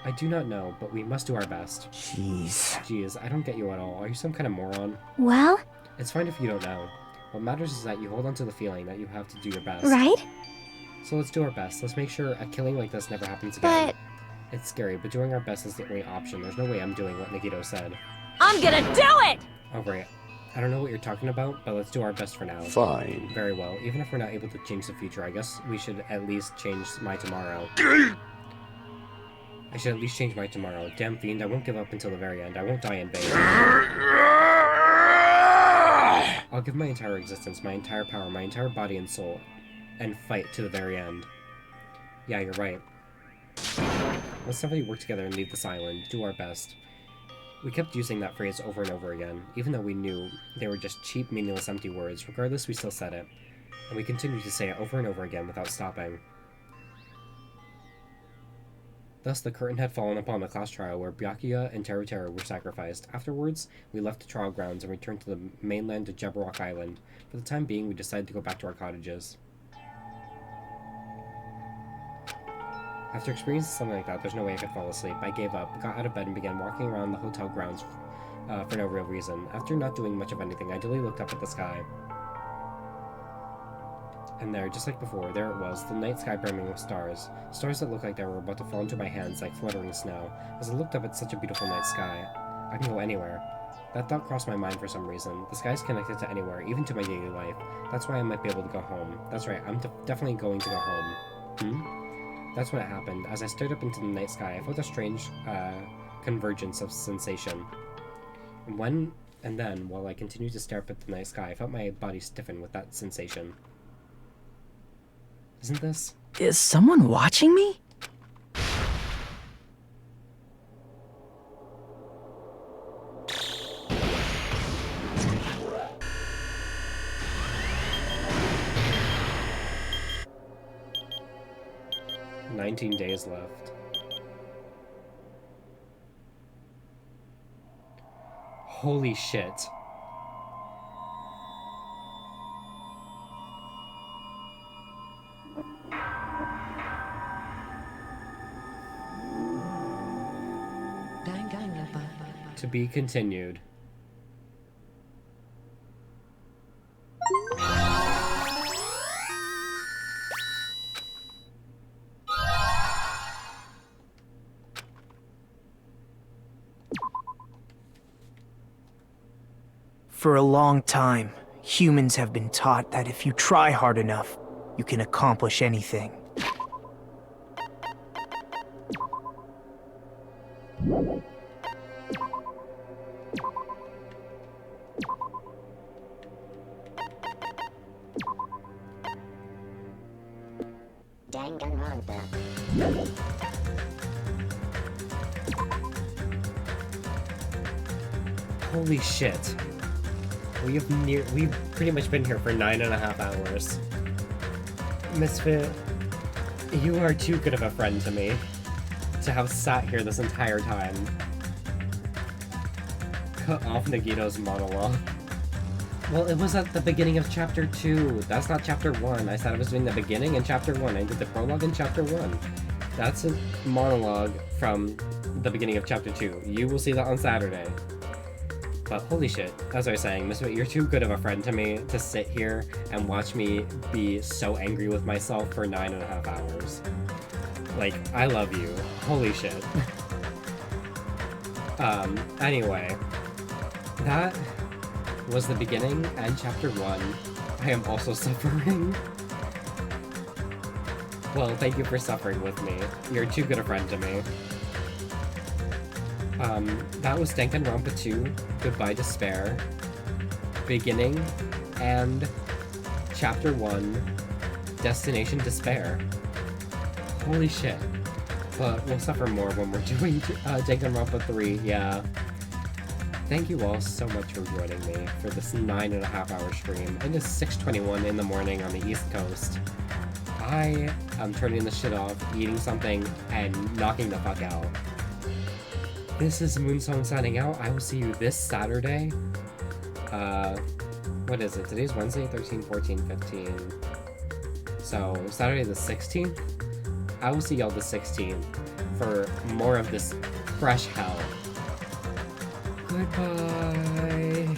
I do not know, but we must do our best. Jeez, I don't get you at all. Are you some kind of moron? Well? It's fine if you don't know. What matters is that you hold on to the feeling that you have to do your best. Right? So let's do our best. Let's make sure a killing like this never happens again. But... It's scary, but doing our best is the only option. There's no way I'm doing what Nagito said. I'm gonna do it! Oh, great. I don't know what you're talking about, but let's do our best for now. Fine. Very well. Even if we're not able to change the future, I guess we should at least change my tomorrow. I should at least change my tomorrow. Damn fiend, I won't give up until the very end. I won't die in vain. I'll give my entire existence, my entire power, my entire body and soul, and fight to the very end. Yeah, you're right. Let's definitely work together and leave this island. Do our best. We kept using that phrase over and over again, even though we knew they were just cheap, meaningless, empty words. Regardless, we still said it. And we continued to say it over and over again without stopping. Thus, the curtain had fallen upon the class trial where Byakuya and Teru were sacrificed. Afterwards, we left the trial grounds and returned to the mainland of Jabberwock Island. For the time being, we decided to go back to our cottages. After experiencing something like that, there's no way I could fall asleep. I gave up, got out of bed, and began walking around the hotel grounds for no real reason. After not doing much of anything, I dully looked up at the sky. And there, just like before, there it was, the night sky brimming with stars. Stars that looked like they were about to fall into my hands like fluttering snow. As I looked up at such a beautiful night sky, I can go anywhere. That thought crossed my mind for some reason. The sky's connected to anywhere, even to my daily life. That's why I might be able to go home. That's right, I'm definitely going to go home. That's when it happened. As I stared up into the night sky, I felt a strange convergence of sensation. And then, while I continued to stare up at the night sky, I felt my body stiffen with that sensation. Isn't this? Is someone watching me? "19 days left. Holy shit. To be continued. For a long time, humans have been taught that if you try hard enough, you can accomplish anything. Holy shit. We've pretty much been here for 9.5 hours. Misfit, you are too good of a friend to me to have sat here this entire time. Cut off Nagito's monologue. Well, it was at the beginning of chapter 2. That's not chapter 1. I said I was doing the beginning in chapter 1. I did the prologue in chapter 1. That's a monologue from the beginning of chapter 2. You will see that on Saturday. But holy shit, as I was saying, Misfit, you're too good of a friend to me to sit here and watch me be so angry with myself for 9.5 hours. Like, I love you. Holy shit. Anyway. That was the beginning and chapter 1. I am also suffering. Well, thank you for suffering with me. You're too good a friend to me. That was Danganronpa 2, Goodbye Despair, beginning, and chapter 1, Destination Despair. Holy shit. But we'll suffer more when we're doing Danganronpa 3, yeah. Thank you all so much for joining me for this 9.5 hour stream. It is 6:21 in the morning on the East Coast. I am turning this shit off, eating something, and knocking the fuck out. This is Moonsong signing out. I will see you this Saturday. What is it? Today's Wednesday, 13, 14, 15. So, Saturday the 16th? I will see y'all the 16th for more of this fresh hell. Goodbye.